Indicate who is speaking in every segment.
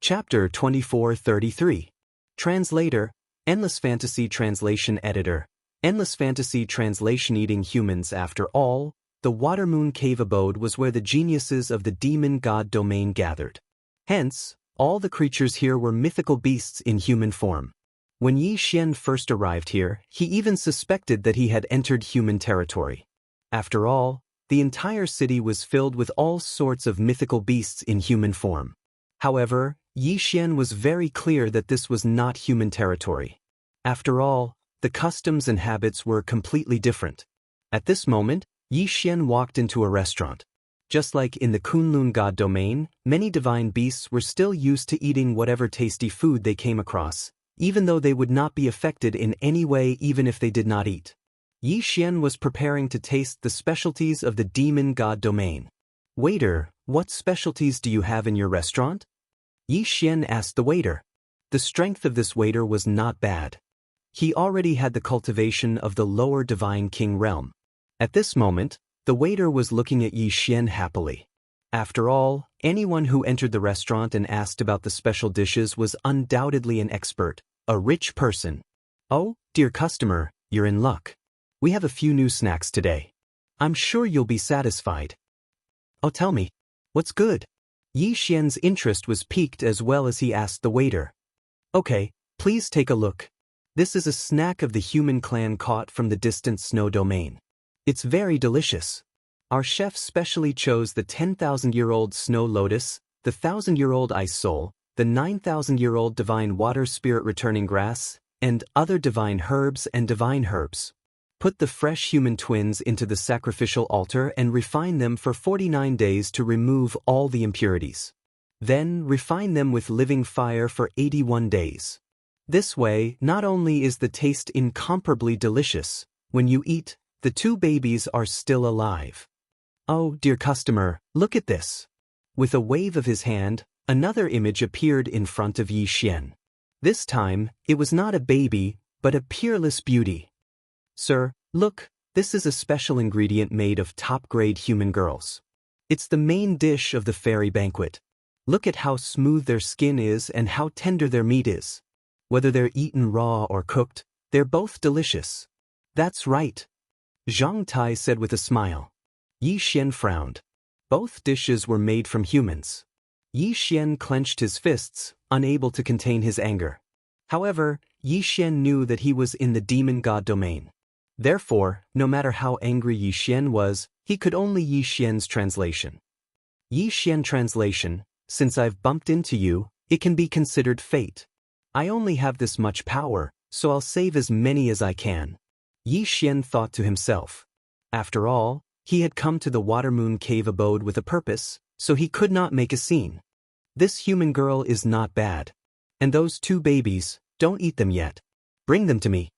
Speaker 1: Chapter 2433. Translator, Endless Fantasy Translation Editor. Endless Fantasy Translation. Eating humans. After all, the Watermoon Cave abode was where the geniuses of the demon god domain gathered. Hence, all the creatures here were mythical beasts in human form. When Yi Xian first arrived here, he even suspected that he had entered human territory. After all, the entire city was filled with all sorts of mythical beasts in human form. However, Yi Xian was very clear that this was not human territory. After all, the customs and habits were completely different. At this moment, Yi Xian walked into a restaurant. Just like in the Kunlun god domain, many divine beasts were still used to eating whatever tasty food they came across, even though they would not be affected in any way even if they did not eat. Yi Xian was preparing to taste the specialties of the demon god domain. "Waiter, what specialties do you have in your restaurant?" Yi Xian asked the waiter. The strength of this waiter was not bad. He already had the cultivation of the lower divine king realm. At this moment, the waiter was looking at Yi Xian happily. After all, anyone who entered the restaurant and asked about the special dishes was undoubtedly an expert, a rich person. "Oh, dear customer, you're in luck. We have a few new snacks today. I'm sure you'll be satisfied." "Oh, tell me, what's good?" Yi Xian's interest was piqued as well as he asked the waiter. "Okay, please take a look. This is a snack of the human clan caught from the distant snow domain. It's very delicious. Our chef specially chose the 10,000-year-old snow lotus, the 1,000-year-old ice soul, the 9,000-year-old divine water spirit returning grass, and other divine herbs and divine herbs. Put the fresh human twins into the sacrificial altar and refine them for 49 days to remove all the impurities. Then refine them with living fire for 81 days. This way, not only is the taste incomparably delicious, when you eat, the two babies are still alive. Oh, dear customer, look at this." With a wave of his hand, another image appeared in front of Yi Xian. This time, it was not a baby, but a peerless beauty. "Sir, look, this is a special ingredient made of top-grade human girls. It's the main dish of the fairy banquet. Look at how smooth their skin is and how tender their meat is. Whether they're eaten raw or cooked, they're both delicious." "That's right," Zhang Tai said with a smile. Yi Xian frowned. Both dishes were made from humans. Yi Xian clenched his fists, unable to contain his anger. However, Yi Xian knew that he was in the demon god domain. Therefore, no matter how angry Yi Xian was, he could only Yi Xian's translation. "Yi Xian translation, since I've bumped into you, it can be considered fate. I only have this much power, so I'll save as many as I can." Yi Xian thought to himself. After all, he had come to the Watermoon Cave abode with a purpose, so he could not make a scene. This human girl is not bad. And those two babies, don't eat them yet. Bring them to me.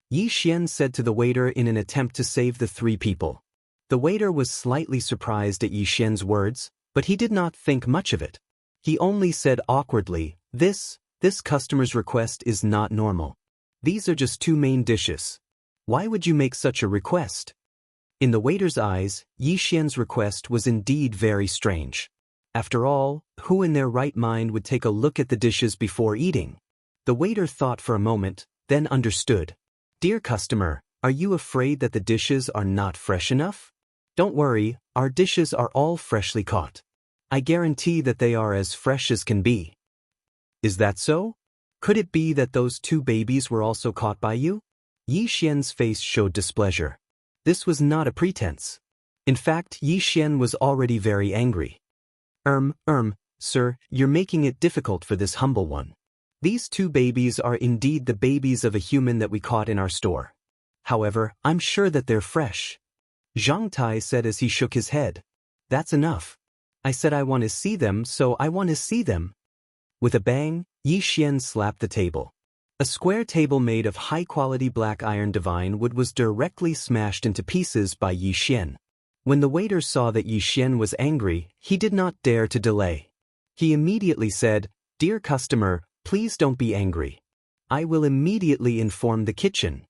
Speaker 1: Yi Xian said to the waiter in an attempt to save the three people. The waiter was slightly surprised at Yi Xian's words, but he did not think much of it. He only said awkwardly, This customer's request is not normal. These are just two main dishes. Why would you make such a request?" In the waiter's eyes, Yi Xian's request was indeed very strange. After all, who in their right mind would take a look at the dishes before eating? The waiter thought for a moment, then understood. "Dear customer, are you afraid that the dishes are not fresh enough? Don't worry, our dishes are all freshly caught. I guarantee that they are as fresh as can be." "Is that so? Could it be that those two babies were also caught by you?" Yi Xian's face showed displeasure. This was not a pretense. In fact, Yi Xian was already very angry. Sir, you're making it difficult for this humble one. These two babies are indeed the babies of a human that we caught in our store. However, I'm sure that they're fresh." Zhang Tai said as he shook his head. "That's enough. I said I want to see them, so I want to see them." With a bang, Yi Xian slapped the table. A square table made of high-quality black iron divine wood was directly smashed into pieces by Yi Xian. When the waiter saw that Yi Xian was angry, he did not dare to delay. He immediately said, "Dear customer, please don't be angry. I will immediately inform the kitchen."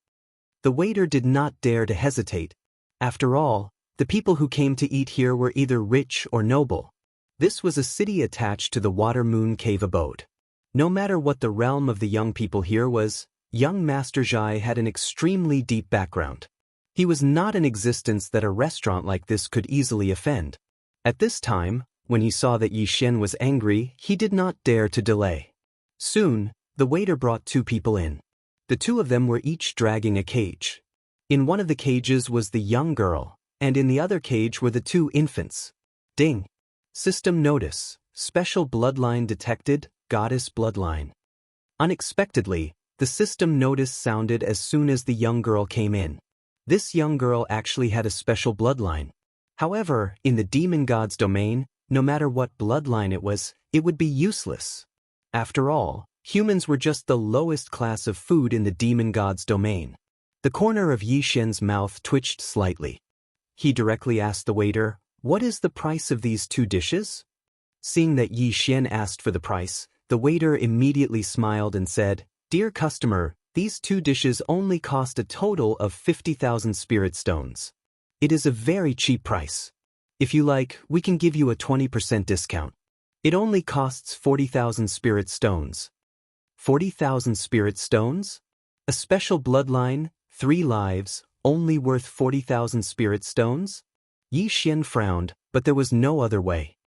Speaker 1: The waiter did not dare to hesitate. After all, the people who came to eat here were either rich or noble. This was a city attached to the Water Moon Cave abode. No matter what the realm of the young people here was, young Master Zhai had an extremely deep background. He was not an existence that a restaurant like this could easily offend. At this time, when he saw that Yi Xian was angry, he did not dare to delay. Soon, the waiter brought two people in. The two of them were each dragging a cage. In one of the cages was the young girl, and in the other cage were the two infants. Ding! System notice. Special bloodline detected, goddess bloodline. Unexpectedly, the system notice sounded as soon as the young girl came in. This young girl actually had a special bloodline. However, in the demon god's domain, no matter what bloodline it would be useless. After all, humans were just the lowest class of food in the demon god's domain. The corner of Yi Xian's mouth twitched slightly. He directly asked the waiter, "What is the price of these two dishes?" Seeing that Yi Xian asked for the price, the waiter immediately smiled and said, "Dear customer, these two dishes only cost a total of 50,000 spirit stones. It is a very cheap price. If you like, we can give you a 20% discount. It only costs 40,000 spirit stones." 40,000 spirit stones? A special bloodline, 3 lives, only worth 40,000 spirit stones? Yi Xian frowned, but there was no other way.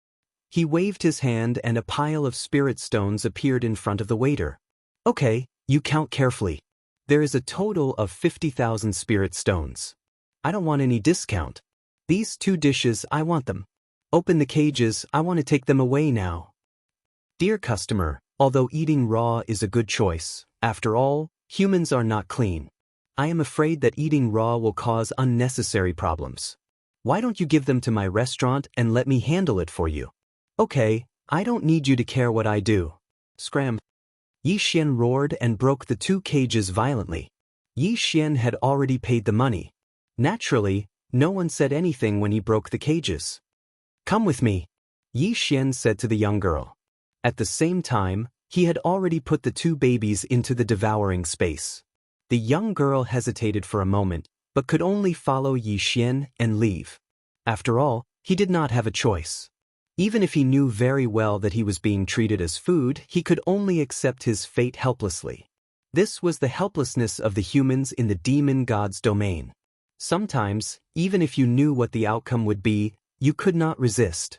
Speaker 1: He waved his hand and a pile of spirit stones appeared in front of the waiter. "Okay, you count carefully. There is a total of 50,000 spirit stones. I don't want any discount. These two dishes, I want them. Open the cages, I want to take them away now." Dear customer, although eating raw is a good choice, after all, humans are not clean. I am afraid that eating raw will cause unnecessary problems. Why don't you give them to my restaurant and let me handle it for you? Okay, I don't need you to care what I do. Scram. Yi Xian roared and broke the two cages violently. Yi Xian had already paid the money. Naturally, no one said anything when he broke the cages. "Come with me," Yi Xian said to the young girl. At the same time, he had already put the two babies into the devouring space. The young girl hesitated for a moment, but could only follow Yi Xian and leave. After all, he did not have a choice. Even if he knew very well that he was being treated as food, he could only accept his fate helplessly. This was the helplessness of the humans in the demon god's domain. Sometimes, even if you knew what the outcome would be, you could not resist.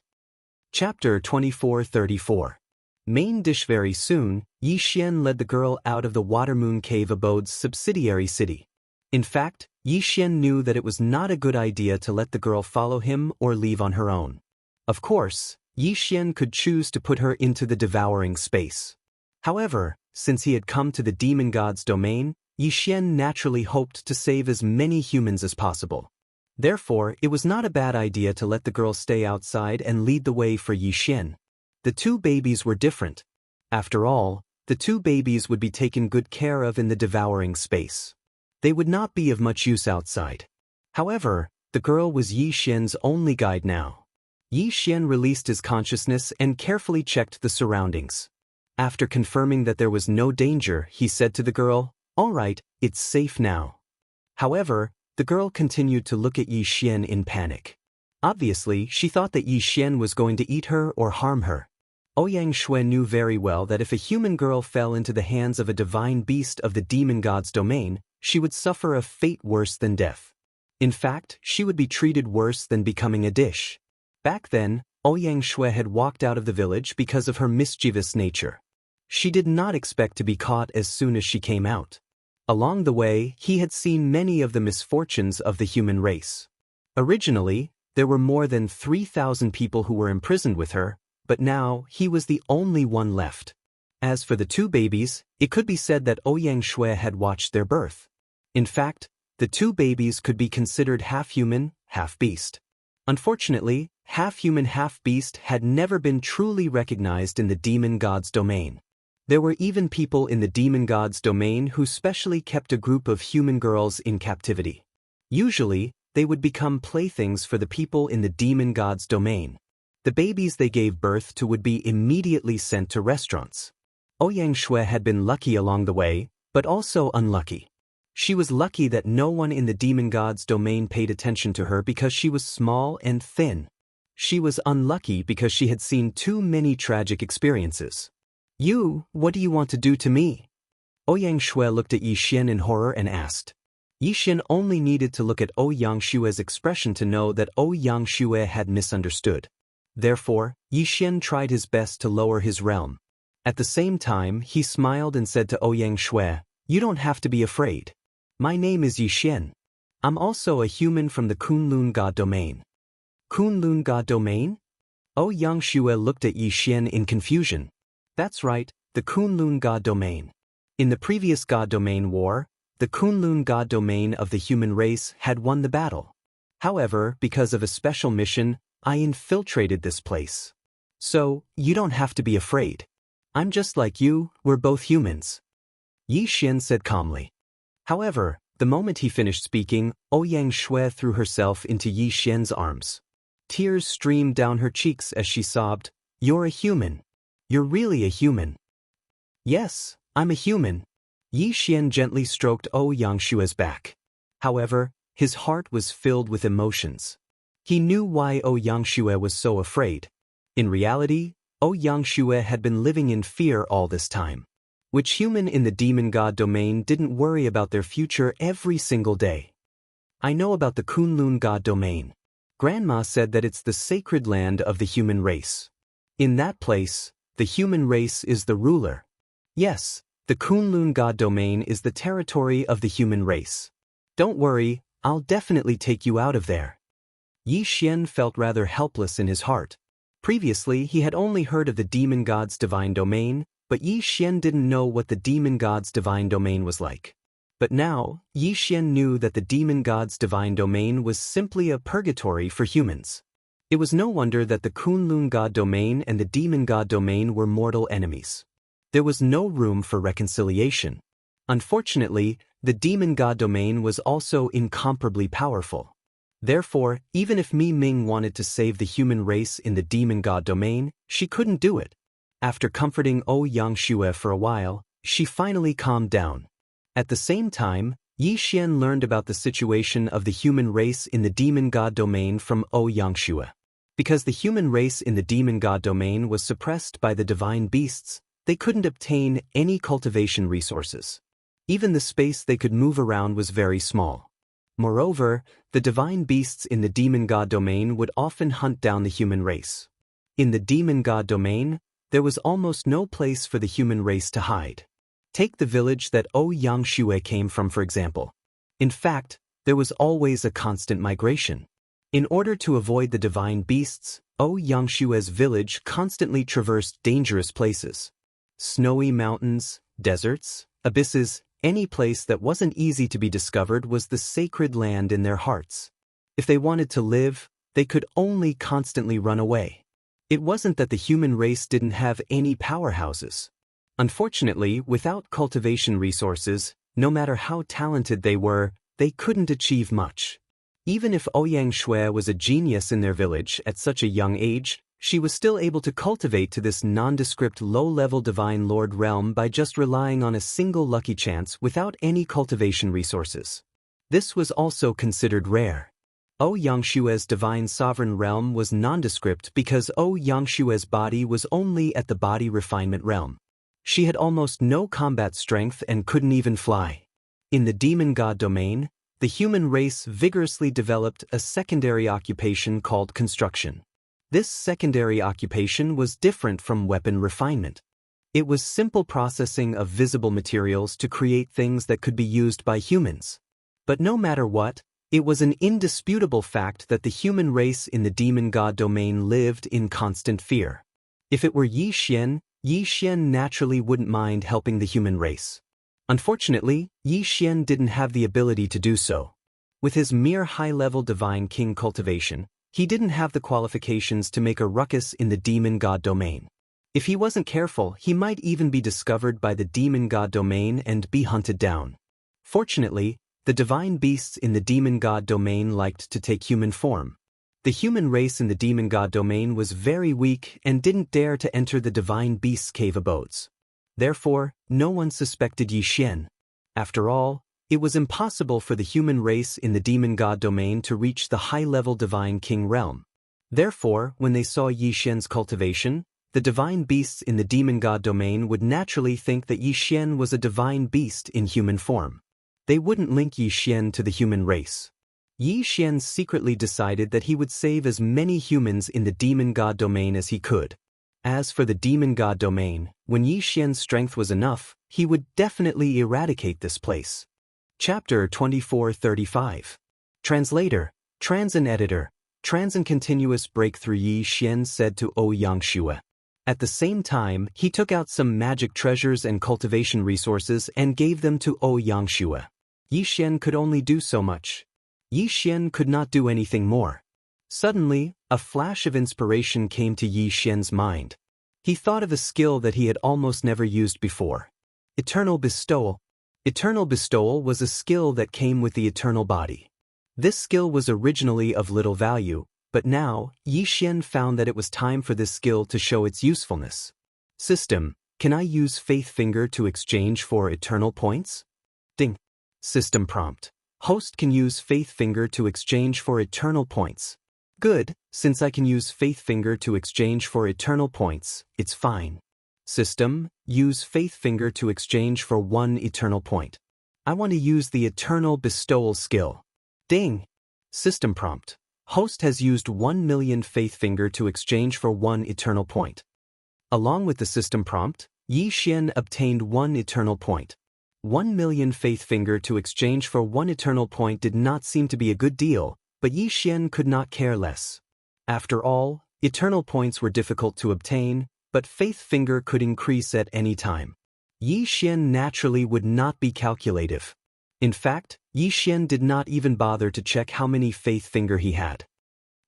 Speaker 1: Chapter 2434. Main dish. Very soon, Yi Xian led the girl out of the Water Moon Cave abode's subsidiary city. In fact, Yi Xian knew that it was not a good idea to let the girl follow him or leave on her own. Of course, Yi Xian could choose to put her into the devouring space. However, since he had come to the demon god's domain, Yi Xian naturally hoped to save as many humans as possible. Therefore, it was not a bad idea to let the girl stay outside and lead the way for Yi Xian. The two babies were different. After all, the two babies would be taken good care of in the devouring space. They would not be of much use outside. However, the girl was Yi Xian's only guide now. Yi Xian released his consciousness and carefully checked the surroundings. After confirming that there was no danger, he said to the girl, "All right, it's safe now." However, the girl continued to look at Yi Xian in panic. Obviously, she thought that Yi Xian was going to eat her or harm her. Ouyang Shui knew very well that if a human girl fell into the hands of a divine beast of the demon god's domain, she would suffer a fate worse than death. In fact, she would be treated worse than becoming a dish. Back then, Ouyang Shui had walked out of the village because of her mischievous nature. She did not expect to be caught as soon as she came out. Along the way, he had seen many of the misfortunes of the human race. Originally, there were more than 3,000 people who were imprisoned with her, but now he was the only one left. As for the two babies, it could be said that Ouyang Shui had watched their birth. In fact, the two babies could be considered half human, half beast. Unfortunately, half human, half beast had never been truly recognized in the demon god's domain. There were even people in the demon god's domain who specially kept a group of human girls in captivity. Usually, they would become playthings for the people in the demon god's domain. The babies they gave birth to would be immediately sent to restaurants. Ouyang Shui had been lucky along the way, but also unlucky. She was lucky that no one in the demon god's domain paid attention to her because she was small and thin. She was unlucky because she had seen too many tragic experiences. What do you want to do to me? Ouyang Shui looked at Yi Xian in horror and asked. Yi Xian only needed to look at Ouyang Shui's expression to know that Ouyang Shui had misunderstood. Therefore, Yi Xian tried his best to lower his realm. At the same time, he smiled and said to Ouyang Shui, "You don't have to be afraid. My name is Yi Xian. I'm also a human from the Kunlun God domain." Kunlun God domain? Ouyang Shui looked at Yi Xian in confusion. That's right, the Kunlun God domain. In the previous God domain war, the Kunlun God domain of the human race had won the battle. However, because of a special mission, I infiltrated this place. So, you don't have to be afraid. I'm just like you, we're both humans. Yi Xian said calmly. However, the moment he finished speaking, Ouyang Shui threw herself into Yi Xian's arms. Tears streamed down her cheeks as she sobbed, "You're a human. You're really a human." "Yes, I'm a human." Yi Xian gently stroked Ouyang Shui's back. However, his heart was filled with emotions. He knew why Ouyang Shui was so afraid. In reality, Ouyang Shui had been living in fear all this time. Which human in the demon god domain didn't worry about their future every single day? I know about the Kunlun god domain. Grandma said that it's the sacred land of the human race. In that place, the human race is the ruler. Yes, the Kunlun god domain is the territory of the human race. Don't worry, I'll definitely take you out of there. Yi Xian felt rather helpless in his heart. Previously, he had only heard of the demon god's divine domain, but Yi Xian didn't know what the demon god's divine domain was like. But now, Yi Xian knew that the demon god's divine domain was simply a purgatory for humans. It was no wonder that the Kunlun god domain and the demon god domain were mortal enemies. There was no room for reconciliation. Unfortunately, the demon god domain was also incomparably powerful. Therefore, even if Mi Ming wanted to save the human race in the demon god domain, she couldn't do it. After comforting Ouyang Shui for a while, she finally calmed down. At the same time, Yi Xian learned about the situation of the human race in the demon god domain from Ouyang Shui. Because the human race in the demon god domain was suppressed by the divine beasts, they couldn't obtain any cultivation resources. Even the space they could move around was very small. Moreover, the divine beasts in the demon god domain would often hunt down the human race. In the demon god domain, there was almost no place for the human race to hide. Take the village that Ouyang Shui came from, for example. In fact, there was always a constant migration. In order to avoid the divine beasts, Ouyang Shui's village constantly traversed dangerous places. Snowy mountains, deserts, abysses, any place that wasn't easy to be discovered was the sacred land in their hearts. If they wanted to live, they could only constantly run away. It wasn't that the human race didn't have any powerhouses. Unfortunately, without cultivation resources, no matter how talented they were, they couldn't achieve much. Even if Ouyang Shui was a genius in their village at such a young age, she was still able to cultivate to this nondescript low-level divine lord realm by just relying on a single lucky chance without any cultivation resources. This was also considered rare. Ouyang Shui's divine sovereign realm was nondescript because Ouyang Shui's body was only at the body refinement realm. She had almost no combat strength and couldn't even fly. In the demon god domain, the human race vigorously developed a secondary occupation called construction. This secondary occupation was different from weapon refinement. It was simple processing of visible materials to create things that could be used by humans. But no matter what, it was an indisputable fact that the human race in the demon god domain lived in constant fear. If it were Yi Xian naturally wouldn't mind helping the human race. Unfortunately, Yi Xian didn't have the ability to do so. With his mere high-level divine king cultivation, he didn't have the qualifications to make a ruckus in the demon god domain. If he wasn't careful, he might even be discovered by the demon god domain and be hunted down. Fortunately, the divine beasts in the demon god domain liked to take human form. The human race in the demon god domain was very weak and didn't dare to enter the divine beasts' cave abodes. Therefore, no one suspected Yi Xian. After all, it was impossible for the human race in the demon god domain to reach the high-level divine king realm. Therefore, when they saw Yi Xian's cultivation, the divine beasts in the demon god domain would naturally think that Yi Xian was a divine beast in human form. They wouldn't link Yi Xian to the human race. Yi Xian secretly decided that he would save as many humans in the demon god domain as he could. As for the demon god domain, when Yi Xian's strength was enough, he would definitely eradicate this place. Chapter 2435. Translator, Trans and Editor. Trans and Continuous Breakthrough. Yi Xian said to Ouyang Xue. At the same time, he took out some magic treasures and cultivation resources and gave them to Ouyang Xue. Yi Xian could only do so much. Yi Xian could not do anything more. Suddenly, a flash of inspiration came to Yi Xian's mind. He thought of a skill that he had almost never used before. Eternal Bestowal. Eternal Bestowal was a skill that came with the eternal body. This skill was originally of little value, but now, Yi Xian found that it was time for this skill to show its usefulness. System, can I use Faith Finger to exchange for eternal points? Ding. System prompt. Host can use Faith Finger to exchange for eternal points. Good, since I can use Faith Finger to exchange for eternal points, it's fine. System, use Faith Finger to exchange for 1 eternal point. I want to use the Eternal Bestowal skill. Ding. System prompt. Host has used 1,000,000 Faith Finger to exchange for 1 eternal point. Along with the system prompt, Yi Xian obtained 1 eternal point. 1,000,000 Faith Finger to exchange for 1 eternal point did not seem to be a good deal, but Yi Xian could not care less. After all, eternal points were difficult to obtain, but Faith Finger could increase at any time. Yi Xian naturally would not be calculative. In fact, Yi Xian did not even bother to check how many Faith Finger he had.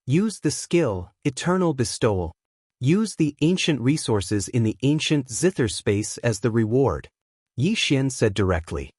Speaker 1: Use the skill, Eternal Bestowal. Use the ancient resources in the ancient zither space as the reward. Yi Xian said directly.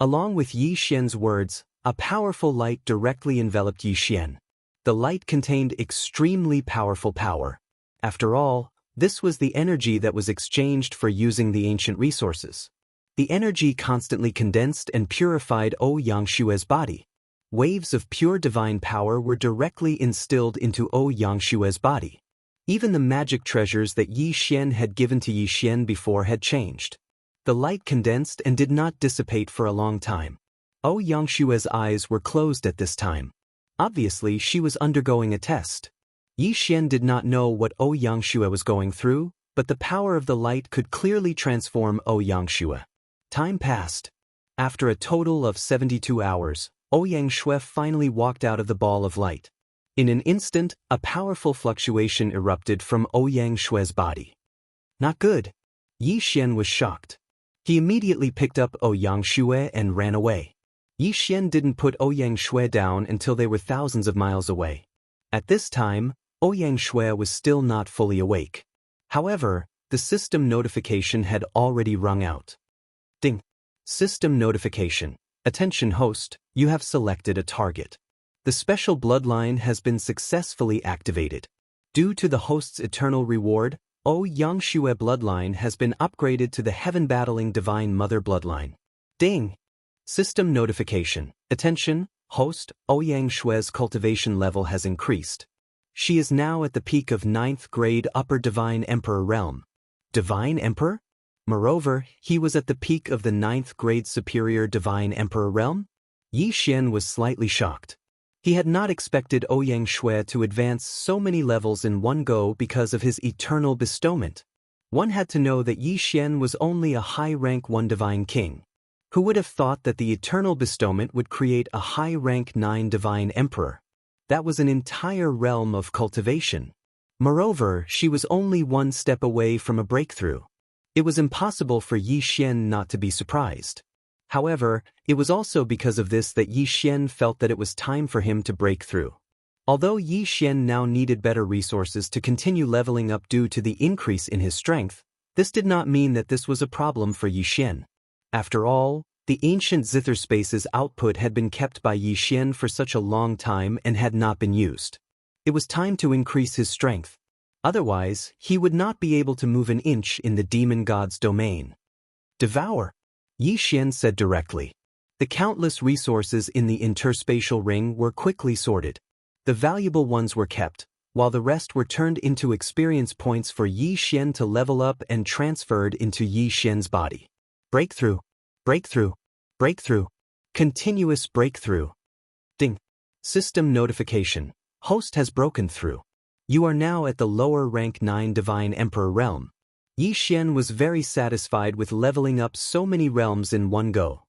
Speaker 1: Along with Yi Xian's words, a powerful light directly enveloped Yi Xian. The light contained extremely powerful power. After all, this was the energy that was exchanged for using the ancient resources. The energy constantly condensed and purified Ouyang Xue's body. Waves of pure divine power were directly instilled into Ouyang Xue's body. Even the magic treasures that Yi Xian had given to Yi Xian before had changed. The light condensed and did not dissipate for a long time. Ouyang Xue's eyes were closed at this time. Obviously, she was undergoing a test. Yi Xian did not know what Ouyang Xue was going through, but the power of the light could clearly transform Ouyang Xue. Time passed. After a total of 72 hours, Ouyang Xue finally walked out of the ball of light. In an instant, a powerful fluctuation erupted from Ouyang Xue's body. Not good. Yi Xian was shocked. He immediately picked up Ouyang Xue and ran away. Yi Xian didn't put Ouyang Xue down until they were thousands of miles away. At this time, Ouyang Xue was still not fully awake. However, the system notification had already rung out. Ding. System notification. Attention host, you have selected a target. The special bloodline has been successfully activated. Due to the host's eternal reward, Ouyang Xue bloodline has been upgraded to the heaven-battling Divine Mother bloodline. Ding. System notification. Attention, host, Ouyang Xue's cultivation level has increased. She is now at the peak of 9th grade Upper Divine Emperor realm. Divine Emperor? Moreover, he was at the peak of the 9th grade Superior Divine Emperor realm? Yi Xian was slightly shocked. He had not expected Ouyang Xue to advance so many levels in one go because of his eternal bestowment. One had to know that Yi Xian was only a high-rank 1 divine king. Who would have thought that the eternal bestowment would create a high-rank 9 divine emperor? That was an entire realm of cultivation. Moreover, she was only 1 step away from a breakthrough. It was impossible for Yi Xian not to be surprised. However, it was also because of this that Yi Xian felt that it was time for him to break through. Although Yi Xian now needed better resources to continue leveling up due to the increase in his strength, this did not mean that this was a problem for Yi Xian. After all, the ancient zither space's output had been kept by Yi Xian for such a long time and had not been used. It was time to increase his strength. Otherwise, he would not be able to move an inch in the demon god's domain. Devour, Yi Xian said directly. The countless resources in the interspatial ring were quickly sorted. The valuable ones were kept, while the rest were turned into experience points for Yi Xian to level up and transferred into Yi Xian's body. Breakthrough. Breakthrough. Breakthrough. Continuous breakthrough. Ding. System notification. Host has broken through. You are now at the lower rank 9 Divine Emperor realm. Yi Xian was very satisfied with leveling up so many realms in one go.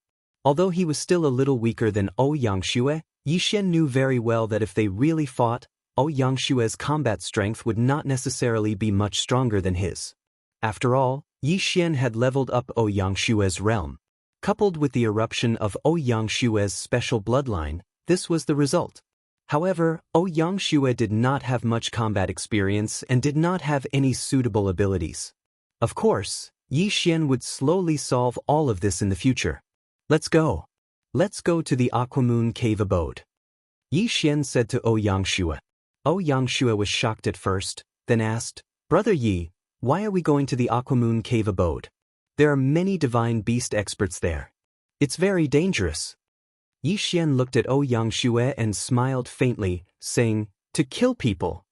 Speaker 1: Although he was still a little weaker than Yangshuo, Yi Xian knew very well that if they really fought, Yangshuo's combat strength would not necessarily be much stronger than his. After all, Yi Xian had leveled up Yangshuo's realm. Coupled with the eruption of Yangshuo's special bloodline, this was the result. However, Yangshuo did not have much combat experience and did not have any suitable abilities. Of course, Yi Xian would slowly solve all of this in the future. Let's go. Let's go to the Aquamoon Cave abode. Yi Xian said to Yangshuo. Yangshuo was shocked at first, then asked, Brother Yi, why are we going to the Aquamoon Cave abode? There are many divine beast experts there. It's very dangerous. Yi Xian looked at Yangshuo and smiled faintly, saying, to kill people.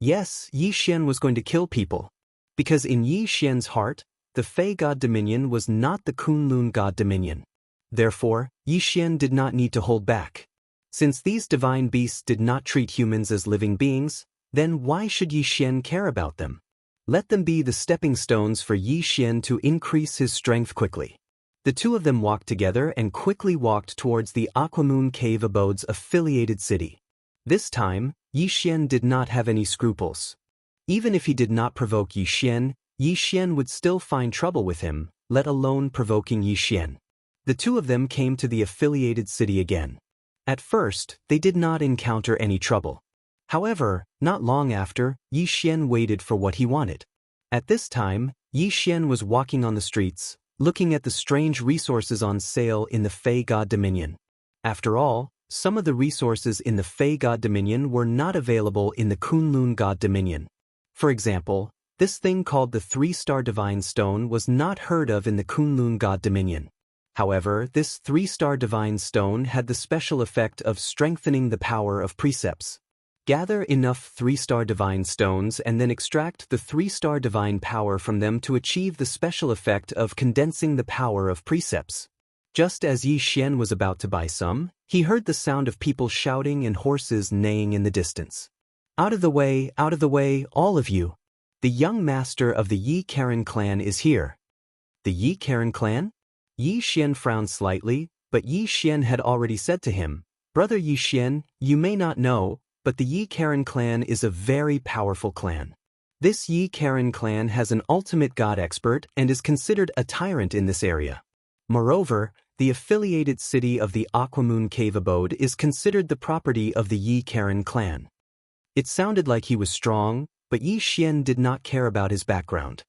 Speaker 1: Yes, Yi Xian was going to kill people. Because in Yi Xian's heart, the Fei God Dominion was not the Kunlun God Dominion. Therefore, Yi Xian did not need to hold back. Since these divine beasts did not treat humans as living beings, then why should Yi Xian care about them? Let them be the stepping stones for Yi Xian to increase his strength quickly. The two of them walked together and quickly walked towards the Aquamoon Cave abode's affiliated city. This time, Yi Xian did not have any scruples. Even if he did not provoke Yi Xian would still find trouble with him, let alone provoking Yi Xian. The two of them came to the affiliated city again. At first, they did not encounter any trouble. However, not long after, Yi Xian waited for what he wanted. At this time, Yi Xian was walking on the streets, looking at the strange resources on sale in the Fei God Dominion. After all, some of the resources in the Fei God Dominion were not available in the Kunlun God Dominion. For example, this thing called the 3-star Divine Stone was not heard of in the Kunlun God Dominion. However, this 3-star Divine Stone had the special effect of strengthening the power of precepts. Gather enough 3-star Divine Stones and then extract the 3-star Divine Power from them to achieve the special effect of condensing the power of precepts. Just as Yi Xian was about to buy some, he heard the sound of people shouting and horses neighing in the distance. Out of the way, all of you. The young master of the Yi Karen clan is here. The Yi Karen clan? Yi Xian frowned slightly, but Yi Xian had already said to him, Brother Yi Xian, you may not know, but the Yi Karen clan is a very powerful clan. This Yi Karen clan has an ultimate god expert and is considered a tyrant in this area. Moreover, the affiliated city of the Aquamoon Cave abode is considered the property of the Yi Karen clan. It sounded like he was strong, but Yi Xian did not care about his background.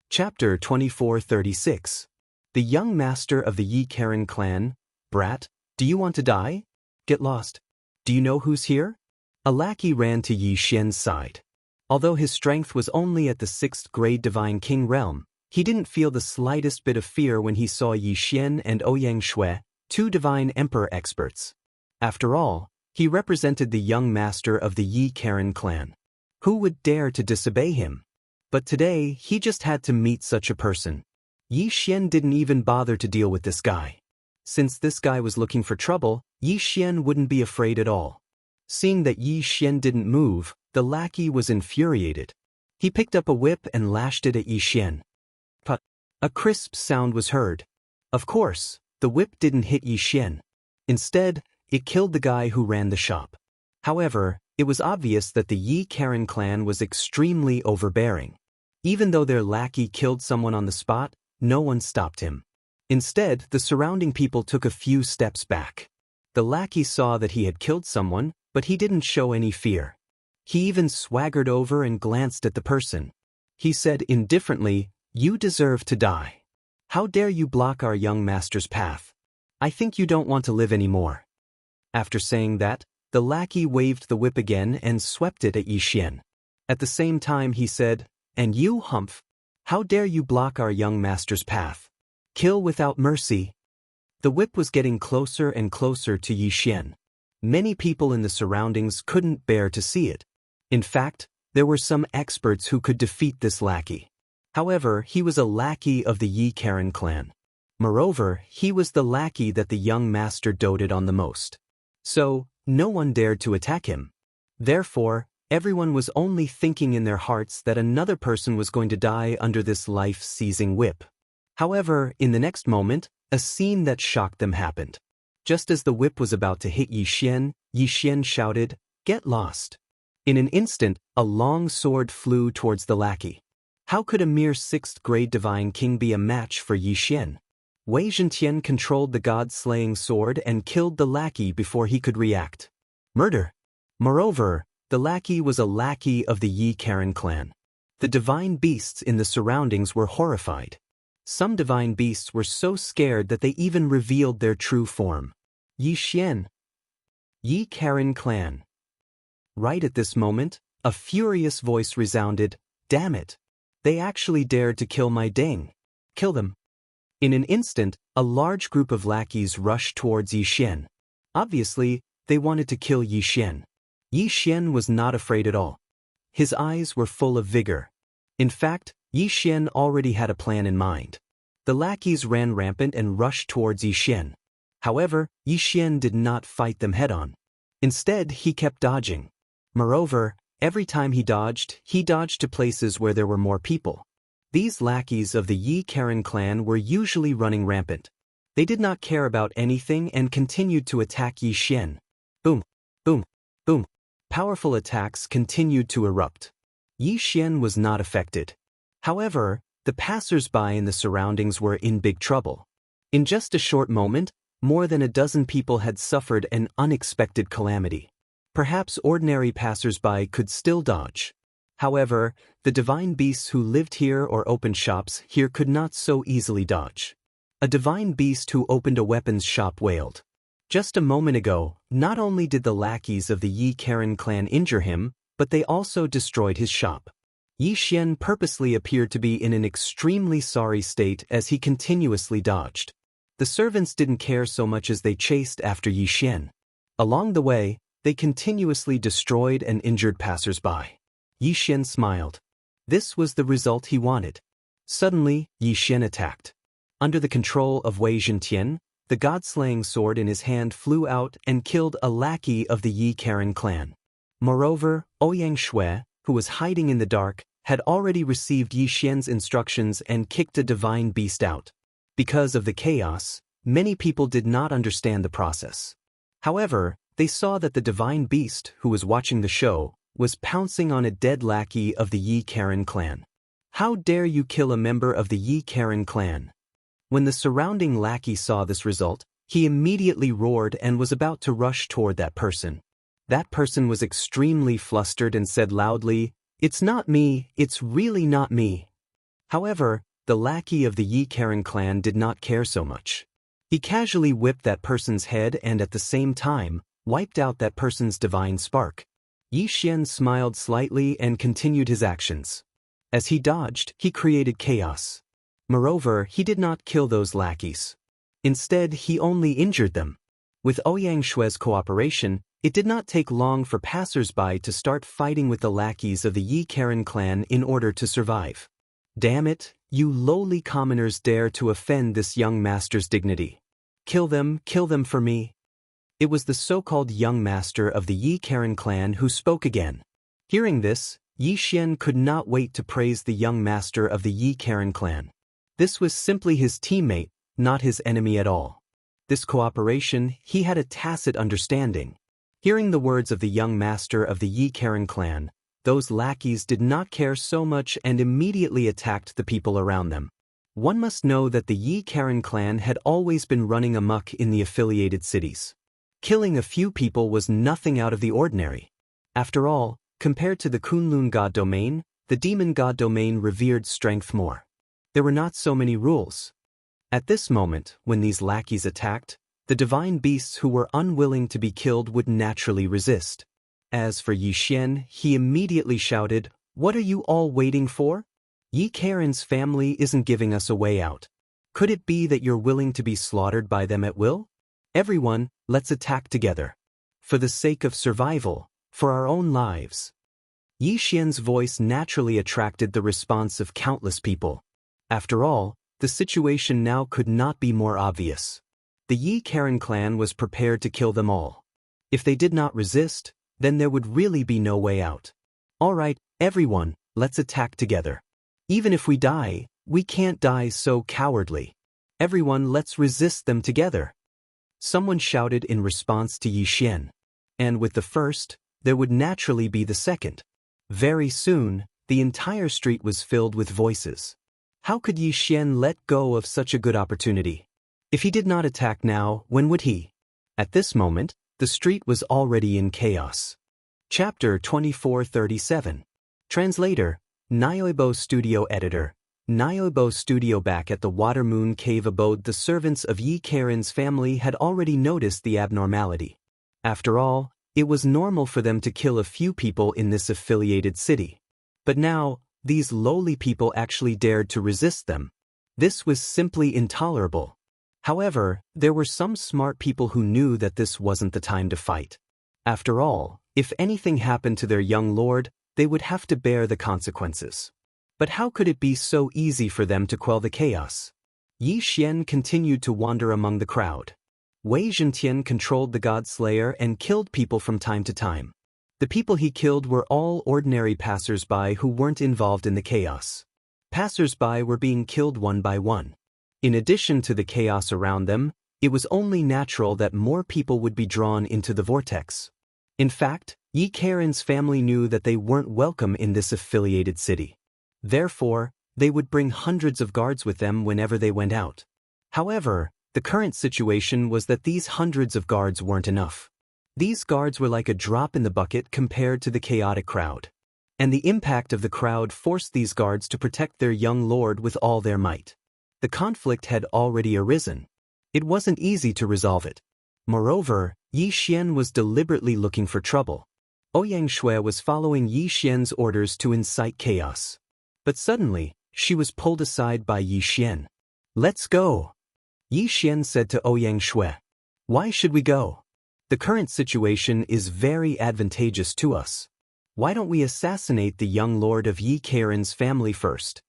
Speaker 1: Chapter 2436. The young master of the Yi Karen clan, Brat, do you want to die? Get lost. Do you know who's here? A lackey ran to Yi Xian's side. Although his strength was only at the 6th grade Divine King realm, he didn't feel the slightest bit of fear when he saw Yi Xian and Yangshuo, 2 Divine Emperor experts. After all, he represented the young master of the Yi Karen clan. Who would dare to disobey him? But today, he just had to meet such a person. Yi Xian didn't even bother to deal with this guy. Since this guy was looking for trouble, Yi Xian wouldn't be afraid at all. Seeing that Yi Xian didn't move, the lackey was infuriated. He picked up a whip and lashed it at Yi Xian. But a crisp sound was heard. Of course, the whip didn't hit Yi Xian. Instead, it killed the guy who ran the shop. However, it was obvious that the Yi Karen clan was extremely overbearing. Even though their lackey killed someone on the spot, no one stopped him. Instead, the surrounding people took a few steps back. The lackey saw that he had killed someone, but he didn't show any fear. He even swaggered over and glanced at the person. He said indifferently, "You deserve to die. How dare you block our young master's path? I think you don't want to live anymore." After saying that, the lackey waved the whip again and swept it at Yi Xian. At the same time he said, "And you, Humph, how dare you block our young master's path? Kill without mercy." The whip was getting closer and closer to Yi Xian. Many people in the surroundings couldn't bear to see it. In fact, there were some experts who could defeat this lackey. However, he was a lackey of the Yi Karen clan. Moreover, he was the lackey that the young master doted on the most. So, no one dared to attack him. Therefore, everyone was only thinking in their hearts that another person was going to die under this life-seizing whip. However, in the next moment, a scene that shocked them happened. Just as the whip was about to hit Yi Xian shouted, "Get lost." In an instant, a long sword flew towards the lackey. How could a mere 6th-grade divine king be a match for Yi Xian? Wei Zhentian controlled the god-slaying sword and killed the lackey before he could react. Murder! Moreover, the lackey was a lackey of the Yi Karen clan. The divine beasts in the surroundings were horrified. Some divine beasts were so scared that they even revealed their true form. Yi Xian. Yi Karen clan. Right at this moment, a furious voice resounded, "Damn it! They actually dared to kill my Deng. Kill them." In an instant, a large group of lackeys rushed towards Yi Xian. Obviously, they wanted to kill Yi Xian. Yi Xian was not afraid at all. His eyes were full of vigor. In fact, Yi Xian already had a plan in mind. The lackeys ran rampant and rushed towards Yi Xian. However, Yi Xian did not fight them head-on. Instead, he kept dodging. Moreover, every time he dodged to places where there were more people. These lackeys of the Yi Karen clan were usually running rampant. They did not care about anything and continued to attack Yi Xian. Boom, boom, boom. Powerful attacks continued to erupt. Yi Xian was not affected. However, the passers-by in the surroundings were in big trouble. In just a short moment, more than a dozen people had suffered an unexpected calamity. Perhaps ordinary passers-by could still dodge. However, the divine beasts who lived here or opened shops here could not so easily dodge. A divine beast who opened a weapons shop wailed. Just a moment ago, not only did the lackeys of the Yi Karen clan injure him, but they also destroyed his shop. Yi Xian purposely appeared to be in an extremely sorry state as he continuously dodged. The servants didn't care so much as they chased after Yi Xian. Along the way, they continuously destroyed and injured passers-by. Yi Xian smiled. This was the result he wanted. Suddenly, Yi Xian attacked. Under the control of Wei Zhentian, the god-slaying sword in his hand flew out and killed a lackey of the Yi Karen clan. Moreover, Ouyang Shui, who was hiding in the dark, had already received Yi Xian's instructions and kicked a divine beast out. Because of the chaos, many people did not understand the process. However, they saw that the divine beast, who was watching the show, was pouncing on a dead lackey of the Yi Karen clan. How dare you kill a member of the Yi Karen clan? When the surrounding lackey saw this result, he immediately roared and was about to rush toward that person. That person was extremely flustered and said loudly, "It's not me, it's really not me." However, the lackey of the Yi Karen clan did not care so much. He casually whipped that person's head and at the same time, wiped out that person's divine spark. Yi Xian smiled slightly and continued his actions. As he dodged, he created chaos. Moreover, he did not kill those lackeys. Instead, he only injured them. With Ouyang Shui's cooperation, it did not take long for passers-by to start fighting with the lackeys of the Yi Karen clan in order to survive. Damn it, you lowly commoners dare to offend this young master's dignity. Kill them for me. It was the so-called young master of the Yi Karen clan who spoke again. Hearing this, Yi Xian could not wait to praise the young master of the Yi Karen clan. This was simply his teammate, not his enemy at all. This cooperation, he had a tacit understanding. Hearing the words of the young master of the Yi Karen clan, those lackeys did not care so much and immediately attacked the people around them. One must know that the Yi Karen clan had always been running amok in the affiliated cities. Killing a few people was nothing out of the ordinary. After all, compared to the Kunlun god domain, the demon god domain revered strength more. There were not so many rules. At this moment, when these lackeys attacked, the divine beasts who were unwilling to be killed would naturally resist. As for Yi Xian, he immediately shouted, "What are you all waiting for? Yi Karen's family isn't giving us a way out. Could it be that you're willing to be slaughtered by them at will? Everyone, let's attack together. For the sake of survival, for our own lives." Yi Xian's voice naturally attracted the response of countless people. After all, the situation now could not be more obvious. The Yi Karen clan was prepared to kill them all. If they did not resist, then there would really be no way out. Alright, everyone, let's attack together. Even if we die, we can't die so cowardly. Everyone, let's resist them together. Someone shouted in response to Yi Xian. And with the first, there would naturally be the second. Very soon, the entire street was filled with voices. How could Yi Xian let go of such a good opportunity? If he did not attack now, when would he? At this moment, the street was already in chaos. Chapter 2437. Translator, Nyoibo Studio Editor. Nyoibo Studio. Back at the Water Moon Cave abode, the servants of Yi Karen's family had already noticed the abnormality. After all, it was normal for them to kill a few people in this affiliated city. But now, these lowly people actually dared to resist them. This was simply intolerable. However, there were some smart people who knew that this wasn't the time to fight. After all, if anything happened to their young lord, they would have to bear the consequences. But how could it be so easy for them to quell the chaos? Yi Xian continued to wander among the crowd. Wei Zhentian controlled the God Slayer and killed people from time to time. The people he killed were all ordinary passers-by who weren't involved in the chaos. Passers-by were being killed one by one. In addition to the chaos around them, it was only natural that more people would be drawn into the vortex. In fact, Yi Karen's family knew that they weren't welcome in this affiliated city. Therefore, they would bring hundreds of guards with them whenever they went out. However, the current situation was that these hundreds of guards weren't enough. These guards were like a drop in the bucket compared to the chaotic crowd. And the impact of the crowd forced these guards to protect their young lord with all their might. The conflict had already arisen. It wasn't easy to resolve it. Moreover, Yi Xian was deliberately looking for trouble. Ouyang Shui was following Yi Xian's orders to incite chaos. But suddenly, she was pulled aside by Yi Xian. "Let's go," Yi Xian said to Ouyang Shui. "Why should we go? The current situation is very advantageous to us. Why don't we assassinate the young lord of Yi Karen's family first?"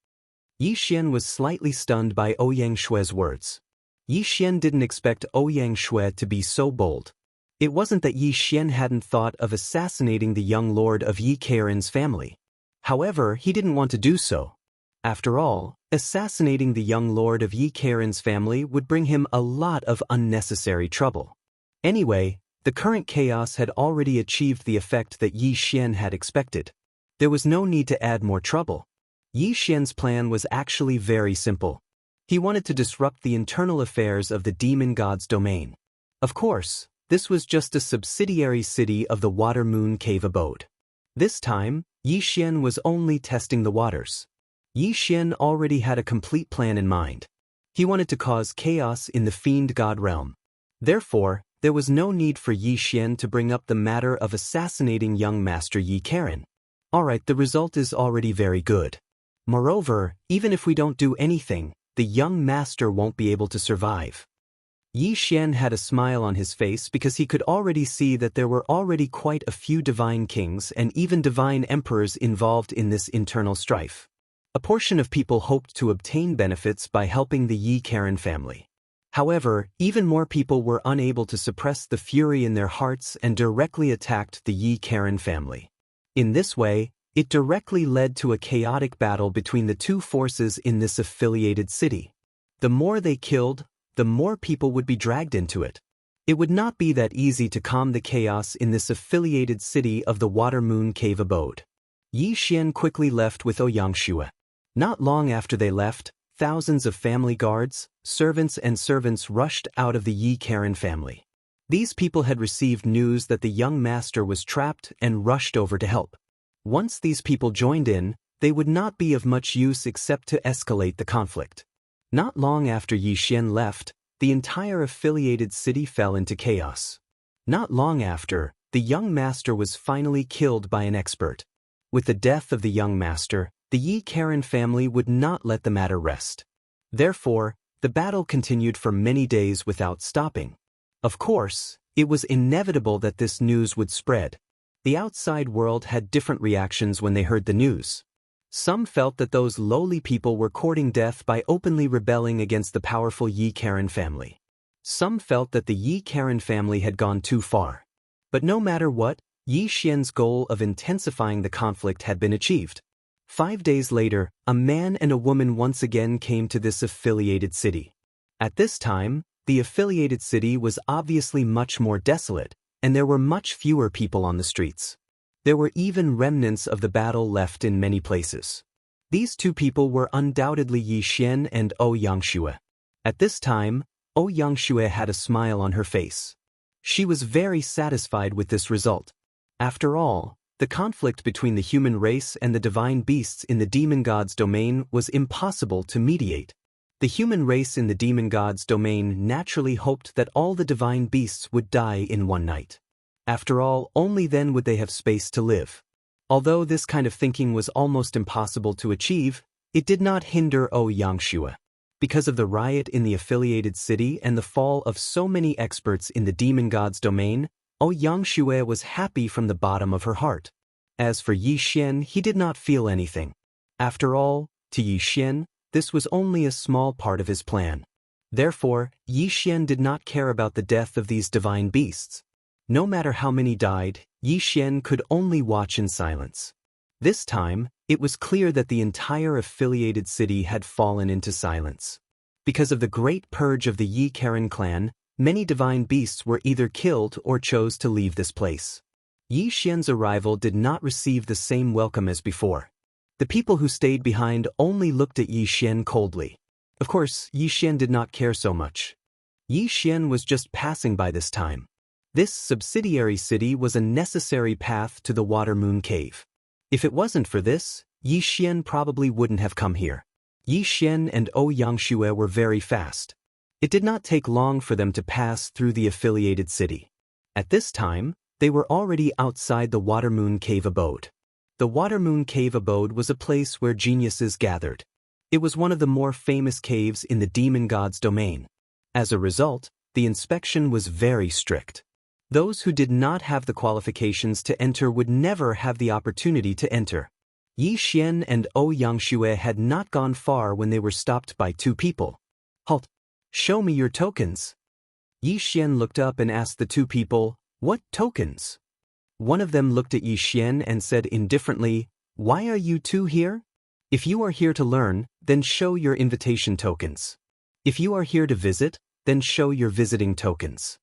Speaker 1: Yi Xian was slightly stunned by Ouyang Shui's words. Yi Xian didn't expect Ouyang Shui to be so bold. It wasn't that Yi Xian hadn't thought of assassinating the young lord of Yi Karen's family. However, he didn't want to do so. After all, assassinating the young lord of Yi Karen's family would bring him a lot of unnecessary trouble. Anyway, the current chaos had already achieved the effect that Yi Xian had expected. There was no need to add more trouble. Yi Xian's plan was actually very simple. He wanted to disrupt the internal affairs of the demon god's domain. Of course, this was just a subsidiary city of the Water Moon Cave abode. This time, Yi Xian was only testing the waters. Yi Xian already had a complete plan in mind. He wanted to cause chaos in the fiend god realm. Therefore, there was no need for Yi Xian to bring up the matter of assassinating young Master Yi Karen. Alright, the result is already very good. Moreover, even if we don't do anything, the young master won't be able to survive. Yi Xian had a smile on his face because he could already see that there were already quite a few divine kings and even divine emperors involved in this internal strife. A portion of people hoped to obtain benefits by helping the Yi Karen family. However, even more people were unable to suppress the fury in their hearts and directly attacked the Yi Karen family. In this way, it directly led to a chaotic battle between the two forces in this affiliated city. The more they killed, the more people would be dragged into it. It would not be that easy to calm the chaos in this affiliated city of the Water Moon Cave abode. Yi Xian quickly left with Ouyang Shui. Not long after they left, thousands of family guards, servants and servants rushed out of the Yi Karen family. These people had received news that the young master was trapped and rushed over to help. Once these people joined in, they would not be of much use except to escalate the conflict. Not long after Yi Xian left, the entire affiliated city fell into chaos. Not long after, the young master was finally killed by an expert. With the death of the young master, the Yi Karen family would not let the matter rest. Therefore, the battle continued for many days without stopping. Of course, it was inevitable that this news would spread. The outside world had different reactions when they heard the news. Some felt that those lowly people were courting death by openly rebelling against the powerful Yi Karen family. Some felt that the Yi Karen family had gone too far. But no matter what, Yi Xian's goal of intensifying the conflict had been achieved. 5 days later, a man and a woman once again came to this affiliated city. At this time, the affiliated city was obviously much more desolate, and there were much fewer people on the streets. There were even remnants of the battle left in many places. These two people were undoubtedly Yi Xian and Ouyangxue. At this time, Ouyangxue had a smile on her face. She was very satisfied with this result. After all, the conflict between the human race and the divine beasts in the demon god's domain was impossible to mediate. The human race in the demon god's domain naturally hoped that all the divine beasts would die in one night. After all, only then would they have space to live. Although this kind of thinking was almost impossible to achieve, it did not hinder Ouyangxue. Because of the riot in the affiliated city and the fall of so many experts in the demon god's domain, Ouyangxue was happy from the bottom of her heart. As for Yi Xian, he did not feel anything. After all, to Yi Xian, this was only a small part of his plan. Therefore, Yi Xian did not care about the death of these divine beasts. No matter how many died, Yi Xian could only watch in silence. This time, it was clear that the entire affiliated city had fallen into silence. Because of the great purge of the Yi Karen clan, many divine beasts were either killed or chose to leave this place. Yi Xian's arrival did not receive the same welcome as before. The people who stayed behind only looked at Yi Xian coldly. Of course, Yi Xian did not care so much. Yi Xian was just passing by this time. This subsidiary city was a necessary path to the Water Moon Cave. If it wasn't for this, Yi Xian probably wouldn't have come here. Yi Xian and Ouyangxue were very fast. It did not take long for them to pass through the affiliated city. At this time, they were already outside the Water Moon Cave abode. The Water Moon Cave abode was a place where geniuses gathered. It was one of the more famous caves in the demon god's domain. As a result, the inspection was very strict. Those who did not have the qualifications to enter would never have the opportunity to enter. Yi Xian and Ouyangxue had not gone far when they were stopped by two people. "Halt! Show me your tokens." Yi Xian looked up and asked the two people, "What tokens?" One of them looked at Yi Xian and said indifferently, "Why are you two here? If you are here to learn, then show your invitation tokens. If you are here to visit, then show your visiting tokens."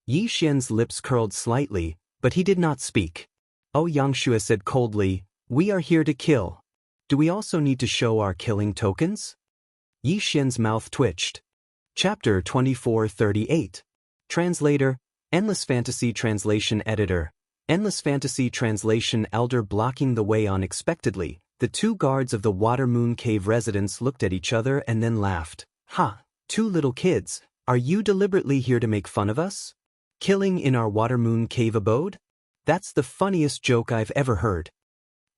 Speaker 1: Yi Xian's lips curled slightly, but he did not speak. Ouyangxue said coldly, "We are here to kill. Do we also need to show our killing tokens?" Yi Xian's mouth twitched. Chapter 2438. Translator, Endless Fantasy Translation Editor. Endless Fantasy Translation Elder. Blocking the way unexpectedly, the two guards of the Water Moon Cave residence looked at each other and then laughed. "Ha! Two little kids, are you deliberately here to make fun of us? Killing in our Water Moon Cave abode? That's the funniest joke I've ever heard."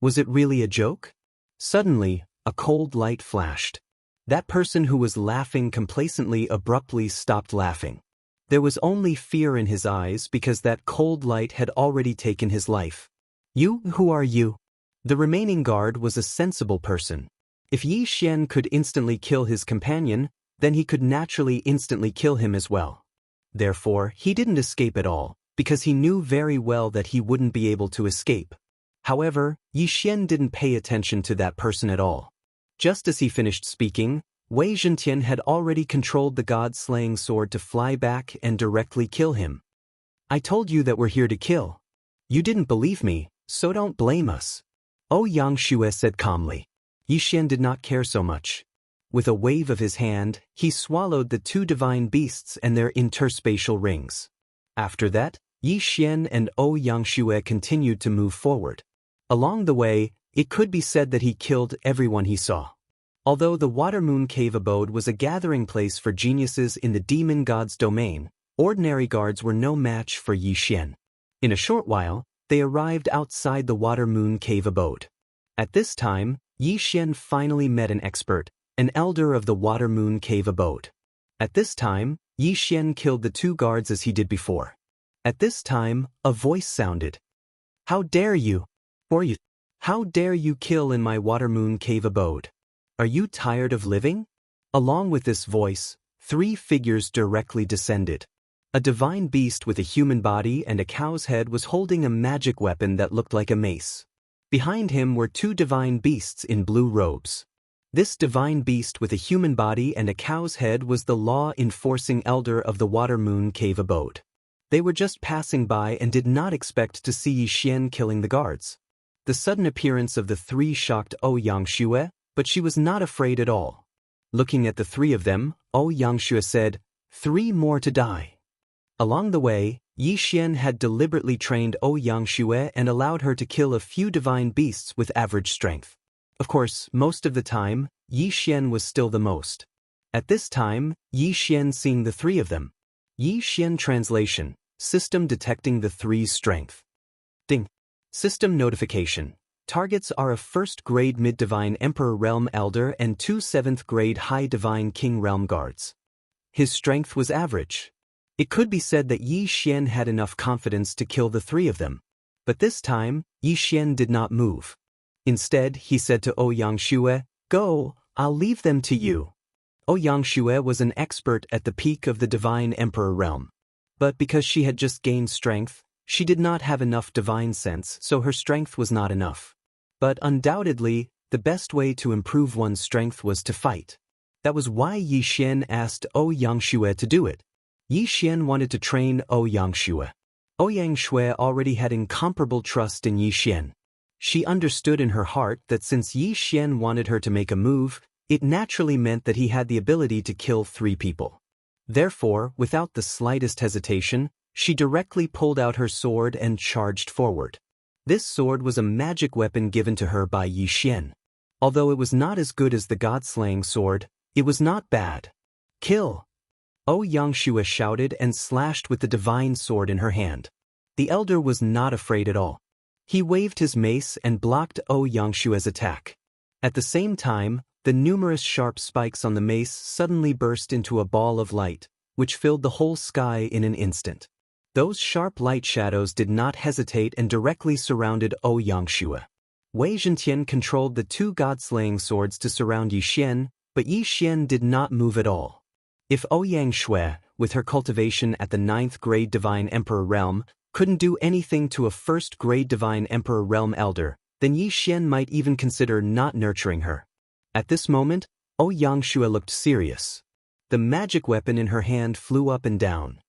Speaker 1: Was it really a joke? Suddenly, a cold light flashed. That person who was laughing complacently abruptly stopped laughing. There was only fear in his eyes because that cold light had already taken his life. "You, who are you?" The remaining guard was a sensible person. If Yi Xian could instantly kill his companion, then he could naturally instantly kill him as well. Therefore, he didn't escape at all, because he knew very well that he wouldn't be able to escape. However, Yi Xian didn't pay attention to that person at all. Just as he finished speaking, Wei Zhentian had already controlled the god-slaying sword to fly back and directly kill him. "I told you that we're here to kill. You didn't believe me, so don't blame us," Ouyangxue said calmly. Yi Xian did not care so much. With a wave of his hand, he swallowed the two divine beasts and their interspatial rings. After that, Yi Xian and Ouyangxue continued to move forward. Along the way, it could be said that he killed everyone he saw. Although the Water Moon Cave abode was a gathering place for geniuses in the demon god's domain, ordinary guards were no match for Yi Xian. In a short while, they arrived outside the Water Moon Cave abode. At this time, Yi Xian finally met an expert, an elder of the Water Moon Cave abode. At this time, Yi Xian killed the two guards as he did before. At this time, a voice sounded. How dare you? Or you? How dare you kill in my water moon cave abode? Are you tired of living? Along with this voice, 3 figures directly descended. A divine beast with a human body and a cow's head was holding a magic weapon that looked like a mace. Behind him were 2 divine beasts in blue robes. This divine beast with a human body and a cow's head was the law-enforcing elder of the water moon cave abode. They were just passing by and did not expect to see Yi Xian killing the guards. The sudden appearance of the 3 shocked Yangshui, but she was not afraid at all. Looking at the 3 of them, Yangshui said, 3 more to die. Along the way, Yi Xian had deliberately trained Yangshui and allowed her to kill a few divine beasts with average strength. Of course, most of the time, Yi Xian was still the most. At this time, Yi Xian seeing the 3 of them. Yi Xian translation, system detecting the 3's strength. Ding. System notification. Targets are a 1st grade mid-divine Emperor Realm Elder and 2 7th grade High Divine King Realm Guards. His strength was average. It could be said that Yi Xian had enough confidence to kill the 3 of them. But this time, Yi Xian did not move. Instead, he said to Yangshui, "Go, I'll leave them to you." Yangshui was an expert at the peak of the Divine Emperor realm. But because she had just gained strength, she did not have enough divine sense, so her strength was not enough. But undoubtedly, the best way to improve one's strength was to fight. That was why Yi Xian asked Yangshui to do it. Yi Xian wanted to train Yangshui. Yangshui already had incomparable trust in Yi Xian. She understood in her heart that since Yi Xian wanted her to make a move, it naturally meant that he had the ability to kill 3 people. Therefore, without the slightest hesitation, she directly pulled out her sword and charged forward. This sword was a magic weapon given to her by Yi Xian. Although it was not as good as the god-slaying sword, it was not bad. Kill! Yangshui shouted and slashed with the divine sword in her hand. The elder was not afraid at all. He waved his mace and blocked Yangshui's attack. At the same time, the numerous sharp spikes on the mace suddenly burst into a ball of light, which filled the whole sky in an instant. Those sharp light shadows did not hesitate and directly surrounded Yangshui. Wei Zhentian controlled the 2 god-slaying swords to surround Yi Xian, but Yi Xian did not move at all. If Yangshui, with her cultivation at the 9th grade Divine Emperor realm, couldn't do anything to a 1st grade Divine Emperor realm elder, then Yi Xian might even consider not nurturing her. At this moment, Yangshui looked serious. The magic weapon in her hand flew up and down.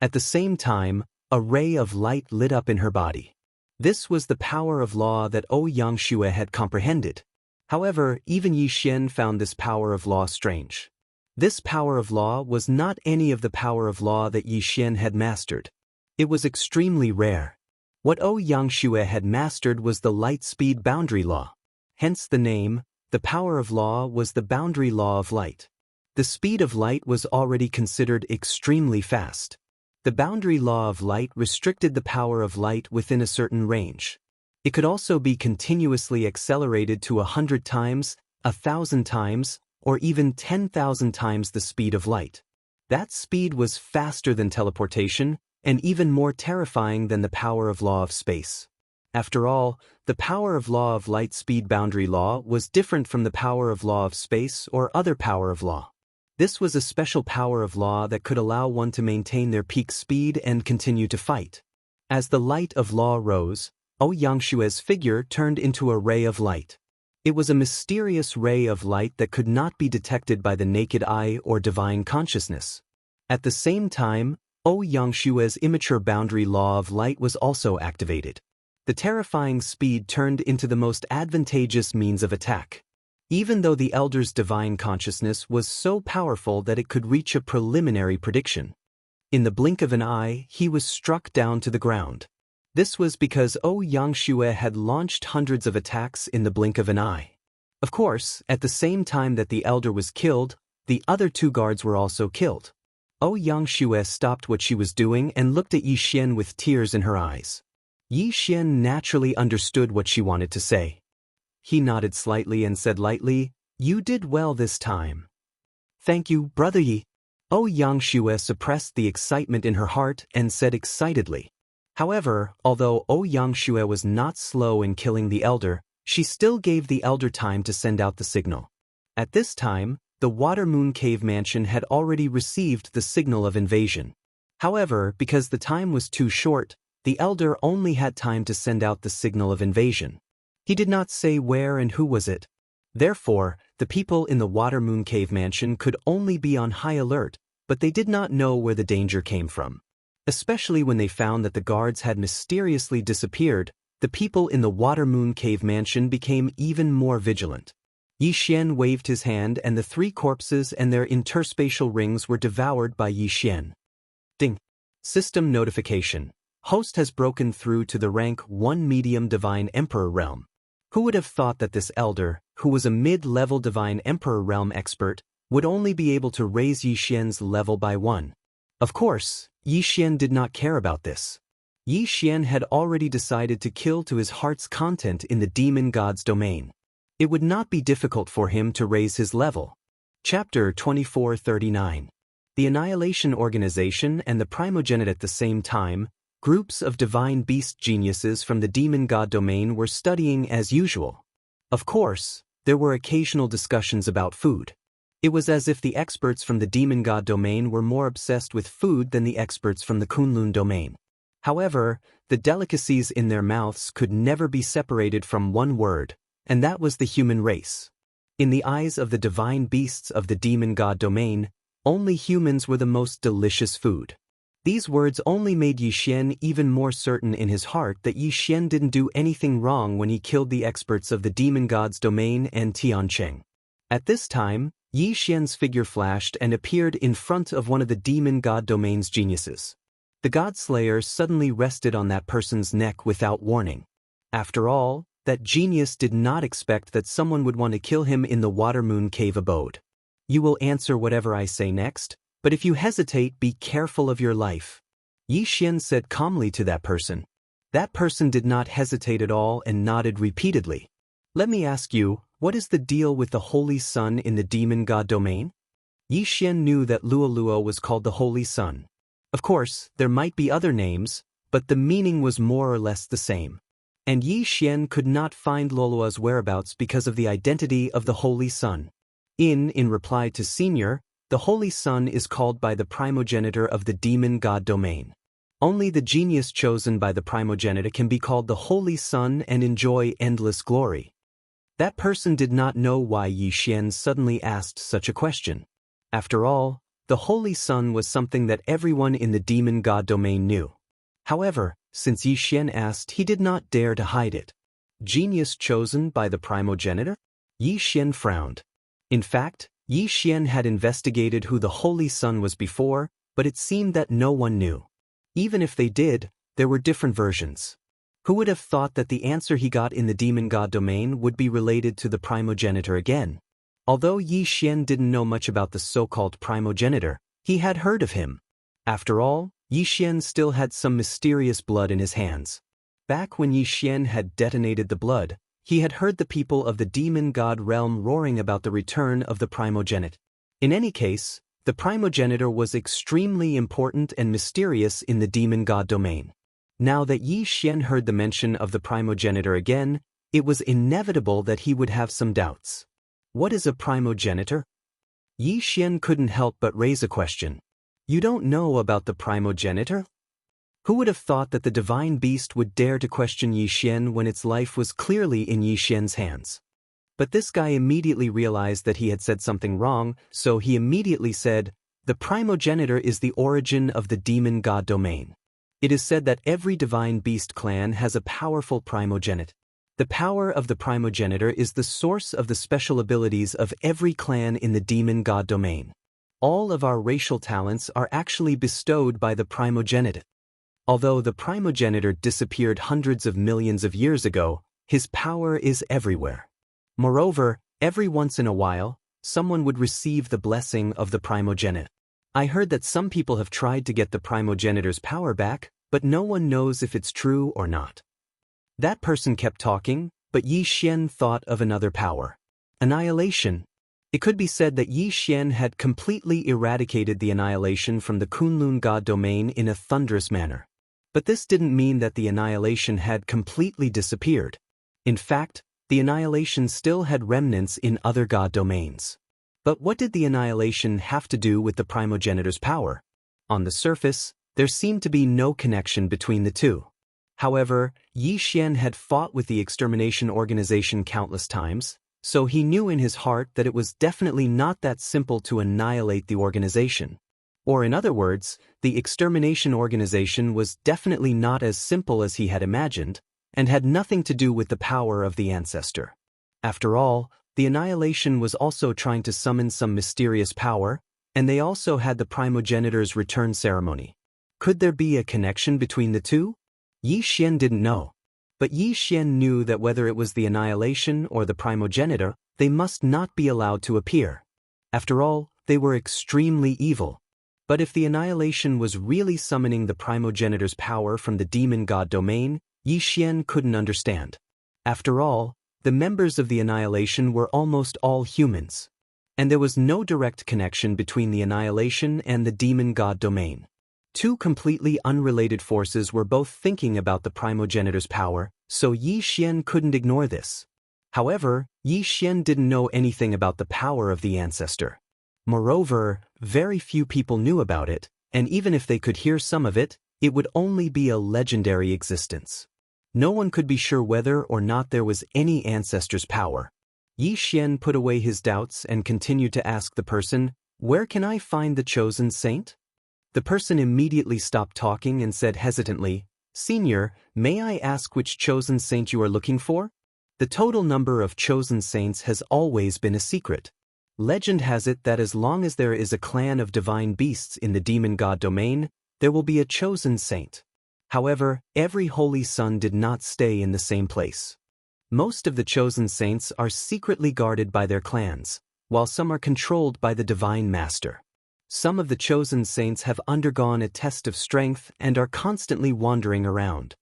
Speaker 1: At the same time, a ray of light lit up in her body. This was the power of law that Yangshui had comprehended. However, even Yi Xian found this power of law strange. This power of law was not any of the power of law that Yi Xian had mastered. It was extremely rare. What Yangshui had mastered was the light-speed boundary law. Hence the name. The power of law was the boundary law of light. The speed of light was already considered extremely fast. The boundary law of light restricted the power of light within a certain range. It could also be continuously accelerated to 100 times, 1,000 times, or even 10,000 times the speed of light. That speed was faster than teleportation, and even more terrifying than the power of law of space. After all, the power of law of light speed boundary law was different from the power of law of space or other power of law. This was a special power of law that could allow one to maintain their peak speed and continue to fight. As the light of law rose, Yangshui's figure turned into a ray of light. It was a mysterious ray of light that could not be detected by the naked eye or divine consciousness. At the same time, Yangshui's immature boundary law of light was also activated. The terrifying speed turned into the most advantageous means of attack. Even though the elder's divine consciousness was so powerful that it could reach a preliminary prediction. In the blink of an eye, he was struck down to the ground. This was because Yangshui had launched hundreds of attacks in the blink of an eye. Of course, at the same time that the elder was killed, the other 2 guards were also killed. Yangshui stopped what she was doing and looked at Yi Xian with tears in her eyes. Yi Xian naturally understood what she wanted to say. He nodded slightly and said lightly, "You did well this time." "Thank you, Brother Yi." Yangshui suppressed the excitement in her heart and said excitedly, However, although Yangshui was not slow in killing the elder, she still gave the elder time to send out the signal. At this time, the Water Moon Cave Mansion had already received the signal of invasion. However, because the time was too short, the elder only had time to send out the signal of invasion. He did not say where and who was it. Therefore, the people in the Water Moon Cave Mansion could only be on high alert, but they did not know where the danger came from. Especially when they found that the guards had mysteriously disappeared, the people in the Water Moon Cave Mansion became even more vigilant. Yi Xian waved his hand and the 3 corpses and their interspatial rings were devoured by Yi Xian. Ding. System notification. Host has broken through to the rank 1 medium divine emperor realm. Who would have thought that this elder, who was a mid-level divine emperor realm expert, would only be able to raise Yi Xian's level by 1? Of course, Yi Xian did not care about this. Yi Xian had already decided to kill to his heart's content in the demon god's domain. It would not be difficult for him to raise his level. Chapter 2439. The Annihilation Organization and the Primogenite. At the same time, groups of divine beast geniuses from the demon god domain were studying as usual. Of course, there were occasional discussions about food. It was as if the experts from the demon god domain were more obsessed with food than the experts from the Kunlun domain. However, the delicacies in their mouths could never be separated from one word, and that was the human race. In the eyes of the divine beasts of the demon god domain, only humans were the most delicious food. These words only made Yi Xian even more certain in his heart that Yi Xian didn't do anything wrong when he killed the experts of the demon god's domain and Tiancheng. At this time, Yi Xian's figure flashed and appeared in front of one of the demon god domain's geniuses. The god slayer suddenly rested on that person's neck without warning. After all, that genius did not expect that someone would want to kill him in the Water Moon Cave abode. You will answer whatever I say next, but if you hesitate, be careful of your life. Yi Xian said calmly to that person. That person did not hesitate at all and nodded repeatedly. Let me ask you, what is the deal with the Holy Sun in the demon god domain? Yi Xian knew that Luoluo was called the Holy Sun. Of course, there might be other names, but the meaning was more or less the same. And Yi Xian could not find Luoluo's whereabouts because of the identity of the Holy Sun. In reply to Senior, the Holy Sun is called by the primogenitor of the demon god domain. Only the genius chosen by the primogenitor can be called the Holy Sun and enjoy endless glory. That person did not know why Yi Xian suddenly asked such a question. After all, the Holy Sun was something that everyone in the demon god domain knew. However, since Yi Xian asked, he did not dare to hide it. Genius chosen by the primogenitor? Yi Xian frowned. In fact, Yi Xian had investigated who the Holy Sun was before, but it seemed that no one knew. Even if they did, there were different versions. Who would have thought that the answer he got in the demon god domain would be related to the primogenitor again? Although Yi Xian didn't know much about the so-called primogenitor, he had heard of him. After all, Yi Xian still had some mysterious blood in his hands. Back when Yi Xian had detonated the blood, he had heard the people of the demon god realm roaring about the return of the primogenite. In any case, the primogenitor was extremely important and mysterious in the demon god domain. Now that Yi Xian heard the mention of the primogenitor again, it was inevitable that he would have some doubts. What is a primogenitor? Yi Xian couldn't help but raise a question. You don't know about the primogenitor? Who would have thought that the divine beast would dare to question Yi Xian when its life was clearly in Yi Xian's hands? But this guy immediately realized that he had said something wrong, so he immediately said, the primogenitor is the origin of the demon god domain. It is said that every divine beast clan has a powerful primogenite. The power of the primogenitor is the source of the special abilities of every clan in the demon god domain. All of our racial talents are actually bestowed by the primogenitor. Although the primogenitor disappeared hundreds of millions of years ago, his power is everywhere. Moreover, every once in a while, someone would receive the blessing of the primogenitor. I heard that some people have tried to get the primogenitor's power back, but no one knows if it's true or not. That person kept talking, but Yi Xian thought of another power. Annihilation. It could be said that Yi Xian had completely eradicated the annihilation from the Kunlun god domain in a thunderous manner. But this didn't mean that the annihilation had completely disappeared. In fact, the annihilation still had remnants in other god domains. But what did the annihilation have to do with the primogenitor's power? On the surface, there seemed to be no connection between the two. However, Yi Xian had fought with the extermination organization countless times, so he knew in his heart that it was definitely not that simple to annihilate the organization. Or in other words, the extermination organization was definitely not as simple as he had imagined, and had nothing to do with the power of the ancestor. After all, the annihilation was also trying to summon some mysterious power, and they also had the primogenitor's return ceremony. Could there be a connection between the two? Yi Xian didn't know. But Yi Xian knew that whether it was the annihilation or the primogenitor, they must not be allowed to appear. After all, they were extremely evil. But if the annihilation was really summoning the primogenitor's power from the demon god domain, Yi Xian couldn't understand. After all, the members of the annihilation were almost all humans. And there was no direct connection between the annihilation and the demon god domain. Two completely unrelated forces were both thinking about the primogenitor's power, so Yi Xian couldn't ignore this. However, Yi Xian didn't know anything about the power of the ancestor. Moreover, very few people knew about it, and even if they could hear some of it, it would only be a legendary existence. No one could be sure whether or not there was any ancestor's power. Yi Xian put away his doubts and continued to ask the person, "Where can I find the chosen saint?" The person immediately stopped talking and said hesitantly, "Senior, may I ask which chosen saint you are looking for?" The total number of chosen saints has always been a secret. Legend has it that as long as there is a clan of divine beasts in the demon god domain, there will be a chosen saint. However, every holy son did not stay in the same place. Most of the chosen saints are secretly guarded by their clans, while some are controlled by the divine master. Some of the chosen saints have undergone a test of strength and are constantly wandering around.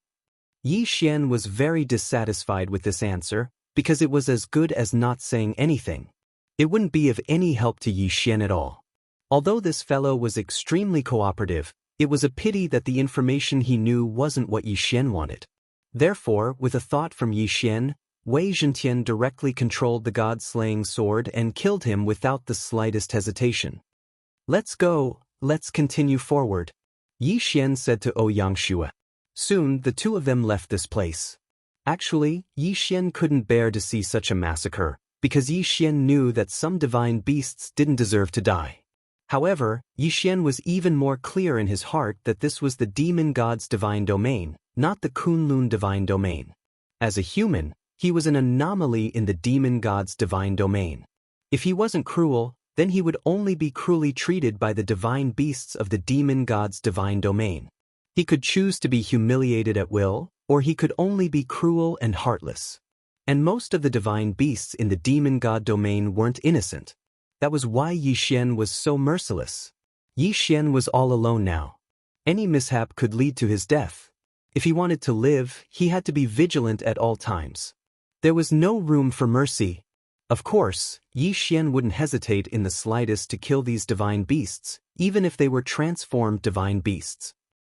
Speaker 1: Yi Xian was very dissatisfied with this answer, because it was as good as not saying anything. It wouldn't be of any help to Yi Xian at all. Although this fellow was extremely cooperative, it was a pity that the information he knew wasn't what Yi Xian wanted. Therefore, with a thought from Yi Xian, Wei Zhentian directly controlled the god-slaying sword and killed him without the slightest hesitation. "Let's go, let's continue forward," Yi Xian said to Ouyang Xue. Soon, the two of them left this place. Actually, Yi Xian couldn't bear to see such a massacre, because Yi Xian knew that some divine beasts didn't deserve to die. However, Yi Xian was even more clear in his heart that this was the demon god's divine domain, not the Kunlun divine domain. As a human, he was an anomaly in the demon god's divine domain. If he wasn't cruel, then he would only be cruelly treated by the divine beasts of the demon god's divine domain. He could choose to be humiliated at will, or he could only be cruel and heartless. And most of the divine beasts in the demon god domain weren't innocent. That was why Yi Xian was so merciless. Yi Xian was all alone now. Any mishap could lead to his death. If he wanted to live, he had to be vigilant at all times. There was no room for mercy. Of course, Yi Xian wouldn't hesitate in the slightest to kill these divine beasts, even if they were transformed divine beasts.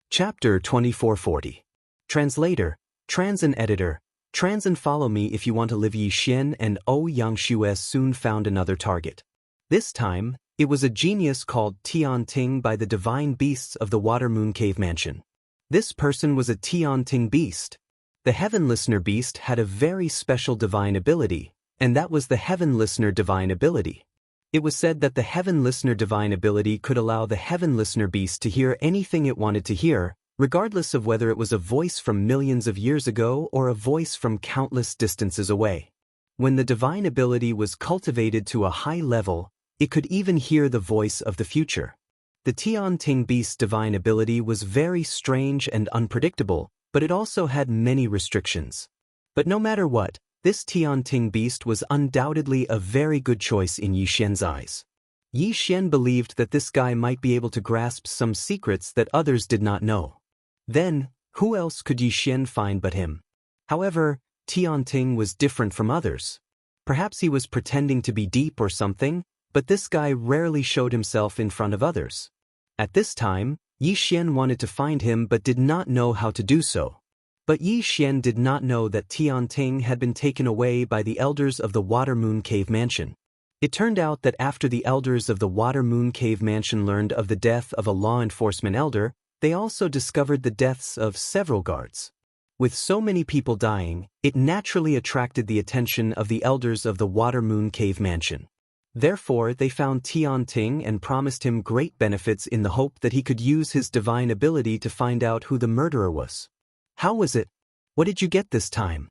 Speaker 1: Chapter 2440. Translator, Trans and Editor, Trans and follow me if you want to live. Yi Xian and Ouyang Xue soon found another target. This time, it was a genius called Tian Ting by the divine beasts of the Water Moon Cave Mansion. This person was a Tian Ting beast. The Heaven Listener beast had a very special divine ability, and that was the Heaven Listener divine ability. It was said that the Heaven Listener divine ability could allow the Heaven Listener beast to hear anything it wanted to hear, regardless of whether it was a voice from millions of years ago or a voice from countless distances away. When the divine ability was cultivated to a high level, it could even hear the voice of the future. The Tian Ting beast's divine ability was very strange and unpredictable, but it also had many restrictions. But no matter what, this Tian Ting beast was undoubtedly a very good choice in Yi Xian's eyes. Yi Xian believed that this guy might be able to grasp some secrets that others did not know. Then, who else could Yi Xian find but him? However, Tian Ting was different from others. Perhaps he was pretending to be deep or something, but this guy rarely showed himself in front of others. At this time, Yi Xian wanted to find him but did not know how to do so. But Yi Xian did not know that Tianting had been taken away by the elders of the Water Moon Cave Mansion. It turned out that after the elders of the Water Moon Cave Mansion learned of the death of a law enforcement elder, they also discovered the deaths of several guards. With so many people dying, it naturally attracted the attention of the elders of the Water Moon Cave Mansion. Therefore, they found Tianting and promised him great benefits in the hope that he could use his divine ability to find out who the murderer was. "How was it? What did you get this time?"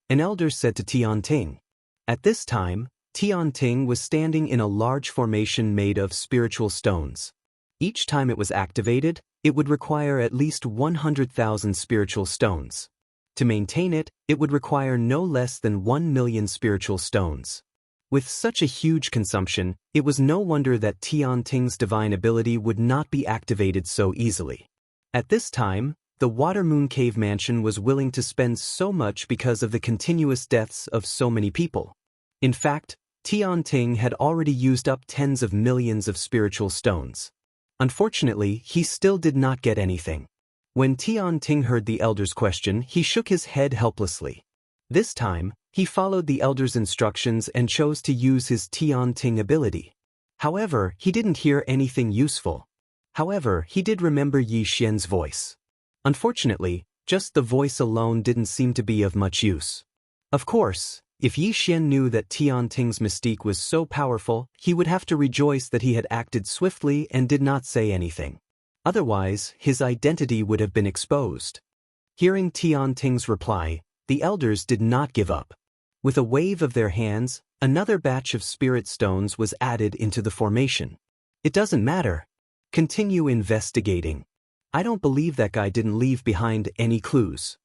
Speaker 1: An elder said to Tianting. At this time, Tianting was standing in a large formation made of spiritual stones. Each time it was activated, it would require at least 100,000 spiritual stones. To maintain it, it would require no less than 1 million spiritual stones. With such a huge consumption, it was no wonder that Tianting's divine ability would not be activated so easily. At this time, the Water Moon Cave Mansion was willing to spend so much because of the continuous deaths of so many people. In fact, Tianting had already used up tens of millions of spiritual stones. Unfortunately, he still did not get anything. When Tianting heard the elder's question, he shook his head helplessly. This time, he followed the elder's instructions and chose to use his Tianting ability. However, he didn't hear anything useful. However, he did remember Yi Xian's voice. Unfortunately, just the voice alone didn't seem to be of much use. Of course, if Yi Xian knew that Tianting's mystique was so powerful, he would have to rejoice that he had acted swiftly and did not say anything. Otherwise, his identity would have been exposed. Hearing Tianting's reply, the elders did not give up. With a wave of their hands, another batch of spirit stones was added into the formation. "It doesn't matter. Continue investigating. I don't believe that guy didn't leave behind any clues."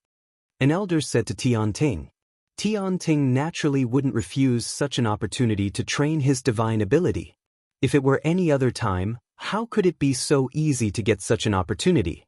Speaker 1: An elder said to Tianting. Tianting naturally wouldn't refuse such an opportunity to train his divine ability. If it were any other time, how could it be so easy to get such an opportunity?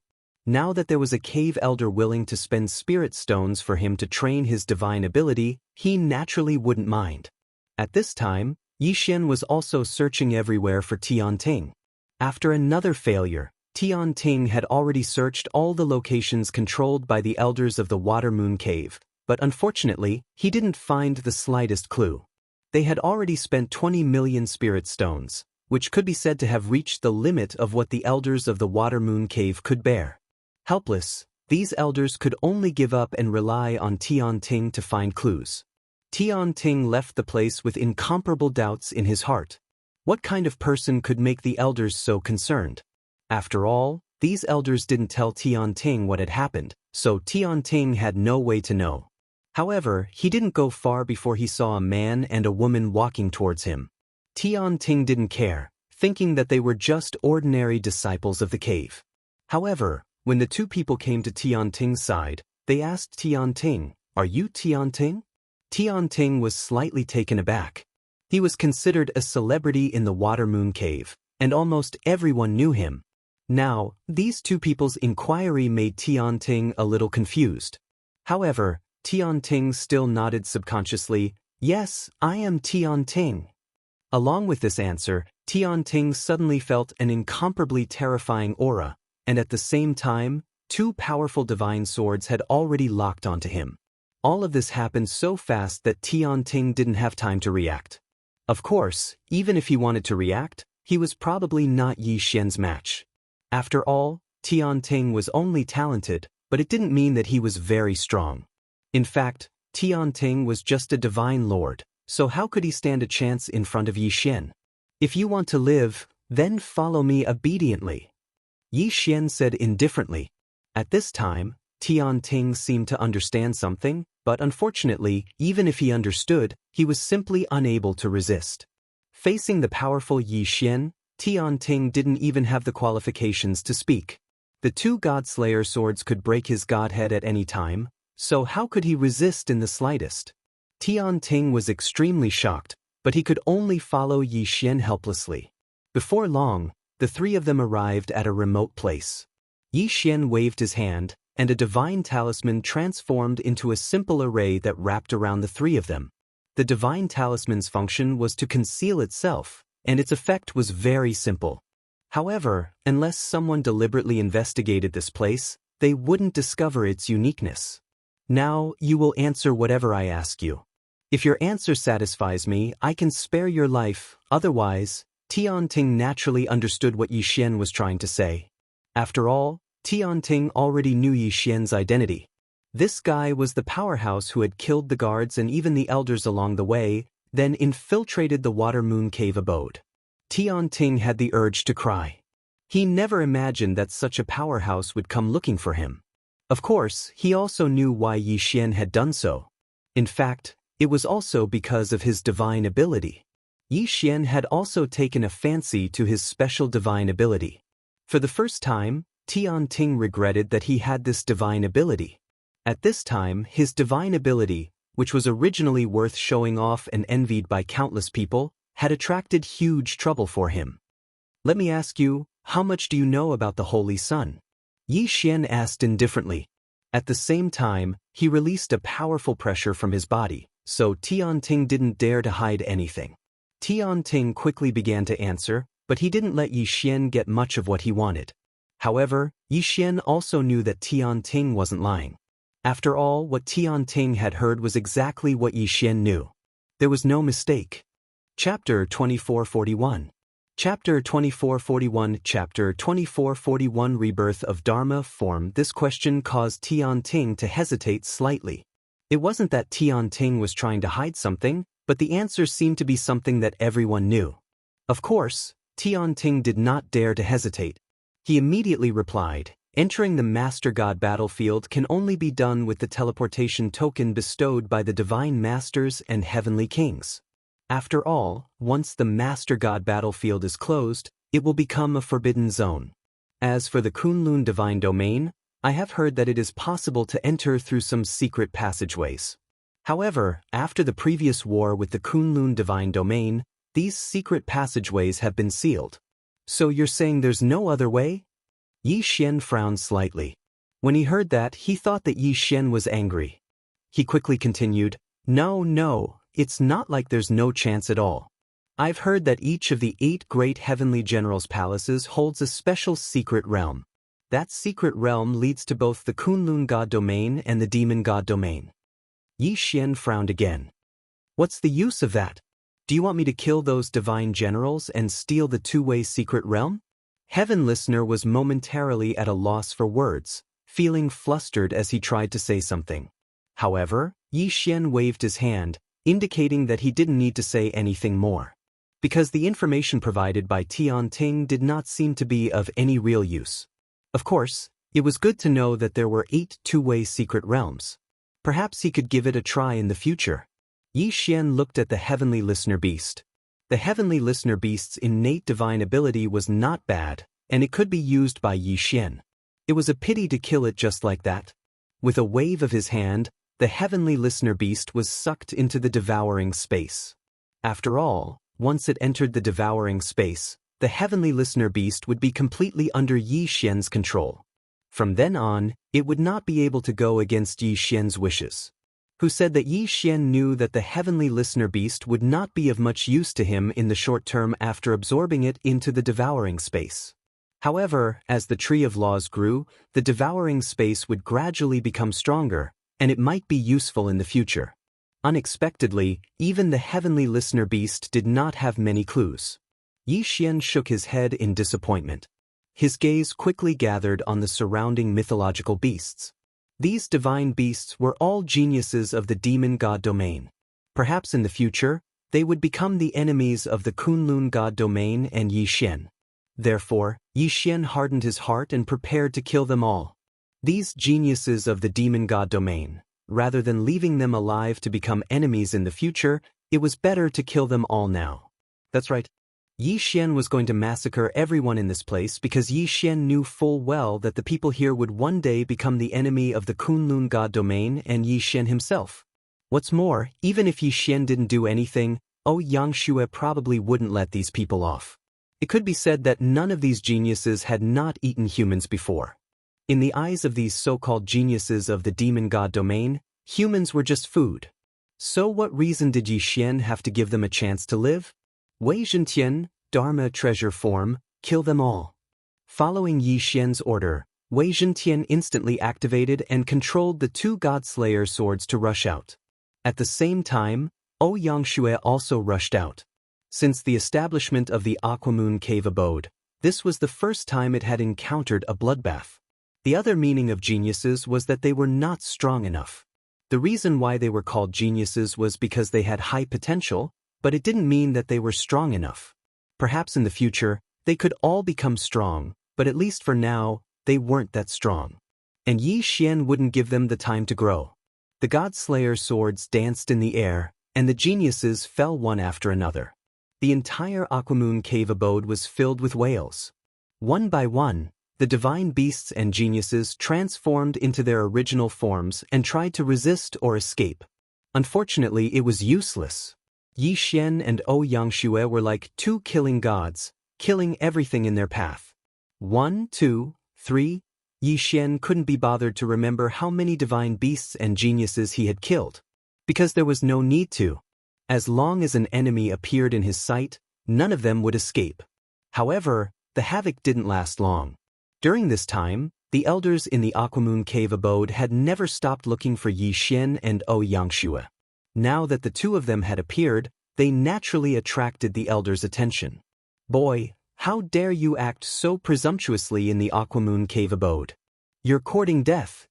Speaker 1: Now that there was a cave elder willing to spend spirit stones for him to train his divine ability, he naturally wouldn't mind. At this time, Yi Xian was also searching everywhere for Tianting. After another failure, Tianting had already searched all the locations controlled by the elders of the Water Moon Cave, but unfortunately, he didn't find the slightest clue. They had already spent 20 million spirit stones, which could be said to have reached the limit of what the elders of the Water Moon Cave could bear. Helpless, these elders could only give up and rely on Tianting to find clues. Tianting left the place with incomparable doubts in his heart. What kind of person could make the elders so concerned? After all, these elders didn't tell Tianting what had happened, so Tianting had no way to know. However, he didn't go far before he saw a man and a woman walking towards him. Tianting didn't care, thinking that they were just ordinary disciples of the cave. However, when the two people came to Tianting's side, they asked Tianting, "Are you Tianting?" Tianting was slightly taken aback. He was considered a celebrity in the Water Moon Cave, and almost everyone knew him. Now, these two people's inquiry made Tianting a little confused. However, Tianting still nodded subconsciously, "Yes, I am Tianting." Along with this answer, Tianting suddenly felt an incomparably terrifying aura, and at the same time, two powerful divine swords had already locked onto him. All of this happened so fast that Tianting didn't have time to react. Of course, even if he wanted to react, he was probably not Yi Xian's match. After all, Tianting was only talented, but it didn't mean that he was very strong. In fact, Tianting was just a divine lord, so how could he stand a chance in front of Yi Xian? "If you want to live, then follow me obediently," Yi Xian said indifferently. At this time, Tianting seemed to understand something, but unfortunately, even if he understood, he was simply unable to resist. Facing the powerful Yi Xian, Tianting didn't even have the qualifications to speak. The two Godslayer swords could break his godhead at any time, so how could he resist in the slightest? Tianting was extremely shocked, but he could only follow Yi Xian helplessly. Before long, the three of them arrived at a remote place. Yi Xian waved his hand, and a divine talisman transformed into a simple array that wrapped around the three of them. The divine talisman's function was to conceal itself, and its effect was very simple. However, unless someone deliberately investigated this place, they wouldn't discover its uniqueness. Now, you will answer whatever I ask you. If your answer satisfies me, I can spare your life, otherwise, Tianting naturally understood what Yi Xian was trying to say. After all, Tianting already knew Yi Xian's identity. This guy was the powerhouse who had killed the guards and even the elders along the way, then infiltrated the Water Moon Cave abode. Tianting had the urge to cry. He never imagined that such a powerhouse would come looking for him. Of course, he also knew why Yi Xian had done so. In fact, it was also because of his divine ability. Yi Xian had also taken a fancy to his special divine ability. For the first time, Tianting regretted that he had this divine ability. At this time, his divine ability, which was originally worth showing off and envied by countless people, had attracted huge trouble for him. Let me ask you, how much do you know about the Holy Sun? Yi Xian asked indifferently. At the same time, he released a powerful pressure from his body, so Tianting didn't dare to hide anything. Tianting quickly began to answer, but he didn't let Yi Xian get much of what he wanted. However, Yi Xian also knew that Tianting wasn't lying. After all, what Tianting had heard was exactly what Yi Xian knew. There was no mistake. Chapter 2441. Chapter 2441. Chapter 2441. Rebirth of Dharma form. This question caused Tianting to hesitate slightly. It wasn't that Tianting was trying to hide something, but the answer seemed to be something that everyone knew. Of course, Tianting did not dare to hesitate. He immediately replied, entering the Master God battlefield can only be done with the teleportation token bestowed by the Divine Masters and Heavenly Kings. After all, once the Master God battlefield is closed, it will become a forbidden zone. As for the Kunlun Divine Domain, I have heard that it is possible to enter through some secret passageways. However, after the previous war with the Kunlun Divine Domain, these secret passageways have been sealed. So you're saying there's no other way? Yi Xian frowned slightly. When he heard that, he thought that Yi Xian was angry. He quickly continued, No, it's not like there's no chance at all. I've heard that each of the 8 great heavenly generals' palaces holds a special secret realm. That secret realm leads to both the Kunlun God Domain and the Demon God Domain. Yi Xian frowned again. What's the use of that? Do you want me to kill those divine generals and steal the two-way secret realm? Heaven Listener was momentarily at a loss for words, feeling flustered as he tried to say something. However, Yi Xian waved his hand, indicating that he didn't need to say anything more. Because the information provided by Tianting did not seem to be of any real use. Of course, it was good to know that there were 8 two-way secret realms. Perhaps he could give it a try in the future. Yi Xian looked at the Heavenly Listener Beast. The Heavenly Listener Beast's innate divine ability was not bad, and it could be used by Yi Xian. It was a pity to kill it just like that. With a wave of his hand, the Heavenly Listener Beast was sucked into the devouring space. After all, once it entered the devouring space, the Heavenly Listener Beast would be completely under Yi Xian's control. From then on, it would not be able to go against Yi Xian's wishes. Who said that Yi Xian knew that the Heavenly Listener Beast would not be of much use to him in the short term after absorbing it into the devouring space. However, as the Tree of Laws grew, the devouring space would gradually become stronger, and it might be useful in the future. Unexpectedly, even the Heavenly Listener Beast did not have many clues. Yi Xian shook his head in disappointment. His gaze quickly gathered on the surrounding mythological beasts. These divine beasts were all geniuses of the Demon God Domain. Perhaps in the future, they would become the enemies of the Kunlun God Domain and Yi Xian. Therefore, Yi Xian hardened his heart and prepared to kill them all. These geniuses of the Demon God Domain, rather than leaving them alive to become enemies in the future, it was better to kill them all now. That's right. Yi Xian was going to massacre everyone in this place because Yi Xian knew full well that the people here would one day become the enemy of the Kunlun God Domain and Yi Xian himself. What's more, even if Yi Xian didn't do anything, Yang probably wouldn't let these people off. It could be said that none of these geniuses had not eaten humans before. In the eyes of these so-called geniuses of the Demon God Domain, humans were just food. So what reason did Yi Xian have to give them a chance to live? Wei Zhentian, Dharma treasure form, kill them all. Following Yi Xian's order, Wei Zhentian instantly activated and controlled the two God-Slayer swords to rush out. At the same time, O Yangxue also rushed out. Since the establishment of the Aquamoon Cave abode, this was the first time it had encountered a bloodbath. The other meaning of geniuses was that they were not strong enough. The reason why they were called geniuses was because they had high potential, but it didn't mean that they were strong enough. Perhaps in the future, they could all become strong, but at least for now, they weren't that strong. And Yi Xian wouldn't give them the time to grow. The God-Slayer swords danced in the air, and the geniuses fell one after another. The entire Aquamoon Cave abode was filled with whales. One by one, the divine beasts and geniuses transformed into their original forms and tried to resist or escape. Unfortunately, it was useless. Yi Xian and O Yangxue were like two killing gods, killing everything in their path. 1, 2, 3. Yi Xian couldn't be bothered to remember how many divine beasts and geniuses he had killed, because there was no need to. As long as an enemy appeared in his sight, none of them would escape. However, the havoc didn't last long. During this time, the elders in the Aquamoon Cave abode had never stopped looking for Yi Xian and O Yangxue. Now that the two of them had appeared, they naturally attracted the elders' attention. "Boy, how dare you act so presumptuously in the Aquamoon Cave abode? You're courting death."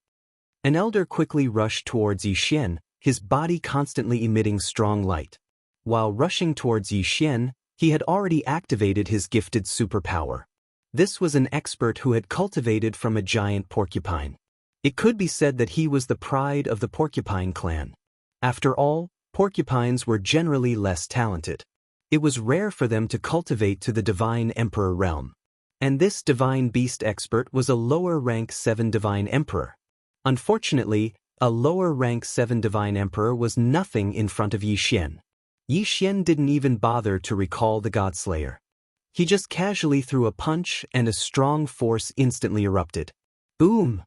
Speaker 1: An elder quickly rushed towards Yi Xian, his body constantly emitting strong light. While rushing towards Yi Xian, he had already activated his gifted superpower. This was an expert who had cultivated from a giant porcupine. It could be said that he was the pride of the porcupine clan. After all, porcupines were generally less talented. It was rare for them to cultivate to the Divine Emperor realm. And this Divine Beast expert was a lower rank 7 Divine Emperor. Unfortunately, a lower rank 7 Divine Emperor was nothing in front of Yi Xian. Yi Xian didn't even bother to recall the God-Slayer. He just casually threw a punch and a strong force instantly erupted. Boom!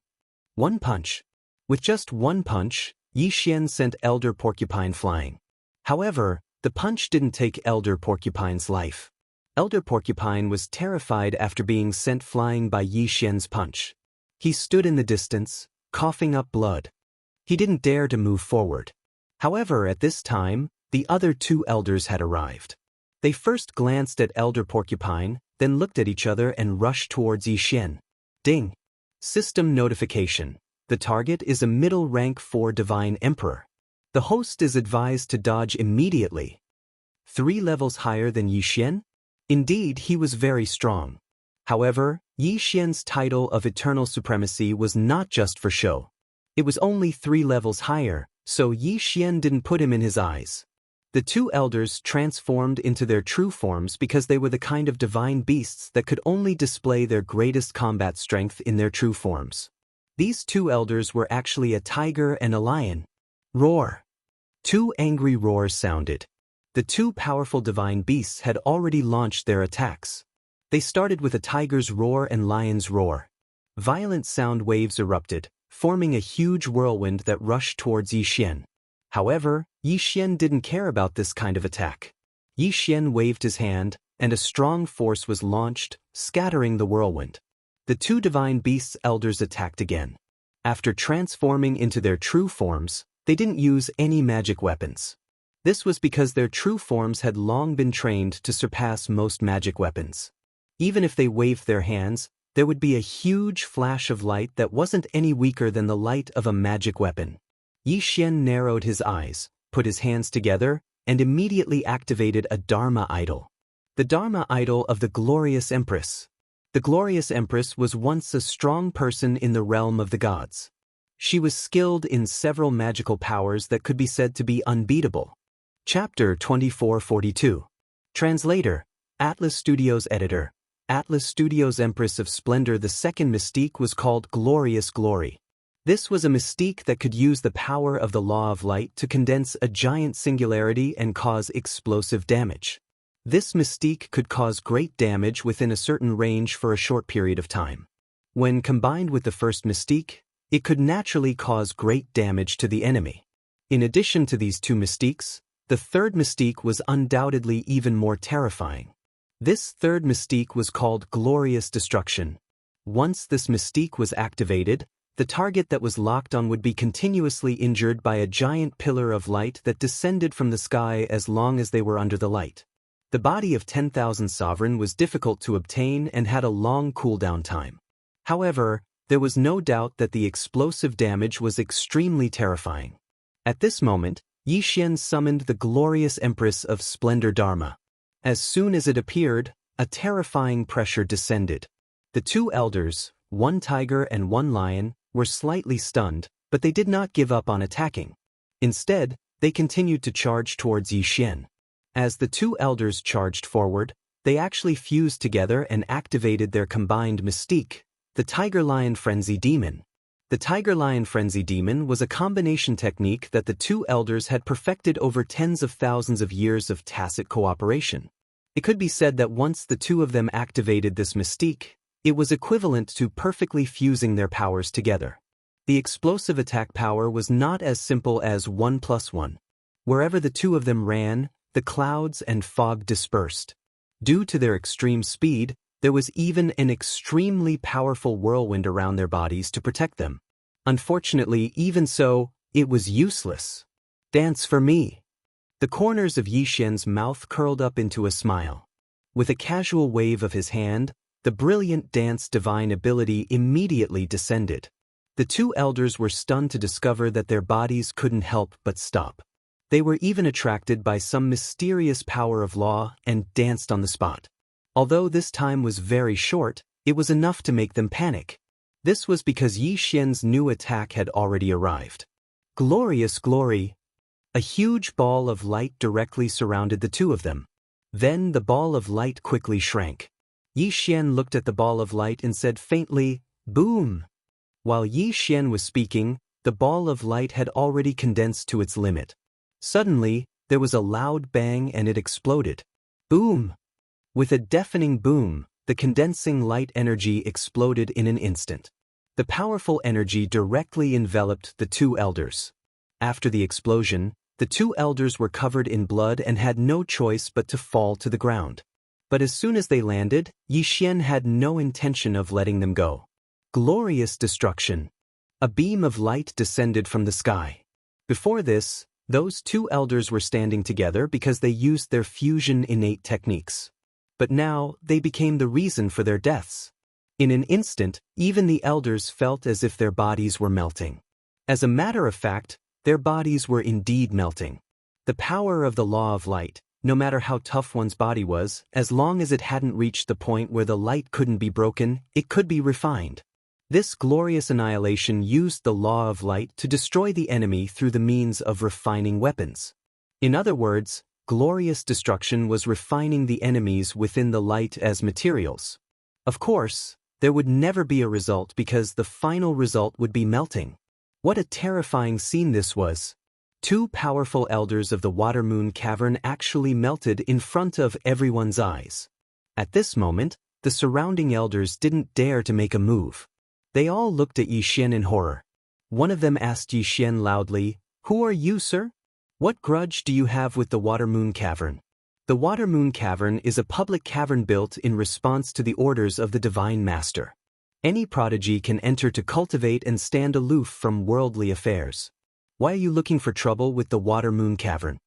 Speaker 1: One punch. With just one punch, Yi Xian sent Elder Porcupine flying. However, the punch didn't take Elder Porcupine's life. Elder Porcupine was terrified after being sent flying by Yi Xian's punch. He stood in the distance, coughing up blood. He didn't dare to move forward. However, at this time, the other two elders had arrived. They first glanced at Elder Porcupine, then looked at each other and rushed towards Yi Xian. Ding! System notification. The target is a middle rank 4 Divine Emperor. The host is advised to dodge immediately. 3 levels higher than Yi Xian? Indeed, he was very strong. However, Yi Xian's title of Eternal Supremacy was not just for show. It was only 3 levels higher, so Yi Xian didn't put him in his eyes. The two elders transformed into their true forms because they were the kind of divine beasts that could only display their greatest combat strength in their true forms. These two elders were actually a tiger and a lion. Roar! 2 angry roars sounded. The two powerful divine beasts had already launched their attacks. They started with a tiger's roar and lion's roar. Violent sound waves erupted, forming a huge whirlwind that rushed towards Yi Xian. However, Yi Xian didn't care about this kind of attack. Yi Xian waved his hand, and a strong force was launched, scattering the whirlwind. The two divine beasts' elders attacked again. After transforming into their true forms, they didn't use any magic weapons. This was because their true forms had long been trained to surpass most magic weapons. Even if they waved their hands, there would be a huge flash of light that wasn't any weaker than the light of a magic weapon. Yi Xian narrowed his eyes, put his hands together, and immediately activated a Dharma idol. The Dharma idol of the Glorious Empress. The Glorious Empress was once a strong person in the realm of the gods. She was skilled in several magical powers that could be said to be unbeatable. Chapter 2442. Translator, Atlas Studios Editor. Atlas Studios Empress of Splendor. The second mystique was called Glorious Glory. This was a mystique that could use the power of the law of light to condense a giant singularity and cause explosive damage. This mystique could cause great damage within a certain range for a short period of time. When combined with the first mystique, it could naturally cause great damage to the enemy. In addition to these two mystiques, the third mystique was undoubtedly even more terrifying. This third mystique was called Glorious Destruction. Once this mystique was activated, the target that was locked on would be continuously injured by a giant pillar of light that descended from the sky as long as they were under the light. The body of 10,000 Sovereign was difficult to obtain and had a long cooldown time. However, there was no doubt that the explosive damage was extremely terrifying. At this moment, Yi Xian summoned the glorious Empress of Splendor Dharma. As soon as it appeared, a terrifying pressure descended. The two elders, one tiger and one lion, were slightly stunned, but they did not give up on attacking. Instead, they continued to charge towards Yi Xian. As the two elders charged forward, they actually fused together and activated their combined mystique, the Tiger-Lion Frenzy Demon. The Tiger-Lion Frenzy Demon was a combination technique that the two elders had perfected over tens of thousands of years of tacit cooperation. It could be said that once the two of them activated this mystique, it was equivalent to perfectly fusing their powers together. The explosive attack power was not as simple as 1+1. Wherever the two of them ran, the clouds and fog dispersed. Due to their extreme speed, there was even an extremely powerful whirlwind around their bodies to protect them. Unfortunately, even so, it was useless. Dance for me. The corners of Yi Xian's mouth curled up into a smile. With a casual wave of his hand, the brilliant dance divine ability immediately descended. The two elders were stunned to discover that their bodies couldn't help but stop. They were even attracted by some mysterious power of law and danced on the spot. Although this time was very short, it was enough to make them panic. This was because Yi Xian's new attack had already arrived. Glorious glory! A huge ball of light directly surrounded the two of them. Then the ball of light quickly shrank. Yi Xian looked at the ball of light and said faintly, "Boom!" While Yi Xian was speaking, the ball of light had already condensed to its limit. Suddenly, there was a loud bang and it exploded. Boom! With a deafening boom, the condensing light energy exploded in an instant. The powerful energy directly enveloped the two elders. After the explosion, the two elders were covered in blood and had no choice but to fall to the ground. But as soon as they landed, Yi Xian had no intention of letting them go. Glorious destruction! A beam of light descended from the sky. Before this, those two elders were standing together because they used their fusion innate techniques. But now, they became the reason for their deaths. In an instant, even the elders felt as if their bodies were melting. As a matter of fact, their bodies were indeed melting. The power of the law of light, no matter how tough one's body was, as long as it hadn't reached the point where the light couldn't be broken, it could be refined. This glorious annihilation used the law of light to destroy the enemy through the means of refining weapons. In other words, glorious destruction was refining the enemies within the light as materials. Of course, there would never be a result because the final result would be melting. What a terrifying scene this was. Two powerful elders of the Water Moon Cavern actually melted in front of everyone's eyes. At this moment, the surrounding elders didn't dare to make a move. They all looked at Yi Xian in horror. One of them asked Yi Xian loudly, "Who are you, sir? What grudge do you have with the Water Moon Cavern?" The Water Moon Cavern is a public cavern built in response to the orders of the Divine Master. Any prodigy can enter to cultivate and stand aloof from worldly affairs. Why are you looking for trouble with the Water Moon Cavern?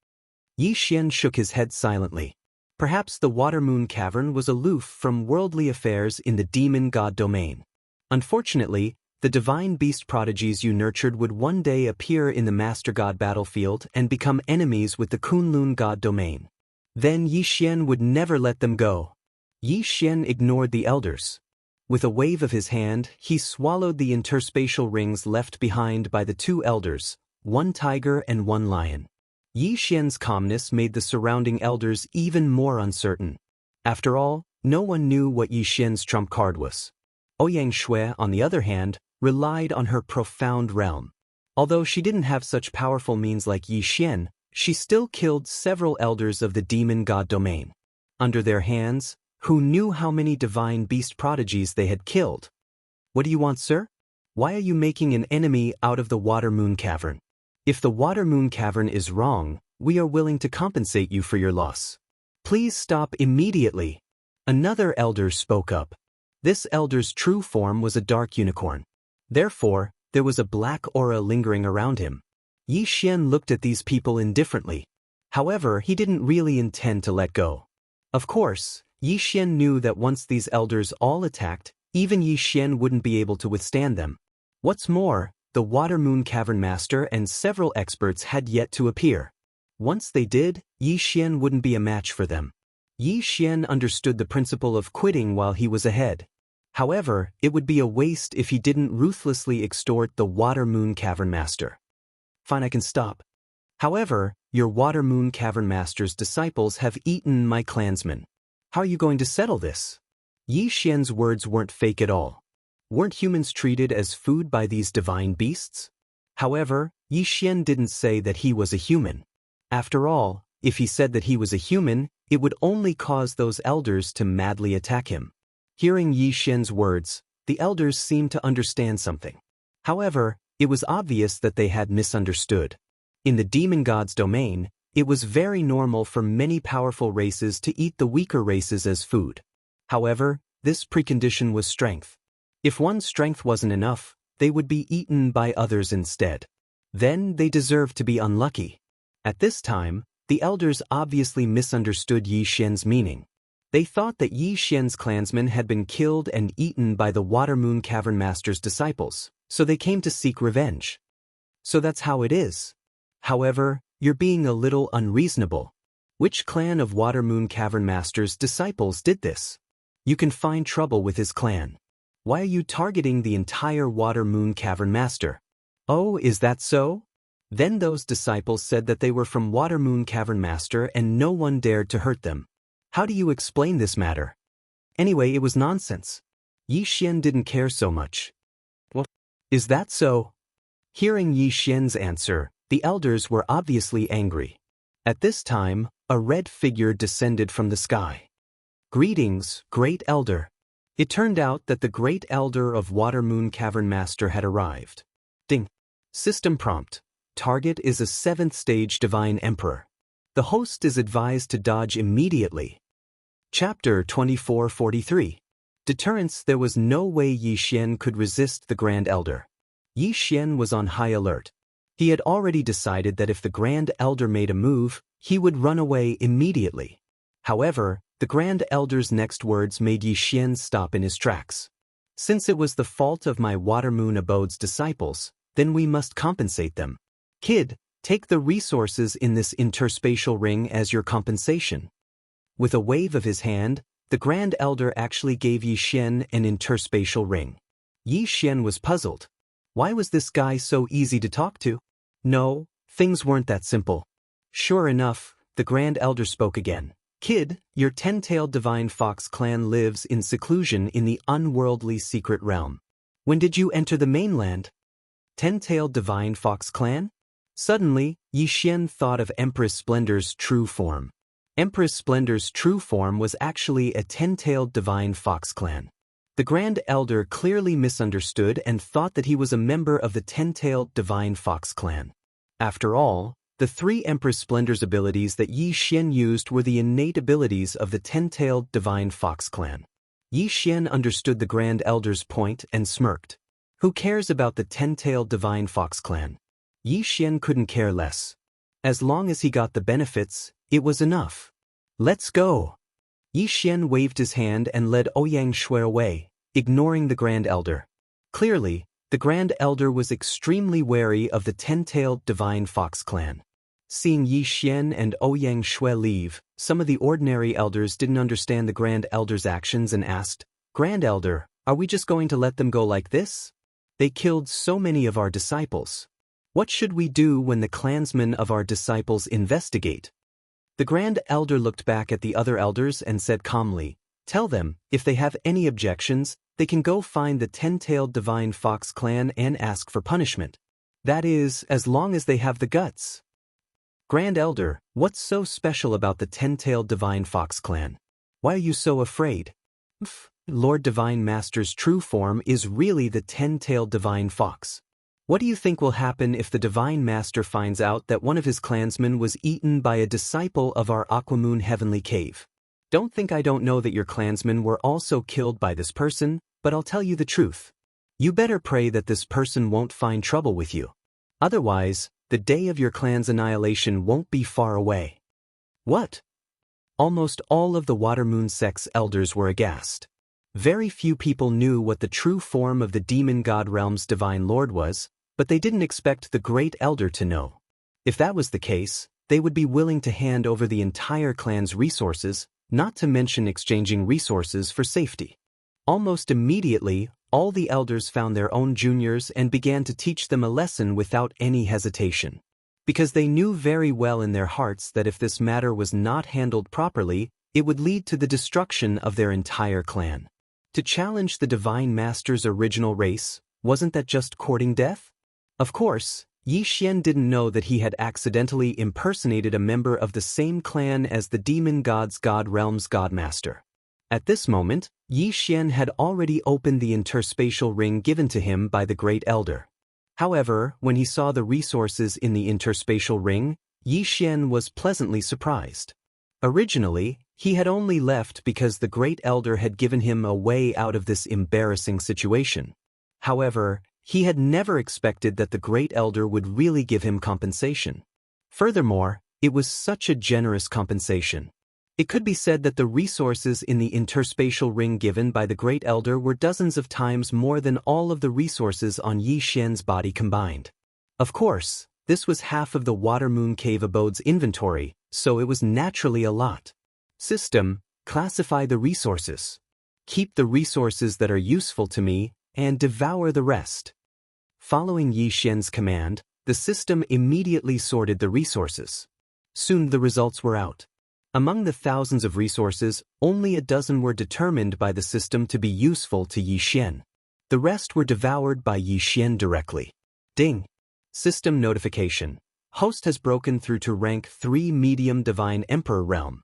Speaker 1: Yi Xian shook his head silently. Perhaps the Water Moon Cavern was aloof from worldly affairs in the demon god domain. Unfortunately, the divine beast prodigies you nurtured would one day appear in the Master God battlefield and become enemies with the Kunlun God domain. Then Yi Xian would never let them go. Yi Xian ignored the elders. With a wave of his hand, he swallowed the interspatial rings left behind by the two elders, one tiger and one lion. Yi Xian's calmness made the surrounding elders even more uncertain. After all, no one knew what Yi Xian's trump card was. Ouyang Shui, on the other hand, relied on her profound realm. Although she didn't have such powerful means like Yi Xian, she still killed several elders of the demon god domain. Under their hands, who knew how many divine beast prodigies they had killed? What do you want, sir? Why are you making an enemy out of the Water Moon Cavern? If the Water Moon Cavern is wrong, we are willing to compensate you for your loss. Please stop immediately. Another elder spoke up. This elder's true form was a dark unicorn. Therefore, there was a black aura lingering around him. Yi Xian looked at these people indifferently. However, he didn't really intend to let go. Of course, Yi Xian knew that once these elders all attacked, even Yi Xian wouldn't be able to withstand them. What's more, the Water Moon Cavern Master and several experts had yet to appear. Once they did, Yi Xian wouldn't be a match for them. Yi Xian understood the principle of quitting while he was ahead. However, it would be a waste if he didn't ruthlessly extort the Water Moon Cavern Master. Fine, I can stop. However, your Water Moon Cavern Master's disciples have eaten my clansmen. How are you going to settle this? Yi Xian's words weren't fake at all. Weren't humans treated as food by these divine beasts? However, Yi Xian didn't say that he was a human. After all, if he said that he was a human, it would only cause those elders to madly attack him. Hearing Yi Xian's words, the elders seemed to understand something. However, it was obvious that they had misunderstood. In the demon god's domain, it was very normal for many powerful races to eat the weaker races as food. However, this precondition was strength. If one's strength wasn't enough, they would be eaten by others instead. Then they deserved to be unlucky. At this time, the elders obviously misunderstood Yi Xian's meaning. They thought that Yi Xian's clansmen had been killed and eaten by the Water Moon Cavern Master's disciples, so they came to seek revenge. So that's how it is. However, you're being a little unreasonable. Which clan of Water Moon Cavern Master's disciples did this? You can find trouble with his clan. Why are you targeting the entire Water Moon Cavern Master? Oh, is that so? Then those disciples said that they were from Water Moon Cavern Master and no one dared to hurt them. How do you explain this matter? Anyway, it was nonsense. Yi Xian didn't care so much. Well, is that so? Hearing Yi Xian's answer, the elders were obviously angry. At this time, a red figure descended from the sky. Greetings, Great Elder. It turned out that the Great Elder of Water Moon Cavern Master had arrived. Ding. System prompt. Target is a 7th stage Divine Emperor. The host is advised to dodge immediately. Chapter 2443. Deterrence. There was no way Yi Xian could resist the Grand Elder. Yi Xian was on high alert. He had already decided that if the Grand Elder made a move, he would run away immediately. However, the Grand Elder's next words made Yi Xian stop in his tracks. Since it was the fault of my Water Moon Abode's disciples, then we must compensate them. Kid, take the resources in this interspatial ring as your compensation. With a wave of his hand, the Grand Elder actually gave Yi Xian an interspatial ring. Yi Xian was puzzled. Why was this guy so easy to talk to? No, things weren't that simple. Sure enough, the Grand Elder spoke again. Kid, your 10-tailed Divine Fox clan lives in seclusion in the unworldly secret realm. When did you enter the mainland? 10-tailed Divine Fox clan? Suddenly, Yi Xian thought of Empress Splendor's true form. Empress Splendor's true form was actually a 10-tailed Divine Fox clan. The Grand Elder clearly misunderstood and thought that he was a member of the 10-tailed Divine Fox clan. After all, the 3 Empress Splendor's abilities that Yi Xian used were the innate abilities of the 10-tailed Divine Fox clan. Yi Xian understood the Grand Elder's point and smirked. Who cares about the 10-tailed Divine Fox clan? Yi Xian couldn't care less. As long as he got the benefits, it was enough. Let's go. Yi Xian waved his hand and led Ouyang Shui away, ignoring the Grand Elder. Clearly, the Grand Elder was extremely wary of the 10-tailed Divine Fox clan. Seeing Yi Xian and Ouyang Shui leave, some of the ordinary elders didn't understand the Grand Elder's actions and asked, Grand Elder, are we just going to let them go like this? They killed so many of our disciples. What should we do when the clansmen of our disciples investigate? The Grand Elder looked back at the other elders and said calmly, Tell them, if they have any objections, they can go find the 10-tailed Divine Fox clan and ask for punishment. That is, as long as they have the guts. Grand Elder, what's so special about the 10-tailed Divine Fox clan? Why are you so afraid? Lord Divine Master's true form is really the 10-tailed Divine Fox. What do you think will happen if the Divine Master finds out that one of his clansmen was eaten by a disciple of our Aquamoon Heavenly Cave? Don't think I don't know that your clansmen were also killed by this person, but I'll tell you the truth. You better pray that this person won't find trouble with you. Otherwise, the day of your clan's annihilation won't be far away." "What?" Almost all of the Watermoon sect's elders were aghast. Very few people knew what the true form of the demon god realm's divine lord was, but they didn't expect the great elder to know. If that was the case, they would be willing to hand over the entire clan's resources, not to mention exchanging resources for safety. Almost immediately, all the elders found their own juniors and began to teach them a lesson without any hesitation. Because they knew very well in their hearts that if this matter was not handled properly, it would lead to the destruction of their entire clan. To challenge the Divine Master's original race, wasn't that just courting death? Of course, Yi Xian didn't know that he had accidentally impersonated a member of the same clan as the demon god's god realm's godmaster. At this moment, Yi Xian had already opened the interspatial ring given to him by the Great Elder. However, when he saw the resources in the interspatial ring, Yi Xian was pleasantly surprised. Originally, he had only left because the Great Elder had given him a way out of this embarrassing situation. However, he had never expected that the Great Elder would really give him compensation. Furthermore, it was such a generous compensation. It could be said that the resources in the interspatial ring given by the Great Elder were dozens of times more than all of the resources on Yi Xian's body combined. Of course, this was half of the Watermoon Cave Abode's inventory, so it was naturally a lot. System, classify the resources. Keep the resources that are useful to me, and devour the rest. Following Yi Xian's command, the system immediately sorted the resources. Soon the results were out. Among the thousands of resources, only a dozen were determined by the system to be useful to Yi Xian. The rest were devoured by Yi Xian directly. Ding! System notification. Host has broken through to rank 3 medium divine emperor realm.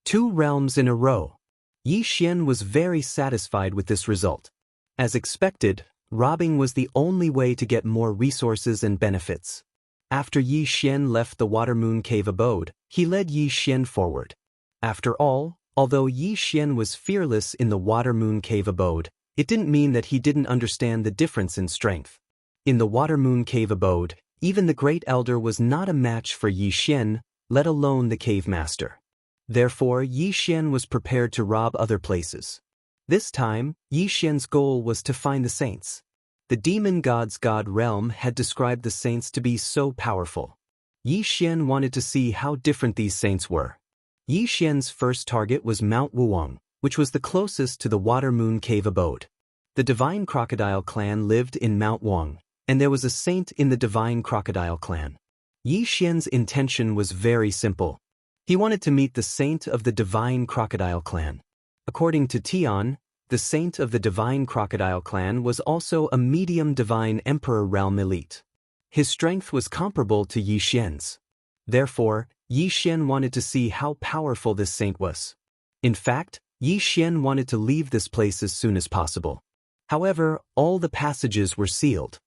Speaker 1: 2 realms in a row. Yi Xian was very satisfied with this result. As expected, robbing was the only way to get more resources and benefits. After Yi Xian left the Watermoon Cave abode, he led Yi Xian forward. After all, although Yi Xian was fearless in the Watermoon Cave abode, it didn't mean that he didn't understand the difference in strength. In the Watermoon Cave abode, even the Great Elder was not a match for Yi Xian, let alone the Cave Master. Therefore, Yi Xian was prepared to rob other places. This time, Yi Xian's goal was to find the saints. The demon god's god realm had described the saints to be so powerful. Yi Xian wanted to see how different these saints were. Yi Xian's first target was Mount Wuong, which was the closest to the Watermoon Cave abode. The Divine Crocodile clan lived in Mount Wuong, and there was a saint in the Divine Crocodile clan. Yi Xian's intention was very simple. He wanted to meet the saint of the Divine Crocodile clan. According to Tian, the saint of the Divine Crocodile clan was also a medium divine emperor realm elite. His strength was comparable to Yi Xian's. Therefore, Yi Xian wanted to see how powerful this saint was. In fact, Yi Xian wanted to leave this place as soon as possible. However, all the passages were sealed.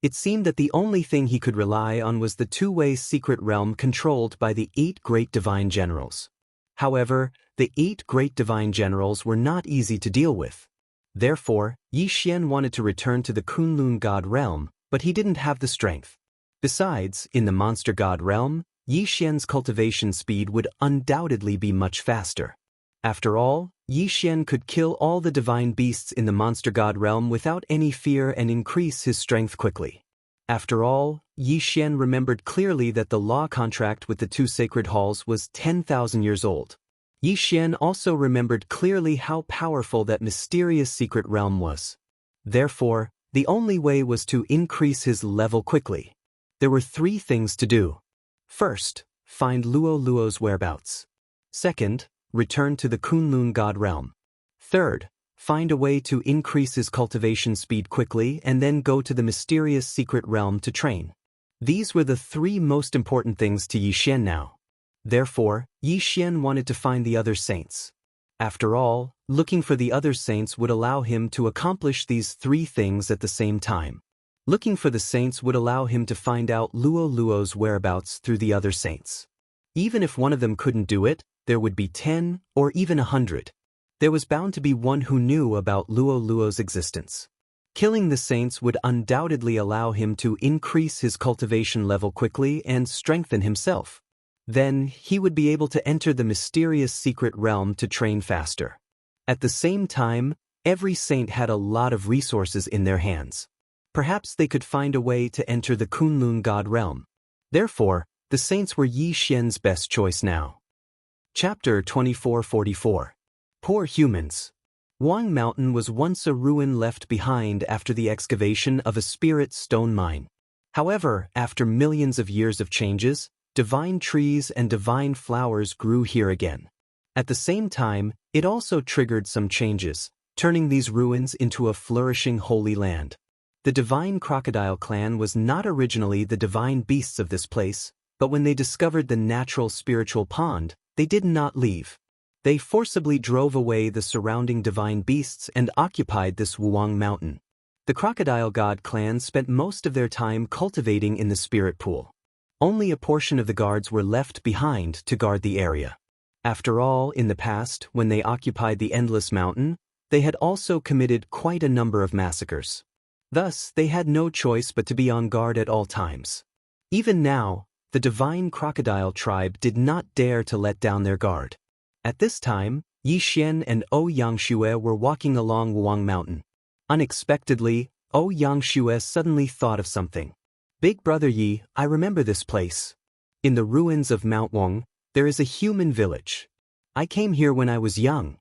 Speaker 1: It seemed that the only thing he could rely on was the two-way secret realm controlled by the 8 great divine generals. However, the 8 great divine generals were not easy to deal with. Therefore, Yi Xian wanted to return to the Kunlun god realm, but he didn't have the strength. Besides, in the monster god realm, Yi Xian's cultivation speed would undoubtedly be much faster. After all, Yi Xian could kill all the divine beasts in the monster god realm without any fear and increase his strength quickly. After all, Yi Xian remembered clearly that the law contract with the 2 sacred halls was 10,000 years old. Yi Xian also remembered clearly how powerful that mysterious secret realm was. Therefore, the only way was to increase his level quickly. There were 3 things to do. First, find Luo Luo's whereabouts. Second, return to the Kunlun god realm. Third, find a way to increase his cultivation speed quickly and then go to the mysterious secret realm to train. These were the 3 most important things to Yi Xian now. Therefore, Yi Xian wanted to find the other saints. After all, looking for the other saints would allow him to accomplish these 3 things at the same time. Looking for the saints would allow him to find out Luo Luo's whereabouts through the other saints. Even if one of them couldn't do it, there would be 10 or even 100. There was bound to be one who knew about Luo Luo's existence. Killing the saints would undoubtedly allow him to increase his cultivation level quickly and strengthen himself. Then, he would be able to enter the mysterious secret realm to train faster. At the same time, every saint had a lot of resources in their hands. Perhaps they could find a way to enter the Kunlun god realm. Therefore, the saints were Yi Xian's best choice now. Chapter 2444. Poor humans. Wang Mountain was once a ruin left behind after the excavation of a spirit stone mine. However, after millions of years of changes, divine trees and divine flowers grew here again. At the same time, it also triggered some changes, turning these ruins into a flourishing holy land. The divine crocodile clan was not originally the divine beasts of this place, but when they discovered the natural spiritual pond, they did not leave. They forcibly drove away the surrounding divine beasts and occupied this Wuang mountain. The crocodile god clan spent most of their time cultivating in the spirit pool. Only a portion of the guards were left behind to guard the area. After all, in the past, when they occupied the Endless Mountain, they had also committed quite a number of massacres. Thus, they had no choice but to be on guard at all times. Even now, the divine crocodile tribe did not dare to let down their guard. At this time, Yi Xian and Ouyang Yangxue were walking along Wuang Mountain. Unexpectedly, Ouyang Yangxue suddenly thought of something. "Big brother Yi, I remember this place. In the ruins of Mount Wong, there is a human village. I came here when I was young.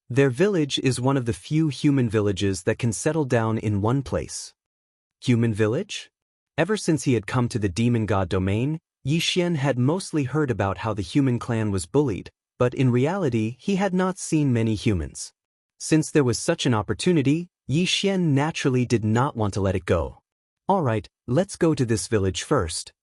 Speaker 1: Their village is one of the few human villages that can settle down in one place." Human village? Ever since he had come to the demon god domain, Yi Xian had mostly heard about how the human clan was bullied, but in reality he had not seen many humans. Since there was such an opportunity, Yi Xian naturally did not want to let it go. "Alright, let's go to this village first."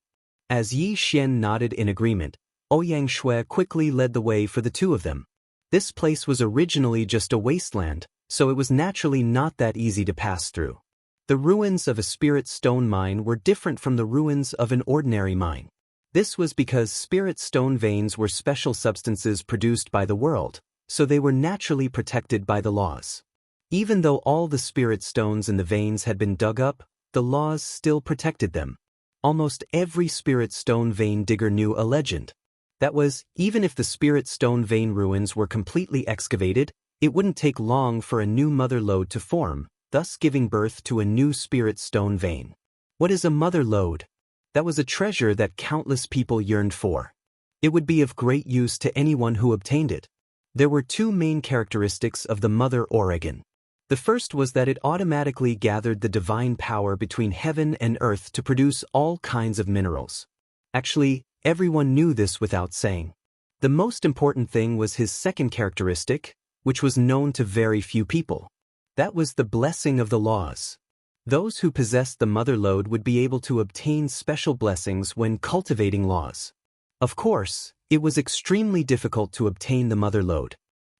Speaker 1: As Yi Xian nodded in agreement, Ouyang Yangxue quickly led the way for the two of them. This place was originally just a wasteland, so it was naturally not that easy to pass through. The ruins of a spirit stone mine were different from the ruins of an ordinary mine. This was because spirit stone veins were special substances produced by the world, so they were naturally protected by the laws. Even though all the spirit stones in the veins had been dug up, the laws still protected them. Almost every spirit stone vein digger knew a legend. That was, even if the spirit stone vein ruins were completely excavated, it wouldn't take long for a new mother lode to form, thus giving birth to a new spirit stone vein. What is a mother lode? That was a treasure that countless people yearned for. It would be of great use to anyone who obtained it. There were two main characteristics of the mother Oregon. The first was that it automatically gathered the divine power between heaven and earth to produce all kinds of minerals. Actually, everyone knew this without saying. The most important thing was his second characteristic, which was known to very few people. That was the blessing of the laws. Those who possessed the mother lode would be able to obtain special blessings when cultivating laws. Of course, it was extremely difficult to obtain the mother lode.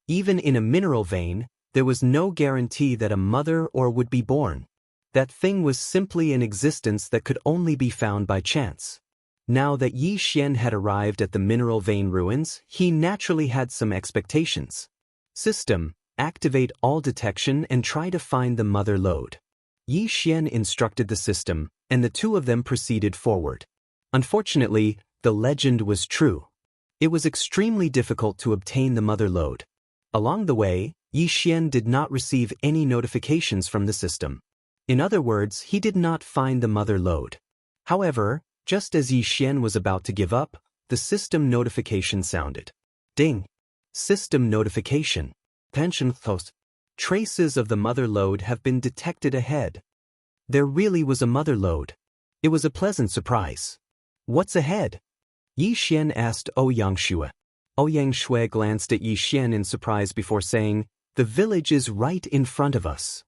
Speaker 1: Even in a mineral vein, there was no guarantee that a mother or would be born. That thing was simply an existence that could only be found by chance. Now that Yi Xian had arrived at the mineral vein ruins, he naturally had some expectations. System, activate all detection and try to find the mother lode. Yi Xian instructed the system, and the two of them proceeded forward. Unfortunately, the legend was true. It was extremely difficult to obtain the mother lode. Along the way, Yi Xian did not receive any notifications from the system. In other words, he did not find the mother lode. However, just as Yi Xian was about to give up, the system notification sounded. Ding! System notification. Pension thos. Traces of the mother lode have been detected ahead. There really was a mother lode. It was a pleasant surprise. What's ahead? Yi Xian asked Ouyang Yangxue. Ouyang Yangxue glanced at Yi Xian in surprise before saying, "The village is right in front of us."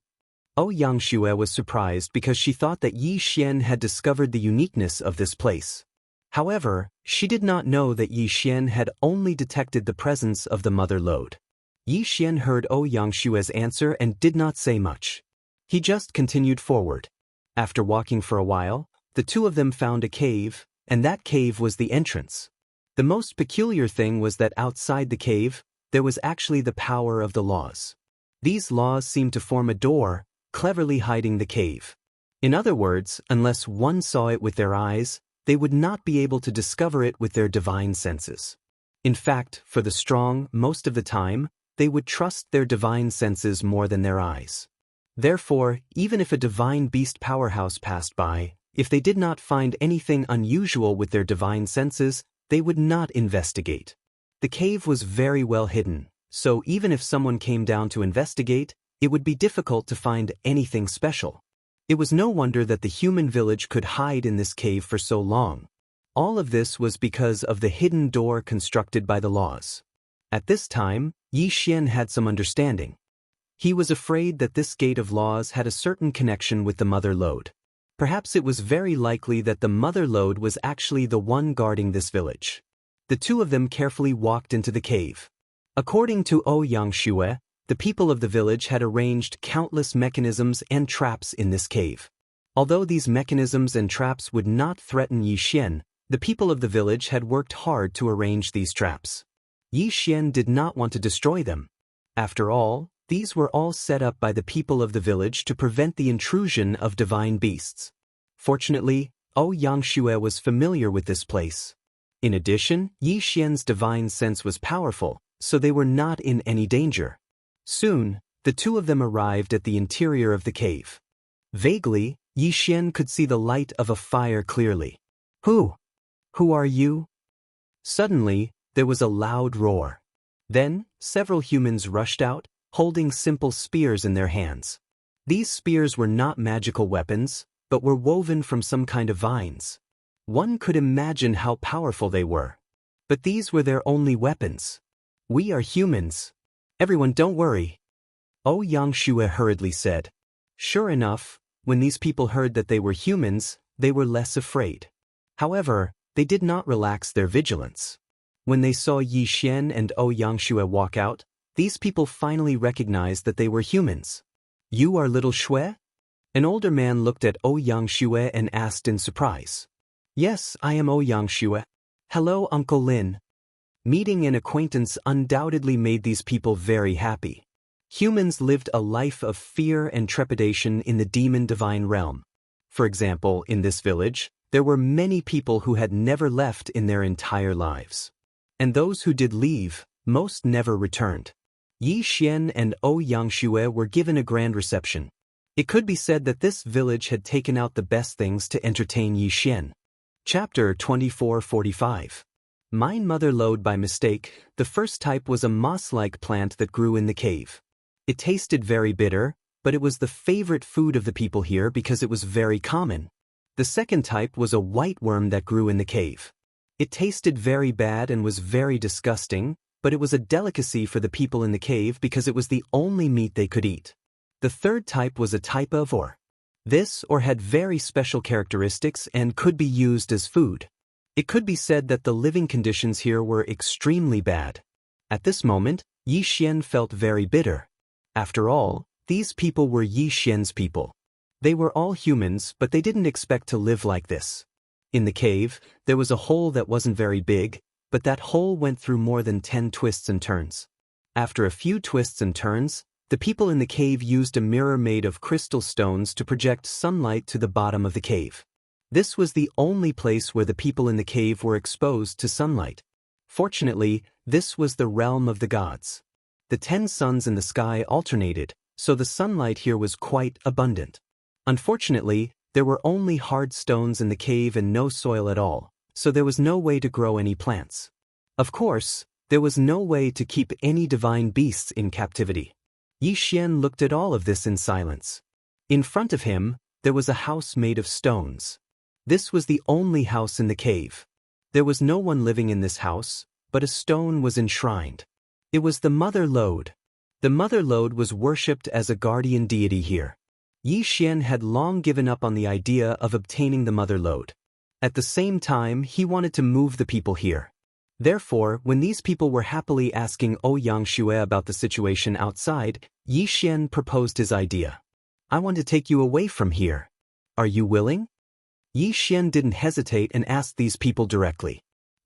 Speaker 1: Ouyang Yangxue was surprised because she thought that Yi Xian had discovered the uniqueness of this place. However, she did not know that Yi Xian had only detected the presence of the mother lode. Yi Xian heard Ouyang Yangxue's answer and did not say much. He just continued forward. After walking for a while, the two of them found a cave, and that cave was the entrance. The most peculiar thing was that outside the cave, there was actually the power of the laws. These laws seemed to form a door, cleverly hiding the cave. In other words, unless one saw it with their eyes, they would not be able to discover it with their divine senses. In fact, for the strong, most of the time, they would trust their divine senses more than their eyes. Therefore, even if a divine beast powerhouse passed by, if they did not find anything unusual with their divine senses, they would not investigate. The cave was very well hidden, so even if someone came down to investigate, it would be difficult to find anything special. It was no wonder that the human village could hide in this cave for so long. All of this was because of the hidden door constructed by the laws. At this time, Yi Xian had some understanding. He was afraid that this gate of laws had a certain connection with the mother lode. Perhaps it was very likely that the mother lode was actually the one guarding this village. The two of them carefully walked into the cave. According to Ouyang Xue, the people of the village had arranged countless mechanisms and traps in this cave. Although these mechanisms and traps would not threaten Yi Xian, the people of the village had worked hard to arrange these traps. Yi Xian did not want to destroy them. After all, these were all set up by the people of the village to prevent the intrusion of divine beasts. Fortunately, Ouyang Xue was familiar with this place. In addition, Yi Xian's divine sense was powerful, so they were not in any danger. Soon, the two of them arrived at the interior of the cave. Vaguely, Yi Xian could see the light of a fire clearly. Who are you? Suddenly, there was a loud roar. Then, several humans rushed out, holding simple spears in their hands. These spears were not magical weapons, but were woven from some kind of vines. One could imagine how powerful they were. But these were their only weapons. We are humans. Everyone, don't worry. Ouyang Xue hurriedly said. Sure enough, when these people heard that they were humans, they were less afraid. However, they did not relax their vigilance. When they saw Yi Xian and Ouyang Xue walk out, these people finally recognized that they were humans. You are little Xue? An older man looked at Ouyang Xue and asked in surprise. Yes, I am Ouyang Xue. Hello, Uncle Lin. Meeting an acquaintance undoubtedly made these people very happy. Humans lived a life of fear and trepidation in the demon-divine realm. For example, in this village, there were many people who had never left in their entire lives. And those who did leave, most never returned. Yi Xian and Ouyang Xue were given a grand reception. It could be said that this village had taken out the best things to entertain Yi Xian. Chapter 2445. Mine mother lode by mistake. The first type was a moss-like plant that grew in the cave. It tasted very bitter, but it was the favorite food of the people here because it was very common. The second type was a white worm that grew in the cave. It tasted very bad and was very disgusting, but it was a delicacy for the people in the cave because it was the only meat they could eat. The third type was a type of ore. This ore had very special characteristics and could be used as food. It could be said that the living conditions here were extremely bad. At this moment, Yi Xian felt very bitter. After all, these people were Yi Xian's people. They were all humans, but they didn't expect to live like this. In the cave, there was a hole that wasn't very big, but that hole went through more than 10 twists and turns. After a few twists and turns, the people in the cave used a mirror made of crystal stones to project sunlight to the bottom of the cave. This was the only place where the people in the cave were exposed to sunlight. Fortunately, this was the realm of the gods. The 10 suns in the sky alternated, so the sunlight here was quite abundant. Unfortunately, there were only hard stones in the cave and no soil at all, so there was no way to grow any plants. Of course, there was no way to keep any divine beasts in captivity. Yi Xian looked at all of this in silence. In front of him, there was a house made of stones. This was the only house in the cave. There was no one living in this house, but a stone was enshrined. It was the Mother Lode. The Mother Lode was worshipped as a guardian deity here. Yi Xian had long given up on the idea of obtaining the Mother Lode. At the same time, he wanted to move the people here. Therefore, when these people were happily asking Ouyang Xue about the situation outside, Yi Xian proposed his idea. I want to take you away from here. Are you willing? Yi Xian didn't hesitate and asked these people directly.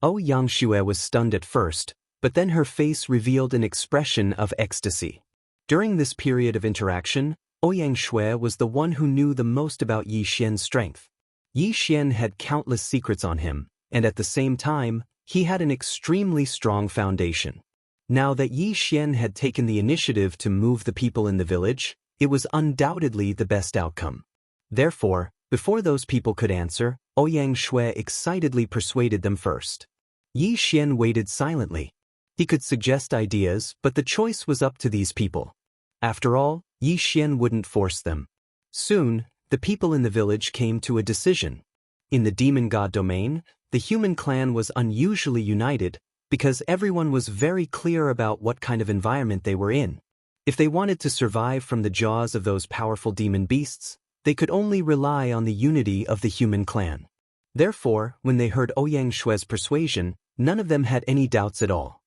Speaker 1: Yang Shue was stunned at first, but then her face revealed an expression of ecstasy. During this period of interaction, Yang Shue was the one who knew the most about Yi Xian's strength. Yi Xian had countless secrets on him, and at the same time, he had an extremely strong foundation. Now that Yi Xian had taken the initiative to move the people in the village, it was undoubtedly the best outcome. Therefore, before those people could answer, Yang Shue excitedly persuaded them first. Yi Xian waited silently. He could suggest ideas, but the choice was up to these people. After all, Yi Xian wouldn't force them. Soon, the people in the village came to a decision. In the demon god domain, the human clan was unusually united because everyone was very clear about what kind of environment they were in. If they wanted to survive from the jaws of those powerful demon beasts, they could only rely on the unity of the human clan. Therefore, when they heard Yang Shue's persuasion, none of them had any doubts at all.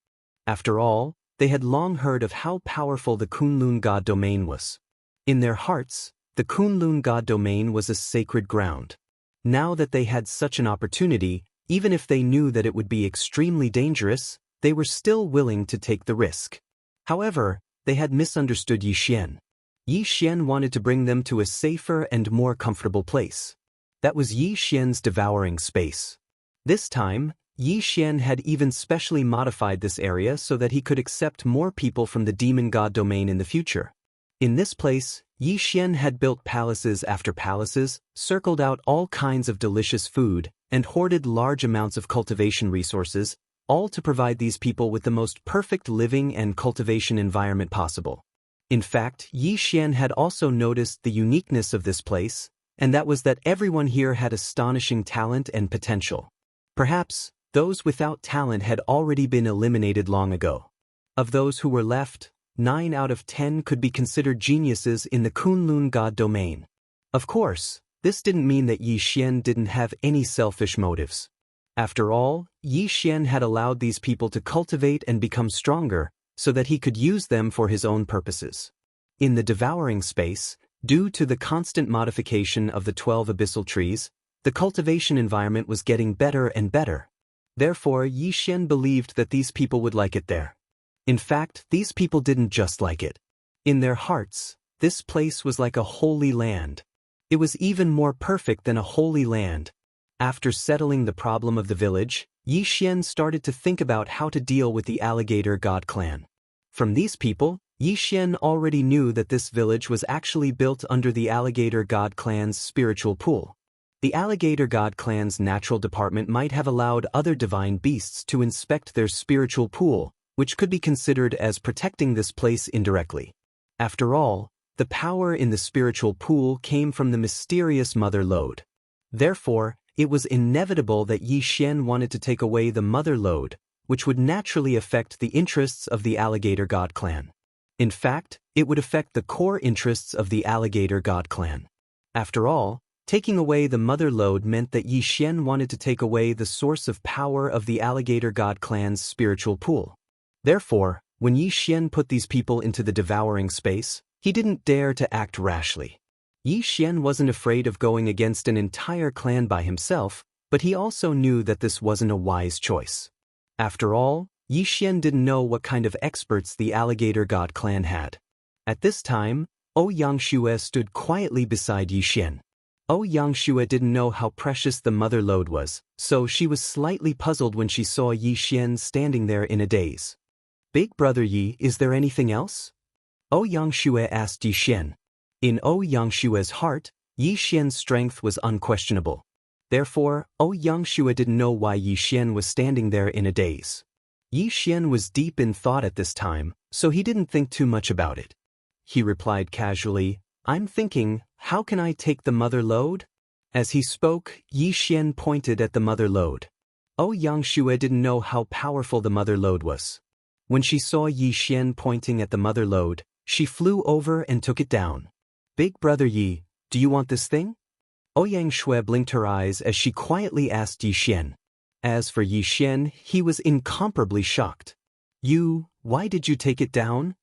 Speaker 1: After all, they had long heard of how powerful the Kunlun god domain was. In their hearts, the Kunlun god domain was a sacred ground. Now that they had such an opportunity, even if they knew that it would be extremely dangerous, they were still willing to take the risk. However, they had misunderstood Yi Xian. Yi Xian wanted to bring them to a safer and more comfortable place. That was Yi Xian's devouring space. This time, Yi Xian had even specially modified this area so that he could accept more people from the demon god domain in the future. In this place, Yi Xian had built palaces after palaces, circled out all kinds of delicious food, and hoarded large amounts of cultivation resources, all to provide these people with the most perfect living and cultivation environment possible. In fact, Yi Xian had also noticed the uniqueness of this place, and that was that everyone here had astonishing talent and potential. Perhaps, those without talent had already been eliminated long ago. Of those who were left, 9 out of 10 could be considered geniuses in the Kunlun god domain. Of course, this didn't mean that Yi Xian didn't have any selfish motives. After all, Yi Xian had allowed these people to cultivate and become stronger, so that he could use them for his own purposes. In the devouring space, due to the constant modification of the 12 abyssal trees, the cultivation environment was getting better and better. Therefore, Yi Xian believed that these people would like it there. In fact, these people didn't just like it. In their hearts, this place was like a holy land. It was even more perfect than a holy land. After settling the problem of the village, Yi Xian started to think about how to deal with the alligator god clan. From these people, Yi Xian already knew that this village was actually built under the alligator god clan's spiritual pool. The alligator god clan's natural department might have allowed other divine beasts to inspect their spiritual pool, which could be considered as protecting this place indirectly. After all, the power in the spiritual pool came from the mysterious mother lode. Therefore, it was inevitable that Yi Xian wanted to take away the mother lode, which would naturally affect the interests of the alligator god clan. In fact, it would affect the core interests of the alligator god clan. After all, taking away the mother lode meant that Yi Xian wanted to take away the source of power of the alligator god clan's spiritual pool. Therefore, when Yi Xian put these people into the devouring space, he didn't dare to act rashly. Yi Xian wasn't afraid of going against an entire clan by himself, but he also knew that this wasn't a wise choice. After all, Yi Xian didn't know what kind of experts the alligator god clan had. At this time, Yang Shue stood quietly beside Yi Xian. Yang Shue didn't know how precious the mother lode was, so she was slightly puzzled when she saw Yi Xian standing there in a daze. "Big brother Yi, is there anything else?" Yang Shue asked Yi Xian. In Yang Shue's heart, Yi Xian's strength was unquestionable. Therefore, Yang Shue didn't know why Yi Xian was standing there in a daze. Yi Xian was deep in thought at this time, so he didn't think too much about it. He replied casually, "I'm thinking, how can I take the mother lode?" As he spoke, Yi Xian pointed at the mother lode. Yang Shue didn't know how powerful the mother lode was. When she saw Yi Xian pointing at the mother lode, she flew over and took it down. "Big brother Yi, do you want this thing?" Yang Shue blinked her eyes as she quietly asked Yi Xian. As for Yi Xian, he was incomparably shocked. Why did you take it down?"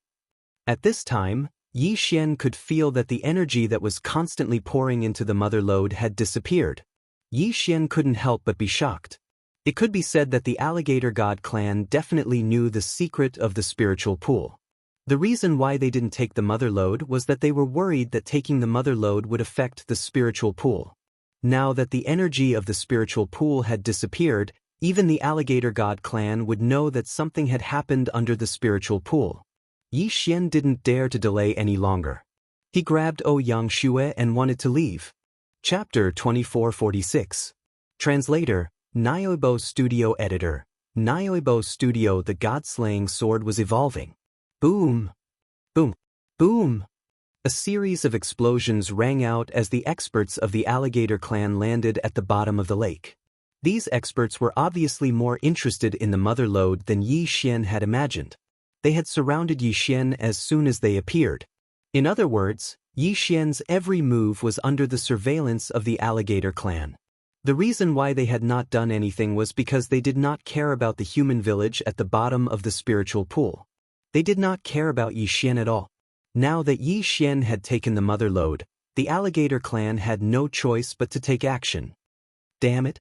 Speaker 1: At this time, Yi Xian could feel that the energy that was constantly pouring into the mother lode had disappeared. Yi Xian couldn't help but be shocked. It could be said that the Alligator God clan definitely knew the secret of the spiritual pool. The reason why they didn't take the mother lode was that they were worried that taking the mother lode would affect the spiritual pool. Now that the energy of the spiritual pool had disappeared, even the Alligator God clan would know that something had happened under the spiritual pool. Yi Xian didn't dare to delay any longer. He grabbed Ouyang Xue and wanted to leave. Chapter 2446. Translator, Nioibo Studio Editor. Nioibo Studio. The god-slaying sword was evolving. Boom! Boom! Boom! A series of explosions rang out as the experts of the Alligator clan landed at the bottom of the lake. These experts were obviously more interested in the mother lode than Yi Xian had imagined. They had surrounded Yi Xian as soon as they appeared. In other words, Yi Xian's every move was under the surveillance of the Alligator clan. The reason why they had not done anything was because they did not care about the human village at the bottom of the spiritual pool. They did not care about Yi Xian at all. Now that Yi Xian had taken the mother lode, the Alligator clan had no choice but to take action. Damn it!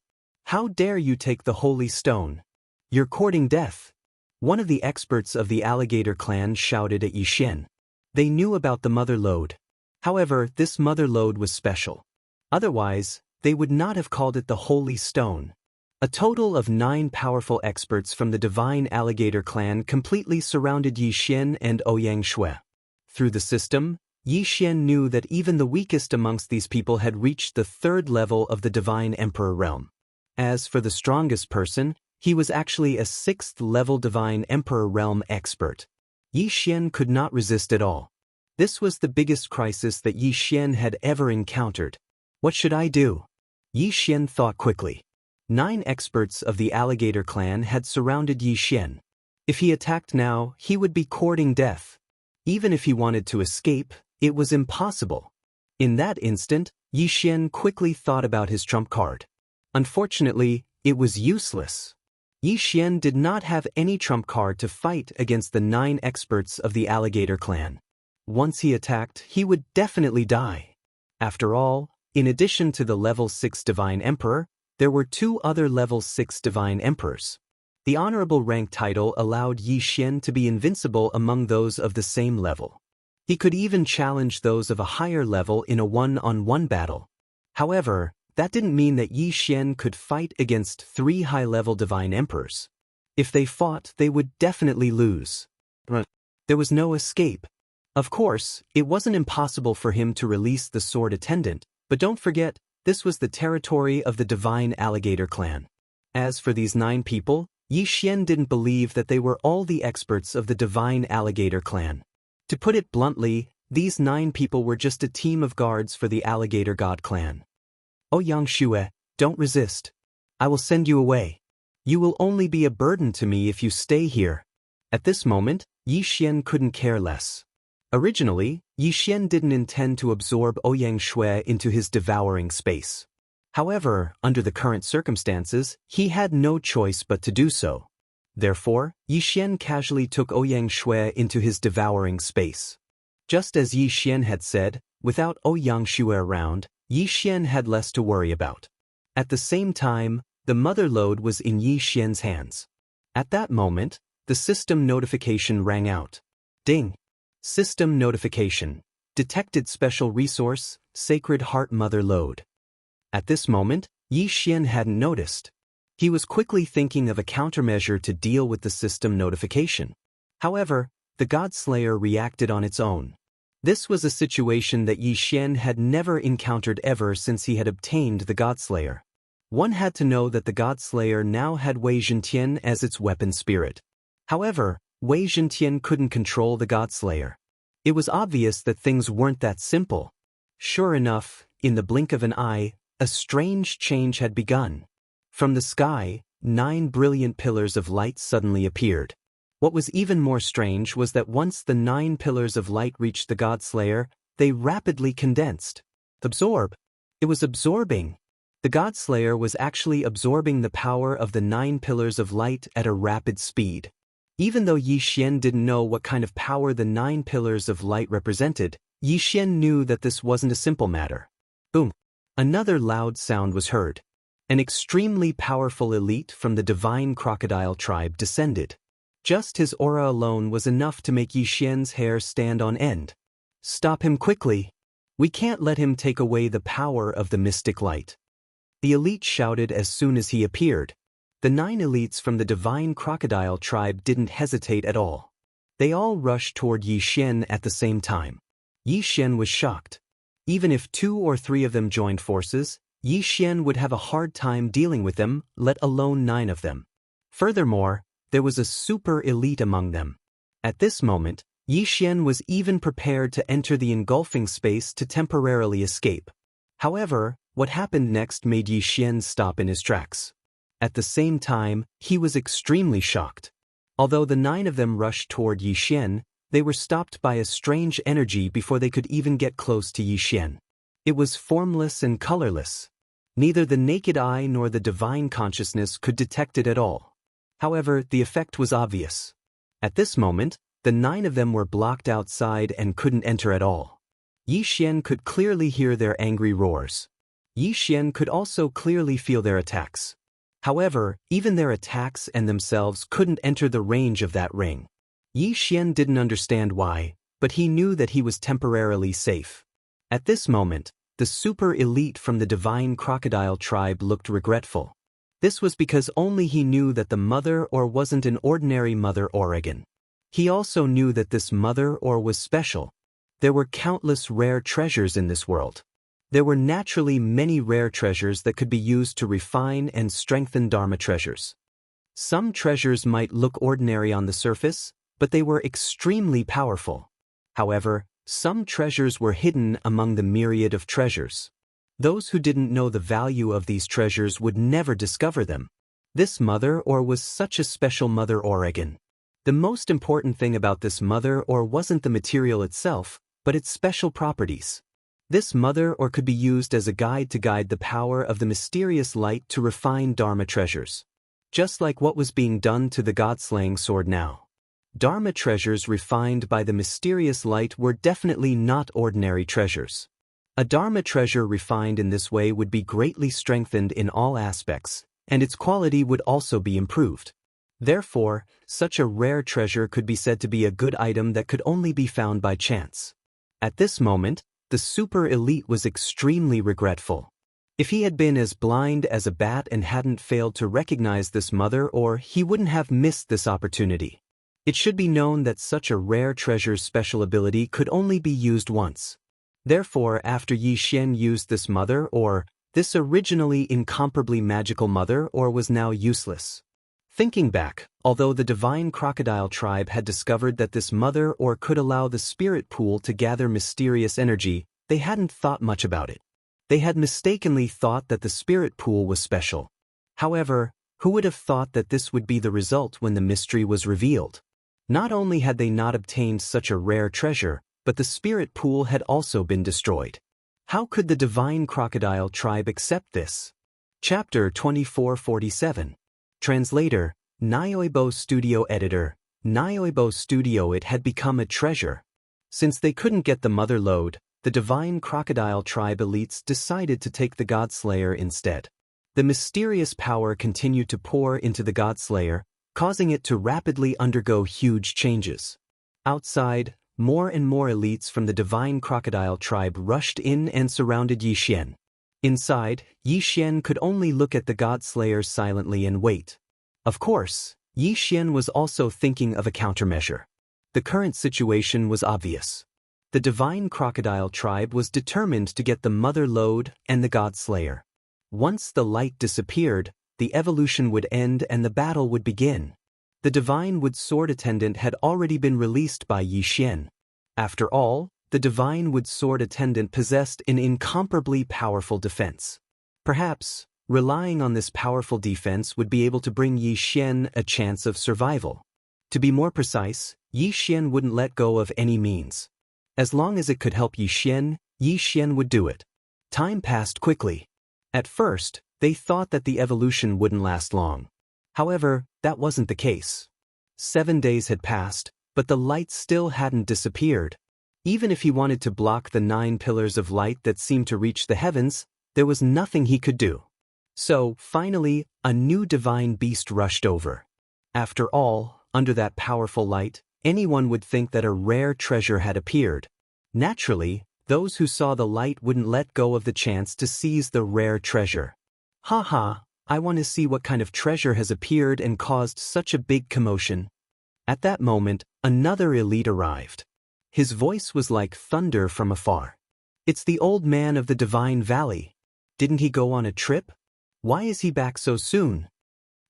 Speaker 1: How dare you take the holy stone? You're courting death! One of the experts of the Alligator clan shouted at Yi Xian. They knew about the mother lode. However, this mother lode was special. Otherwise, they would not have called it the Holy Stone. A total of 9 powerful experts from the divine Alligator clan completely surrounded Yi Xian and Ouyang Xue. Through the system, Yi Xian knew that even the weakest amongst these people had reached the 3rd level of the divine emperor realm. As for the strongest person, he was actually a 6th level divine emperor realm expert. Yi Xian could not resist at all. This was the biggest crisis that Yi Xian had ever encountered. What should I do? Yi Xian thought quickly. 9 experts of the Alligator clan had surrounded Yi Xian. If he attacked now, he would be courting death. Even if he wanted to escape, it was impossible. In that instant, Yi Xian quickly thought about his trump card. Unfortunately, it was useless. Yi Xian did not have any trump card to fight against the 9 experts of the Alligator clan. Once he attacked, he would definitely die. After all, in addition to the level 6 Divine Emperor, there were 2 other level 6 Divine Emperors. The honorable rank title allowed Yi Xian to be invincible among those of the same level. He could even challenge those of a higher level in a one-on-one battle. However, that didn't mean that Yi Xian could fight against 3 high-level Divine Emperors. If they fought, they would definitely lose. There was no escape. Of course, it wasn't impossible for him to release the sword attendant, but don't forget, this was the territory of the divine Alligator clan. As for these 9 people, Yi Xian didn't believe that they were all the experts of the divine Alligator clan. To put it bluntly, these 9 people were just a team of guards for the Alligator God clan. Ouyang Xue, don't resist. I will send you away. You will only be a burden to me if you stay here. At this moment, Yi Xian couldn't care less. Originally, Yi Xian didn't intend to absorb Ouyang Xue into his devouring space. However, under the current circumstances, he had no choice but to do so. Therefore, Yi Xian casually took Ouyang Xue into his devouring space. Just as Yi Xian had said, without Ouyang Xue around, Yi Xian had less to worry about. At the same time, the mother lode was in Yi Xian's hands. At that moment, the system notification rang out. Ding! System notification. Detected special resource, Sacred Heart Mother Lode. At this moment, Yi Xian hadn't noticed. He was quickly thinking of a countermeasure to deal with the system notification. However, the God Slayer reacted on its own. This was a situation that Yi Xian had never encountered ever since he had obtained the God Slayer. One had to know that the God Slayer now had Wei Zhentian as its weapon spirit. However, Wei Zhentian couldn't control the God Slayer. It was obvious that things weren't that simple. Sure enough, in the blink of an eye, a strange change had begun. From the sky, 9 brilliant pillars of light suddenly appeared. What was even more strange was that once the 9 pillars of light reached the God Slayer, they rapidly condensed. Absorb. It was absorbing. The God Slayer was actually absorbing the power of the 9 pillars of light at a rapid speed. Even though Yi Xian didn't know what kind of power the 9 pillars of light represented, Yi Xian knew that this wasn't a simple matter. Boom! Another loud sound was heard. An extremely powerful elite from the divine crocodile tribe descended. Just his aura alone was enough to make Yi Xian's hair stand on end. "Stop him quickly. We can't let him take away the power of the mystic light," the elite shouted as soon as he appeared. The 9 elites from the divine crocodile tribe didn't hesitate at all. They all rushed toward Yi Xian at the same time. Yi Xian was shocked. Even if 2 or 3 of them joined forces, Yi Xian would have a hard time dealing with them, let alone 9 of them. Furthermore, there was a super elite among them. At this moment, Yi Xian was even prepared to enter the engulfing space to temporarily escape. However, what happened next made Yi Xian stop in his tracks. At the same time, he was extremely shocked. Although the 9 of them rushed toward Yi Xian, they were stopped by a strange energy before they could even get close to Yi Xian. It was formless and colorless. Neither the naked eye nor the divine consciousness could detect it at all. However, the effect was obvious. At this moment, the 9 of them were blocked outside and couldn't enter at all. Yi Xian could clearly hear their angry roars. Yi Xian could also clearly feel their attacks. However, even their attacks and themselves couldn't enter the range of that ring. Yi Xian didn't understand why, but he knew that he was temporarily safe. At this moment, the super elite from the divine crocodile tribe looked regretful. This was because only he knew that the mother ore wasn't an ordinary mother Oregon. He also knew that this mother ore was special. There were countless rare treasures in this world. There were naturally many rare treasures that could be used to refine and strengthen Dharma treasures. Some treasures might look ordinary on the surface, but they were extremely powerful. However, some treasures were hidden among the myriad of treasures. Those who didn't know the value of these treasures would never discover them. This mother ore was such a special mother Oregon. The most important thing about this mother ore wasn't the material itself, but its special properties. This mother ore could be used as a guide to guide the power of the mysterious light to refine Dharma treasures. Just like what was being done to the god-slaying sword now. Dharma treasures refined by the mysterious light were definitely not ordinary treasures. A Dharma treasure refined in this way would be greatly strengthened in all aspects, and its quality would also be improved. Therefore, such a rare treasure could be said to be a good item that could only be found by chance. At this moment, the super elite was extremely regretful. If he had been as blind as a bat and hadn't failed to recognize this mother ore, he wouldn't have missed this opportunity. It should be known that such a rare treasure's special ability could only be used once. Therefore, after Yi Xian used this mother ore, this originally incomparably magical mother ore was now useless. Thinking back, although the divine crocodile tribe had discovered that this mother ore could allow the spirit pool to gather mysterious energy, they hadn't thought much about it. They had mistakenly thought that the spirit pool was special. However, who would have thought that this would be the result when the mystery was revealed? Not only had they not obtained such a rare treasure, but the spirit pool had also been destroyed. How could the divine crocodile tribe accept this? Chapter 2447. Translator, Nyoibo Studio Editor, Nyoibo Studio. It had become a treasure. Since they couldn't get the mother lode, the divine crocodile tribe elites decided to take the Godslayer instead. The mysterious power continued to pour into the Godslayer, causing it to rapidly undergo huge changes. Outside, more and more elites from the divine crocodile tribe rushed in and surrounded Yi Xian. Inside, Yi Xian could only look at the Godslayer silently and wait. Of course, Yi Xian was also thinking of a countermeasure. The current situation was obvious. The divine crocodile tribe was determined to get the mother lode and the Godslayer. Once the light disappeared, the evolution would end and the battle would begin. The divine wood sword attendant had already been released by Yi Xian. After all, the divine wood sword attendant possessed an incomparably powerful defense. Perhaps, relying on this powerful defense would be able to bring Yi Xian a chance of survival. To be more precise, Yi Xian wouldn't let go of any means. As long as it could help Yi Xian would do it. Time passed quickly. At first, they thought that the evolution wouldn't last long. However, that wasn't the case. 7 days had passed, but the light still hadn't disappeared. Even if he wanted to block the 9 pillars of light that seemed to reach the heavens, there was nothing he could do. So, finally, a new divine beast rushed over. After all, under that powerful light, anyone would think that a rare treasure had appeared. Naturally, those who saw the light wouldn't let go of the chance to seize the rare treasure. Haha, I want to see what kind of treasure has appeared and caused such a big commotion. At that moment, another elite arrived. His voice was like thunder from afar. It's the old man of the Divine Valley. Didn't he go on a trip? Why is he back so soon?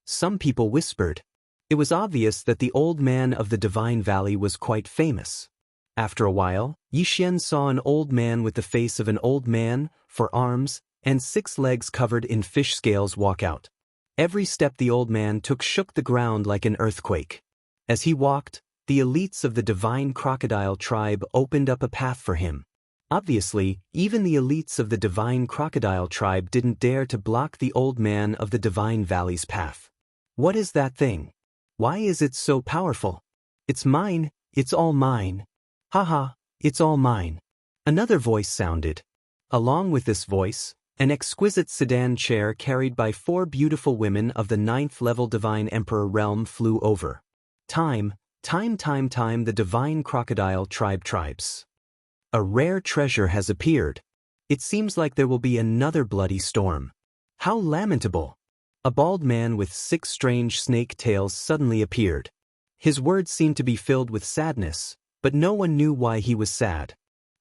Speaker 1: Some people whispered. It was obvious that the old man of the Divine Valley was quite famous. After a while, Yixian saw an old man with the face of an old man, 4 arms, and 6 legs covered in fish scales walk out. Every step the old man took shook the ground like an earthquake. As he walked, the elites of the Divine Crocodile tribe opened up a path for him. Obviously, even the elites of the Divine Crocodile tribe didn't dare to block the old man of the Divine Valley's path. What is that thing? Why is it so powerful? It's mine, it's all mine. Haha, it's all mine. Another voice sounded. Along with this voice, an exquisite sedan chair carried by 4 beautiful women of the 9th-level Divine Emperor realm flew over. Time, the Divine Crocodile tribes. A rare treasure has appeared. It seems like there will be another bloody storm. How lamentable! A bald man with 6 strange snake tails suddenly appeared. His words seemed to be filled with sadness, but no one knew why he was sad.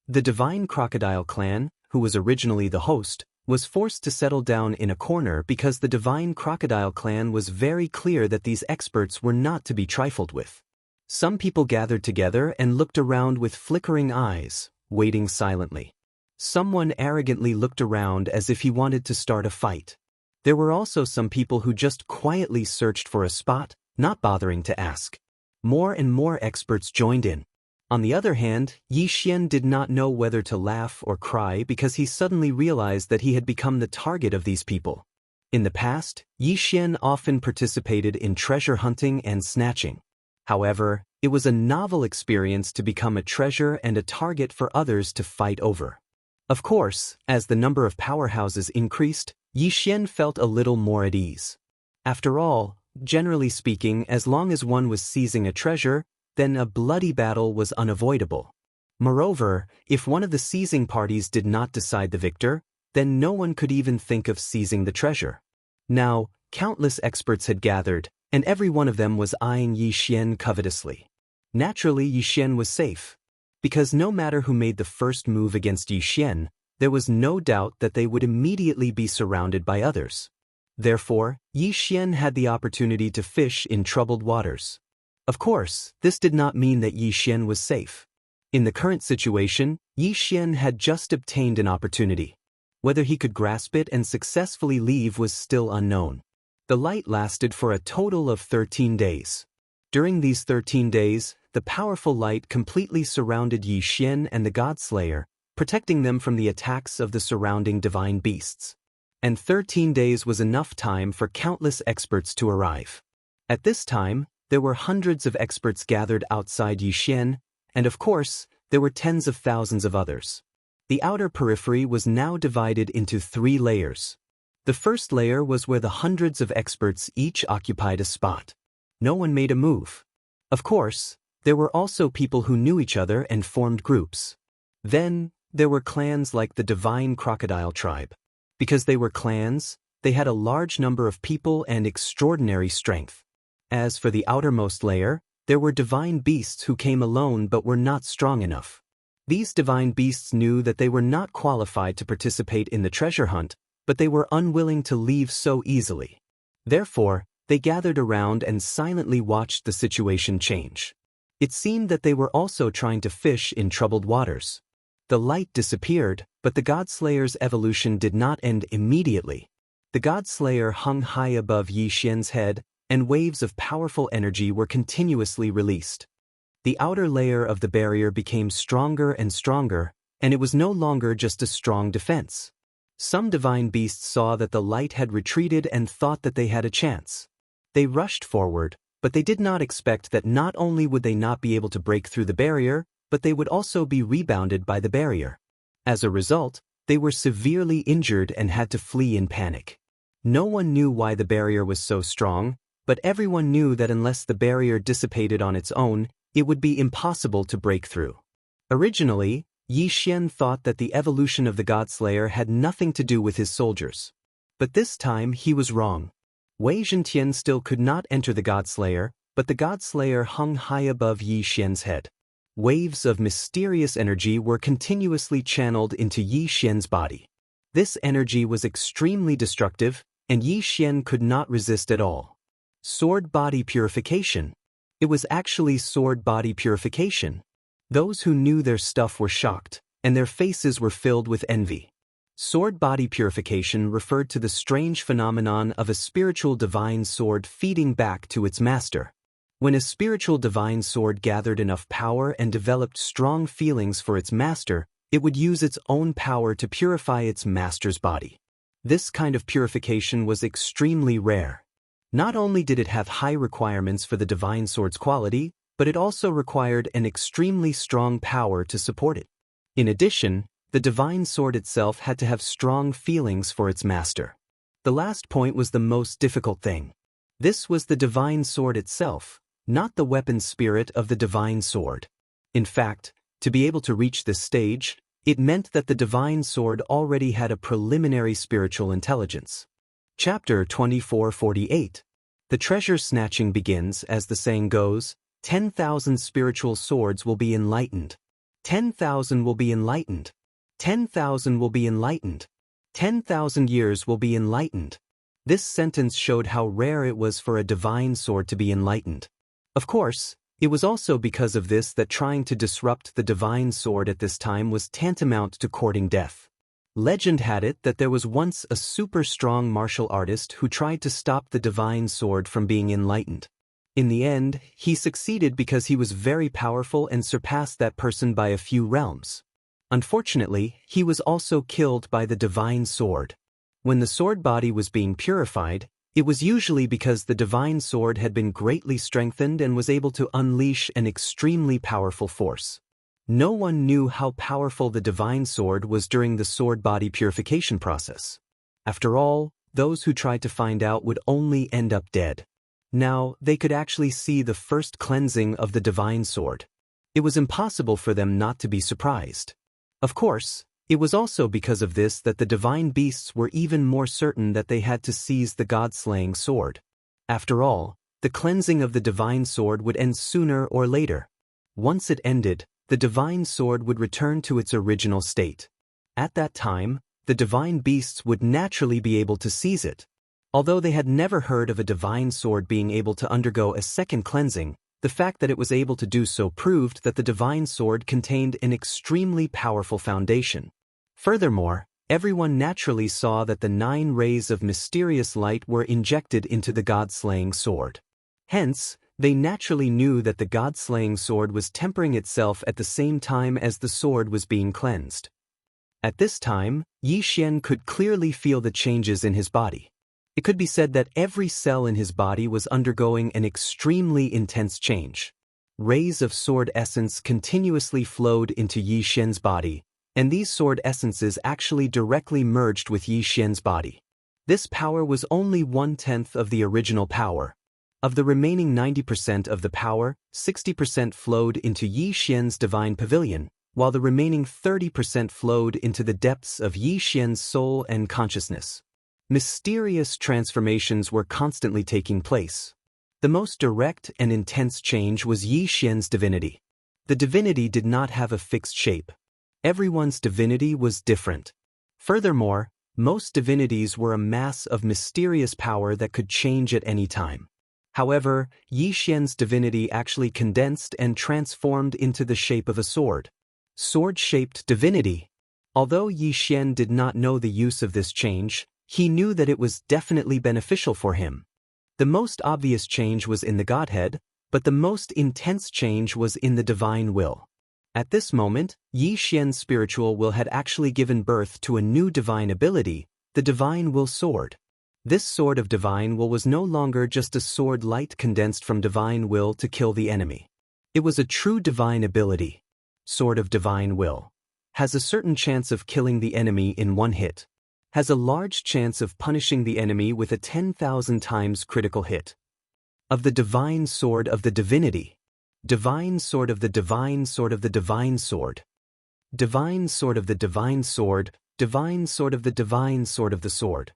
Speaker 1: The Divine Crocodile clan, who was originally the host, was forced to settle down in a corner because the Divine Crocodile clan was very clear that these experts were not to be trifled with. Some people gathered together and looked around with flickering eyes, waiting silently. Someone arrogantly looked around as if he wanted to start a fight. There were also some people who just quietly searched for a spot, not bothering to ask. More and more experts joined in. On the other hand, Yixian did not know whether to laugh or cry because he suddenly realized that he had become the target of these people. In the past, Yixian often participated in treasure hunting and snatching. However, it was a novel experience to become a treasure and a target for others to fight over. Of course, as the number of powerhouses increased, Yixian felt a little more at ease. After all, generally speaking, as long as one was seizing a treasure, then a bloody battle was unavoidable. Moreover, if one of the seizing parties did not decide the victor, then no one could even think of seizing the treasure. Now, countless experts had gathered, and every one of them was eyeing Yixian covetously. Naturally, Yixian was safe. Because no matter who made the first move against Yixian, there was no doubt that they would immediately be surrounded by others. Therefore, Yixian had the opportunity to fish in troubled waters. Of course, this did not mean that Yixian was safe. In the current situation, Yixian had just obtained an opportunity. Whether he could grasp it and successfully leave was still unknown. The light lasted for a total of 13 days. During these 13 days, the powerful light completely surrounded Yixian and the Godslayer, protecting them from the attacks of the surrounding divine beasts. And 13 days was enough time for countless experts to arrive. At this time, there were hundreds of experts gathered outside Yixian, and of course, there were tens of thousands of others. The outer periphery was now divided into 3 layers. The first layer was where the hundreds of experts each occupied a spot. No one made a move. Of course, there were also people who knew each other and formed groups. Then, there were clans like the Divine Crocodile tribe. Because they were clans, they had a large number of people and extraordinary strength. As for the outermost layer, there were divine beasts who came alone but were not strong enough. These divine beasts knew that they were not qualified to participate in the treasure hunt, but they were unwilling to leave so easily. Therefore, they gathered around and silently watched the situation change. It seemed that they were also trying to fish in troubled waters. The light disappeared, but the Godslayer's evolution did not end immediately. The Godslayer hung high above Yixian's head, and waves of powerful energy were continuously released. The outer layer of the barrier became stronger and stronger, and it was no longer just a strong defense. Some divine beasts saw that the light had retreated and thought that they had a chance. They rushed forward, but they did not expect that not only would they not be able to break through the barrier, but they would also be rebounded by the barrier. As a result, they were severely injured and had to flee in panic. No one knew why the barrier was so strong, but everyone knew that unless the barrier dissipated on its own, it would be impossible to break through. Originally, Yi Xian thought that the evolution of the Godslayer had nothing to do with his soldiers. But this time he was wrong. Wei Zhentian still could not enter the Godslayer, but the Godslayer hung high above Yi Xian's head. Waves of mysterious energy were continuously channeled into Yi Xian's body. This energy was extremely destructive, and Yi Xian could not resist at all. Sword body purification. It was actually sword body purification. Those who knew their stuff were shocked, and their faces were filled with envy. Sword body purification referred to the strange phenomenon of a spiritual divine sword feeding back to its master. When a spiritual divine sword gathered enough power and developed strong feelings for its master, it would use its own power to purify its master's body. This kind of purification was extremely rare. Not only did it have high requirements for the divine sword's quality, but it also required an extremely strong power to support it. In addition, the divine sword itself had to have strong feelings for its master. The last point was the most difficult thing. This was the divine sword itself, not the weapon spirit of the divine sword. In fact, to be able to reach this stage, it meant that the divine sword already had a preliminary spiritual intelligence. Chapter 2448. The treasure snatching begins. As the saying goes, 10,000 spiritual swords will be enlightened. 10,000 will be enlightened. 10,000 will be enlightened. 10,000 years will be enlightened. This sentence showed how rare it was for a divine sword to be enlightened. Of course, it was also because of this that trying to disrupt the divine sword at this time was tantamount to courting death. Legend had it that there was once a super strong martial artist who tried to stop the divine sword from being enlightened. In the end, he succeeded because he was very powerful and surpassed that person by a few realms. Unfortunately, he was also killed by the divine sword. When the sword body was being purified, it was usually because the divine sword had been greatly strengthened and was able to unleash an extremely powerful force. No one knew how powerful the divine sword was during the sword body purification process. After all, those who tried to find out would only end up dead. Now, they could actually see the first cleansing of the divine sword. It was impossible for them not to be surprised. Of course, it was also because of this that the divine beasts were even more certain that they had to seize the god-slaying sword. After all, the cleansing of the divine sword would end sooner or later. Once it ended, the divine sword would return to its original state. At that time, the divine beasts would naturally be able to seize it. Although they had never heard of a divine sword being able to undergo a second cleansing, the fact that it was able to do so proved that the divine sword contained an extremely powerful foundation. Furthermore, everyone naturally saw that the 9 rays of mysterious light were injected into the god-slaying sword. Hence, they naturally knew that the god-slaying sword was tempering itself at the same time as the sword was being cleansed. At this time, Yi Xian could clearly feel the changes in his body. It could be said that every cell in his body was undergoing an extremely intense change. Rays of sword essence continuously flowed into Yi Xian's body, and these sword essences actually directly merged with Yi Xian's body. This power was only 1/10 of the original power. Of the remaining 90% of the power, 60% flowed into Yi Xian's divine pavilion, while the remaining 30% flowed into the depths of Yi Xian's soul and consciousness. Mysterious transformations were constantly taking place. The most direct and intense change was Yi Xian's divinity. The divinity did not have a fixed shape. Everyone's divinity was different. Furthermore, most divinities were a mass of mysterious power that could change at any time. However, Yi Xian's divinity actually condensed and transformed into the shape of a sword. Sword-shaped divinity. Although Yi Xian did not know the use of this change, he knew that it was definitely beneficial for him. The most obvious change was in the Godhead, but the most intense change was in the divine will. At this moment, Yi Xian's spiritual will had actually given birth to a new divine ability, the divine will sword. This sword of divine will was no longer just a sword light condensed from divine will to kill the enemy. It was a true divine ability. Sword of divine will has a certain chance of killing the enemy in one hit. has a large chance of punishing the enemy with a 10,000 times critical hit. Of the divine sword of the divinity. Divine sword of the divine sword of the divine sword. Divine sword of the divine sword. Divine sword of the divine sword of the sword.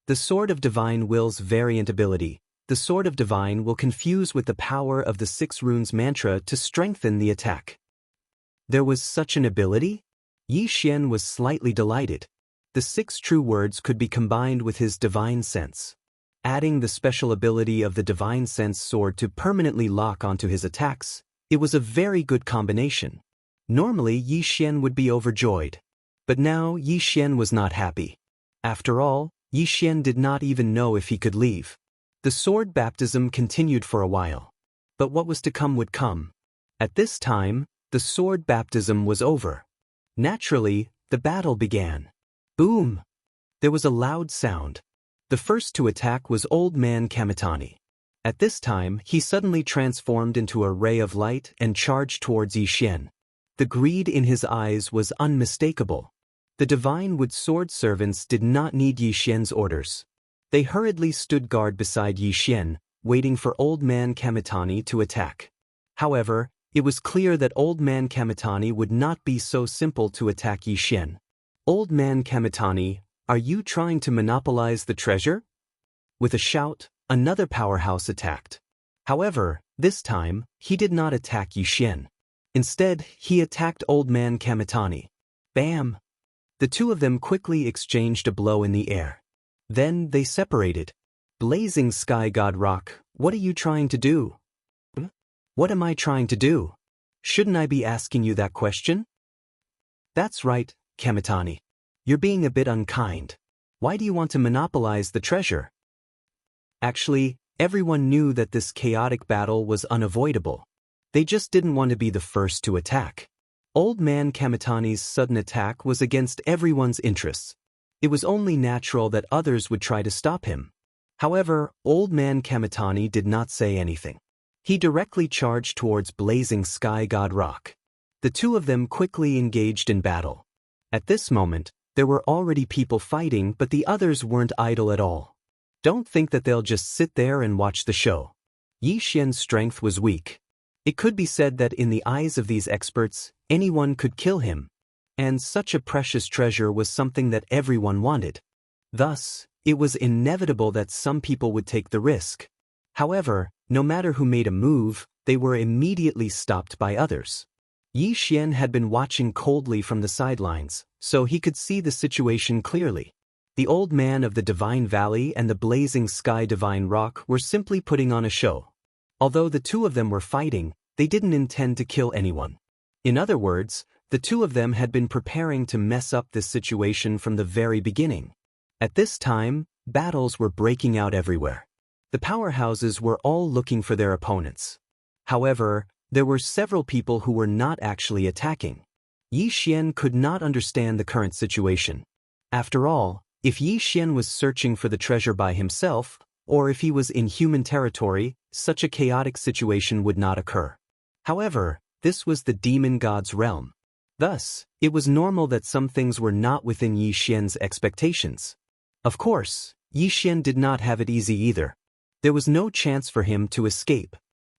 Speaker 1: The sword of divine will's variant ability. The sword of divine will confuse with the power of the 6 runes mantra to strengthen the attack. There was such an ability? Yi Xian was slightly delighted. The 6 true words could be combined with his divine sense. Adding the special ability of the divine sense sword to permanently lock onto his attacks, it was a very good combination. Normally Yi Xian would be overjoyed. But now Yi Xian was not happy. After all, Yi Xian did not even know if he could leave. The sword baptism continued for a while. But what was to come would come. At this time, the sword baptism was over. Naturally, the battle began. Boom! There was a loud sound. The first to attack was Old Man Kamitani. At this time, he suddenly transformed into a ray of light and charged towards Yi Xian. The greed in his eyes was unmistakable. The divine wood sword servants did not need Yi Xian's orders. They hurriedly stood guard beside Yi Xian, waiting for Old Man Kamitani to attack. However, it was clear that Old Man Kamitani would not be so simple to attack Yi Xian. Old Man Kamitani, are you trying to monopolize the treasure? With a shout, another powerhouse attacked. However, this time, he did not attack Yi Xian. Instead, he attacked Old Man Kamitani. Bam! The two of them quickly exchanged a blow in the air. Then they separated. Blazing Sky God Rock, what are you trying to do? What am I trying to do? Shouldn't I be asking you that question? That's right, Kamitani. You're being a bit unkind. Why do you want to monopolize the treasure? Actually, everyone knew that this chaotic battle was unavoidable. They just didn't want to be the first to attack. Old Man Kamitani's sudden attack was against everyone's interests. It was only natural that others would try to stop him. However, Old Man Kamitani did not say anything. He directly charged towards Blazing Sky God Rock. The two of them quickly engaged in battle. At this moment, there were already people fighting, but the others weren't idle at all. Don't think that they'll just sit there and watch the show. Yi Xian's strength was weak. It could be said that in the eyes of these experts, anyone could kill him. And such a precious treasure was something that everyone wanted. Thus, it was inevitable that some people would take the risk. However, no matter who made a move, they were immediately stopped by others. Yi Xian had been watching coldly from the sidelines, so he could see the situation clearly. The Old Man of the Divine Valley and the Blazing Sky Divine Rock were simply putting on a show. Although the two of them were fighting, they didn't intend to kill anyone. In other words, the two of them had been preparing to mess up this situation from the very beginning. At this time, battles were breaking out everywhere. The powerhouses were all looking for their opponents. However, there were several people who were not actually attacking. Yi Xian could not understand the current situation. After all, if Yi Xian was searching for the treasure by himself, or if he was in human territory, such a chaotic situation would not occur. However, this was the demon god's realm. Thus, it was normal that some things were not within Yi Xian's expectations. Of course, Yi Xian did not have it easy either. There was no chance for him to escape.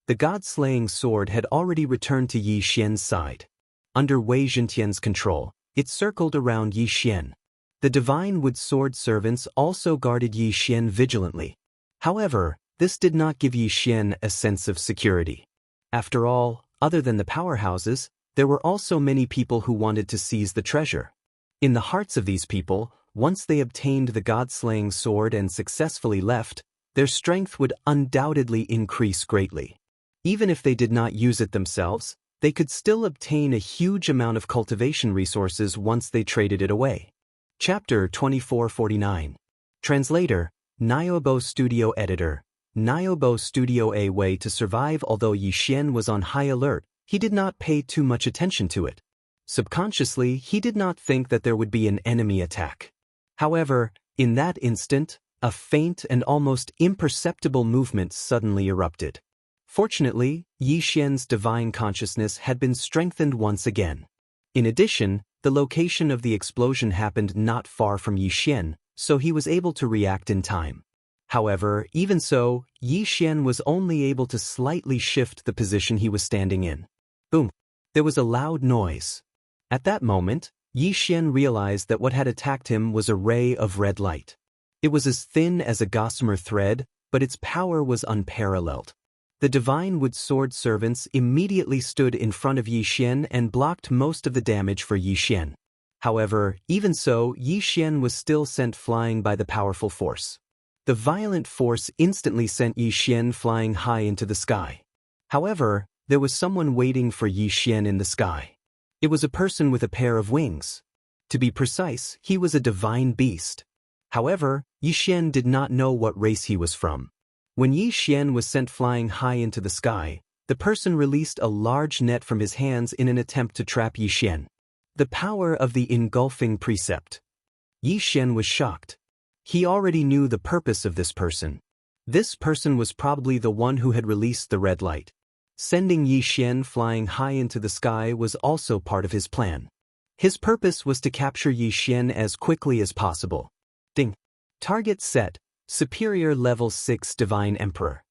Speaker 1: The god-slaying sword had already returned to Yi Xian's side. Under Wei Zhentian's control, it circled around Yi Xian. The divine wood sword servants also guarded Yi Xian vigilantly. However, this did not give Yi Xian a sense of security. After all, other than the powerhouses, there were also many people who wanted to seize the treasure. In the hearts of these people, once they obtained the god-slaying sword and successfully left, their strength would undoubtedly increase greatly. Even if they did not use it themselves, they could still obtain a huge amount of cultivation resources once they traded it away. Chapter 2449. Translator, Nyobo Studio Editor. Nyobo Studio. A way to survive. Although Yi Xian was on high alert, he did not pay too much attention to it. Subconsciously, he did not think that there would be an enemy attack. However, in that instant, a faint and almost imperceptible movement suddenly erupted. Fortunately, Yi Xian's divine consciousness had been strengthened once again. In addition, the location of the explosion happened not far from Yi Xian, so he was able to react in time. However, even so, Yi Xian was only able to slightly shift the position he was standing in. Boom! There was a loud noise. At that moment, Yi Xian realized that what had attacked him was a ray of red light. It was as thin as a gossamer thread, but its power was unparalleled. The divine wood sword servants immediately stood in front of Yi Xian and blocked most of the damage for Yi Xian. However, even so, Yi Xian was still sent flying by the powerful force. The violent force instantly sent Yi Xian flying high into the sky. However, there was someone waiting for Yi Xian in the sky. It was a person with a pair of wings. To be precise, he was a divine beast. However, Yi Xian did not know what race he was from. When Yi Xian was sent flying high into the sky, the person released a large net from his hands in an attempt to trap Yi Xian. The power of the engulfing precept. Yi Xian was shocked. He already knew the purpose of this person. This person was probably the one who had released the red light. Sending Yi Xian flying high into the sky was also part of his plan. His purpose was to capture Yi Xian as quickly as possible. Ding. Target set, Superior Level 6 Divine Emperor.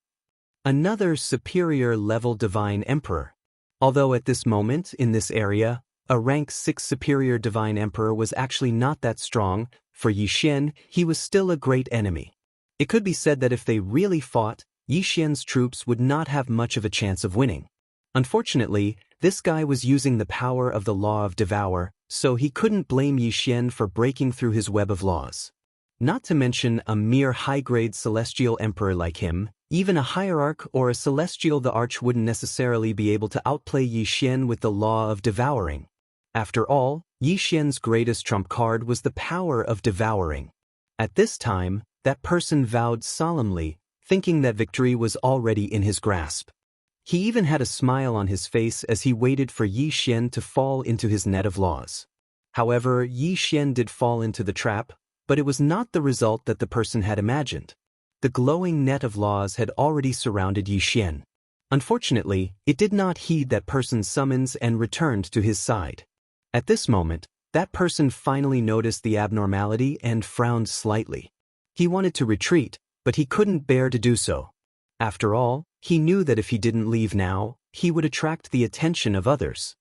Speaker 1: Another Superior Level Divine Emperor. Although at this moment, in this area, a rank 6 Superior Divine Emperor was actually not that strong, for Yi Xian, he was still a great enemy. It could be said that if they really fought, Yi Xian's troops would not have much of a chance of winning. Unfortunately, this guy was using the power of the law of devour, so he couldn't blame Yi Xian for breaking through his web of laws. Not to mention a mere high-grade celestial emperor like him, even a hierarch or a celestial the arch wouldn't necessarily be able to outplay Yi Xian with the law of devouring. After all, Yi Xian's greatest trump card was the power of devouring. At this time, that person vowed solemnly, thinking that victory was already in his grasp. He even had a smile on his face as he waited for Yi Xian to fall into his net of laws. However, Yi Xian did fall into the trap, but it was not the result that the person had imagined. The glowing net of laws had already surrounded Yi Xian. Unfortunately, it did not heed that person's summons and returned to his side. At this moment, that person finally noticed the abnormality and frowned slightly. He wanted to retreat, but he couldn't bear to do so. After all, he knew that if he didn't leave now, he would attract the attention of others.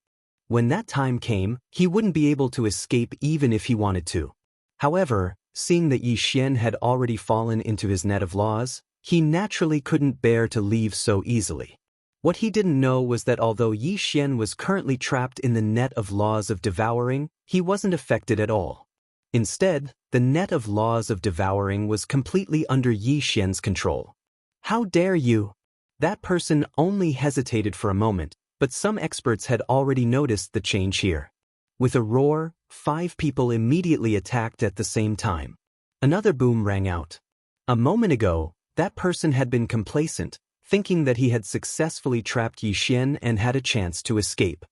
Speaker 1: When that time came, he wouldn't be able to escape even if he wanted to. However, seeing that Yi Xian had already fallen into his net of laws, he naturally couldn't bear to leave so easily. What he didn't know was that although Yi Xian was currently trapped in the net of laws of devouring, he wasn't affected at all. Instead, the net of laws of devouring was completely under Yi Xian's control. How dare you? That person only hesitated for a moment, but some experts had already noticed the change here. With a roar, 5 people immediately attacked at the same time. Another boom rang out. A moment ago, that person had been complacent, thinking that he had successfully trapped Yi Xian and had a chance to escape.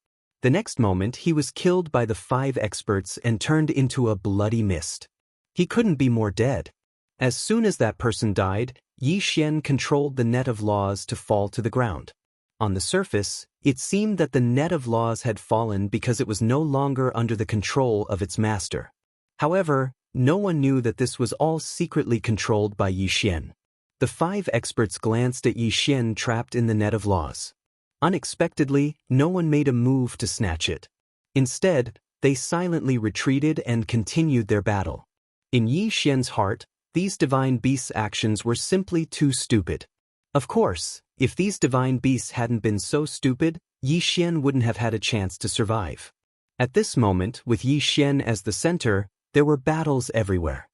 Speaker 1: The next moment he was killed by the 5 experts and turned into a bloody mist. He couldn't be more dead. As soon as that person died, Yi Xian controlled the net of laws to fall to the ground. On the surface, it seemed that the net of laws had fallen because it was no longer under the control of its master. However, no one knew that this was all secretly controlled by Yi Xian. The 5 experts glanced at Yi Xian trapped in the net of laws. Unexpectedly, no one made a move to snatch it. Instead, they silently retreated and continued their battle. In Yi Xian's heart, these divine beasts' actions were simply too stupid. Of course, if these divine beasts hadn't been so stupid, Yi Xian wouldn't have had a chance to survive. At this moment, with Yi Xian as the center, there were battles everywhere.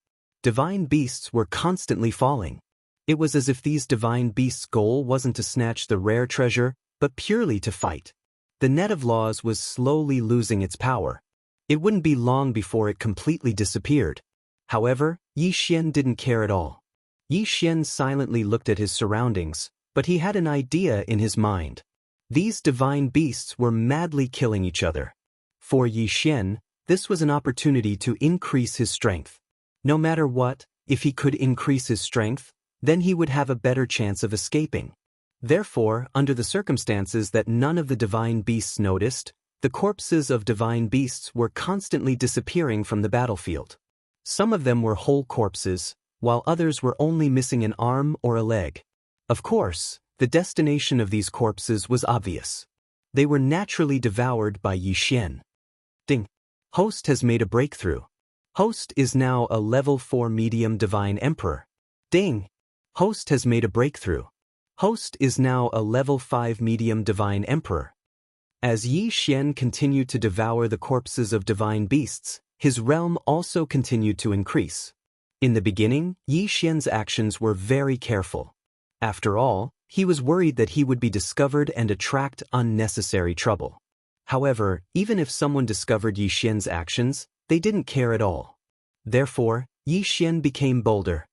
Speaker 1: Divine beasts were constantly falling. It was as if these divine beasts' goal wasn't to snatch the rare treasure, but purely to fight. The net of laws was slowly losing its power. It wouldn't be long before it completely disappeared. However, Yi Xian didn't care at all. Yi Xian silently looked at his surroundings, but he had an idea in his mind. These divine beasts were madly killing each other. For Yi Xian, this was an opportunity to increase his strength. No matter what, if he could increase his strength, then he would have a better chance of escaping. Therefore, under the circumstances that none of the divine beasts noticed, The corpses of divine beasts were constantly disappearing from the battlefield. Some of them were whole corpses, while others were only missing an arm or a leg. Of course, the destination of these corpses was obvious. They were naturally devoured by Yi Xian. Ding. Host has made a breakthrough. Host is now a level 4 medium divine emperor. Ding. Host has made a breakthrough. Host is now a level 5 medium divine emperor. As Yi Xian continued to devour the corpses of divine beasts, his realm also continued to increase. In the beginning, Yi Xian's actions were very careful. After all, he was worried that he would be discovered and attract unnecessary trouble. However, even if someone discovered Yi Xian's actions, they didn't care at all. Therefore, Yi Xian became bolder.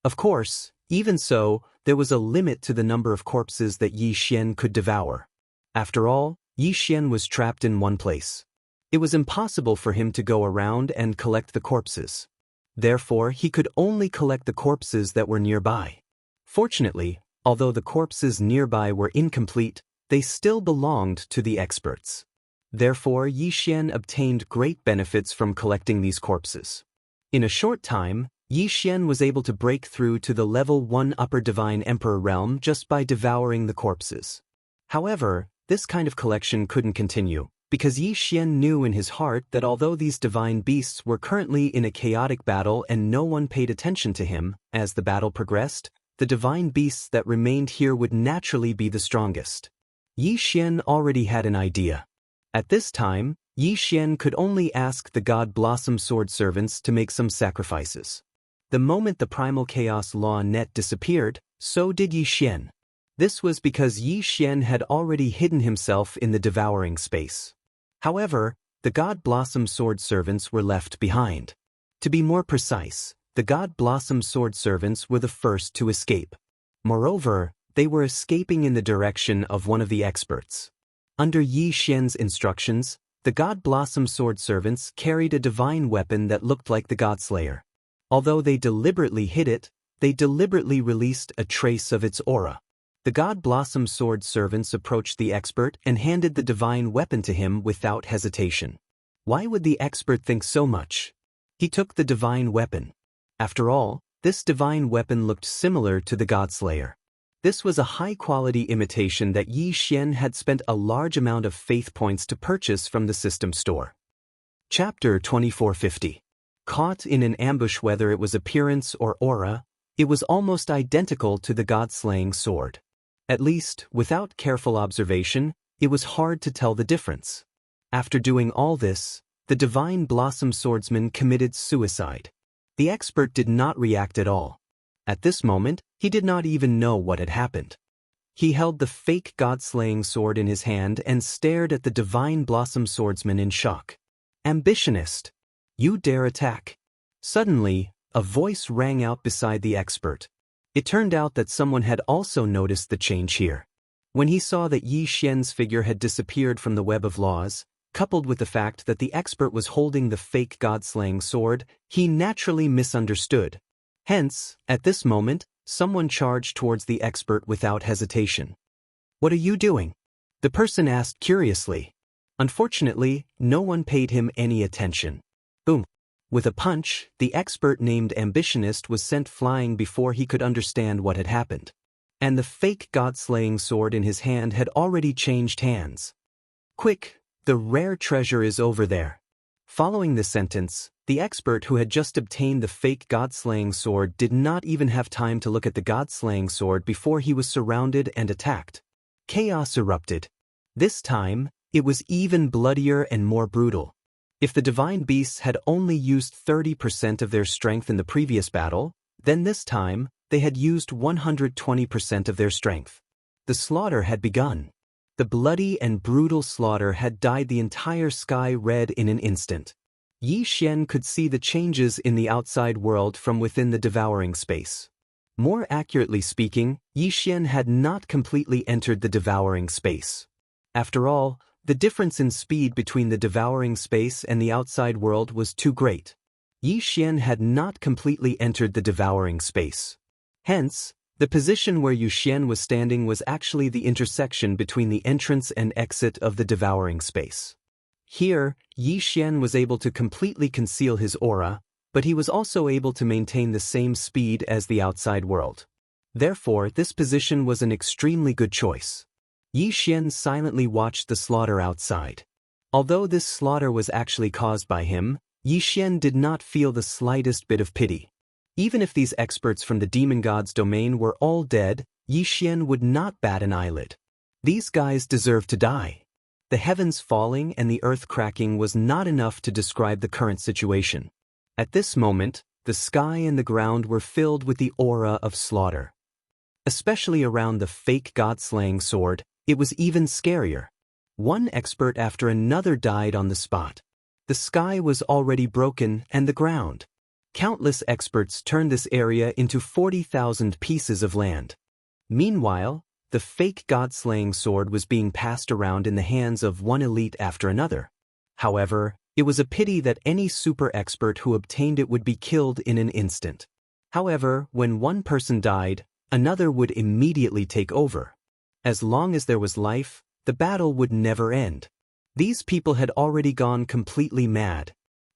Speaker 1: Of course, even so, there was a limit to the number of corpses that Yi Xian could devour. After all, Yi Xian was trapped in one place. It was impossible for him to go around and collect the corpses. Therefore, he could only collect the corpses that were nearby. Fortunately, although the corpses nearby were incomplete, they still belonged to the experts. Therefore, Yi Xian obtained great benefits from collecting these corpses. In a short time, Yi Xian was able to break through to the level 1 upper divine emperor realm just by devouring the corpses. However, this kind of collection couldn't continue, because Yi Xian knew in his heart that although these divine beasts were currently in a chaotic battle and no one paid attention to him, as the battle progressed, the divine beasts that remained here would naturally be the strongest. Yi Xian already had an idea. At this time, Yi Xian could only ask the God Blossom Sword servants to make some sacrifices. The moment the primal chaos law net disappeared, so did Yi Xian. This was because Yi Xian had already hidden himself in the devouring space. However, the God Blossom Sword servants were left behind. To be more precise, the God Blossom Sword servants were the first to escape. Moreover, they were escaping in the direction of one of the experts. Under Yi Xian's instructions, the God Blossom Sword servants carried a divine weapon that looked like the Godslayer. Although they deliberately hid it, they deliberately released a trace of its aura. The God Blossom Sword servants approached the expert and handed the divine weapon to him without hesitation. Why would the expert think so much? He took the divine weapon. After all, this divine weapon looked similar to the Godslayer. This was a high-quality imitation that Yi Xian had spent a large amount of faith points to purchase from the system store. Chapter 2450. Caught in an ambush. Whether it was appearance or aura, it was almost identical to the God-slaying sword. At least, without careful observation, it was hard to tell the difference. After doing all this, the Divine Blossom Swordsman committed suicide. The expert did not react at all. At this moment, he did not even know what had happened. He held the fake God-slaying sword in his hand and stared at the Divine Blossom Swordsman in shock. "Ambitionist! You dare attack!" Suddenly, a voice rang out beside the expert. It turned out that someone had also noticed the change here. When he saw that Yi Xian's figure had disappeared from the web of laws, coupled with the fact that the expert was holding the fake God-slaying sword, he naturally misunderstood. Hence, at this moment, someone charged towards the expert without hesitation. "What are you doing?" the person asked curiously. Unfortunately, no one paid him any attention. Boom! With a punch, the expert named Ambitionist was sent flying before he could understand what had happened. And the fake God-slaying sword in his hand had already changed hands. "Quick! The rare treasure is over there." Following this sentence, the expert who had just obtained the fake God-slaying sword did not even have time to look at the God-slaying sword before he was surrounded and attacked. Chaos erupted. This time, it was even bloodier and more brutal. If the divine beasts had only used 30% of their strength in the previous battle, then this time, they had used 120% of their strength. The slaughter had begun. The bloody and brutal slaughter had dyed the entire sky red in an instant. Yi Xian could see the changes in the outside world from within the devouring space. More accurately speaking, Yi Xian had not completely entered the devouring space. After all, the difference in speed between the devouring space and the outside world was too great. Yi Xian had not completely entered the devouring space. Hence, the position where Yi Xian was standing was actually the intersection between the entrance and exit of the devouring space. Here, Yi Xian was able to completely conceal his aura, but he was also able to maintain the same speed as the outside world. Therefore, this position was an extremely good choice. Yi Xian silently watched the slaughter outside. Although this slaughter was actually caused by him, Yi Xian did not feel the slightest bit of pity. Even if these experts from the demon god's domain were all dead, Yi Xian would not bat an eyelid. These guys deserve to die. The heavens falling and the earth cracking was not enough to describe the current situation. At this moment, the sky and the ground were filled with the aura of slaughter. Especially around the fake god-slaying sword, it was even scarier. One expert after another died on the spot. The sky was already broken and the ground. Countless experts turned this area into 40,000 pieces of land. Meanwhile, the fake god-slaying sword was being passed around in the hands of one elite after another. However, it was a pity that any super expert who obtained it would be killed in an instant. However, when one person died, another would immediately take over. As long as there was life, the battle would never end. These people had already gone completely mad.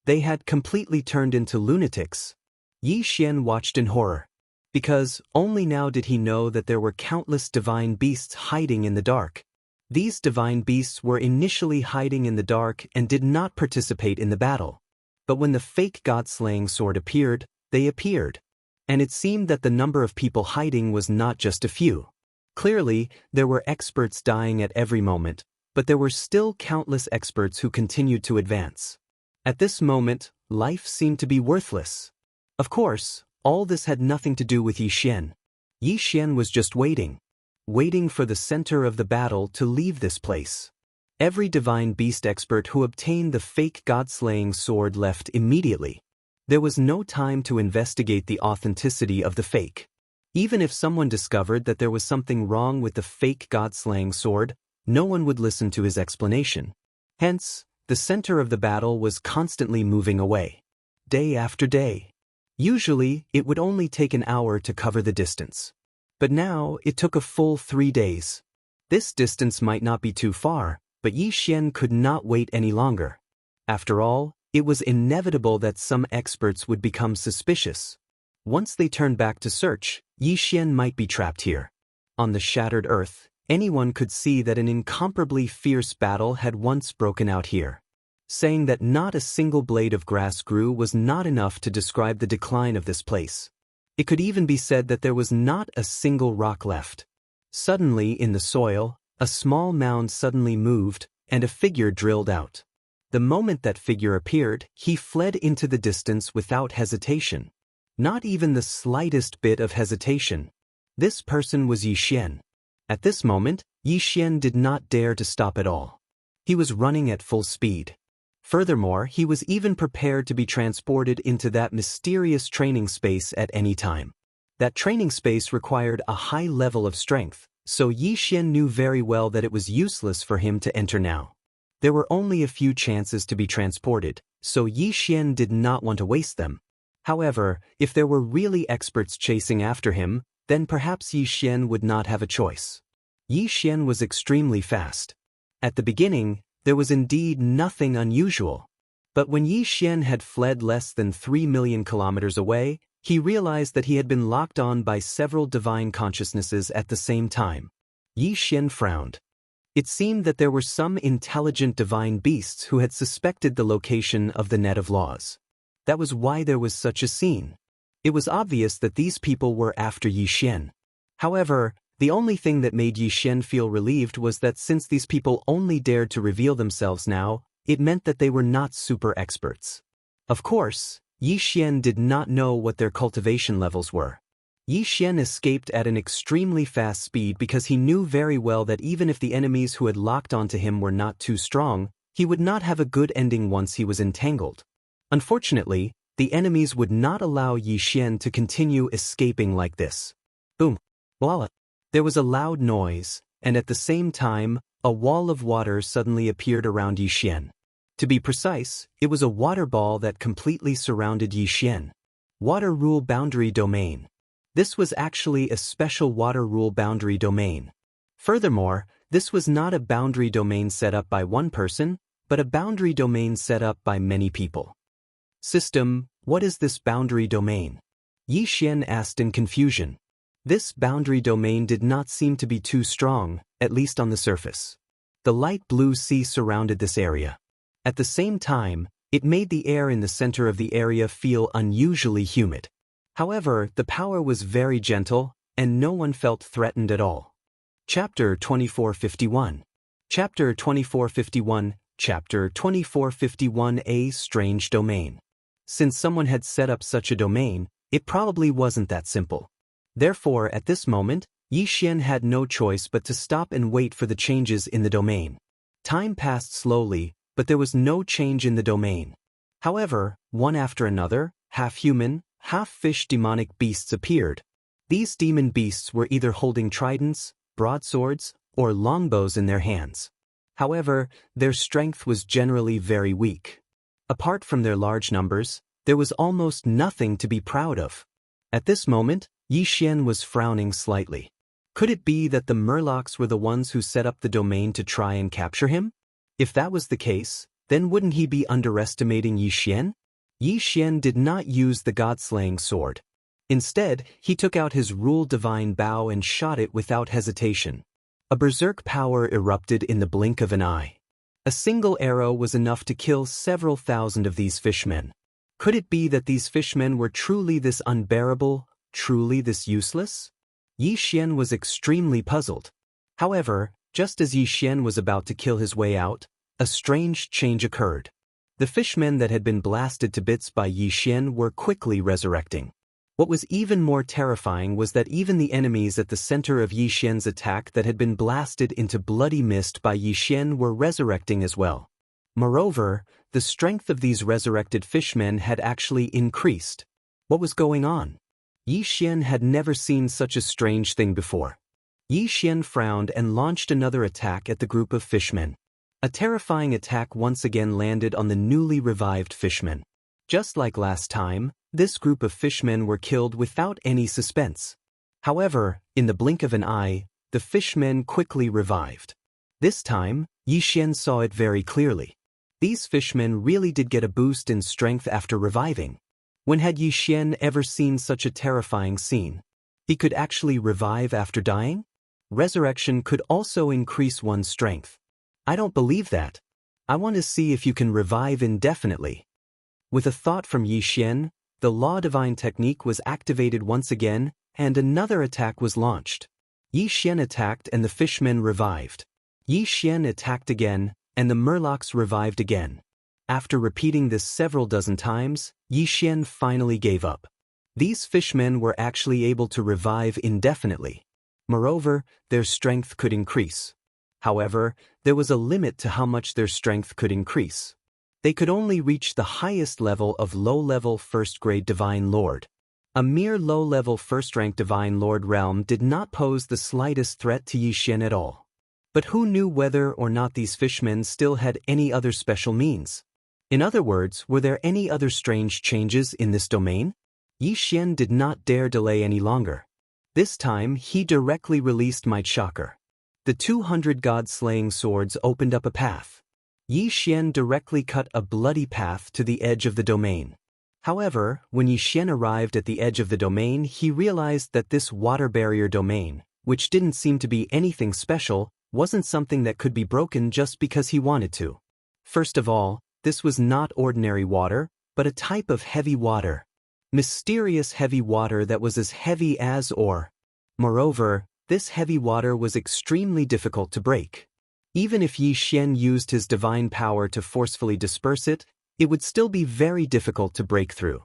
Speaker 1: They had completely turned into lunatics. Yi Xian watched in horror. Because only now did he know that there were countless divine beasts hiding in the dark. These divine beasts were initially hiding in the dark and did not participate in the battle. But when the fake god-slaying sword appeared, they appeared. And it seemed that the number of people hiding was not just a few. Clearly, there were experts dying at every moment, but there were still countless experts who continued to advance. At this moment, life seemed to be worthless. Of course, all this had nothing to do with Yi Xian. Yi Xian was just waiting for the center of the battle to leave this place. Every divine beast expert who obtained the fake god-slaying sword left immediately. There was no time to investigate the authenticity of the fake. Even if someone discovered that there was something wrong with the fake god-slaying sword, no one would listen to his explanation. Hence, the center of the battle was constantly moving away. Day after day. Usually, it would only take an hour to cover the distance. But now, it took a full 3 days. This distance might not be too far, but Yi Xian could not wait any longer. After all, it was inevitable that some experts would become suspicious. Once they turned back to search, Yi Xian might be trapped here. On the shattered earth, anyone could see that an incomparably fierce battle had once broken out here. Saying that not a single blade of grass grew was not enough to describe the decline of this place. It could even be said that there was not a single rock left. Suddenly, in the soil, a small mound suddenly moved, and a figure drilled out. The moment that figure appeared, he fled into the distance without hesitation. Not even the slightest bit of hesitation. This person was Yi Xian. At this moment, Yi Xian did not dare to stop at all. He was running at full speed. Furthermore, he was even prepared to be transported into that mysterious training space at any time. That training space required a high level of strength, so Yi Xian knew very well that it was useless for him to enter now. There were only a few chances to be transported, so Yi Xian did not want to waste them. However, if there were really experts chasing after him, then perhaps Yi Xian would not have a choice. Yi Xian was extremely fast. At the beginning, there was indeed nothing unusual. But when Yi Xian had fled less than 3 million kilometers away, he realized that he had been locked on by several divine consciousnesses at the same time. Yi Xian frowned. It seemed that there were some intelligent divine beasts who had suspected the location of the net of laws. That was why there was such a scene. It was obvious that these people were after Yi Xian. However, the only thing that made Yi Xian feel relieved was that since these people only dared to reveal themselves now, it meant that they were not super experts. Of course, Yi Xian did not know what their cultivation levels were. Yi Xian escaped at an extremely fast speed because he knew very well that even if the enemies who had locked onto him were not too strong, he would not have a good ending once he was entangled. Unfortunately, the enemies would not allow Yi Xian to continue escaping like this. Boom. Voila. There was a loud noise, and at the same time, a wall of water suddenly appeared around Yi Xian. To be precise, it was a water ball that completely surrounded Yi Xian. Water Rule Boundary Domain. This was actually a special water rule boundary domain. Furthermore, this was not a boundary domain set up by one person, but a boundary domain set up by many people. System, what is this boundary domain? Yi Xian asked in confusion. This boundary domain did not seem to be too strong, at least on the surface. The light blue sea surrounded this area. At the same time, it made the air in the center of the area feel unusually humid. However, the power was very gentle, and no one felt threatened at all. Chapter 2451. Chapter 2451. Chapter 2451. A strange domain. Since someone had set up such a domain, it probably wasn't that simple. Therefore, at this moment, Yi Xian had no choice but to stop and wait for the changes in the domain. Time passed slowly, but there was no change in the domain. However, one after another, half-human, half-fish demonic beasts appeared. These demon beasts were either holding tridents, broadswords, or longbows in their hands. However, their strength was generally very weak. Apart from their large numbers, there was almost nothing to be proud of. At this moment, Yi Xian was frowning slightly. Could it be that the Murlocs were the ones who set up the domain to try and capture him? If that was the case, then wouldn't he be underestimating Yi Xian? Yi Xian did not use the god-slaying sword. Instead, he took out his rule divine bow and shot it without hesitation. A berserk power erupted in the blink of an eye. A single arrow was enough to kill several thousand of these fishmen. Could it be that these fishmen were truly this unbearable, truly this useless? Yi Xian was extremely puzzled. However, just as Yi Xian was about to kill his way out, a strange change occurred. The fishmen that had been blasted to bits by Yi Xian were quickly resurrecting. What was even more terrifying was that even the enemies at the center of Yi Xian's attack that had been blasted into bloody mist by Yi Xian were resurrecting as well. Moreover, the strength of these resurrected fishmen had actually increased. What was going on? Yi Xian had never seen such a strange thing before. Yi Xian frowned and launched another attack at the group of fishmen. A terrifying attack once again landed on the newly revived fishmen. Just like last time, this group of fishmen were killed without any suspense. However, in the blink of an eye, the fishmen quickly revived. This time, Yi Xian saw it very clearly. These fishmen really did get a boost in strength after reviving. When had Yi Xian ever seen such a terrifying scene? He could actually revive after dying? Resurrection could also increase one's strength. I don't believe that. I want to see if you can revive indefinitely. With a thought from Yi Xian, the Law Divine technique was activated once again, and another attack was launched. Yi Xian attacked and the fishmen revived. Yi Xian attacked again, and the Murlocs revived again. After repeating this several dozen times, Yi Xian finally gave up. These fishmen were actually able to revive indefinitely. Moreover, their strength could increase. However, there was a limit to how much their strength could increase. They could only reach the highest level of low-level first-grade Divine Lord. A mere low-level first-rank Divine Lord realm did not pose the slightest threat to Yi Xian at all. But who knew whether or not these fishmen still had any other special means? In other words, were there any other strange changes in this domain? Yi Xian did not dare delay any longer. This time, he directly released Might Shocker. The 200 god-slaying swords opened up a path. Yi Xian directly cut a bloody path to the edge of the domain. However, when Yi Xian arrived at the edge of the domain, he realized that this water barrier domain, which didn't seem to be anything special, wasn't something that could be broken just because he wanted to. First of all, this was not ordinary water, but a type of heavy water. Mysterious heavy water that was as heavy as ore. Moreover, this heavy water was extremely difficult to break. Even if Yi Xian used his divine power to forcefully disperse it, it would still be very difficult to break through.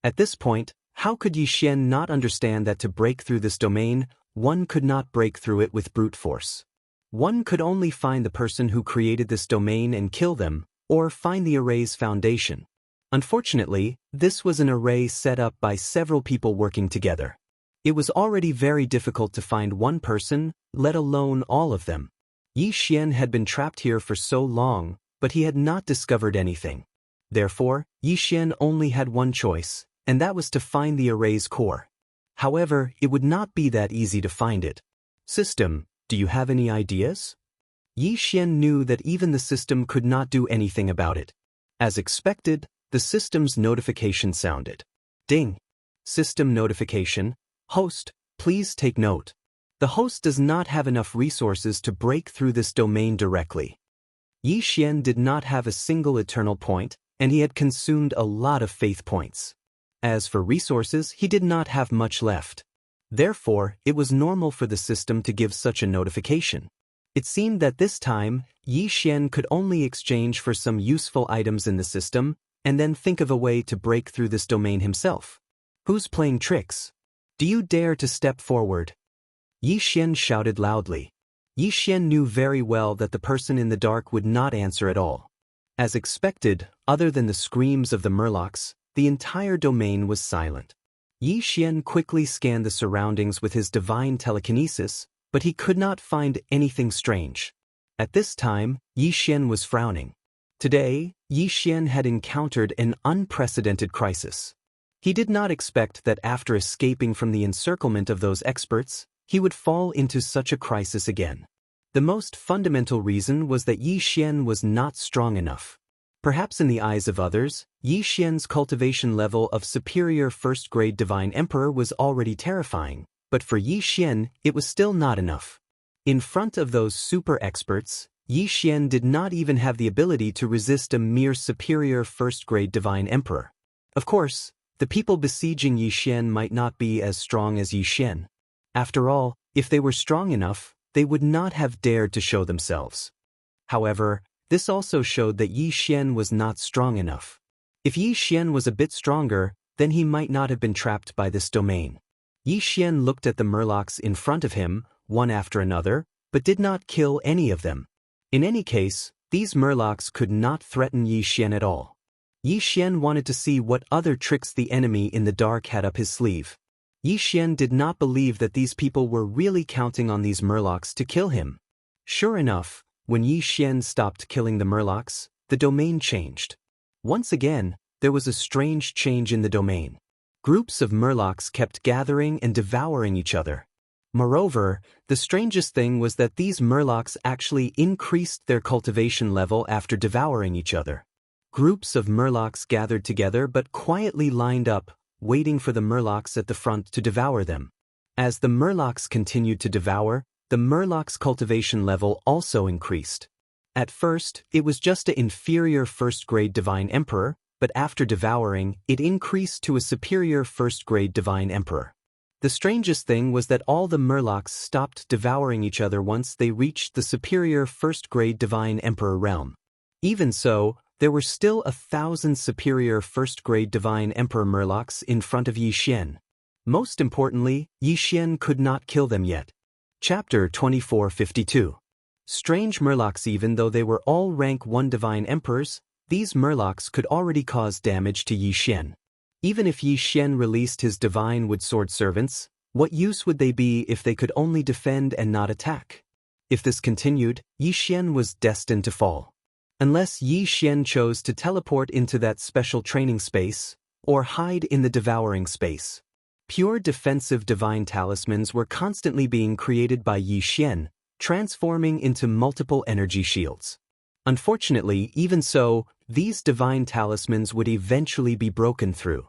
Speaker 1: At this point, how could Yi Xian not understand that to break through this domain, one could not break through it with brute force? One could only find the person who created this domain and kill them, or find the array's foundation. Unfortunately, this was an array set up by several people working together. It was already very difficult to find one person, let alone all of them. Yi Xian had been trapped here for so long, but he had not discovered anything. Therefore, Yi Xian only had one choice, and that was to find the array's core. However, it would not be that easy to find it. System, do you have any ideas? Yi Xian knew that even the system could not do anything about it. As expected, the system's notification sounded. Ding! System notification. Host, please take note. The host does not have enough resources to break through this domain directly. Yi Xian did not have a single eternal point, and he had consumed a lot of faith points. As for resources, he did not have much left. Therefore, it was normal for the system to give such a notification. It seemed that this time, Yi Xian could only exchange for some useful items in the system, and then think of a way to break through this domain himself. Who's playing tricks? Do you dare to step forward? Yi Xian shouted loudly. Yi Xian knew very well that the person in the dark would not answer at all. As expected, other than the screams of the murlocs, the entire domain was silent. Yi Xian quickly scanned the surroundings with his divine telekinesis, but he could not find anything strange. At this time, Yi Xian was frowning. Today, Yi Xian had encountered an unprecedented crisis. He did not expect that after escaping from the encirclement of those experts, he would fall into such a crisis again. The most fundamental reason was that Yi Xian was not strong enough. Perhaps in the eyes of others, Yi Xian's cultivation level of superior first-grade divine emperor was already terrifying, but for Yi Xian, it was still not enough. In front of those super experts, Yi Xian did not even have the ability to resist a mere superior first-grade divine emperor. Of course, the people besieging Yi Xian might not be as strong as Yi Xian. After all, if they were strong enough, they would not have dared to show themselves. However, this also showed that Yi Xian was not strong enough. If Yi Xian was a bit stronger, then he might not have been trapped by this domain. Yi Xian looked at the murlocs in front of him, one after another, but did not kill any of them. In any case, these murlocs could not threaten Yi Xian at all. Yi Xian wanted to see what other tricks the enemy in the dark had up his sleeve. Yi Xian did not believe that these people were really counting on these murlocs to kill him. Sure enough, when Yi Xian stopped killing the murlocs, the domain changed. Once again, there was a strange change in the domain. Groups of murlocs kept gathering and devouring each other. Moreover, the strangest thing was that these murlocs actually increased their cultivation level after devouring each other. Groups of murlocs gathered together but quietly lined up, waiting for the murlocs at the front to devour them. As the murlocs continued to devour, the murlocs' cultivation level also increased. At first, it was just an inferior first-grade divine emperor, but after devouring, it increased to a superior first-grade divine emperor. The strangest thing was that all the murlocs stopped devouring each other once they reached the superior first-grade divine emperor realm. Even so, there were still 1,000 superior first-grade divine emperor murlocs in front of Yi Xian. Most importantly, Yi Xian could not kill them yet. Chapter 2452. Strange murlocs. Even though they were all rank 1 divine emperors, these murlocs could already cause damage to Yi Xian. Even if Yi Xian released his divine wood sword servants, what use would they be if they could only defend and not attack? If this continued, Yi Xian was destined to fall. Unless Yi Xian chose to teleport into that special training space, or hide in the devouring space. Pure defensive divine talismans were constantly being created by Yi Xian, transforming into multiple energy shields. Unfortunately, even so, these divine talismans would eventually be broken through.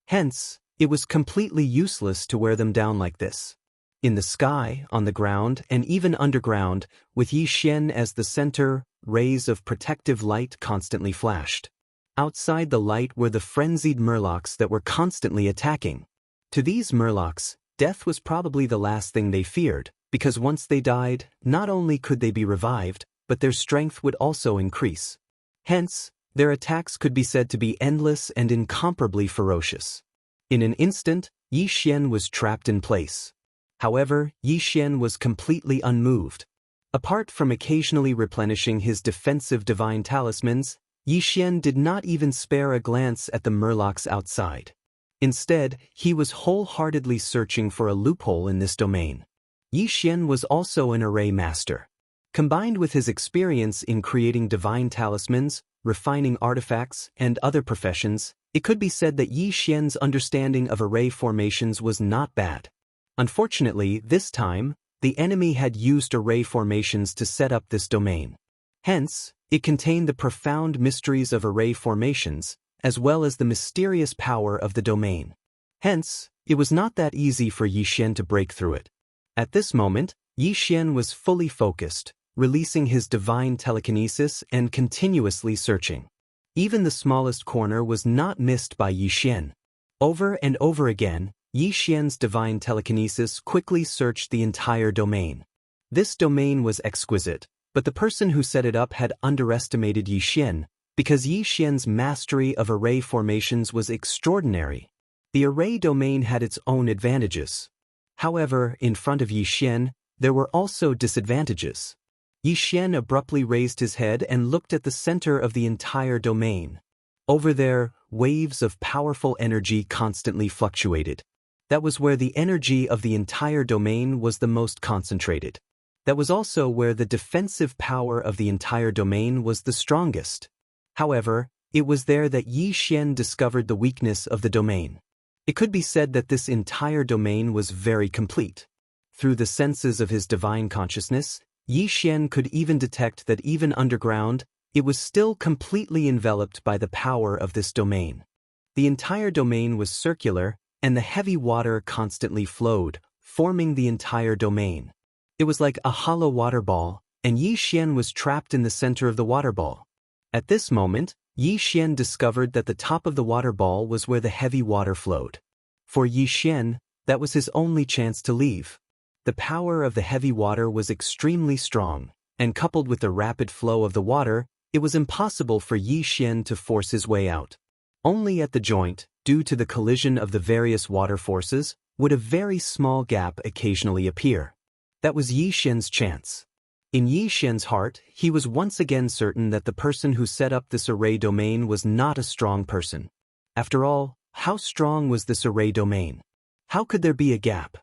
Speaker 1: Hence, it was completely useless to wear them down like this. In the sky, on the ground, and even underground, with Yi Xian as the center, rays of protective light constantly flashed. Outside the light were the frenzied murlocs that were constantly attacking. To these murlocs, death was probably the last thing they feared, because once they died, not only could they be revived, but their strength would also increase. Hence, their attacks could be said to be endless and incomparably ferocious. In an instant, Yi Xian was trapped in place. However, Yi Xian was completely unmoved. Apart from occasionally replenishing his defensive divine talismans, Yi Xian did not even spare a glance at the murlocs outside. Instead, he was wholeheartedly searching for a loophole in this domain. Yi Xian was also an array master. Combined with his experience in creating divine talismans, refining artifacts, and other professions, it could be said that Yi Xian's understanding of array formations was not bad. Unfortunately, this time, the enemy had used array formations to set up this domain. Hence, it contained the profound mysteries of array formations, as well as the mysterious power of the domain. Hence, it was not that easy for Yi Xian to break through it. At this moment, Yi Xian was fully focused, releasing his divine telekinesis and continuously searching. Even the smallest corner was not missed by Yi Xian. Over and over again, Yi Xian's divine telekinesis quickly searched the entire domain. This domain was exquisite, but the person who set it up had underestimated Yi Xian, because Yi Xian's mastery of array formations was extraordinary. The array domain had its own advantages. However, in front of Yi Xian, there were also disadvantages. Yi Xian abruptly raised his head and looked at the center of the entire domain. Over there, waves of powerful energy constantly fluctuated. That was where the energy of the entire domain was the most concentrated. That was also where the defensive power of the entire domain was the strongest. However, it was there that Yi Xian discovered the weakness of the domain. It could be said that this entire domain was very complete. Through the senses of his divine consciousness, Yi Xian could even detect that even underground, it was still completely enveloped by the power of this domain. The entire domain was circular, and the heavy water constantly flowed, forming the entire domain. It was like a hollow water ball, and Yi Xian was trapped in the center of the water ball. At this moment, Yi Xian discovered that the top of the water ball was where the heavy water flowed. For Yi Xian, that was his only chance to leave. The power of the heavy water was extremely strong, and coupled with the rapid flow of the water, it was impossible for Yi Xian to force his way out. Only at the joint, due to the collision of the various water forces, would a very small gap occasionally appear. That was Yi Xian's chance. In Yi Xian's heart, he was once again certain that the person who set up this array domain was not a strong person. After all, how strong was this array domain? How could there be a gap?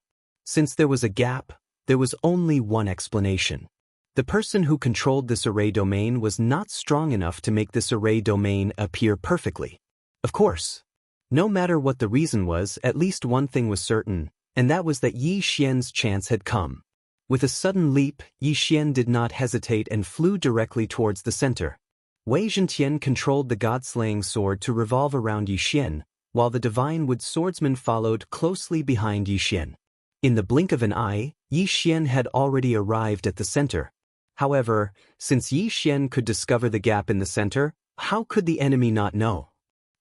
Speaker 1: Since there was a gap, there was only one explanation. The person who controlled this array domain was not strong enough to make this array domain appear perfectly. Of course. No matter what the reason was, at least one thing was certain, and that was that Yi Xian's chance had come. With a sudden leap, Yi Xian did not hesitate and flew directly towards the center. Wei Zhentian controlled the god-slaying sword to revolve around Yi Xian, while the divine wood swordsman followed closely behind Yi Xian. In the blink of an eye, Yi Xian had already arrived at the center. However, since Yi Xian could discover the gap in the center, how could the enemy not know?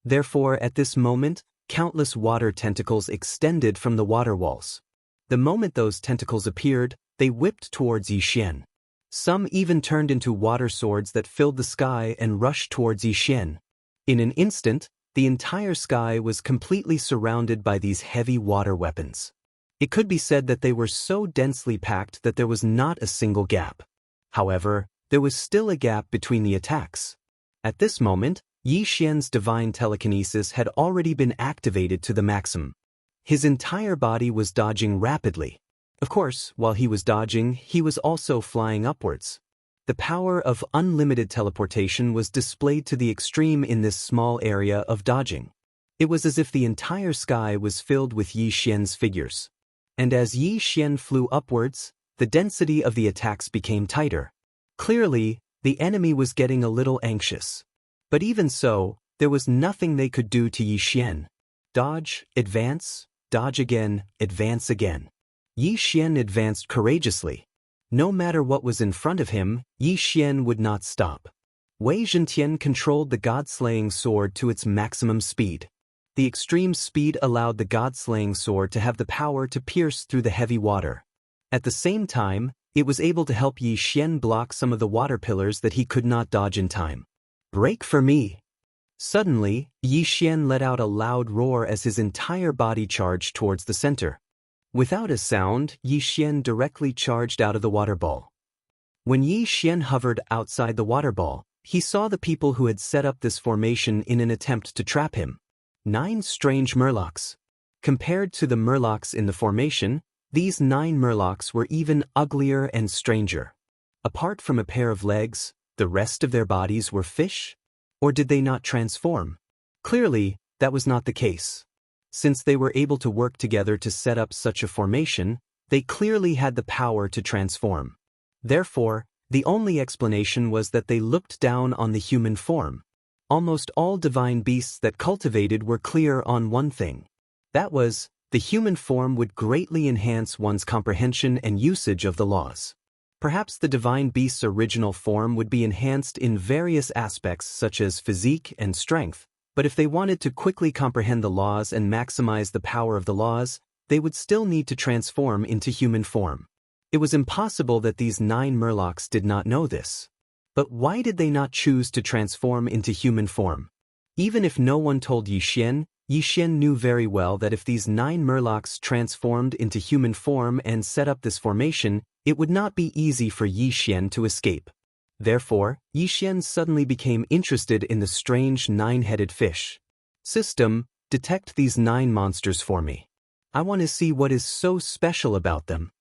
Speaker 1: Therefore, at this moment, countless water tentacles extended from the water walls. The moment those tentacles appeared, they whipped towards Yi Xian. Some even turned into water swords that filled the sky and rushed towards Yi Xian. In an instant, the entire sky was completely surrounded by these heavy water weapons. It could be said that they were so densely packed that there was not a single gap. However, there was still a gap between the attacks. At this moment, Yi Xian's divine telekinesis had already been activated to the maximum. His entire body was dodging rapidly. Of course, while he was dodging, he was also flying upwards. The power of unlimited teleportation was displayed to the extreme in this small area of dodging. It was as if the entire sky was filled with Yi Xian's figures. And as Yi Xian flew upwards, the density of the attacks became tighter. Clearly, the enemy was getting a little anxious. But even so, there was nothing they could do to Yi Xian. Dodge, advance, dodge again, advance again. Yi Xian advanced courageously. No matter what was in front of him, Yi Xian would not stop. Wei Zhentian controlled the god-slaying sword to its maximum speed. The extreme speed allowed the god-slaying sword to have the power to pierce through the heavy water. At the same time, it was able to help Yi Xian block some of the water pillars that he could not dodge in time. Break for me! Suddenly, Yi Xian let out a loud roar as his entire body charged towards the center. Without a sound, Yi Xian directly charged out of the water ball. When Yi Xian hovered outside the water ball, he saw the people who had set up this formation in an attempt to trap him. 9 strange murlocs. Compared to the murlocs in the formation, these 9 murlocs were even uglier and stranger. Apart from a pair of legs, the rest of their bodies were fish? Or did they not transform? Clearly, that was not the case. Since they were able to work together to set up such a formation, They clearly had the power to transform. Therefore, the only explanation was that they looked down on the human form. Almost all divine beasts that cultivated were clear on one thing. That was, the human form would greatly enhance one's comprehension and usage of the laws. Perhaps the divine beast's original form would be enhanced in various aspects such as physique and strength, but if they wanted to quickly comprehend the laws and maximize the power of the laws, they would still need to transform into human form. It was impossible that these 9 murlocs did not know this. But why did they not choose to transform into human form? Even if no one told Yi Xian knew very well that if these 9 murlocs transformed into human form and set up this formation, it would not be easy for Yi Xian to escape. Therefore, Yi Xian suddenly became interested in the strange 9-headed fish. System, detect these 9 monsters for me. I want to see what is so special about them.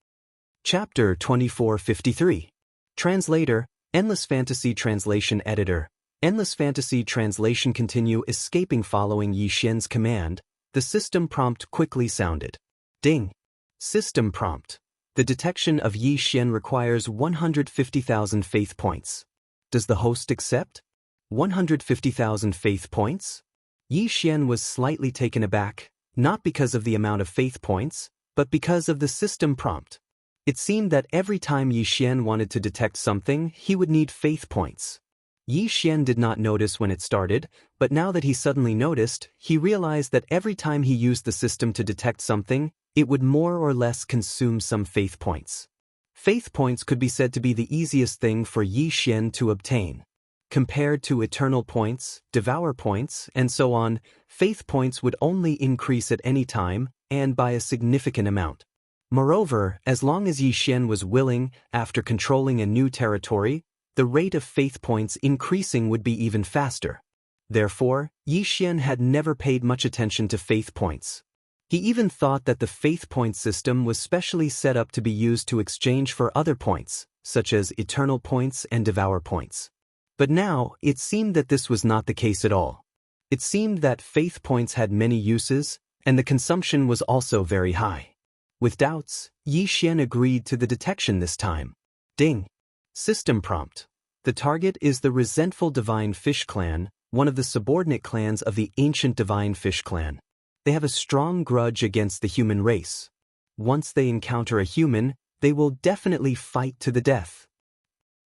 Speaker 1: Chapter 2453. Translator, Endless Fantasy Translation Editor. Endless Fantasy Translation continue escaping following Yi Xian's command. The system prompt quickly sounded. Ding. System prompt. The detection of Yi Xian requires 150,000 faith points. Does the host accept? 150,000 faith points? Yi Xian was slightly taken aback, not because of the amount of faith points, but because of the system prompt. It seemed that every time Yi Xian wanted to detect something, he would need faith points. Yi Xian did not notice when it started, but now that he suddenly noticed, he realized that every time he used the system to detect something, it would more or less consume some faith points. Faith points could be said to be the easiest thing for Yi Xian to obtain. Compared to eternal points, devour points, and so on, faith points would only increase at any time, and by a significant amount. Moreover, as long as Yi Xian was willing, after controlling a new territory, the rate of faith points increasing would be even faster. Therefore, Yi Xian had never paid much attention to faith points. He even thought that the faith point system was specially set up to be used to exchange for other points, such as eternal points and devour points. But now, it seemed that this was not the case at all. It seemed that faith points had many uses, and the consumption was also very high. With doubts, Yi Xian agreed to the detection this time. Ding. System prompt. The target is the resentful Divine Fish Clan, one of the subordinate clans of the ancient Divine Fish Clan. They have a strong grudge against the human race. Once they encounter a human, they will definitely fight to the death.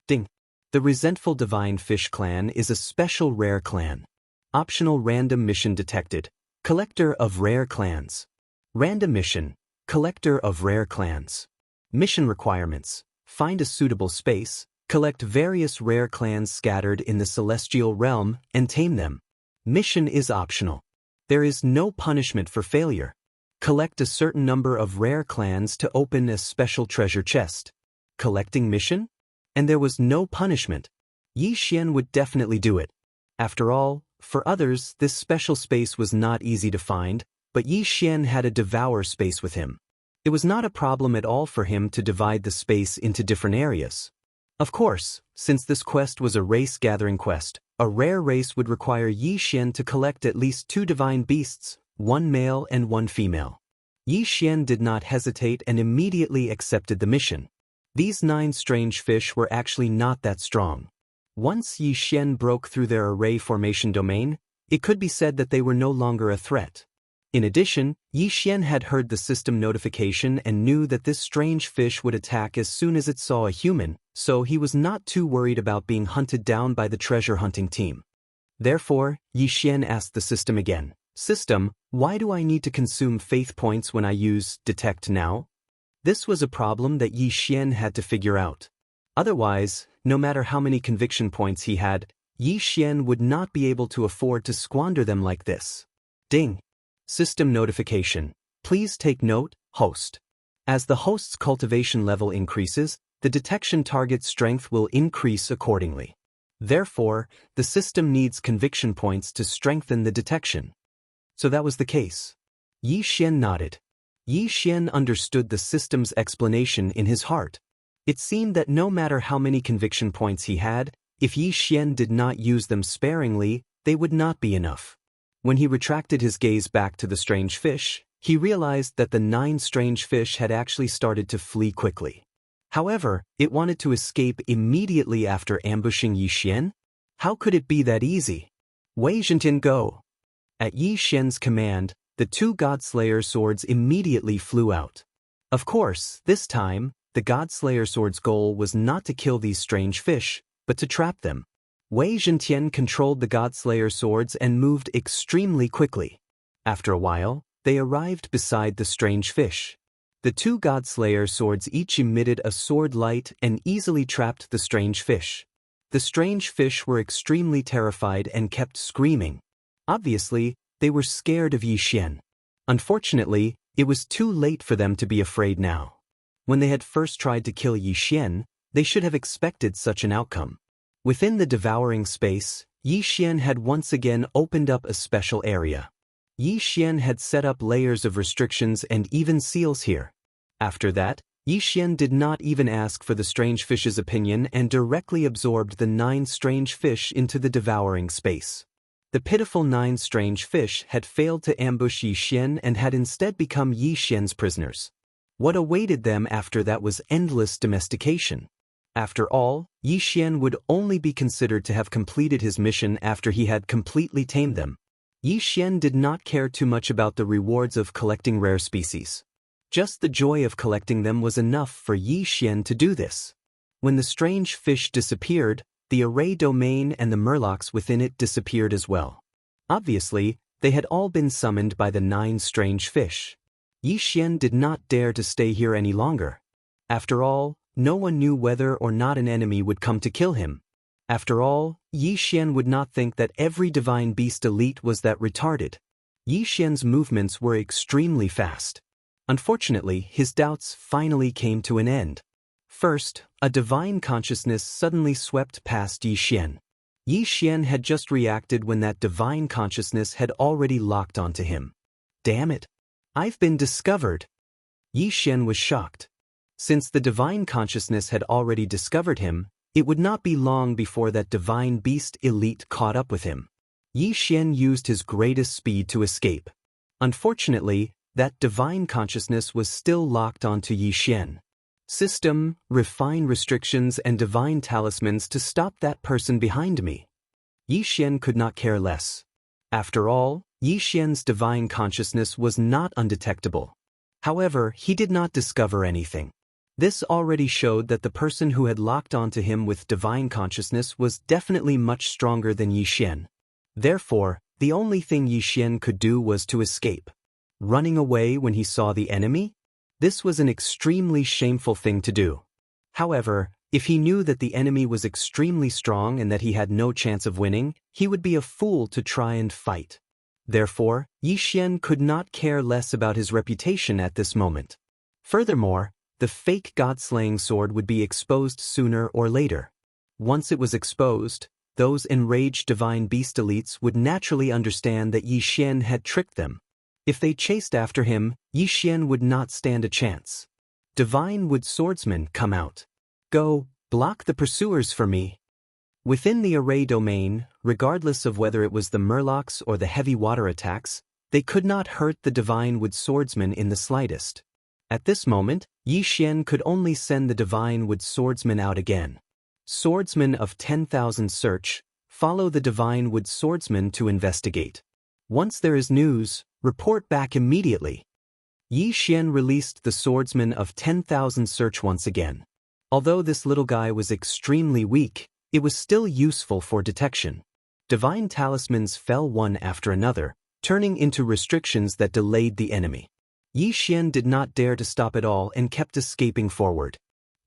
Speaker 1: Ding. The resentful Divine Fish Clan is a special rare clan. Optional random mission detected. Collector of rare clans. Random mission. Collector of rare clans. Mission requirements. Find a suitable space, collect various rare clans scattered in the celestial realm, and tame them. Mission is optional. There is no punishment for failure. Collect a certain number of rare clans to open a special treasure chest. Collecting mission? And there was no punishment. Yi Xian would definitely do it. After all, for others, this special space was not easy to find, but Yi Xian had a devour space with him. It was not a problem at all for him to divide the space into different areas. Of course, since this quest was a race-gathering quest, a rare race would require Yi Xian to collect at least 2 divine beasts, 1 male and 1 female. Yi Xian did not hesitate and immediately accepted the mission. These 9 strange fish were actually not that strong. Once Yi Xian broke through their array formation domain, it could be said that they were no longer a threat. In addition, Yi Xian had heard the system notification and knew that this strange fish would attack as soon as it saw a human, so he was not too worried about being hunted down by the treasure hunting team. Therefore, Yi Xian asked the system again, "System, why do I need to consume faith points when I use Detect Now?" This was a problem that Yi Xian had to figure out. Otherwise, no matter how many conviction points he had, Yi Xian would not be able to afford to squander them like this. Ding. System notification. Please take note, host. As the host's cultivation level increases, the detection target strength will increase accordingly. Therefore, the system needs conviction points to strengthen the detection. So that was the case. Yi Xian nodded. Yi Xian understood the system's explanation in his heart. It seemed that no matter how many conviction points he had, if Yi Xian did not use them sparingly, they would not be enough. When he retracted his gaze back to the strange fish, He realized that the 9 strange fish had actually started to flee quickly. However, it wanted to escape immediately after ambushing Yi Xian. How could it be that easy? Wei Zhentian, go! At Yi Xian's command, the 2 Godslayer swords immediately flew out. Of course, this time, the Godslayer sword's goal was not to kill these strange fish, but to trap them. Wei Zhentian controlled the Godslayer swords and moved extremely quickly. After a while, they arrived beside the strange fish. The 2 Godslayer swords each emitted a sword light and easily trapped the strange fish. The strange fish were extremely terrified and kept screaming. Obviously, they were scared of Yi Xian. Unfortunately, it was too late for them to be afraid now. When they had first tried to kill Yi Xian, they should have expected such an outcome. Within the devouring space, Yi Xian had once again opened up a special area. Yi Xian had set up layers of restrictions and even seals here. After that, Yi Xian did not even ask for the strange fish's opinion and directly absorbed the 9 strange fish into the devouring space. The pitiful 9 strange fish had failed to ambush Yi Xian and had instead become Yi Xian's prisoners. What awaited them after that was endless domestication. After all, Yi Xian would only be considered to have completed his mission after he had completely tamed them. Yi Xian did not care too much about the rewards of collecting rare species. Just the joy of collecting them was enough for Yi Xian to do this. When the strange fish disappeared, the array domain and the murlocs within it disappeared as well. Obviously, they had all been summoned by the 9 strange fish. Yi Xian did not dare to stay here any longer. After all, no one knew whether or not an enemy would come to kill him. After all, Yi Xian would not think that every divine beast elite was that retarded. Yi Xian's movements were extremely fast. Unfortunately, his doubts finally came to an end. First, a divine consciousness suddenly swept past Yi Xian. Yi Xian had just reacted when that divine consciousness had already locked onto him. Damn it! I've been discovered! Yi Xian was shocked. Since the divine consciousness had already discovered him, it would not be long before that divine beast elite caught up with him. Yi Xian used his greatest speed to escape. Unfortunately, that divine consciousness was still locked onto Yi Xian. System, refine restrictions and divine talismans to stop that person behind me. Yi Xian could not care less. After all, Yi Xian's divine consciousness was not undetectable. However, he did not discover anything. This already showed that the person who had locked onto him with divine consciousness was definitely much stronger than Yi Xian. Therefore, the only thing Yi Xian could do was to escape. Running away when he saw the enemy? This was an extremely shameful thing to do. However, if he knew that the enemy was extremely strong and that he had no chance of winning, he would be a fool to try and fight. Therefore, Yi Xian could not care less about his reputation at this moment. Furthermore, the fake god-slaying sword would be exposed sooner or later. Once it was exposed, those enraged divine beast elites would naturally understand that Yi Xian had tricked them. If they chased after him, Yi Xian would not stand a chance. Divine would swordsman come out. Go, block the pursuers for me. Within the array domain, regardless of whether it was the murlocs or the heavy water attacks, they could not hurt the divine wood swordsman in the slightest. At this moment, Yi Xian could only send the divine wood swordsman out again. Swordsman of 10,000 search, follow the divine wood swordsman to investigate. Once there is news, report back immediately. Yi Xian released the swordsman of 10,000 search once again. Although this little guy was extremely weak, it was still useful for detection. Divine talismans fell one after another, turning into restrictions that delayed the enemy. Yi Xian did not dare to stop at all and kept escaping forward.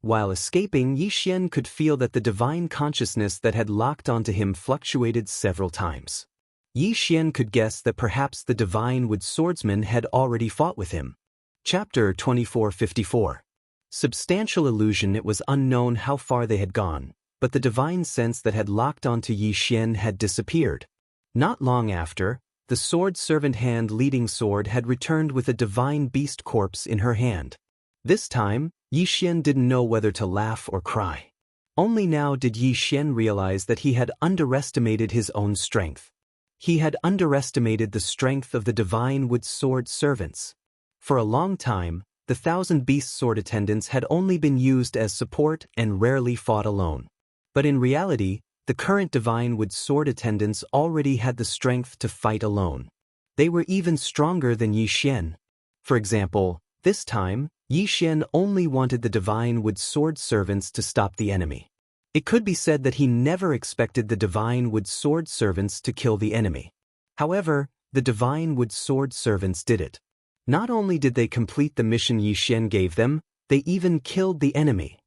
Speaker 1: While escaping, Yi Xian could feel that the divine consciousness that had locked onto him fluctuated several times. Yi Xian could guess that perhaps the divine wood swordsman had already fought with him. Chapter 2454. Substantial illusion. It was unknown how far they had gone, but the divine sense that had locked onto Yi Xian had disappeared. Not long after, the sword servant hand leading sword had returned with a divine beast corpse in her hand. This time, Yi Xian didn't know whether to laugh or cry. Only now did Yi Xian realize that he had underestimated his own strength. He had underestimated the strength of the divine wood sword servants. For a long time, the 1,000-beast sword attendants had only been used as support and rarely fought alone. But in reality, the current Divine Wood sword attendants already had the strength to fight alone. They were even stronger than Yi Xian. For example, this time, Yi Xian only wanted the Divine Wood sword servants to stop the enemy. It could be said that he never expected the Divine Wood sword servants to kill the enemy. However, the Divine Wood sword servants did it. Not only did they complete the mission Yi Xian gave them, they even killed the enemy.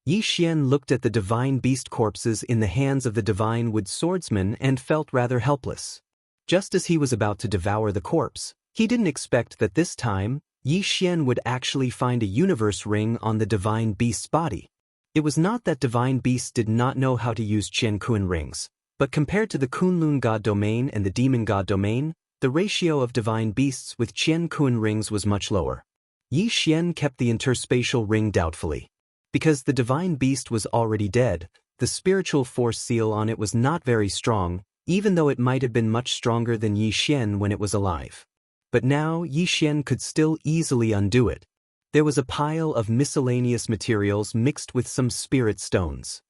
Speaker 1: Yi Xian looked at the Divine Beast corpses in the hands of the Divine Wood swordsman and felt rather helpless. Just as he was about to devour the corpse, he didn't expect that this time, Yi Xian would actually find a universe ring on the Divine Beast's body. It was not that Divine Beasts did not know how to use Qian Kun rings, but compared to the Kunlun God domain and the Demon God domain, the ratio of Divine Beasts with Qian Kun rings was much lower. Yi Xian kept the interspatial ring doubtfully. Because the Divine Beast was already dead, the spiritual force seal on it was not very strong, even though it might have been much stronger than Yi Xian when it was alive. But now Yi Xian could still easily undo it. There was a pile of miscellaneous materials mixed with some spirit stones.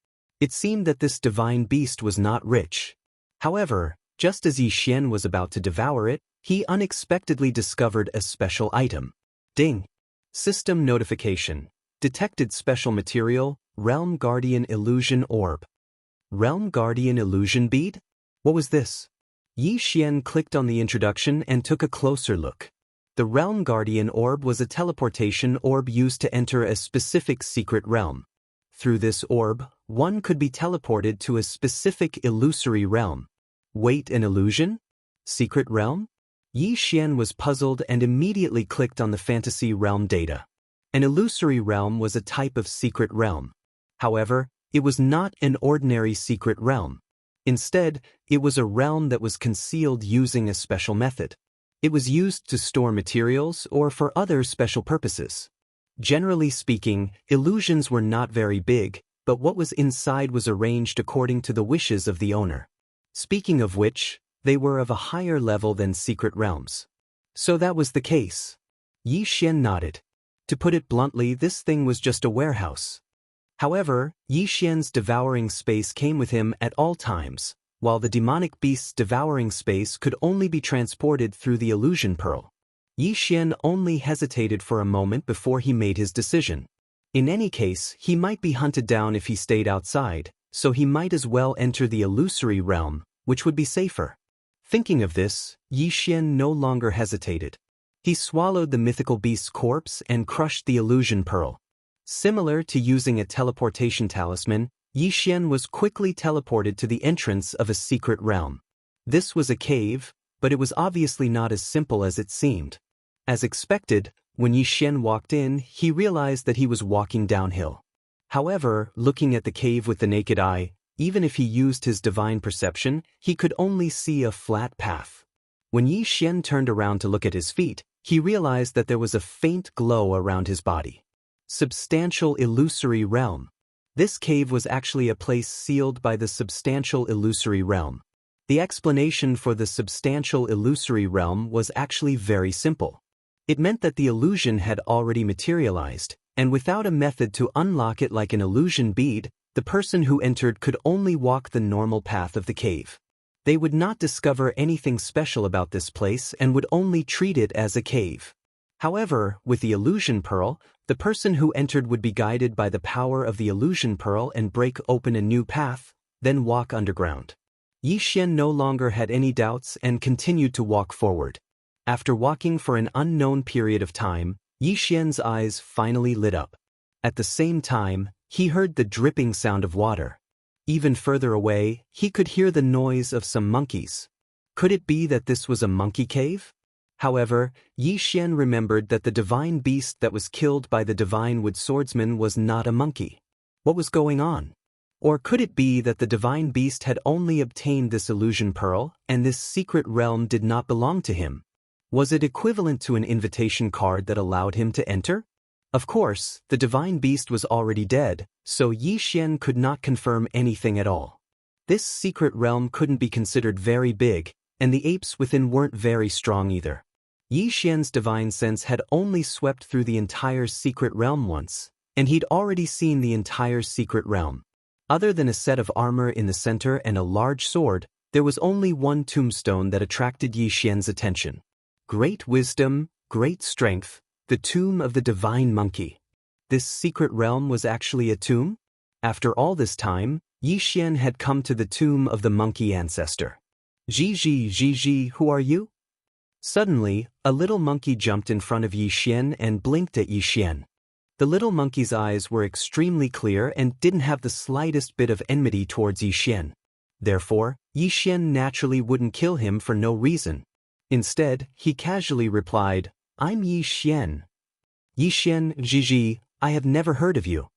Speaker 1: It seemed that this Divine Beast was not rich. However, just as Yi Xian was about to devour it, he unexpectedly discovered a special item. Ding! System notification. Detected special material, Realm Guardian Illusion Orb. Realm Guardian Illusion Bead? What was this? Yi Xian clicked on the introduction and took a closer look. The Realm Guardian Orb was a teleportation orb used to enter a specific secret realm. Through this orb, one could be teleported to a specific illusory realm. Wait, an illusion? Secret realm? Yi Xian was puzzled and immediately clicked on the fantasy realm data. An illusory realm was a type of secret realm. However, it was not an ordinary secret realm. Instead, it was a realm that was concealed using a special method. It was used to store materials or for other special purposes. Generally speaking, illusions were not very big, but what was inside was arranged according to the wishes of the owner. Speaking of which, they were of a higher level than secret realms. So that was the case. Yi Xian nodded. To put it bluntly, this thing was just a warehouse. However, Yi Xian's devouring space came with him at all times, while the demonic beast's devouring space could only be transported through the illusion pearl. Yi Xian only hesitated for a moment before he made his decision. In any case, he might be hunted down if he stayed outside, so he might as well enter the illusory realm, which would be safer. Thinking of this, Yi Xian no longer hesitated. He swallowed the mythical beast's corpse and crushed the illusion pearl. Similar to using a teleportation talisman, Yi Xian was quickly teleported to the entrance of a secret realm. This was a cave, but it was obviously not as simple as it seemed. As expected, when Yi Xian walked in, he realized that he was walking downhill. However, looking at the cave with the naked eye, even if he used his divine perception, he could only see a flat path. When Yi Xian turned around to look at his feet, he realized that there was a faint glow around his body. Substantial illusory realm. This cave was actually a place sealed by the substantial illusory realm. The explanation for the substantial illusory realm was actually very simple. It meant that the illusion had already materialized, and without a method to unlock it like an illusion bead, the person who entered could only walk the normal path of the cave. They would not discover anything special about this place and would only treat it as a cave. However, with the illusion pearl, the person who entered would be guided by the power of the illusion pearl and break open a new path, then walk underground. Yi Xian no longer had any doubts and continued to walk forward. After walking for an unknown period of time, Yi Xian's eyes finally lit up. At the same time, he heard the dripping sound of water. Even further away, he could hear the noise of some monkeys. Could it be that this was a monkey cave? However, Yi Xian remembered that the divine beast that was killed by the divine wood swordsman was not a monkey. What was going on? Or could it be that the divine beast had only obtained this illusion pearl, and this secret realm did not belong to him? Was it equivalent to an invitation card that allowed him to enter? Of course, the divine beast was already dead, so Yi Xian could not confirm anything at all. This secret realm couldn't be considered very big, and the apes within weren't very strong either. Yi Xian's divine sense had only swept through the entire secret realm once, and he'd already seen the entire secret realm. Other than a set of armor in the center and a large sword, there was only one tombstone that attracted Yi Xian's attention. Great wisdom, great strength, the tomb of the divine monkey. This secret realm was actually a tomb? After all this time, Yi Xian had come to the tomb of the monkey ancestor. Ji, who are you? Suddenly, a little monkey jumped in front of Yi Xian and blinked at Yi Xian. The little monkey's eyes were extremely clear and didn't have the slightest bit of enmity towards Yi Xian. Therefore, Yi Xian naturally wouldn't kill him for no reason. Instead, he casually replied, "I'm Yi Xian." Yi Xian, Ji, I have never heard of you.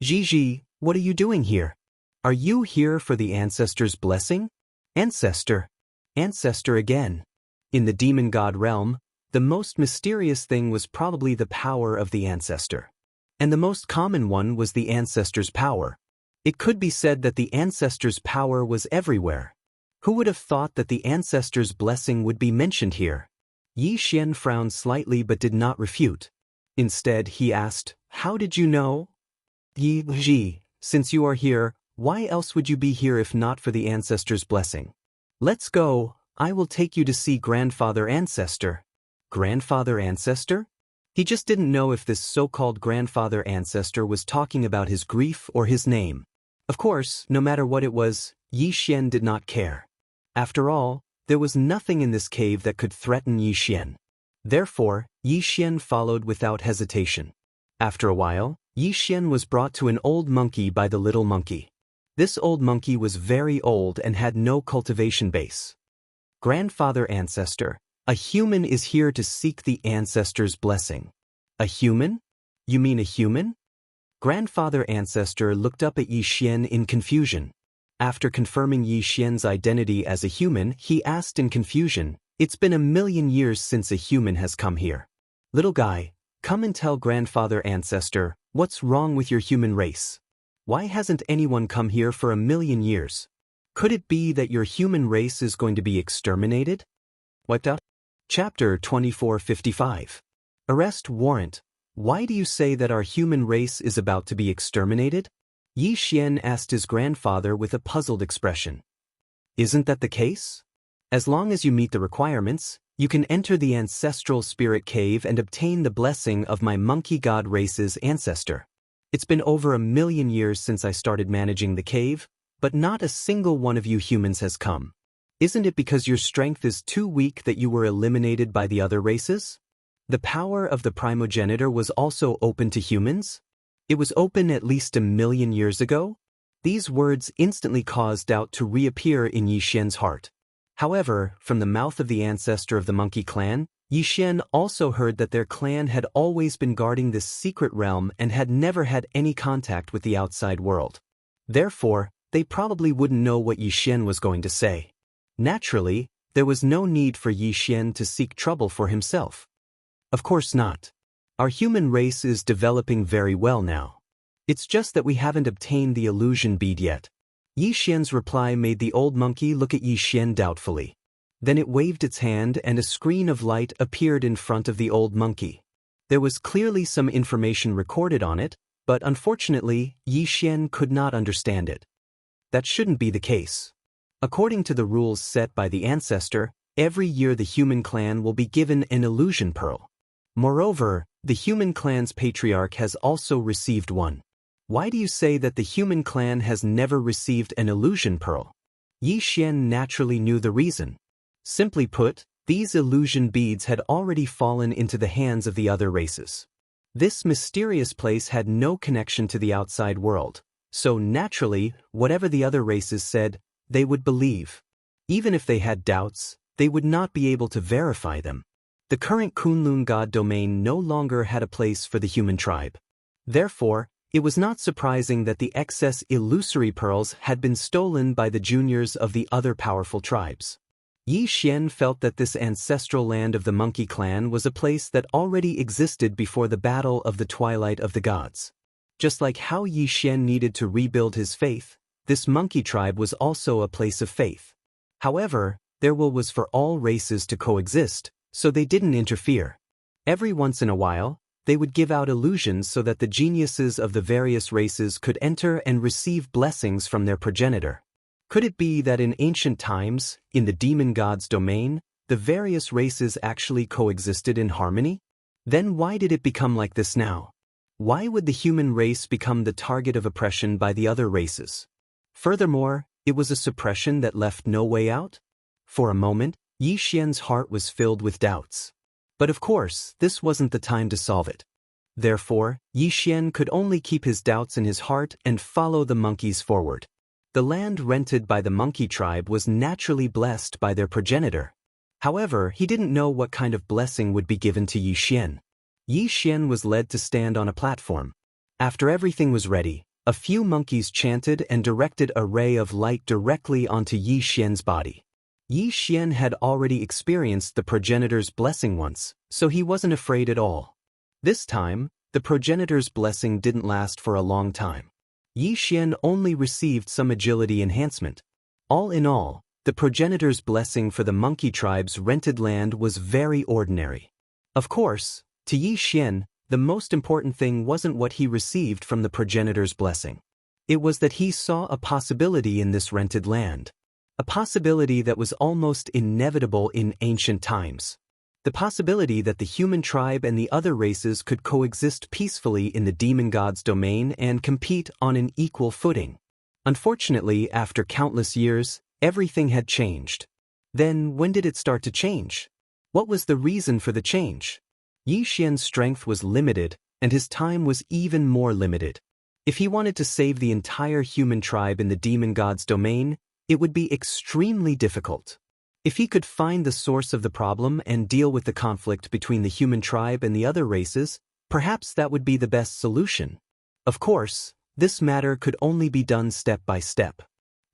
Speaker 1: Ji, what are you doing here? Are you here for the ancestor's blessing? Ancestor again. In the demon god realm, the most mysterious thing was probably the power of the ancestor. And the most common one was the ancestor's power. It could be said that the ancestor's power was everywhere. Who would have thought that the ancestor's blessing would be mentioned here? Yi Xian frowned slightly but did not refute. Instead, he asked, "How did you know?" Ji, since you are here, why else would you be here if not for the ancestor's blessing? Let's go. I will take you to see grandfather ancestor. Grandfather ancestor? He just didn't know if this so-called grandfather ancestor was talking about his grief or his name. Of course, no matter what it was, Yi Xian did not care. After all, there was nothing in this cave that could threaten Yi Xian. Therefore, Yi Xian followed without hesitation. After a while, Yi Xian was brought to an old monkey by the little monkey. This old monkey was very old and had no cultivation base. Grandfather ancestor, a human is here to seek the ancestor's blessing. A human? You mean a human? Grandfather ancestor looked up at Yi Xian in confusion. After confirming Yi Xian's identity as a human, he asked in confusion, "It's been 1,000,000 years since a human has come here. Little guy, come and tell grandfather ancestor, what's wrong with your human race? Why hasn't anyone come here for 1,000,000 years? Could it be that your human race is going to be exterminated?" Wiped out? Chapter 2455. Arrest warrant. Why do you say that our human race is about to be exterminated? Yi Xian asked his grandfather with a puzzled expression. Isn't that the case? As long as you meet the requirements, you can enter the ancestral spirit cave and obtain the blessing of my monkey god race's ancestor. It's been over 1,000,000 years since I started managing the cave, but not a single one of you humans has come. Isn't it because your strength is too weak that you were eliminated by the other races? The power of the primogenitor was also open to humans? It was open at least 1,000,000 years ago? These words instantly caused doubt to reappear in Yi Xian's heart. However, from the mouth of the ancestor of the monkey clan, Yi Xian also heard that their clan had always been guarding this secret realm and had never had any contact with the outside world. Therefore, they probably wouldn't know what Yi Xian was going to say. Naturally, there was no need for Yi Xian to seek trouble for himself. Of course not. Our human race is developing very well now. It's just that we haven't obtained the illusion bead yet. Yi Xian's reply made the old monkey look at Yi Xian doubtfully. Then it waved its hand and a screen of light appeared in front of the old monkey. There was clearly some information recorded on it, but unfortunately, Yi Xian could not understand it. That shouldn't be the case. According to the rules set by the ancestor, every year the human clan will be given an illusion pearl. Moreover, the human clan's patriarch has also received one. Why do you say that the human clan has never received an illusion pearl? Yi Xian naturally knew the reason. Simply put, these illusion beads had already fallen into the hands of the other races. This mysterious place had no connection to the outside world, so naturally, whatever the other races said, they would believe. Even if they had doubts, they would not be able to verify them. The current Kunlun god domain no longer had a place for the human tribe. Therefore, it was not surprising that the excess illusory pearls had been stolen by the juniors of the other powerful tribes. Yi Xian felt that this ancestral land of the monkey clan was a place that already existed before the battle of the Twilight of the Gods. Just like how Yi Xian needed to rebuild his faith, this monkey tribe was also a place of faith. However, their will was for all races to coexist, so they didn't interfere. Every once in a while, they would give out illusions so that the geniuses of the various races could enter and receive blessings from their progenitor. Could it be that in ancient times, in the demon god's domain, the various races actually coexisted in harmony? Then why did it become like this now? Why would the human race become the target of oppression by the other races? Furthermore, it was a suppression that left no way out? For a moment, Yi Xian's heart was filled with doubts. But of course, this wasn't the time to solve it. Therefore, Yi Xian could only keep his doubts in his heart and follow the monkeys forward. The land rented by the monkey tribe was naturally blessed by their progenitor. However, he didn't know what kind of blessing would be given to Yi Xian. Yi Xian was led to stand on a platform. After everything was ready, a few monkeys chanted and directed a ray of light directly onto Yi Xian's body. Yi Xian had already experienced the progenitor's blessing once, so he wasn't afraid at all. This time, the progenitor's blessing didn't last for a long time. Yi Xian only received some agility enhancement. All in all, the progenitor's blessing for the monkey tribe's rented land was very ordinary. Of course, to Yi Xian, the most important thing wasn't what he received from the progenitor's blessing. It was that he saw a possibility in this rented land. A possibility that was almost inevitable in ancient times. The possibility that the human tribe and the other races could coexist peacefully in the demon god's domain and compete on an equal footing. Unfortunately, after countless years, everything had changed. Then, when did it start to change? What was the reason for the change? Yi Xian's strength was limited, and his time was even more limited. If he wanted to save the entire human tribe in the demon god's domain, it would be extremely difficult. If he could find the source of the problem and deal with the conflict between the human tribe and the other races, perhaps that would be the best solution. Of course, this matter could only be done step by step.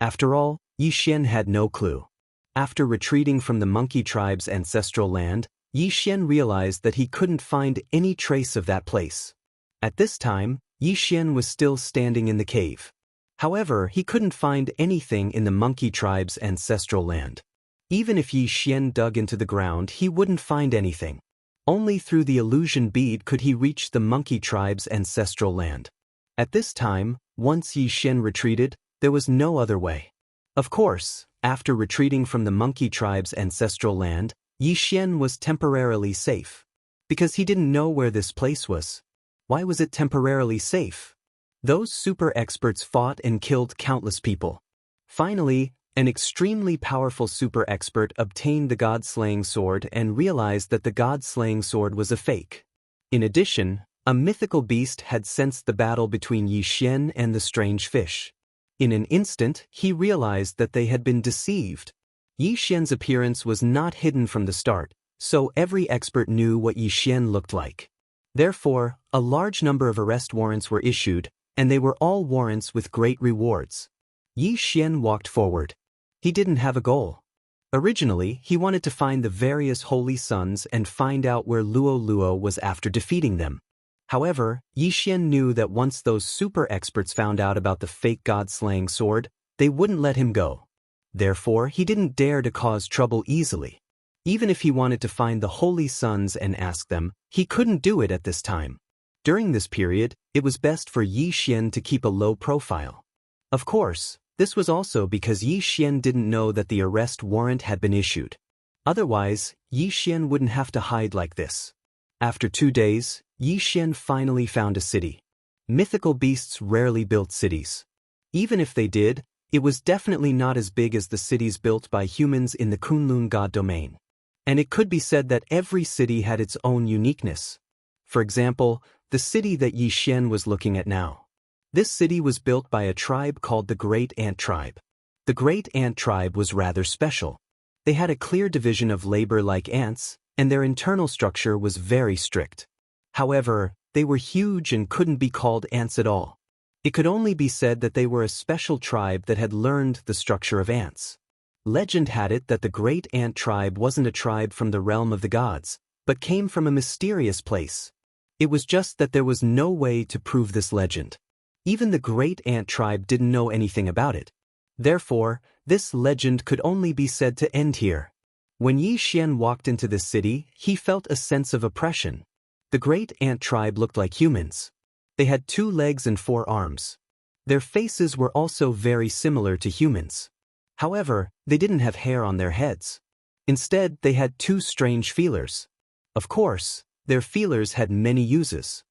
Speaker 1: After all, Yi Xian had no clue. After retreating from the monkey tribe's ancestral land, Yi Xian realized that he couldn't find any trace of that place. At this time, Yi Xian was still standing in the cave. However, he couldn't find anything in the monkey tribe's ancestral land. Even if Yi Xian dug into the ground, he wouldn't find anything. Only through the illusion bead could he reach the monkey tribe's ancestral land. At this time, once Yi Xian retreated, there was no other way. Of course, after retreating from the monkey tribe's ancestral land, Yi Xian was temporarily safe. Because he didn't know where this place was. Why was it temporarily safe? Those super experts fought and killed countless people. Finally, an extremely powerful super expert obtained the god-slaying sword and realized that the god-slaying sword was a fake. In addition, a mythical beast had sensed the battle between Yi Xian and the strange fish. In an instant, he realized that they had been deceived. Yi Xian's appearance was not hidden from the start, so every expert knew what Yi Xian looked like. Therefore, a large number of arrest warrants were issued, and they were all warrants with great rewards. Yi Xian walked forward. He didn't have a goal. Originally, he wanted to find the various holy sons and find out where Luo Luo was after defeating them. However, Yi Xian knew that once those super experts found out about the fake god-slaying sword, they wouldn't let him go. Therefore, he didn't dare to cause trouble easily. Even if he wanted to find the holy sons and ask them, he couldn't do it at this time. During this period, it was best for Yi Xian to keep a low profile. Of course, this was also because Yi Xian didn't know that the arrest warrant had been issued. Otherwise, Yi Xian wouldn't have to hide like this. After 2 days, Yi Xian finally found a city. Mythical beasts rarely built cities. Even if they did, it was definitely not as big as the cities built by humans in the Kunlun god domain. And it could be said that every city had its own uniqueness. For example, the city that Yi Xian was looking at now. This city was built by a tribe called the Great Ant Tribe. The Great Ant Tribe was rather special. They had a clear division of labor like ants, and their internal structure was very strict. However, they were huge and couldn't be called ants at all. It could only be said that they were a special tribe that had learned the structure of ants. Legend had it that the Great Ant Tribe wasn't a tribe from the realm of the gods, but came from a mysterious place. It was just that there was no way to prove this legend. Even the Great Ant Tribe didn't know anything about it. Therefore, this legend could only be said to end here. When Yi Xian walked into this city, he felt a sense of oppression. The great ant tribe looked like humans. They had 2 legs and 4 arms. Their faces were also very similar to humans. However, they didn't have hair on their heads. Instead, they had 2 strange feelers. Of course, their feelers had many uses.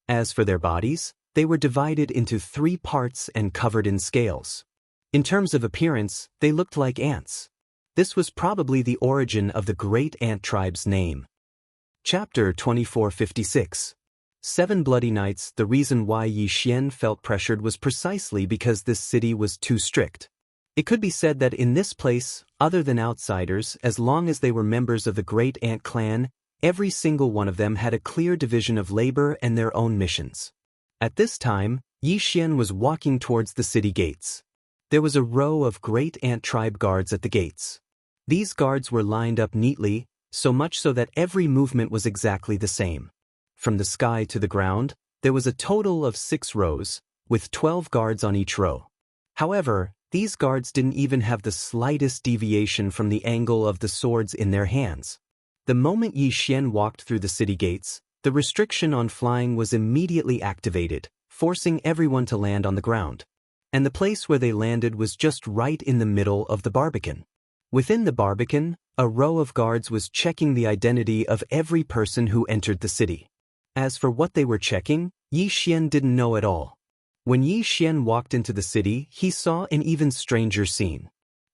Speaker 1: As for their bodies, they were divided into 3 parts and covered in scales. In terms of appearance, they looked like ants. This was probably the origin of the great ant tribe's name. Chapter 2456. 7 Bloody Nights. The reason why Yi Xian felt pressured was precisely because this city was too strict. It could be said that in this place, other than outsiders, as long as they were members of the great ant clan, every single one of them had a clear division of labor and their own missions. At this time, Yi Xian was walking towards the city gates. There was a row of great ant tribe guards at the gates. These guards were lined up neatly, so much so that every movement was exactly the same. From the sky to the ground, there was a total of 6 rows, with 12 guards on each row. However, these guards didn't even have the slightest deviation from the angle of the swords in their hands. The moment Yi Xian walked through the city gates, the restriction on flying was immediately activated, forcing everyone to land on the ground. And the place where they landed was just right in the middle of the barbican. Within the barbican, a row of guards was checking the identity of every person who entered the city. As for what they were checking, Yi Xian didn't know at all. When Yi Xian walked into the city, he saw an even stranger scene.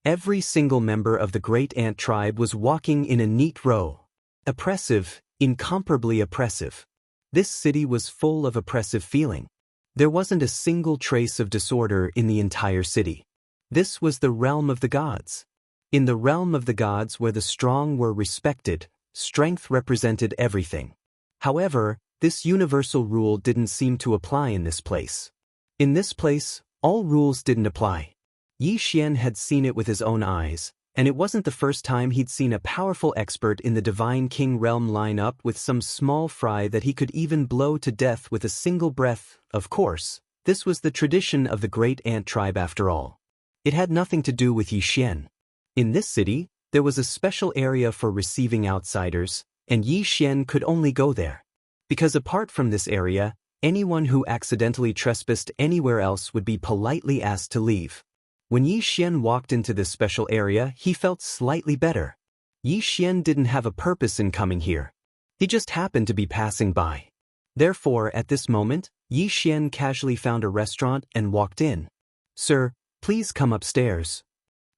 Speaker 1: Every single member of the great ant tribe was walking in a neat row. Oppressive, incomparably oppressive. This city was full of oppressive feeling. There wasn't a single trace of disorder in the entire city. This was the realm of the gods. In the realm of the gods where the strong were respected, strength represented everything. However, this universal rule didn't seem to apply in this place. In this place, all rules didn't apply. Yi Xian had seen it with his own eyes, and it wasn't the first time he'd seen a powerful expert in the Divine King realm line up with some small fry that he could even blow to death with a single breath. Of course, this was the tradition of the great ant tribe after all. It had nothing to do with Yi Xian. In this city, there was a special area for receiving outsiders, and Yi Xian could only go there. Because apart from this area, anyone who accidentally trespassed anywhere else would be politely asked to leave. When Yi Xian walked into this special area, he felt slightly better. Yi Xian didn't have a purpose in coming here. He just happened to be passing by. Therefore, at this moment, Yi Xian casually found a restaurant and walked in. "Sir, please come upstairs."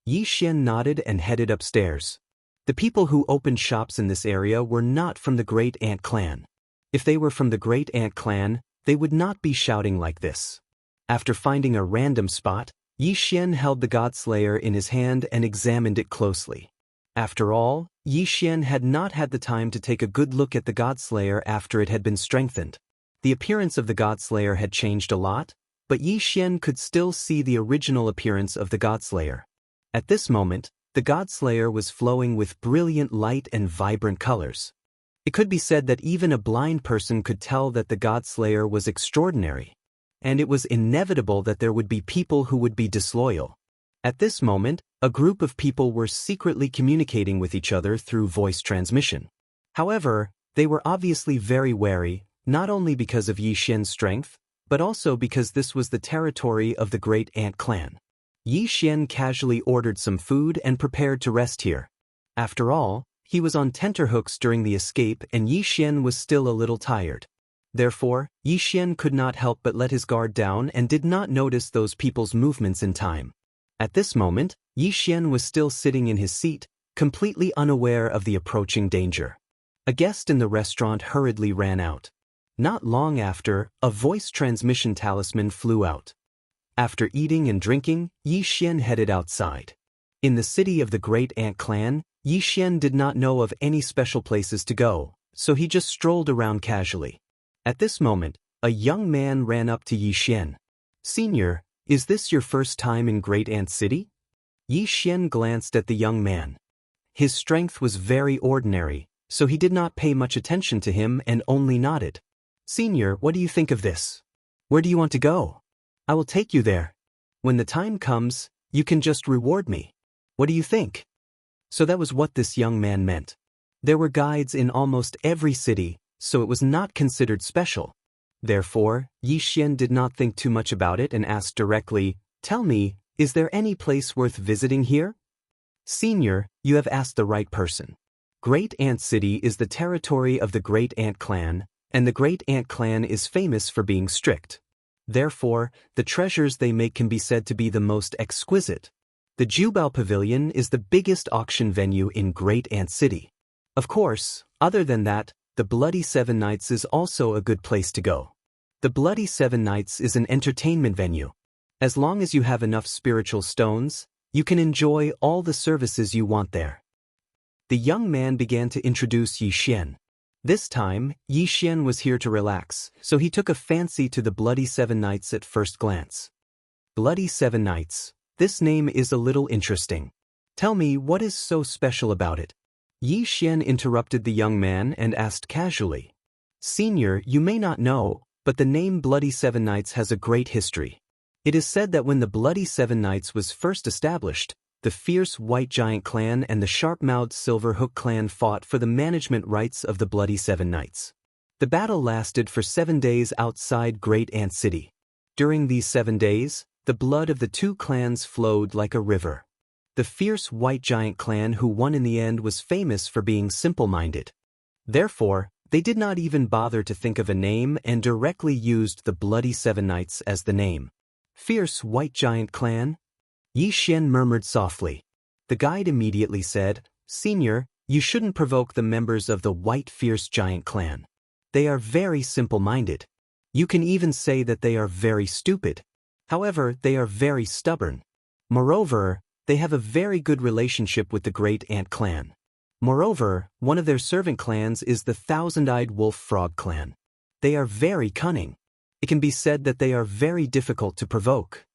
Speaker 1: Yi Xian nodded and headed upstairs. The people who opened shops in this area were not from the Great Ant Clan. If they were from the Great Ant Clan, they would not be shouting like this. After finding a random spot, Yi Xian held the Godslayer in his hand and examined it closely. After all, Yi Xian had not had the time to take a good look at the Godslayer after it had been strengthened. The appearance of the Godslayer had changed a lot, but Yi Xian could still see the original appearance of the Godslayer. At this moment, the Godslayer was flowing with brilliant light and vibrant colors. It could be said that even a blind person could tell that the Godslayer was extraordinary. And it was inevitable that there would be people who would be disloyal. At this moment, a group of people were secretly communicating with each other through voice transmission. However, they were obviously very wary, not only because of Yi Xian's strength, but also because this was the territory of the Great Ant Clan. Yi Xian casually ordered some food and prepared to rest here. After all, he was on tenterhooks during the escape and Yi Xian was still a little tired. Therefore, Yi Xian could not help but let his guard down and did not notice those people's movements in time. At this moment, Yi Xian was still sitting in his seat, completely unaware of the approaching danger. A guest in the restaurant hurriedly ran out. Not long after, a voice transmission talisman flew out. After eating and drinking, Yi Xian headed outside. In the city of the Great Ant Clan, Yi Xian did not know of any special places to go, so he just strolled around casually. At this moment, a young man ran up to Yi Xian. "Senior, is this your first time in Great Ant City?" Yi Xian glanced at the young man. His strength was very ordinary, so he did not pay much attention to him and only nodded. "Senior, what do you think of this? Where do you want to go? I will take you there. When the time comes, you can just reward me. What do you think?" So that was what this young man meant. There were guides in almost every city, so it was not considered special. Therefore, Yi Xian did not think too much about it and asked directly, "Tell me, is there any place worth visiting here?" "Senior, you have asked the right person. Great Ant City is the territory of the Great Ant Clan, and the Great Ant Clan is famous for being strict. Therefore, the treasures they make can be said to be the most exquisite. The Jubao Pavilion is the biggest auction venue in Great Ant City. Of course, other than that, the Bloody Seven Nights is also a good place to go. The Bloody Seven Nights is an entertainment venue. As long as you have enough spiritual stones, you can enjoy all the services you want there." The young man began to introduce Yi Xian. This time, Yi Xian was here to relax, so he took a fancy to the Bloody Seven Nights at first glance. Bloody Seven Nights. This name is a little interesting. Tell me, what is so special about it? Yi Xian interrupted the young man and asked casually. "Senior, you may not know, but the name Bloody Seven Nights has a great history. It is said that when the Bloody Seven Nights was first established, the fierce White Giant Clan and the sharp-mouthed Silver Hook Clan fought for the management rights of the Bloody Seven Nights. The battle lasted for 7 days outside Great Ant City. During these 7 days, the blood of the two clans flowed like a river. The fierce White Giant Clan who won in the end was famous for being simple-minded. Therefore, they did not even bother to think of a name and directly used the Bloody Seven Nights as the name. Fierce White Giant Clan? Yi Xian murmured softly. The guide immediately said, "Senior, you shouldn't provoke the members of the White Fierce Giant Clan. They are very simple-minded. You can even say that they are very stupid. However, they are very stubborn. Moreover, they have a very good relationship with the Great Ant Clan. Moreover, one of their servant clans is the Thousand-Eyed Wolf Frog Clan. They are very cunning. It can be said that they are very difficult to provoke.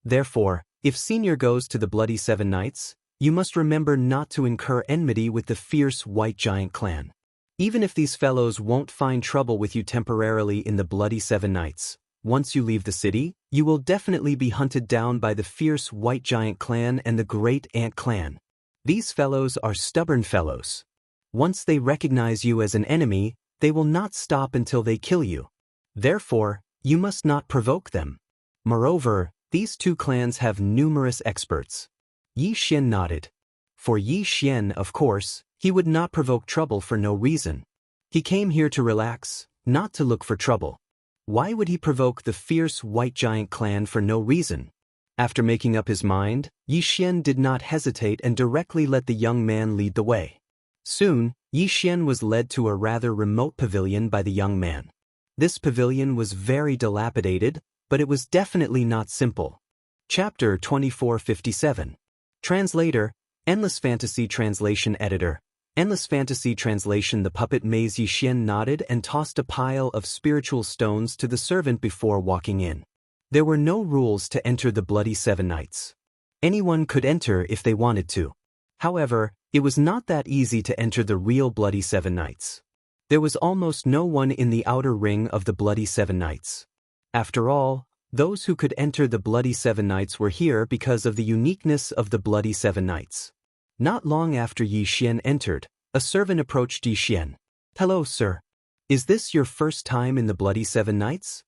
Speaker 1: Therefore, if Senior goes to the Bloody Seven Nights, you must remember not to incur enmity with the fierce White Giant Clan. Even if these fellows won't find trouble with you temporarily in the Bloody Seven Nights, once you leave the city, you will definitely be hunted down by the fierce White Giant Clan and the Great Ant Clan. These fellows are stubborn fellows. Once they recognize you as an enemy, they will not stop until they kill you. Therefore, you must not provoke them. Moreover, these two clans have numerous experts." Yi Xian nodded. For Yi Xian, of course, he would not provoke trouble for no reason. He came here to relax, not to look for trouble. Why would he provoke the fierce White Giant Clan for no reason? After making up his mind, Yi Xian did not hesitate and directly let the young man lead the way. Soon, Yi Xian was led to a rather remote pavilion by the young man. This pavilion was very dilapidated, but it was definitely not simple. Chapter 2457. Translator, Endless Fantasy Translation Editor. Endless Fantasy Translation. The puppet maze. Yi Xian nodded and tossed a pile of spiritual stones to the servant before walking in. There were no rules to enter the Bloody Seven Nights. Anyone could enter if they wanted to. However, it was not that easy to enter the real Bloody Seven Nights. There was almost no one in the outer ring of the Bloody Seven Nights. After all, those who could enter the Bloody Seven Nights were here because of the uniqueness of the Bloody Seven Nights. Not long after Yi Xian entered, a servant approached Yi Xian. "Hello, sir. Is this your first time in the Bloody Seven Nights?"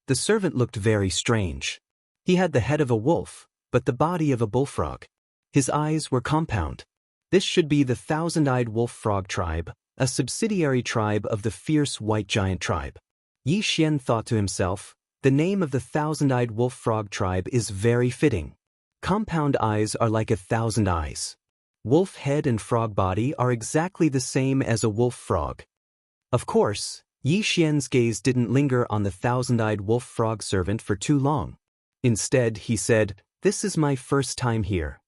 Speaker 1: The servant looked very strange. He had the head of a wolf, but the body of a bullfrog. His eyes were compound. This should be the Thousand-Eyed Wolf Frog Tribe, a subsidiary tribe of the fierce White Giant Tribe. Yi Xian thought to himself, the name of the Thousand-Eyed Wolf Frog Tribe is very fitting. Compound eyes are like 1,000 eyes. Wolf head and frog body are exactly the same as a wolf frog. Of course, Yi Xian's gaze didn't linger on the Thousand-Eyed Wolf Frog servant for too long. Instead, he said, "This is my first time here."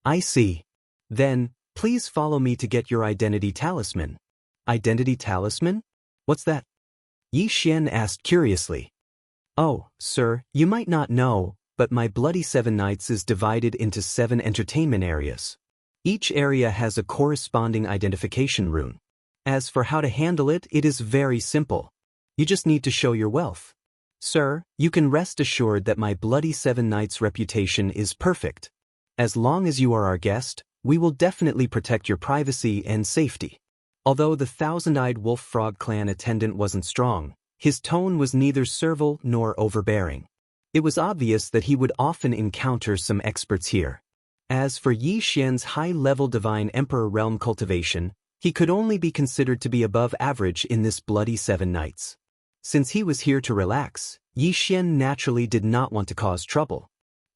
Speaker 1: "I see. Then, please follow me to get your identity talisman." "Identity talisman? What's that?" Yi Xian asked curiously. "Oh, sir, you might not know, but my Bloody Seven Nights is divided into 7 entertainment areas. Each area has a corresponding identification rune. As for how to handle it, it is very simple. You just need to show your wealth. Sir, you can rest assured that my Bloody Seven Nights reputation is perfect. As long as you are our guest, We will definitely protect your privacy and safety. Although the thousand-eyed wolf frog clan attendant wasn't strong, his tone was neither servile nor overbearing. It was obvious that he would often encounter some experts here. As for Yi Xian's high-level divine emperor realm cultivation, he could only be considered to be above average in this bloody 7 nights. Since he was here to relax, Yi Xian naturally did not want to cause trouble.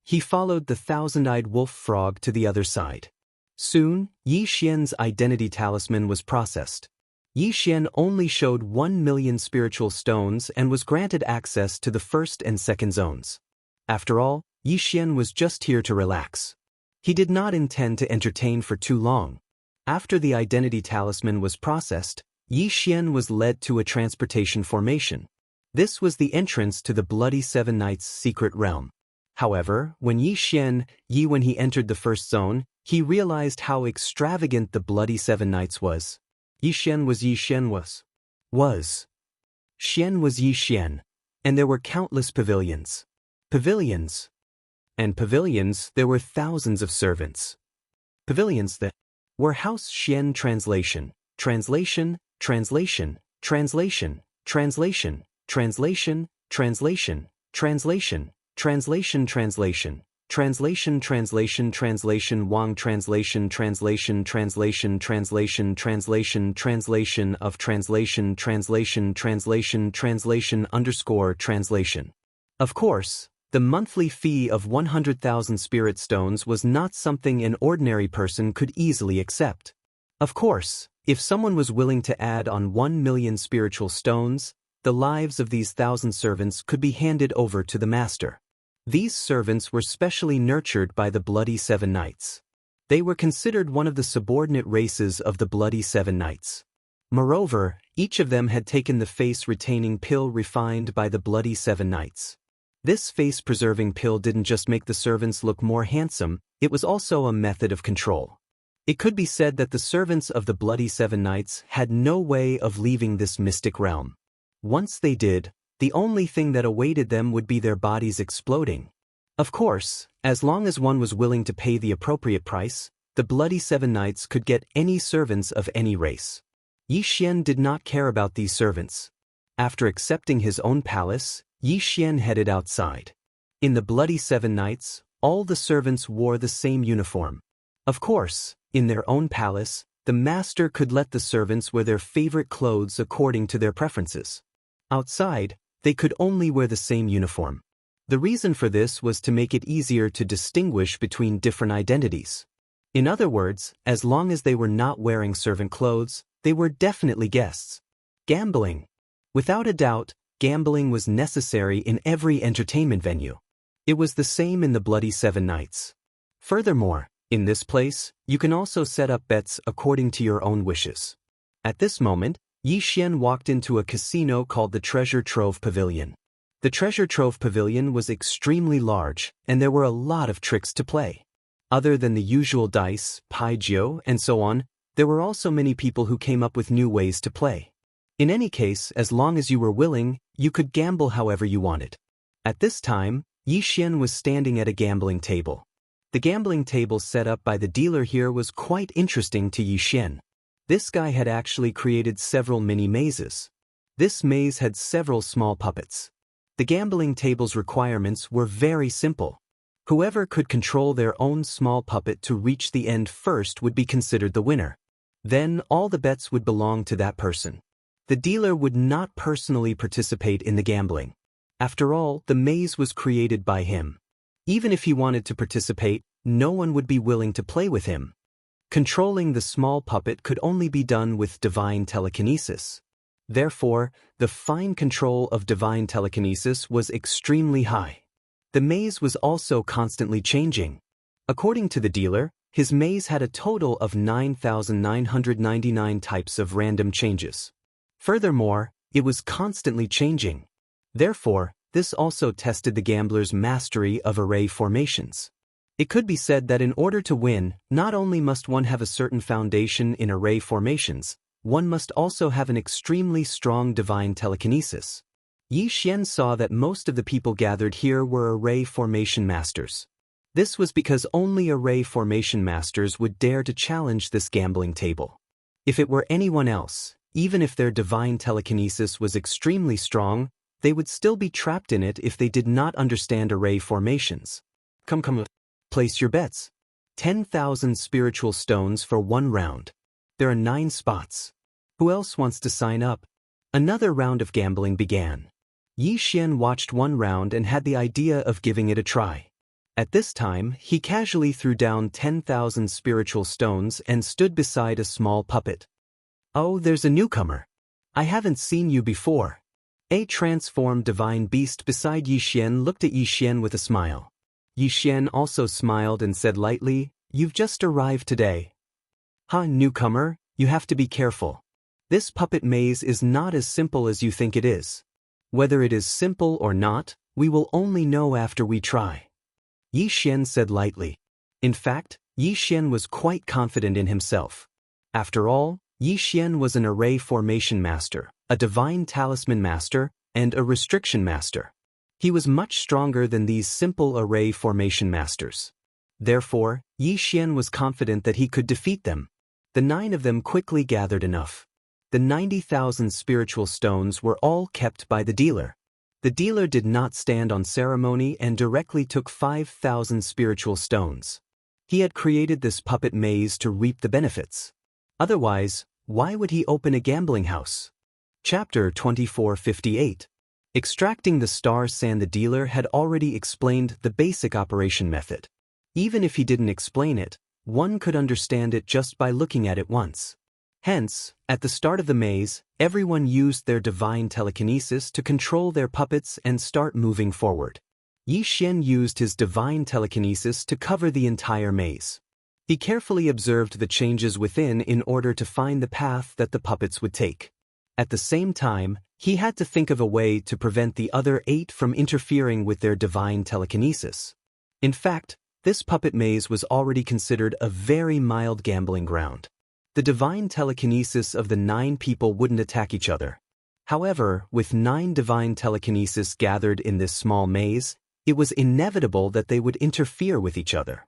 Speaker 1: He followed the thousand-eyed wolf frog to the other side. Soon, Yi Xian's identity talisman was processed. Yi Xian only showed 1 million spiritual stones and was granted access to the first and second zones. After all, Yi Xian was just here to relax. He did not intend to entertain for too long. After the identity talisman was processed, Yi Xian was led to a transportation formation. This was the entrance to the Bloody 7 Nights' secret realm. However, when when he entered the first zone, he realized how extravagant the Bloody 7 Nights was. Yi Xian was. Xian was Yi Xian. And there were countless pavilions. Pavilions. And pavilions, there were thousands of servants. Pavilions that were House Xian translation, translation, translation, translation, translation, translation, translation, translation, translation, translation, translation, translation, translation, Wang translation, translation, translation, translation, translation, translation of translation, translation, translation, translation underscore translation. Of course, the monthly fee of 100,000 spirit stones was not something an ordinary person could easily accept. Of course, if someone was willing to add on 1 million spiritual stones, the lives of these 1,000 servants could be handed over to the master. These servants were specially nurtured by the Bloody 7 Nights. They were considered one of the subordinate races of the Bloody 7 Nights. Moreover, each of them had taken the face-retaining pill refined by the Bloody 7 Nights. This face-preserving pill didn't just make the servants look more handsome, it was also a method of control. It could be said that the servants of the Bloody 7 Nights had no way of leaving this mystic realm. Once they did, the only thing that awaited them would be their bodies exploding. Of course, as long as one was willing to pay the appropriate price, the Bloody 7 Nights could get any servants of any race. Yi Xian did not care about these servants. After accepting his own palace, Yi Xian headed outside. In the Bloody 7 Nights, all the servants wore the same uniform. Of course, in their own palace, the master could let the servants wear their favorite clothes according to their preferences. Outside, they could only wear the same uniform. The reason for this was to make it easier to distinguish between different identities. In other words, as long as they were not wearing servant clothes, they were definitely guests. Gambling. Without a doubt, gambling was necessary in every entertainment venue. It was the same in the Bloody 7 Nights. Furthermore, in this place, you can also set up bets according to your own wishes. At this moment, Yi Xian walked into a casino called the Treasure Trove Pavilion. The Treasure Trove Pavilion was extremely large, and there were a lot of tricks to play. Other than the usual dice, paijio, and so on, there were also many people who came up with new ways to play. In any case, as long as you were willing, you could gamble however you wanted. At this time, Yi Xian was standing at a gambling table. The gambling table set up by the dealer here was quite interesting to Yi Xian. This guy had actually created several mini mazes. This maze had several small puppets. The gambling table's requirements were very simple. Whoever could control their own small puppet to reach the end first would be considered the winner. Then all the bets would belong to that person. The dealer would not personally participate in the gambling. After all, the maze was created by him. Even if he wanted to participate, no one would be willing to play with him. Controlling the small puppet could only be done with divine telekinesis. Therefore, the fine control of divine telekinesis was extremely high. The maze was also constantly changing. According to the dealer, his maze had a total of 9,999 types of random changes. Furthermore, it was constantly changing. Therefore, this also tested the gambler's mastery of array formations. It could be said that in order to win, not only must one have a certain foundation in array formations, one must also have an extremely strong divine telekinesis. Yi Xian saw that most of the people gathered here were array formation masters. This was because only array formation masters would dare to challenge this gambling table. If it were anyone else, even if their divine telekinesis was extremely strong, they would still be trapped in it if they did not understand array formations. Come. Place your bets. 10,000 spiritual stones for 1 round. There are 9 spots. Who else wants to sign up? Another round of gambling began. Yi Xian watched 1 round and had the idea of giving it a try. At this time, he casually threw down 10,000 spiritual stones and stood beside a small puppet. Oh, there's a newcomer. I haven't seen you before. A transformed divine beast beside Yi Xian looked at Yi Xian with a smile. Yi Xian also smiled and said lightly, "You've just arrived today." "Huh, newcomer, you have to be careful. This puppet maze is not as simple as you think it is. Whether it is simple or not, we will only know after we try." Yi Xian said lightly. In fact, Yi Xian was quite confident in himself. After all, Yi Xian was an array formation master, a divine talisman master, and a restriction master. He was much stronger than these simple array formation masters. Therefore, Yi Xian was confident that he could defeat them. The 9 of them quickly gathered enough. The 90,000 spiritual stones were all kept by the dealer. The dealer did not stand on ceremony and directly took 5,000 spiritual stones. He had created this puppet maze to reap the benefits. Otherwise, why would he open a gambling house? Chapter 2458. Extracting the star sand. The dealer had already explained the basic operation method. Even if he didn't explain it, one could understand it just by looking at it once. Hence, at the start of the maze, everyone used their divine telekinesis to control their puppets and start moving forward. Yi Xian used his divine telekinesis to cover the entire maze. He carefully observed the changes within in order to find the path that the puppets would take. At the same time, he had to think of a way to prevent the other 8 from interfering with their divine telekinesis. In fact, this puppet maze was already considered a very mild gambling ground. The divine telekinesis of the 9 people wouldn't attack each other. However, with 9 divine telekinesis gathered in this small maze, it was inevitable that they would interfere with each other.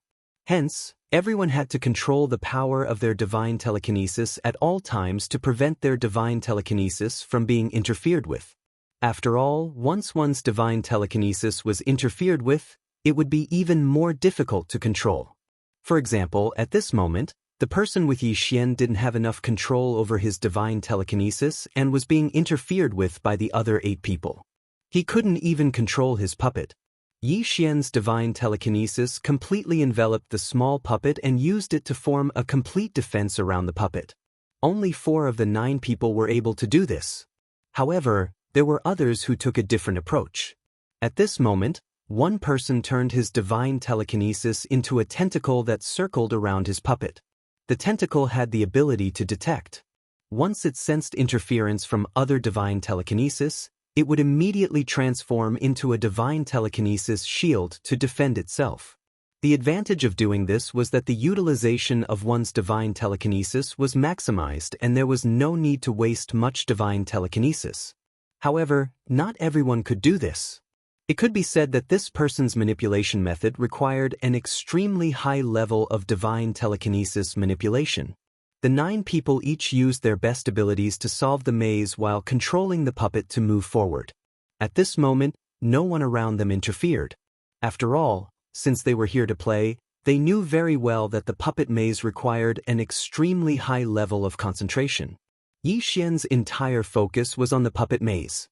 Speaker 1: Hence, everyone had to control the power of their divine telekinesis at all times to prevent their divine telekinesis from being interfered with. After all, once one's divine telekinesis was interfered with, it would be even more difficult to control. For example, at this moment, the person with Yi Xian didn't have enough control over his divine telekinesis and was being interfered with by the other 8 people. He couldn't even control his puppet. Yi Xian's divine telekinesis completely enveloped the small puppet and used it to form a complete defense around the puppet. Only 4 of the 9 people were able to do this. However, there were others who took a different approach. At this moment, one person turned his divine telekinesis into a tentacle that circled around his puppet. The tentacle had the ability to detect. Once it sensed interference from other divine telekinesis, it would immediately transform into a divine telekinesis shield to defend itself. The advantage of doing this was that the utilization of one's divine telekinesis was maximized and there was no need to waste much divine telekinesis. However, not everyone could do this. It could be said that this person's manipulation method required an extremely high level of divine telekinesis manipulation. The 9 people each used their best abilities to solve the maze while controlling the puppet to move forward. At this moment, no one around them interfered. After all, since they were here to play, they knew very well that the puppet maze required an extremely high level of concentration. Yi Xian's entire focus was on the puppet maze.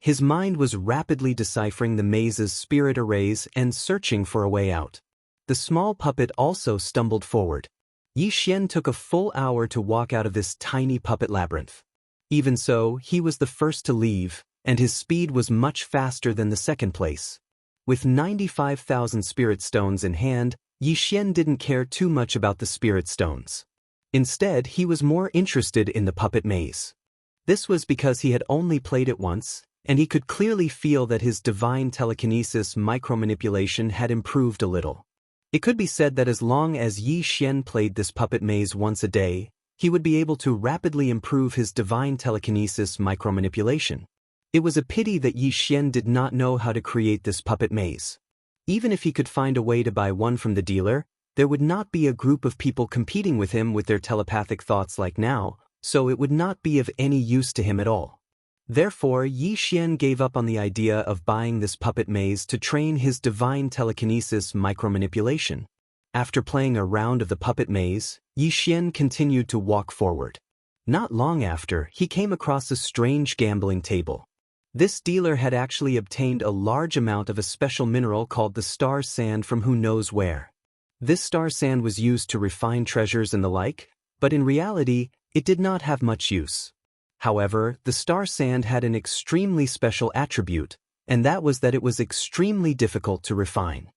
Speaker 1: His mind was rapidly deciphering the maze's spirit arrays and searching for a way out. The small puppet also stumbled forward. Yi Xian took a full hour to walk out of this tiny puppet labyrinth. Even so, he was the first to leave, and his speed was much faster than the second place. With 95,000 spirit stones in hand, Yi Xian didn't care too much about the spirit stones. Instead, he was more interested in the puppet maze. This was because he had only played it once, and he could clearly feel that his divine telekinesis micromanipulation had improved a little. It could be said that as long as Yi Xian played this puppet maze once a day, he would be able to rapidly improve his divine telekinesis micromanipulation. It was a pity that Yi Xian did not know how to create this puppet maze. Even if he could find a way to buy one from the dealer, there would not be a group of people competing with him with their telepathic thoughts like now, so it would not be of any use to him at all. Therefore, Yi Xian gave up on the idea of buying this puppet maze to train his divine telekinesis micromanipulation. After playing a round of the puppet maze, Yi Xian continued to walk forward. Not long after, he came across a strange gambling table. This dealer had actually obtained a large amount of a special mineral called the star sand from who knows where. This star sand was used to refine treasures and the like, but in reality, it did not have much use. However, the star sand had an extremely special attribute, and that was that it was extremely difficult to refine.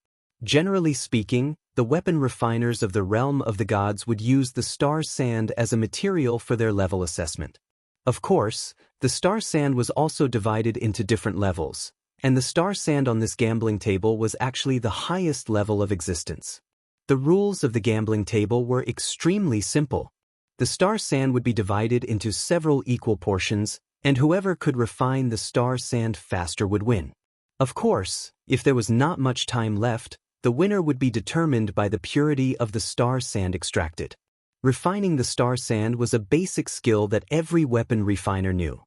Speaker 1: Generally speaking, the weapon refiners of the realm of the gods would use the star sand as a material for their level assessment. Of course, the star sand was also divided into different levels, and the star sand on this gambling table was actually the highest level of existence. The rules of the gambling table were extremely simple. The star sand would be divided into several equal portions, and whoever could refine the star sand faster would win. Of course, if there was not much time left, the winner would be determined by the purity of the star sand extracted. Refining the star sand was a basic skill that every weapon refiner knew.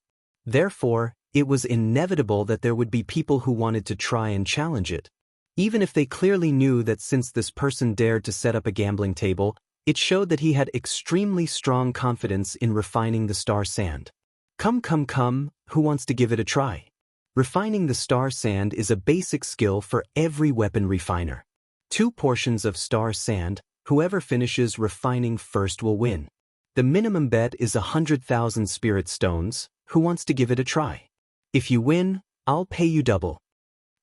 Speaker 1: Therefore, it was inevitable that there would be people who wanted to try and challenge it. Even if they clearly knew that since this person dared to set up a gambling table, it showed that he had extremely strong confidence in refining the star sand. Come, who wants to give it a try? Refining the star sand is a basic skill for every weapon refiner. 2 portions of star sand, whoever finishes refining first will win. The minimum bet is 100,000 spirit stones. Who wants to give it a try? If you win, I'll pay you double.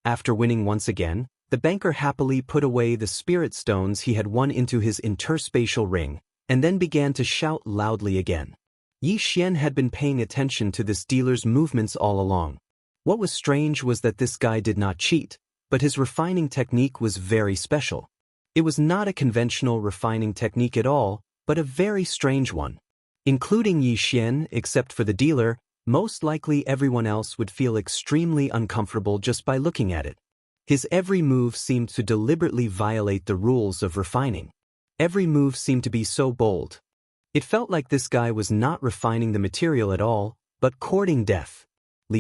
Speaker 1: After winning once again, the banker happily put away the spirit stones he had won into his interspatial ring, and then began to shout loudly again. Yi Xian had been paying attention to this dealer's movements all along. What was strange was that this guy did not cheat, but his refining technique was very special. It was not a conventional refining technique at all, but a very strange one. Including Yi Xian, except for the dealer, most likely everyone else would feel extremely uncomfortable just by looking at it. His every move seemed to deliberately violate the rules of refining. Every move seemed to be so bold. It felt like this guy was not refining the material at all, but courting death.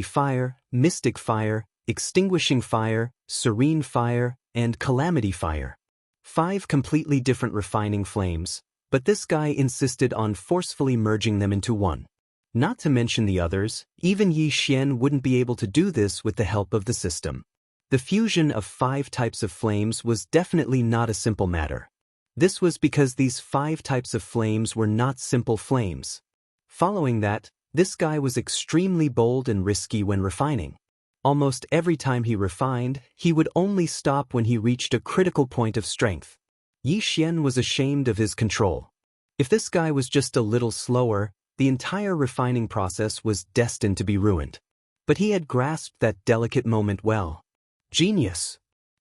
Speaker 1: Fire, mystic fire, extinguishing fire, serene fire, and calamity fire. 5 completely different refining flames, but this guy insisted on forcefully merging them into one. Not to mention the others, even Yi Xian wouldn't be able to do this with the help of the system. The fusion of 5 types of flames was definitely not a simple matter. This was because these 5 types of flames were not simple flames. Following that, this guy was extremely bold and risky when refining. Almost every time he refined, he would only stop when he reached a critical point of strength. Yi Xian was ashamed of his control. If this guy was just a little slower, the entire refining process was destined to be ruined. But he had grasped that delicate moment well. Genius!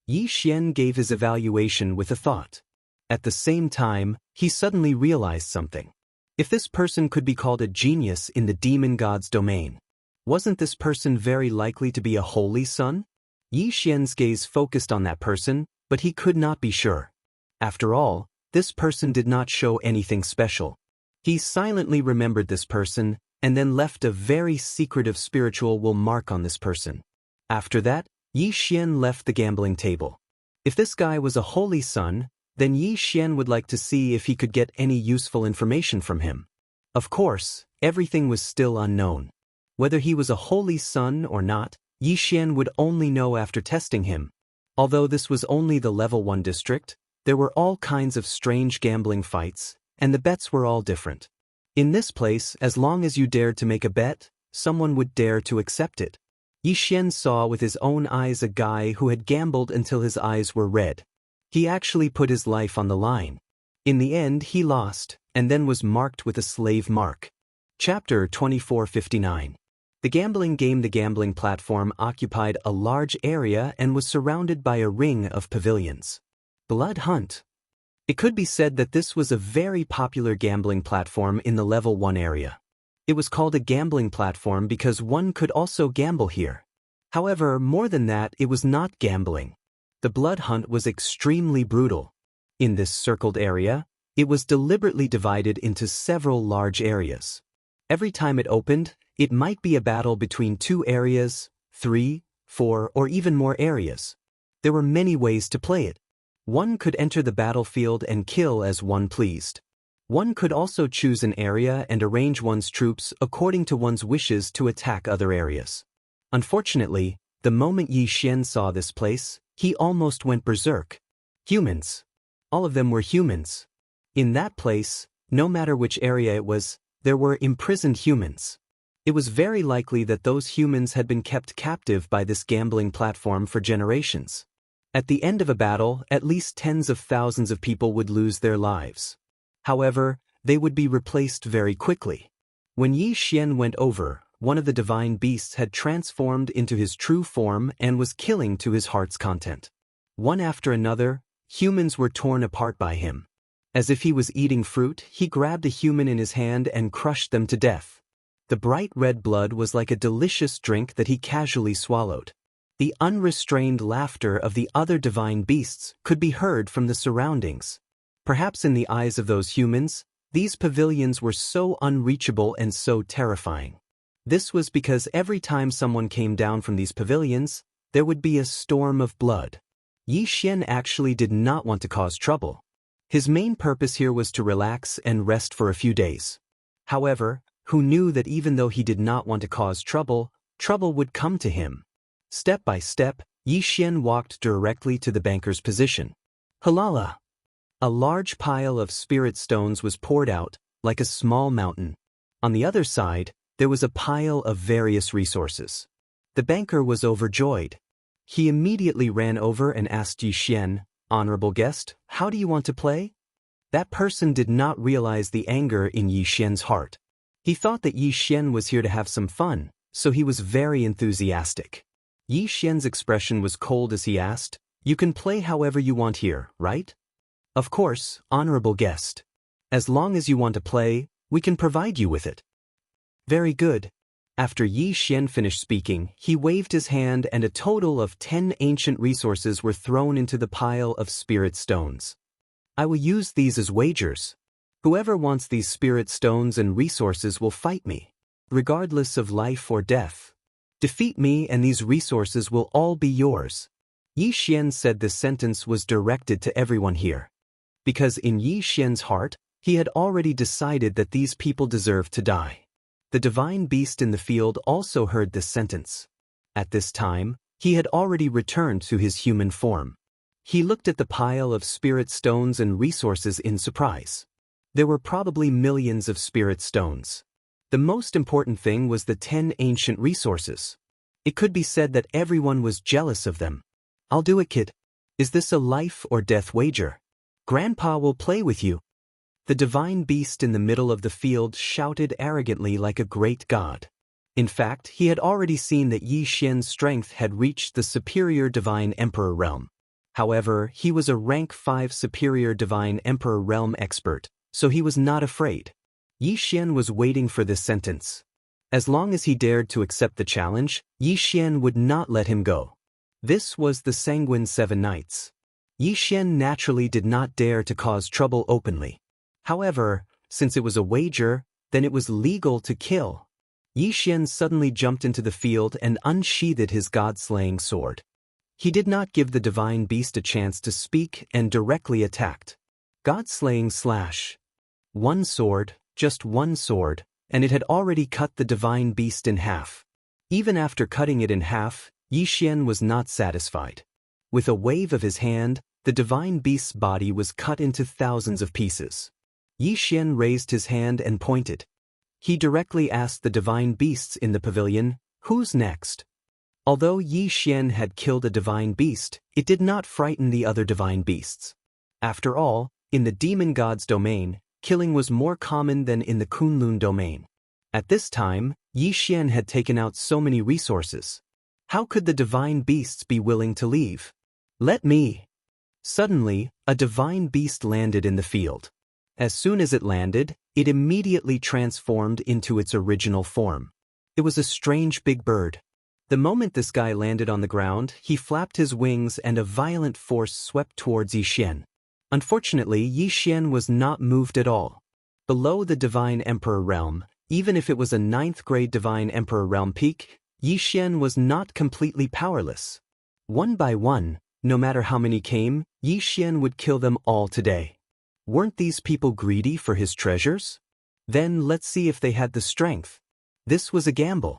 Speaker 1: Yi Xian gave his evaluation with a thought. At the same time, he suddenly realized something. If this person could be called a genius in the demon god's domain, wasn't this person very likely to be a holy son? Yi Xian's gaze focused on that person, but he could not be sure. After all, this person did not show anything special. He silently remembered this person, and then left a very secretive spiritual will mark on this person. After that, Yi Xian left the gambling table. If this guy was a holy son, then Yi Xian would like to see if he could get any useful information from him. Of course, everything was still unknown. Whether he was a holy son or not, Yi Xian would only know after testing him. Although this was only the level 1 district, there were all kinds of strange gambling fights, and the bets were all different. In this place, as long as you dared to make a bet, someone would dare to accept it. Yi Xian saw with his own eyes a guy who had gambled until his eyes were red. He actually put his life on the line. In the end, he lost, and then was marked with a slave mark. Chapter 2459. The gambling game. The gambling platform occupied a large area and was surrounded by a ring of pavilions. Blood Hunt. It could be said that this was a very popular gambling platform in the level 1 area. It was called a gambling platform because one could also gamble here. However, more than that, it was not gambling. The blood hunt was extremely brutal. In this circled area, it was deliberately divided into several large areas. Every time it opened, it might be a battle between 2 areas, 3, 4, or even more areas. There were many ways to play it. One could enter the battlefield and kill as one pleased. One could also choose an area and arrange one's troops according to one's wishes to attack other areas. Unfortunately, the moment Yi Xian saw this place, he almost went berserk. Humans. All of them were humans. In that place, no matter which area it was, there were imprisoned humans. It was very likely that those humans had been kept captive by this gambling platform for generations. At the end of a battle, at least tens of thousands of people would lose their lives. However, they would be replaced very quickly. When Yi Xian went over, one of the divine beasts had transformed into his true form and was killing to his heart's content. One after another, humans were torn apart by him. As if he was eating fruit, he grabbed a human in his hand and crushed them to death. The bright red blood was like a delicious drink that he casually swallowed. The unrestrained laughter of the other divine beasts could be heard from the surroundings. Perhaps in the eyes of those humans, these pavilions were so unreachable and so terrifying. This was because every time someone came down from these pavilions, there would be a storm of blood. Yi Xian actually did not want to cause trouble. His main purpose here was to relax and rest for a few days. However, who knew that even though he did not want to cause trouble, trouble would come to him. Step by step, Yi Xian walked directly to the banker's position. Halala! A large pile of spirit stones was poured out, like a small mountain. On the other side, there was a pile of various resources. The banker was overjoyed. He immediately ran over and asked Yi Xian, "Honorable guest, how do you want to play?" That person did not realize the anger in Yi Xian's heart. He thought that Yi Xian was here to have some fun, so he was very enthusiastic. Yi Xian's expression was cold as he asked, "You can play however you want here, right?" "Of course, honorable guest. As long as you want to play, we can provide you with it." "Very good." After Yi Xian finished speaking, he waved his hand and a total of 10 ancient resources were thrown into the pile of spirit stones. "I will use these as wagers. Whoever wants these spirit stones and resources will fight me, regardless of life or death. Defeat me and these resources will all be yours." Yi Xian said this sentence was directed to everyone here. Because in Yi Xian's heart, he had already decided that these people deserved to die. The divine beast in the field also heard this sentence. At this time, he had already returned to his human form. He looked at the pile of spirit stones and resources in surprise. There were probably millions of spirit stones. The most important thing was the 10 ancient resources. It could be said that everyone was jealous of them. "I'll do it, kid. Is this a life or death wager? Grandpa will play with you." The divine beast in the middle of the field shouted arrogantly like a great god. In fact, he had already seen that Yi Xian's strength had reached the superior divine emperor realm. However, he was a rank 5 superior divine emperor realm expert, so he was not afraid. Yi Xian was waiting for this sentence. As long as he dared to accept the challenge, Yi Xian would not let him go. This was the Sanguine 7 Knights. Yi Xian naturally did not dare to cause trouble openly. However, since it was a wager, then it was legal to kill. Yi Xian suddenly jumped into the field and unsheathed his god-slaying sword. He did not give the divine beast a chance to speak and directly attacked. God-slaying slash. One sword, just one sword, and it had already cut the divine beast in half. Even after cutting it in half, Yi Xian was not satisfied. With a wave of his hand, the divine beast's body was cut into thousands of pieces. Yi Xian raised his hand and pointed. He directly asked the divine beasts in the pavilion, "Who's next?" Although Yi Xian had killed a divine beast, it did not frighten the other divine beasts. After all, in the demon god's domain, killing was more common than in the Kunlun domain. At this time, Yi Xian had taken out so many resources. How could the divine beasts be willing to leave? "Let me!" Suddenly, a divine beast landed in the field. As soon as it landed, it immediately transformed into its original form. It was a strange big bird. The moment this guy landed on the ground, he flapped his wings and a violent force swept towards Yi Xian. Unfortunately, Yi Xian was not moved at all. Below the Divine Emperor realm, even if it was a 9th grade Divine Emperor realm peak, Yi Xian was not completely powerless. One by one, no matter how many came, Yi Xian would kill them all today. Weren't these people greedy for his treasures? Then let's see if they had the strength. This was a gamble.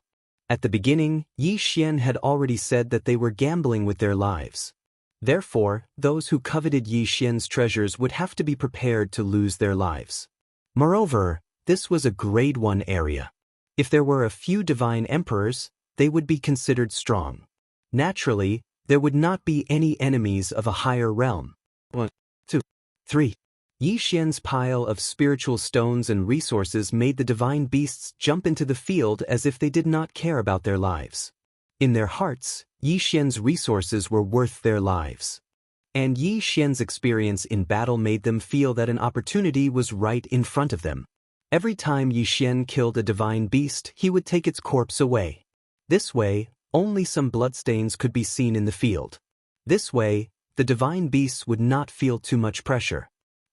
Speaker 1: At the beginning, Yi Xian had already said that they were gambling with their lives. Therefore, those who coveted Yi Xian's treasures would have to be prepared to lose their lives. Moreover, this was a grade 1 area. If there were a few divine emperors, they would be considered strong. Naturally, there would not be any enemies of a higher realm. 1, 2, 3. Yi Xian's pile of spiritual stones and resources made the divine beasts jump into the field as if they did not care about their lives. In their hearts, Yi Xian's resources were worth their lives. And Yi Xian's experience in battle made them feel that an opportunity was right in front of them. Every time Yi Xian killed a divine beast, he would take its corpse away. This way, only some bloodstains could be seen in the field. This way, the divine beasts would not feel too much pressure.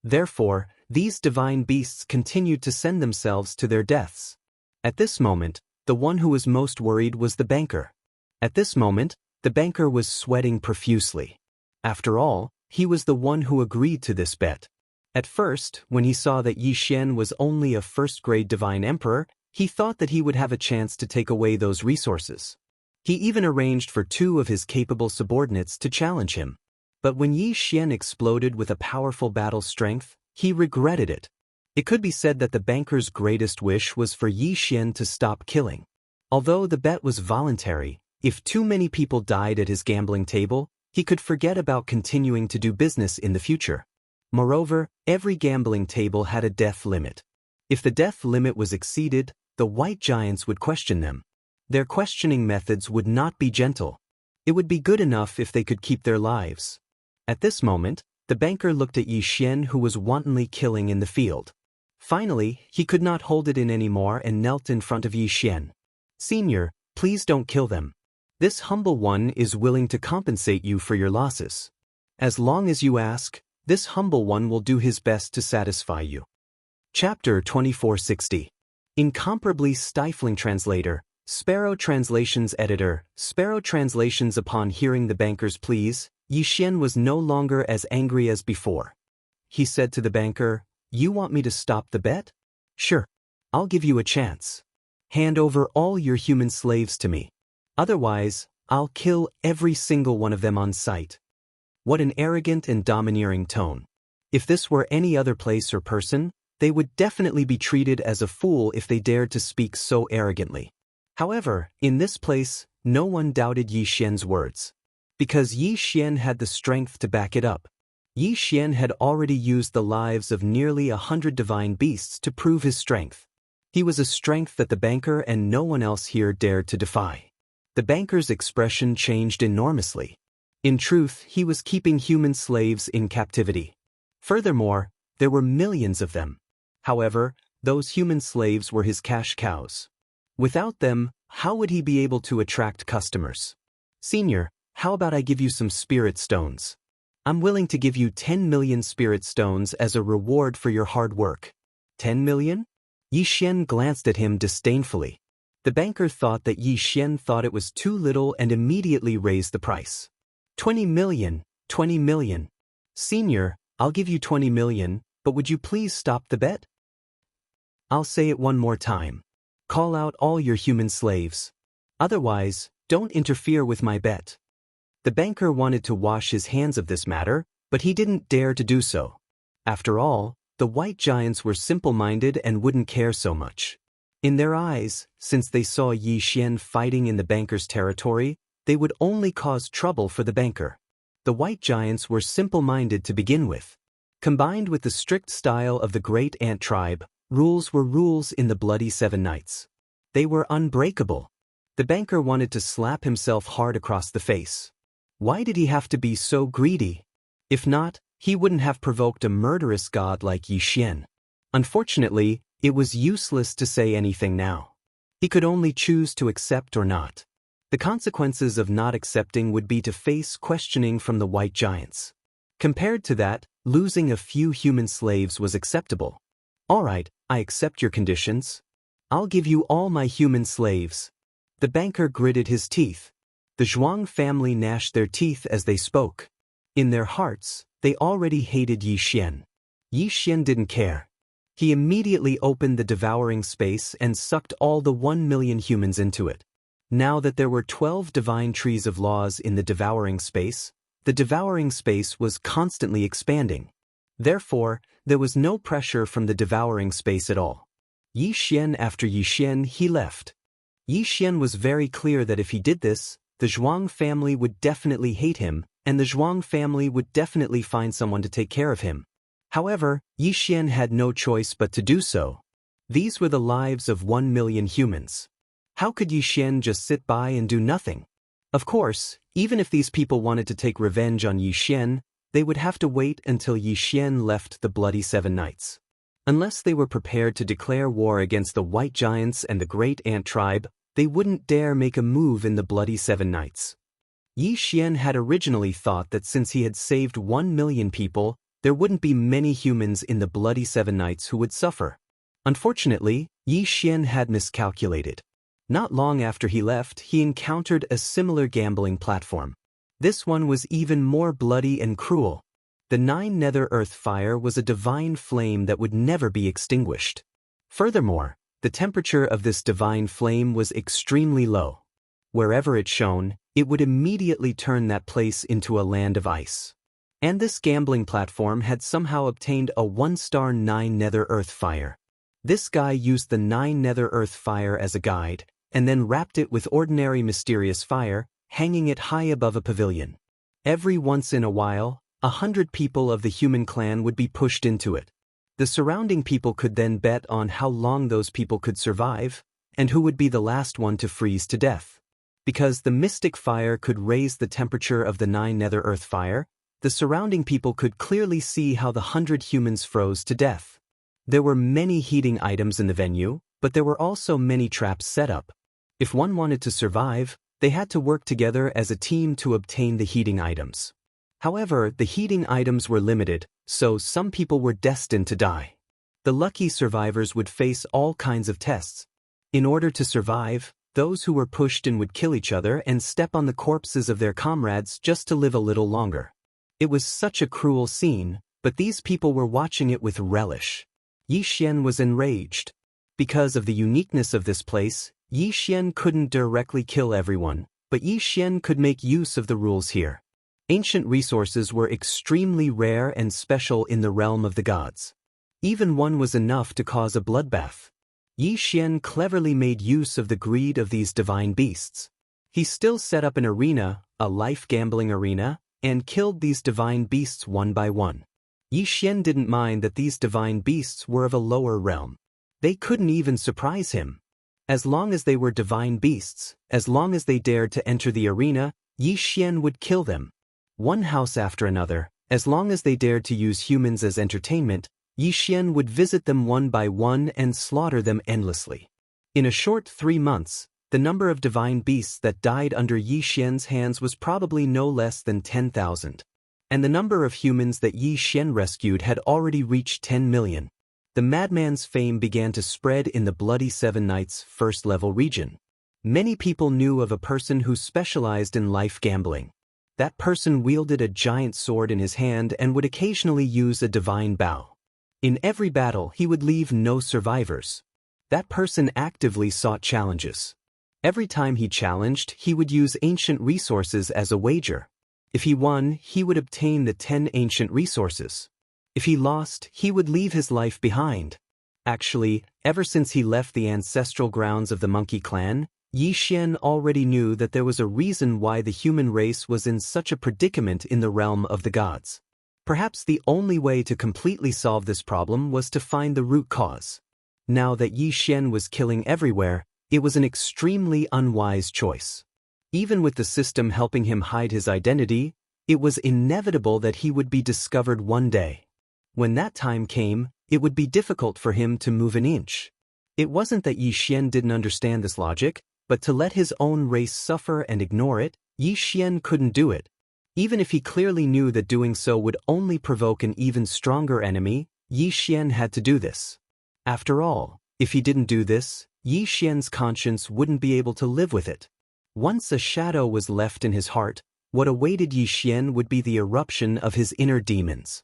Speaker 1: Therefore, these divine beasts continued to send themselves to their deaths. At this moment, the one who was most worried was the banker. At this moment, the banker was sweating profusely. After all, he was the one who agreed to this bet. At first, when he saw that Yi Xian was only a 1st grade divine emperor, he thought that he would have a chance to take away those resources. He even arranged for 2 of his capable subordinates to challenge him. But when Yi Xian exploded with a powerful battle strength, he regretted it. It could be said that the banker's greatest wish was for Yi Xian to stop killing. Although the bet was voluntary, if too many people died at his gambling table, he could forget about continuing to do business in the future. Moreover, every gambling table had a death limit. If the death limit was exceeded, the white giants would question them. Their questioning methods would not be gentle. It would be good enough if they could keep their lives. At this moment, the banker looked at Yi Xian, who was wantonly killing in the field. Finally, he could not hold it in anymore and knelt in front of Yi Xian. "Senior, please don't kill them. This humble one is willing to compensate you for your losses. As long as you ask, this humble one will do his best to satisfy you." Chapter 2460. Incomparably stifling translator, Sparrow Translations editor, Sparrow Translations. Upon hearing the banker's pleas, Yi Xian was no longer as angry as before. He said to the banker, "You want me to stop the bet? Sure. I'll give you a chance. Hand over all your human slaves to me. Otherwise, I'll kill every single one of them on sight." What an arrogant and domineering tone. If this were any other place or person, they would definitely be treated as a fool if they dared to speak so arrogantly. However, in this place, no one doubted Yi Xian's words. Because Yi Xian had the strength to back it up. Yi Xian had already used the lives of nearly 100 divine beasts to prove his strength. He was a strength that the banker and no one else here dared to defy. The banker's expression changed enormously. In truth, he was keeping human slaves in captivity. Furthermore, there were millions of them. However, those human slaves were his cash cows. Without them, how would he be able to attract customers? "Senior, how about I give you some spirit stones? I'm willing to give you 10 million spirit stones as a reward for your hard work." 10 million? Yi Xian glanced at him disdainfully. The banker thought that Yi Xian thought it was too little and immediately raised the price. 20 million, 20 million. "Senior, I'll give you 20 million, but would you please stop the bet?" "I'll say it one more time. Call out all your human slaves. Otherwise, don't interfere with my bet." The banker wanted to wash his hands of this matter, but he didn't dare to do so. After all, the white giants were simple-minded and wouldn't care so much. In their eyes, since they saw Yi Xian fighting in the banker's territory, they would only cause trouble for the banker. The white giants were simple-minded to begin with. Combined with the strict style of the great ant tribe, rules were rules in the bloody 7 nights. They were unbreakable. The banker wanted to slap himself hard across the face. Why did he have to be so greedy? If not, he wouldn't have provoked a murderous god like Yi Xian. Unfortunately, it was useless to say anything now. He could only choose to accept or not. The consequences of not accepting would be to face questioning from the white giants. Compared to that, losing a few human slaves was acceptable. All right, I accept your conditions. I'll give you all my human slaves. The banker gritted his teeth. The Zhuang family gnashed their teeth as they spoke. In their hearts, they already hated Yi Xian. Yi Xian didn't care. He immediately opened the devouring space and sucked all the 1 million humans into it. Now that there were 12 divine trees of laws in the devouring space, the devouring space was constantly expanding. Therefore, there was no pressure from the devouring space at all. Yi Xian after Yi Xian, he left. Yi Xian was very clear that if he did this, the Zhuang family would definitely hate him, and the Zhuang family would definitely find someone to take care of him. However, Yi Xian had no choice but to do so. These were the lives of 1 million humans. How could Yi Xian just sit by and do nothing? Of course, even if these people wanted to take revenge on Yi Xian, they would have to wait until Yi Xian left the Bloody Seven Nights. Unless they were prepared to declare war against the White Giants and the Great Ant Tribe, they wouldn't dare make a move in the Bloody Seven Nights. Yi Xian had originally thought that since he had saved 1 million people, there wouldn't be many humans in the Bloody Seven Nights who would suffer. Unfortunately, Yi Xian had miscalculated. Not long after he left, he encountered a similar gambling platform. This one was even more bloody and cruel. The 9 Nether Earth fire was a divine flame that would never be extinguished. Furthermore, the temperature of this divine flame was extremely low. Wherever it shone, it would immediately turn that place into a land of ice. And this gambling platform had somehow obtained a 1-star 9 Nether Earth fire. This guy used the 9 Nether Earth fire as a guide, and then wrapped it with ordinary mysterious fire, hanging it high above a pavilion. Every once in a while, 100 people of the human clan would be pushed into it. The surrounding people could then bet on how long those people could survive, and who would be the last one to freeze to death. Because the mystic fire could raise the temperature of the 9 Nether Earth fire, the surrounding people could clearly see how the 100 humans froze to death. There were many heating items in the venue, but there were also many traps set up. If one wanted to survive, they had to work together as a team to obtain the heating items. However, the heating items were limited, so some people were destined to die. The lucky survivors would face all kinds of tests. In order to survive, those who were pushed in would kill each other and step on the corpses of their comrades just to live a little longer. It was such a cruel scene, but these people were watching it with relish. Yi Xian was enraged. Because of the uniqueness of this place, Yi Xian couldn't directly kill everyone, but Yi Xian could make use of the rules here. Ancient resources were extremely rare and special in the realm of the gods. Even one was enough to cause a bloodbath. Yi Xian cleverly made use of the greed of these divine beasts. He still set up an arena, a life gambling arena, and killed these divine beasts one by one. Yi Xian didn't mind that these divine beasts were of a lower realm. They couldn't even surprise him. As long as they were divine beasts, as long as they dared to enter the arena, Yi Xian would kill them. One house after another, as long as they dared to use humans as entertainment, Yi Xian would visit them one by one and slaughter them endlessly. In a short 3 months, the number of divine beasts that died under Yi Xian's hands was probably no less than 10,000. And the number of humans that Yi Xian rescued had already reached 10 million. The madman's fame began to spread in the Bloody Seven Nights first-level region. Many people knew of a person who specialized in life gambling. That person wielded a giant sword in his hand and would occasionally use a divine bow. In every battle, he would leave no survivors. That person actively sought challenges. Every time he challenged, he would use ancient resources as a wager. If he won, he would obtain the 10 ancient resources. If he lost, he would leave his life behind. Actually, ever since he left the ancestral grounds of the Monkey Clan, Yi Xian already knew that there was a reason why the human race was in such a predicament in the realm of the gods. Perhaps the only way to completely solve this problem was to find the root cause. Now that Yi Xian was killing everywhere, it was an extremely unwise choice. Even with the system helping him hide his identity, it was inevitable that he would be discovered one day. When that time came, it would be difficult for him to move an inch. It wasn't that Yi Xian didn't understand this logic, but to let his own race suffer and ignore it, Yi Xian couldn't do it. Even if he clearly knew that doing so would only provoke an even stronger enemy, Yi Xian had to do this. After all, if he didn't do this, Yi Xian's conscience wouldn't be able to live with it. Once a shadow was left in his heart, what awaited Yi Xian would be the eruption of his inner demons.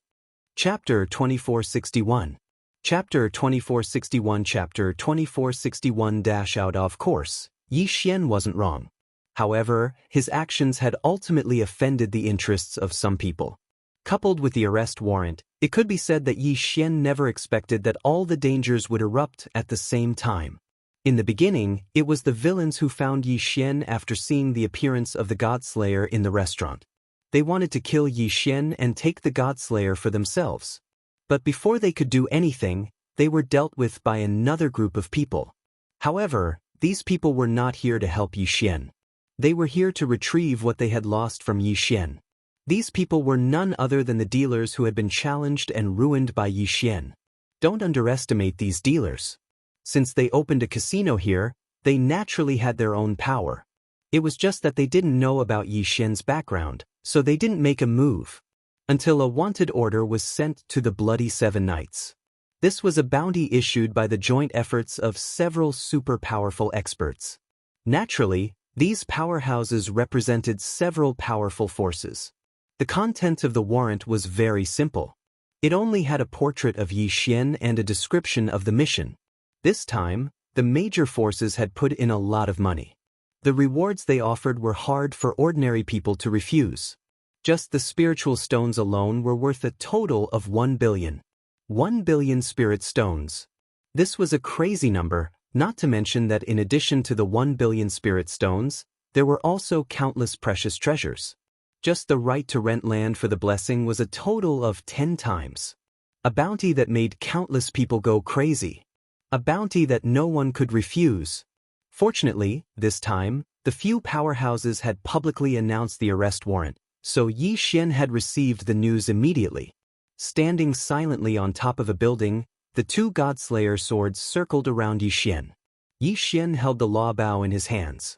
Speaker 1: Chapter 2461. Chapter 2461. Chapter 2461. Out of course, Yi Xian wasn't wrong. However, his actions had ultimately offended the interests of some people. Coupled with the arrest warrant, it could be said that Yi Xian never expected that all the dangers would erupt at the same time. In the beginning, it was the villains who found Yi Xian after seeing the appearance of the Godslayer in the restaurant. They wanted to kill Yi Xian and take the Godslayer for themselves. But before they could do anything, they were dealt with by another group of people. However, these people were not here to help Yi Xian. They were here to retrieve what they had lost from Yi Xian. These people were none other than the dealers who had been challenged and ruined by Yi Xian. Don't underestimate these dealers. Since they opened a casino here, they naturally had their own power. It was just that they didn't know about Yi Xian's background, so they didn't make a move. Until a wanted order was sent to the Bloody Seven Knights. This was a bounty issued by the joint efforts of several super powerful experts. Naturally, these powerhouses represented several powerful forces. The content of the warrant was very simple. It only had a portrait of Yi Xian and a description of the mission. This time, the major forces had put in a lot of money. The rewards they offered were hard for ordinary people to refuse. Just the spiritual stones alone were worth a total of 1 billion. 1 billion spirit stones. This was a crazy number, not to mention that in addition to the 1 billion spirit stones, there were also countless precious treasures. Just the right to rent land for the blessing was a total of 10 times. A bounty that made countless people go crazy. A bounty that no one could refuse. Fortunately, this time, the few powerhouses had publicly announced the arrest warrant, so Yi Xian had received the news immediately. Standing silently on top of a building, the two Godslayer swords circled around Yi Xian. Yi Xian held the law bow in his hands.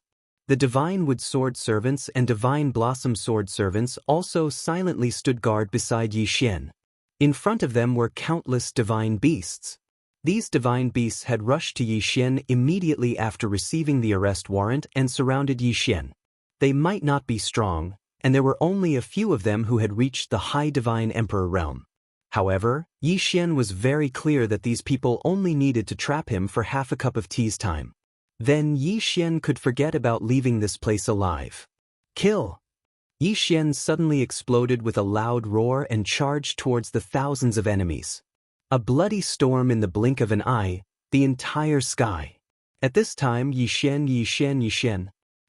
Speaker 1: The Divine Wood Sword Servants and Divine Blossom Sword Servants also silently stood guard beside Yi Xian. In front of them were countless divine beasts. These divine beasts had rushed to Yi Xian immediately after receiving the arrest warrant and surrounded Yi Xian. They might not be strong, and there were only a few of them who had reached the High Divine Emperor realm. However, Yi Xian was very clear that these people only needed to trap him for half a cup of tea's time. Then Yi Xian could forget about leaving this place alive. Kill! Yi Xian suddenly exploded with a loud roar and charged towards the thousands of enemies. A bloody storm in the blink of an eye, the entire sky. At this time Yi Xian.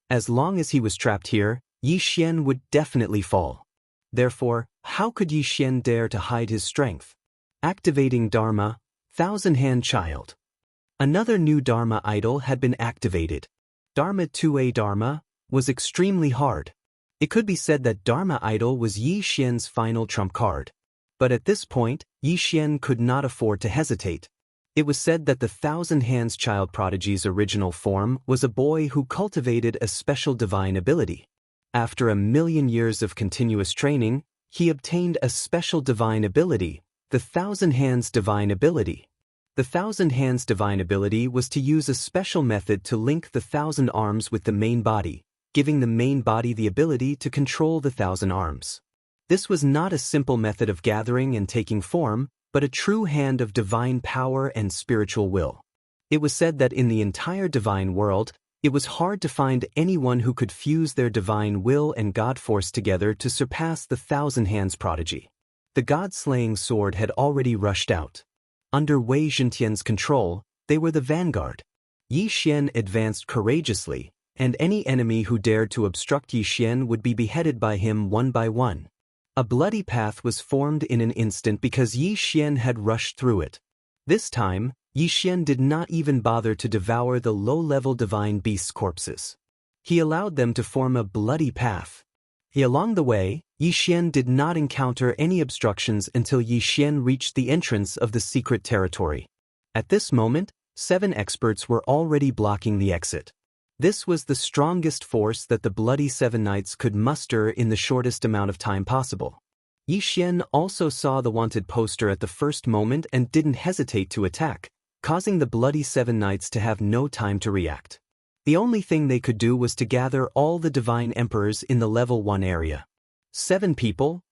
Speaker 1: As long as he was trapped here, Yi Xian would definitely fall. Therefore, how could Yi Xian dare to hide his strength? Activating Dharma, Thousand-Hand Child. Another new Dharma idol had been activated. Dharma 2A Dharma was extremely hard. It could be said that Dharma idol was Yi Xian's final trump card. But at this point, Yi Xian could not afford to hesitate. It was said that the Thousand Hands Child Prodigy's original form was a boy who cultivated a special divine ability. After 1,000,000 years of continuous training, he obtained a special divine ability, the Thousand Hands Divine Ability. The Thousand Hands Divine Ability was to use a special method to link the 1,000 arms with the main body, giving the main body the ability to control the 1,000 arms. This was not a simple method of gathering and taking form, but a true hand of divine power and spiritual will. It was said that in the entire divine world, it was hard to find anyone who could fuse their divine will and God force together to surpass the Thousand Hands Prodigy. The God-slaying sword had already rushed out. Under Wei Zhentian's control, they were the vanguard. Yi Xian advanced courageously, and any enemy who dared to obstruct Yi Xian would be beheaded by him one by one. A bloody path was formed in an instant because Yi Xian had rushed through it. This time, Yi Xian did not even bother to devour the low-level divine beasts' corpses. He allowed them to form a bloody path. Along the way, Yi Xian did not encounter any obstructions until Yi Xian reached the entrance of the secret territory. At this moment, 7 experts were already blocking the exit. This was the strongest force that the Bloody Seven Knights could muster in the shortest amount of time possible. Yi Xian also saw the wanted poster at the first moment and didn't hesitate to attack, causing the Bloody Seven Knights to have no time to react. The only thing they could do was to gather all the Divine Emperors in the level 1 area. 7 people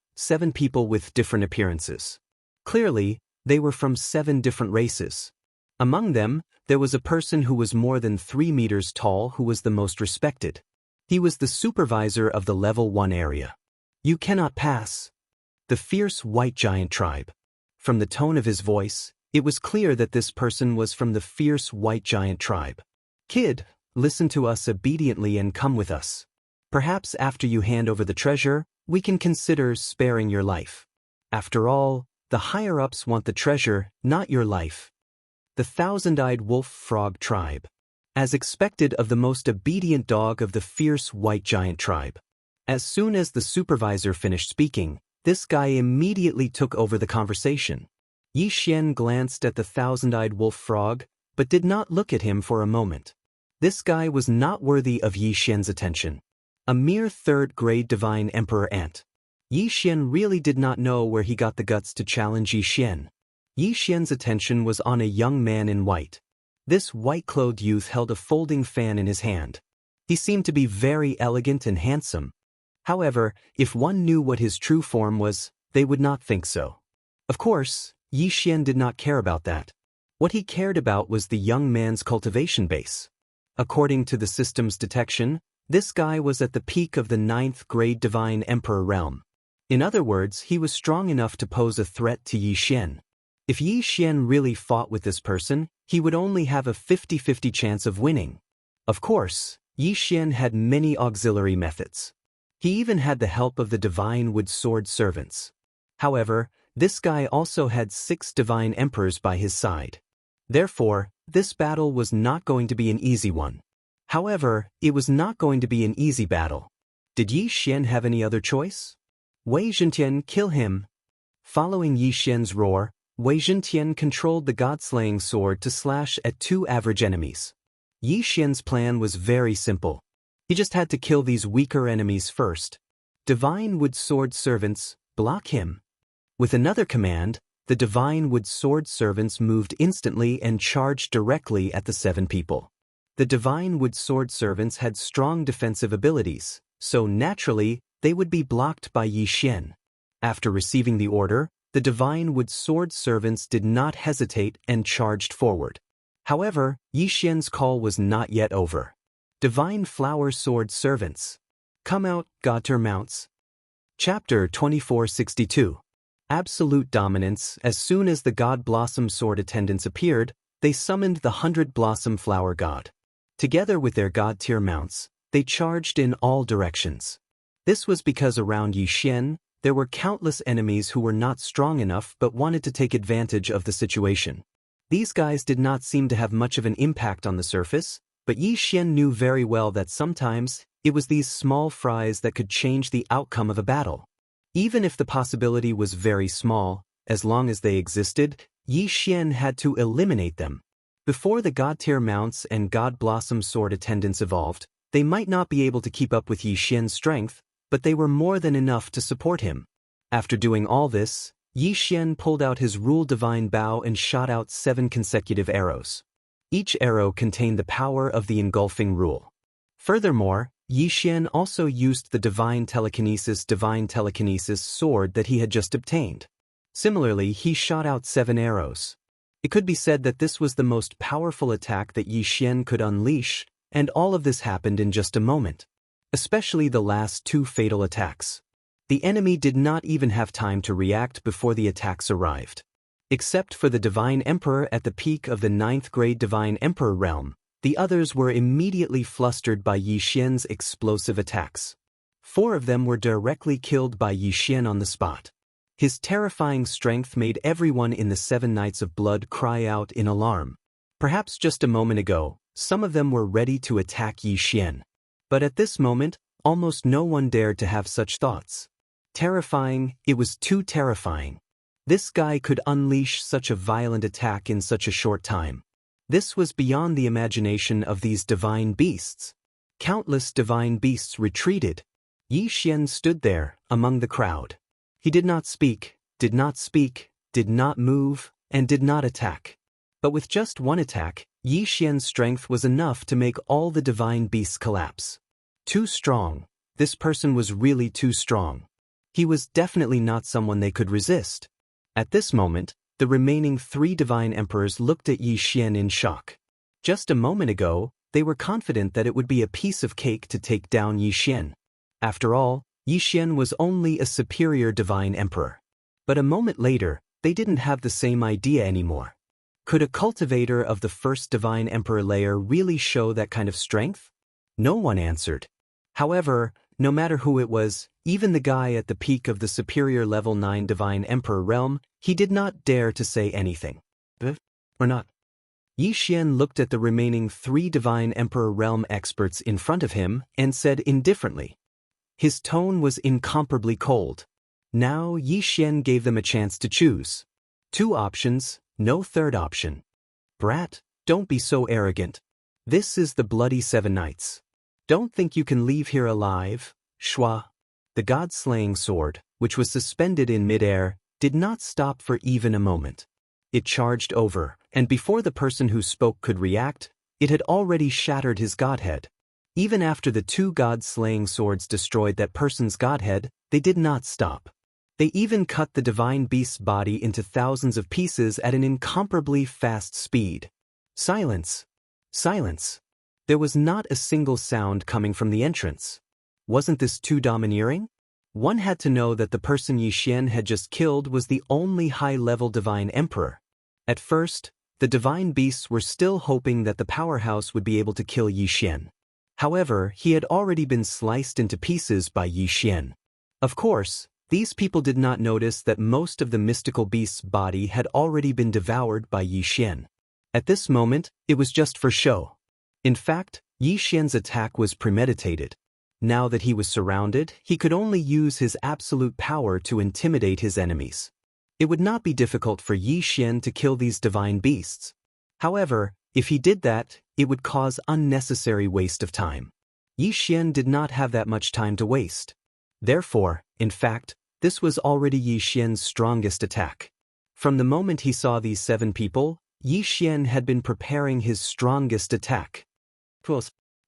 Speaker 1: with different appearances. Clearly, they were from 7 different races. Among them, there was a person who was more than 3 meters tall who was the most respected. He was the supervisor of the level 1 area. You cannot pass. The fierce white giant tribe. From the tone of his voice, it was clear that this person was from the fierce white giant tribe. Kid, listen to us obediently and come with us. Perhaps after you hand over the treasure, we can consider sparing your life. After all, the higher-ups want the treasure, not your life. The thousand-eyed wolf frog tribe. As expected of the most obedient dog of the fierce white giant tribe. As soon as the supervisor finished speaking, this guy immediately took over the conversation. Yi Xian glanced at the thousand-eyed wolf frog, but did not look at him for a moment. This guy was not worthy of Yi Xian's attention. A mere 3rd-grade Divine Emperor ant. Yi Xian really did not know where he got the guts to challenge Yi Xian. Yi Xian's attention was on a young man in white. This white-clothed youth held a folding fan in his hand. He seemed to be very elegant and handsome. However, if one knew what his true form was, they would not think so. Of course, Yi Xian did not care about that. What he cared about was the young man's cultivation base. According to the system's detection, this guy was at the peak of the 9th-grade Divine Emperor realm. In other words, he was strong enough to pose a threat to Yi Xian. If Yi Xian really fought with this person, he would only have a 50-50 chance of winning. Of course, Yi Xian had many auxiliary methods. He even had the help of the Divine Wood Sword servants. However, this guy also had 6 Divine Emperors by his side. Therefore, this battle was not going to be an easy one. However, it was not going to be an easy battle. Did Yi Xian have any other choice? Wei Zhentian, kill him. Following Yi Xian's roar, Wei Zhentian controlled the god-slaying sword to slash at 2 average enemies. Yi Xian's plan was very simple. He just had to kill these weaker enemies first. Divine Wood Sword servants, block him. With another command, the Divine Wood Sword servants moved instantly and charged directly at the 7 people. The Divine Wood Sword servants had strong defensive abilities, so naturally, they would be blocked by Yi Xian. After receiving the order, the Divine Wood Sword servants did not hesitate and charged forward. However, Yi Xian's call was not yet over. Divine Flower Sword servants. Come out, God-tier mounts. Chapter 2462. Absolute dominance. As soon as the God Blossom Sword attendants appeared, they summoned the 100 Blossom Flower God. Together with their God-tier mounts, they charged in all directions. This was because around Yi Xian, there were countless enemies who were not strong enough but wanted to take advantage of the situation. These guys did not seem to have much of an impact on the surface, but Yi Xian knew very well that sometimes, it was these small fries that could change the outcome of a battle. Even if the possibility was very small, as long as they existed, Yi Xian had to eliminate them. Before the God-tier mounts and God Blossom Sword attendants evolved, they might not be able to keep up with Yi Xian's strength, but they were more than enough to support him. After doing all this, Yi Xian pulled out his Rule Divine Bow and shot out 7 consecutive arrows. Each arrow contained the power of the engulfing rule. Furthermore, Yi Xian also used the Divine Telekinesis sword that he had just obtained. Similarly, he shot out 7 arrows. It could be said that this was the most powerful attack that Yi Xian could unleash, and all of this happened in just a moment. Especially the last 2 fatal attacks. The enemy did not even have time to react before the attacks arrived. Except for the Divine Emperor at the peak of the 9th-grade Divine Emperor realm, the others were immediately flustered by Yi Xian's explosive attacks. 4 of them were directly killed by Yi Xian on the spot. His terrifying strength made everyone in the 7 Knights of Blood cry out in alarm. Perhaps just a moment ago, some of them were ready to attack Yi Xian. But at this moment, almost no one dared to have such thoughts. Terrifying, it was too terrifying. This guy could unleash such a violent attack in such a short time. This was beyond the imagination of these divine beasts. Countless divine beasts retreated. Yi Xian stood there, among the crowd. He did not speak, did not move, and did not attack. But with just one attack, Yi Xian's strength was enough to make all the divine beasts collapse. Too strong. This person was really too strong. He was definitely not someone they could resist. At this moment, the remaining 3 divine emperors looked at Yi Xian in shock. Just a moment ago, they were confident that it would be a piece of cake to take down Yi Xian. After all, Yi Xian was only a superior divine emperor. But a moment later, they didn't have the same idea anymore. Could a cultivator of the first divine emperor layer really show that kind of strength? No one answered. However, no matter who it was, even the guy at the peak of the superior level 9 divine emperor realm, he did not dare to say anything. Or not. Yi Xian looked at the remaining 3 divine emperor realm experts in front of him and said indifferently. His tone was incomparably cold. Now Yi Xian gave them a chance to choose. 2 options, no third option. Brat, don't be so arrogant. This is the bloody 7 nights. Don't think you can leave here alive, Shua. The god-slaying sword, which was suspended in midair, did not stop for even a moment. It charged over, and before the person who spoke could react, it had already shattered his godhead. Even after the 2 god-slaying swords destroyed that person's godhead, they did not stop. They even cut the divine beast's body into thousands of pieces at an incomparably fast speed. Silence. Silence. There was not a single sound coming from the entrance. Wasn't this too domineering? One had to know that the person Yi Xian had just killed was the only high-level divine emperor. At first, the divine beasts were still hoping that the powerhouse would be able to kill Yi Xian. However, he had already been sliced into pieces by Yi Xian. Of course, these people did not notice that most of the mystical beast's body had already been devoured by Yi Xian. At this moment, it was just for show. In fact, Yi Xian's attack was premeditated. Now that he was surrounded, he could only use his absolute power to intimidate his enemies. It would not be difficult for Yi Xian to kill these divine beasts. However, if he did that, it would cause unnecessary waste of time. Yi Xian did not have that much time to waste. Therefore, in fact, this was already Yi Xian's strongest attack. From the moment he saw these 7 people, Yi Xian had been preparing his strongest attack.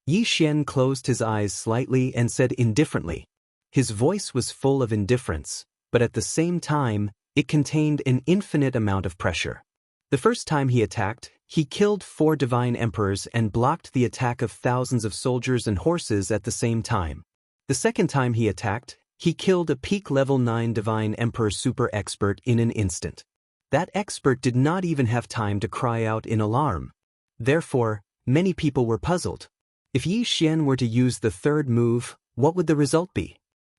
Speaker 1: Yi Xian closed his eyes slightly and said indifferently. His voice was full of indifference, but at the same time, it contained an infinite amount of pressure. The first time he attacked, he killed 4 divine emperors and blocked the attack of thousands of soldiers and horses at the same time. The second time he attacked, he killed a peak level 9 divine emperor super expert in an instant. That expert did not even have time to cry out in alarm. Therefore, many people were puzzled. If Yi Xian were to use the third move, what would the result be?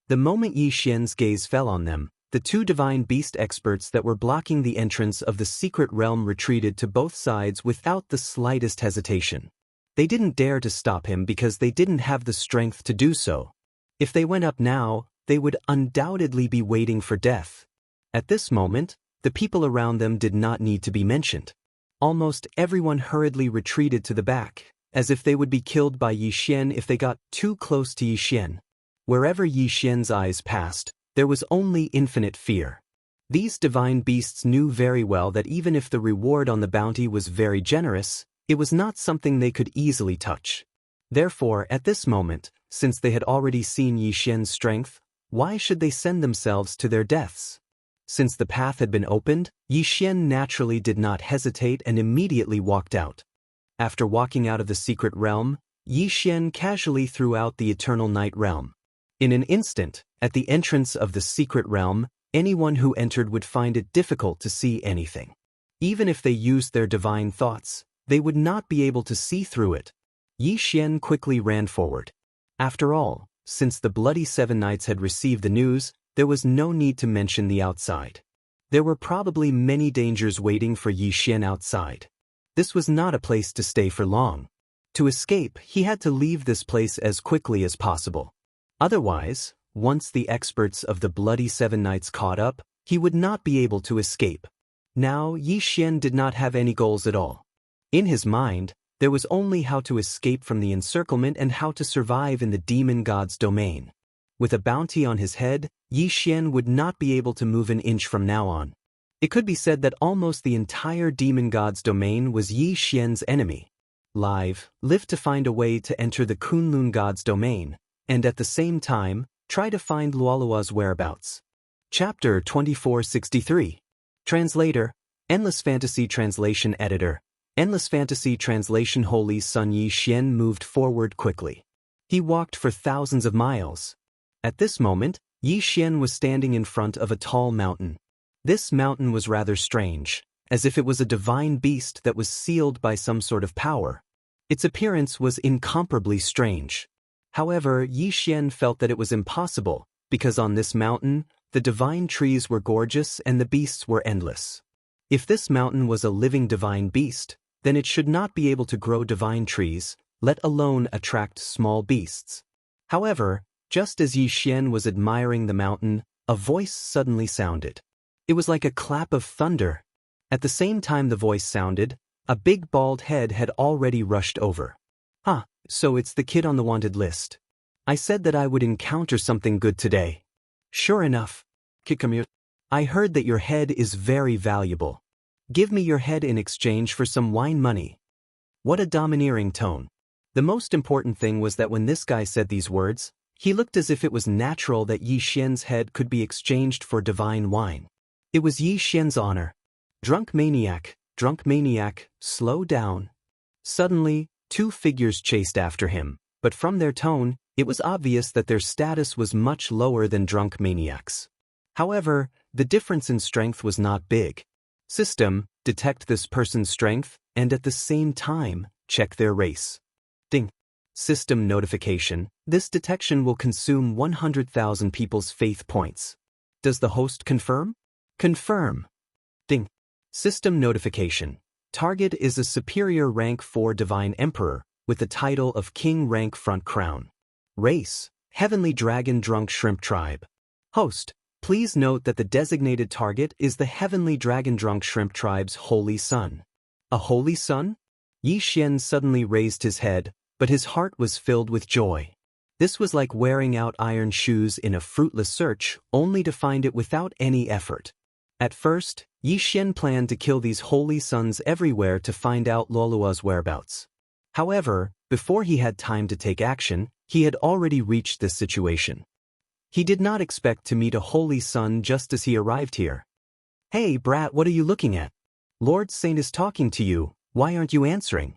Speaker 1: The moment Yi Xian's gaze fell on them, the 2 divine beast experts that were blocking the entrance of the secret realm retreated to both sides without the slightest hesitation. They didn't dare to stop him because they didn't have the strength to do so. If they went up now, they would undoubtedly be waiting for death. At this moment, the people around them did not need to be mentioned. Almost everyone hurriedly retreated to the back, as if they would be killed by Yi Xian if they got too close to Yi Xian. Wherever Yi Xian's eyes passed, there was only infinite fear. These divine beasts knew very well that even if the reward on the bounty was very generous, it was not something they could easily touch. Therefore, at this moment, since they had already seen Yi Xian's strength, why should they send themselves to their deaths? Since the path had been opened, Yi Xian naturally did not hesitate and immediately walked out. After walking out of the secret realm, Yi Xian casually threw out the eternal night realm. In an instant, at the entrance of the secret realm, anyone who entered would find it difficult to see anything. Even if they used their divine thoughts, they would not be able to see through it. Yi Xian quickly ran forward. After all, since the bloody 7 nights had received the news, there was no need to mention the outside. There were probably many dangers waiting for Yi Xian outside. This was not a place to stay for long. To escape, he had to leave this place as quickly as possible. Otherwise, once the experts of the bloody 7 nights caught up, he would not be able to escape. Now, Yi Xian did not have any goals at all. In his mind, there was only how to escape from the encirclement and how to survive in the demon god's domain. With a bounty on his head, Yi Xian would not be able to move an inch from now on. It could be said that almost the entire demon god's domain was Yi Xian's enemy. Live to find a way to enter the Kunlun god's domain, and at the same time, try to find Luolua's whereabouts. Chapter 2463. Translator, Endless Fantasy Translation Editor. Endless Fantasy Translation. Holy Sun. Yi Xian moved forward quickly. He walked for thousands of miles. At this moment, Yi Xian was standing in front of a tall mountain. This mountain was rather strange, as if it was a divine beast that was sealed by some sort of power. Its appearance was incomparably strange. However, Yi Xian felt that it was impossible, because on this mountain, the divine trees were gorgeous and the beasts were endless. If this mountain was a living divine beast, then it should not be able to grow divine trees, let alone attract small beasts. However, just as Yi Xian was admiring the mountain, a voice suddenly sounded. It was like a clap of thunder. At the same time the voice sounded, a big bald head had already rushed over. So it's the kid on the wanted list. I said that I would encounter something good today. Sure enough. Kid, come here. I heard that your head is very valuable. Give me your head in exchange for some wine money. What a domineering tone. The most important thing was that when this guy said these words, he looked as if it was natural that Yi Xian's head could be exchanged for divine wine. It was Yi Xian's honor. Drunk maniac, slow down. Suddenly, two figures chased after him, but from their tone, it was obvious that their status was much lower than drunk maniacs. However, the difference in strength was not big. System, detect this person's strength, and at the same time, check their race. Ding. System notification, this detection will consume 100,000 people's faith points. Does the host confirm? Confirm. Ding. System notification. Target is a superior rank 4 divine emperor, with the title of King rank front crown. Race, Heavenly Dragon Drunk Shrimp Tribe. Host, please note that the designated target is the Heavenly Dragon Drunk Shrimp Tribe's Holy Sun. A Holy Sun? Yi Xian suddenly raised his head, but his heart was filled with joy. This was like wearing out iron shoes in a fruitless search, only to find it without any effort. At first, Yi Xian planned to kill these holy suns everywhere to find out Luolua's whereabouts. However, before he had time to take action, he had already reached this situation. He did not expect to meet a holy sun just as he arrived here. Hey brat, what are you looking at? Lord Saint is talking to you, why aren't you answering?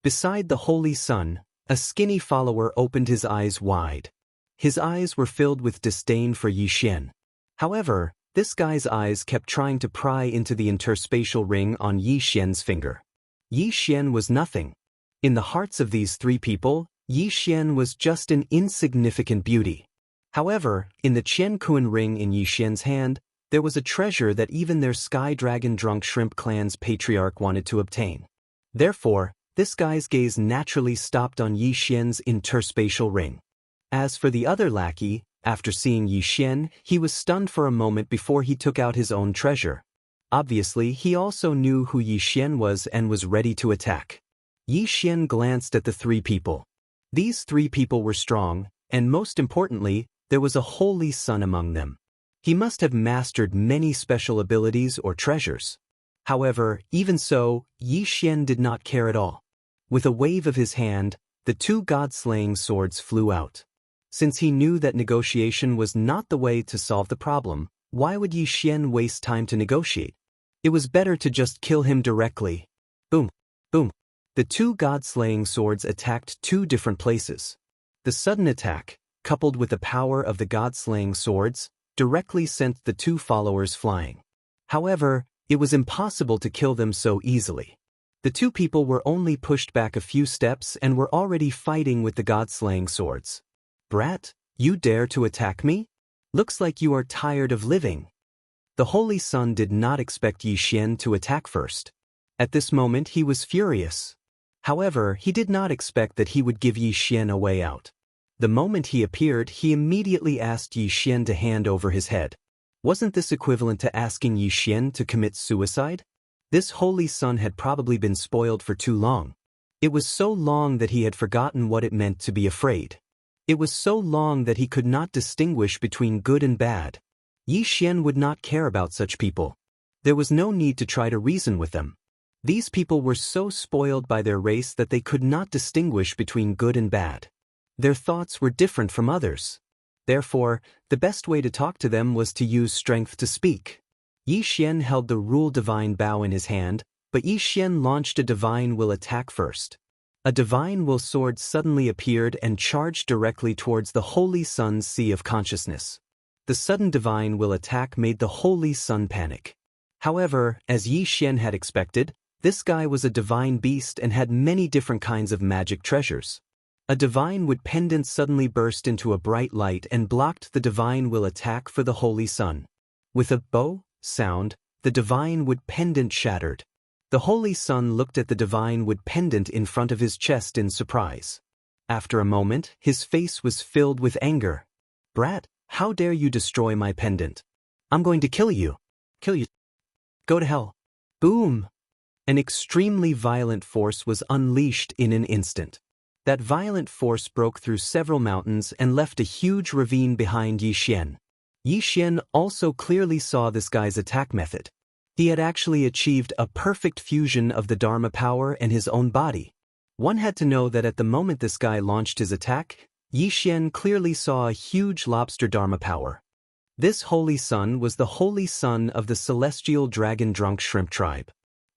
Speaker 1: Beside the holy sun, a skinny follower opened his eyes wide. His eyes were filled with disdain for Yi Xian. However, this guy's eyes kept trying to pry into the interspatial ring on Yi Xian's finger. Yi Xian was nothing. In the hearts of these three people, Yi Xian was just an insignificant beauty. However, in the Qian Kuan ring in Yi Xian's hand, there was a treasure that even their Sky Dragon Drunk Shrimp clan's patriarch wanted to obtain. Therefore, this guy's gaze naturally stopped on Yi Xian's interspatial ring. As for the other lackey, after seeing Yi Xian, he was stunned for a moment before he took out his own treasure. Obviously, he also knew who Yi Xian was and was ready to attack. Yi Xian glanced at the three people. These three people were strong, and most importantly, there was a holy sun among them. He must have mastered many special abilities or treasures. However, even so, Yi Xian did not care at all. With a wave of his hand, the two god-slaying swords flew out. Since he knew that negotiation was not the way to solve the problem, why would Yi Xian waste time to negotiate? It was better to just kill him directly. Boom, boom. The two god-slaying swords attacked two different places. The sudden attack, coupled with the power of the god-slaying swords, directly sent the two followers flying. However, it was impossible to kill them so easily. The two people were only pushed back a few steps and were already fighting with the god-slaying swords. Brat, you dare to attack me? Looks like you are tired of living. The Holy Sun did not expect Yi Xian to attack first. At this moment he was furious. However, he did not expect that he would give Yi Xian a way out. The moment he appeared, he immediately asked Yi Xian to hand over his head. Wasn't this equivalent to asking Yi Xian to commit suicide? This holy sun had probably been spoiled for too long. It was so long that he had forgotten what it meant to be afraid. It was so long that he could not distinguish between good and bad. Yi Xian would not care about such people. There was no need to try to reason with them. These people were so spoiled by their race that they could not distinguish between good and bad. Their thoughts were different from others. Therefore, the best way to talk to them was to use strength to speak. Yi Xian held the rule divine bow in his hand, but Yi Xian launched a divine will attack first. A divine will sword suddenly appeared and charged directly towards the holy sun's sea of consciousness. The sudden divine will attack made the holy sun panic. However, as Yi Xian had expected, this guy was a divine beast and had many different kinds of magic treasures. A divine wood pendant suddenly burst into a bright light and blocked the divine will attack for the holy sun. With a bow sound, the divine wood pendant shattered. The holy sun looked at the divine wood pendant in front of his chest in surprise. After a moment, his face was filled with anger. "Brat, how dare you destroy my pendant? I'm going to kill you. Kill you. Go to hell." Boom! An extremely violent force was unleashed in an instant. That violent force broke through several mountains and left a huge ravine behind Yi Xian. Yi Xian also clearly saw this guy's attack method. He had actually achieved a perfect fusion of the Dharma power and his own body. One had to know that at the moment this guy launched his attack, Yi Xian clearly saw a huge lobster Dharma power. This holy sun was the holy son of the celestial dragon-drunk shrimp tribe.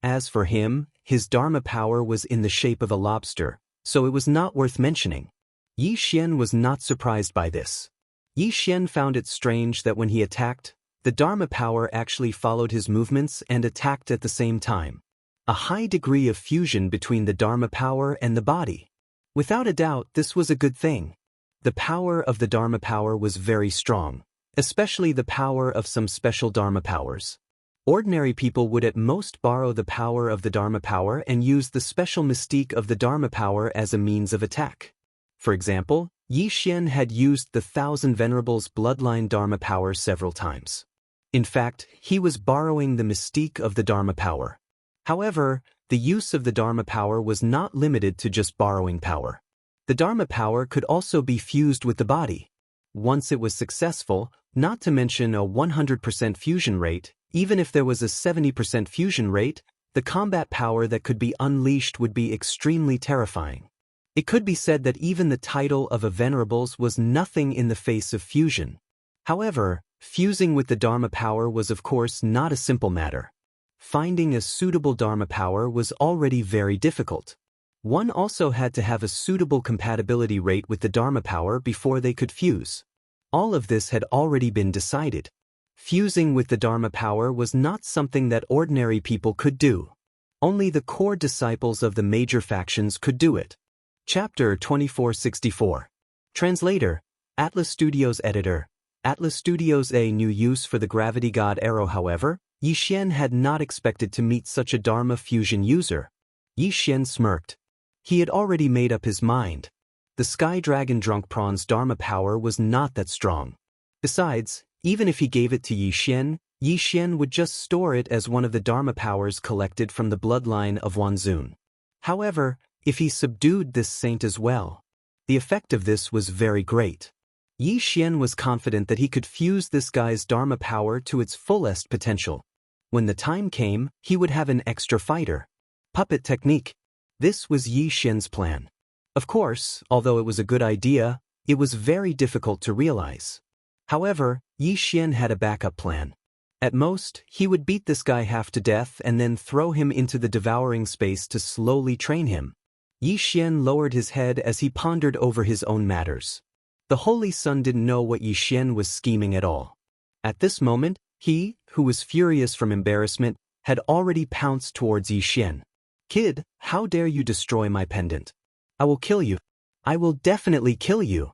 Speaker 1: As for him, his Dharma power was in the shape of a lobster, so it was not worth mentioning. Yi Xian was not surprised by this. Yi Xian found it strange that when he attacked, the Dharma power actually followed his movements and attacked at the same time. A high degree of fusion between the Dharma power and the body. Without a doubt, this was a good thing. The power of the Dharma power was very strong, especially the power of some special Dharma powers. Ordinary people would at most borrow the power of the Dharma power and use the special mystique of the Dharma power as a means of attack. For example, Yi Xian had used the Thousand Venerables bloodline Dharma power several times. In fact, he was borrowing the mystique of the Dharma power. However, the use of the Dharma power was not limited to just borrowing power. The Dharma power could also be fused with the body. Once it was successful, not to mention a 100% fusion rate, even if there was a 70% fusion rate, the combat power that could be unleashed would be extremely terrifying. It could be said that even the title of a Venerables was nothing in the face of fusion. However, fusing with the Dharma power was of course not a simple matter. Finding a suitable Dharma power was already very difficult. One also had to have a suitable compatibility rate with the Dharma power before they could fuse. All of this had already been decided. Fusing with the Dharma power was not something that ordinary people could do. Only the core disciples of the major factions could do it. Chapter 2464. Translator, Atlas Studios Editor. Atlas Studios a new use for the Gravity God arrow. However, Yi Xian had not expected to meet such a Dharma fusion user. Yi Xian smirked. He had already made up his mind. The Sky Dragon Drunk Prawn's Dharma power was not that strong. Besides, even if he gave it to Yi Xian would just store it as one of the Dharma powers collected from the bloodline of Wanzun. However, if he subdued this saint as well, the effect of this was very great. Yi Xian was confident that he could fuse this guy's Dharma power to its fullest potential. When the time came, he would have an extra fighter. Puppet technique. This was Yi Xian's plan. Of course, although it was a good idea, it was very difficult to realize. However, Yi Xian had a backup plan. At most, he would beat this guy half to death and then throw him into the devouring space to slowly train him. Yi Xian lowered his head as he pondered over his own matters. The Holy Sun didn't know what Yi Xian was scheming at all. At this moment, he, who was furious from embarrassment, had already pounced towards Yi Xian. "Kid, how dare you destroy my pendant? I will kill you. I will definitely kill you."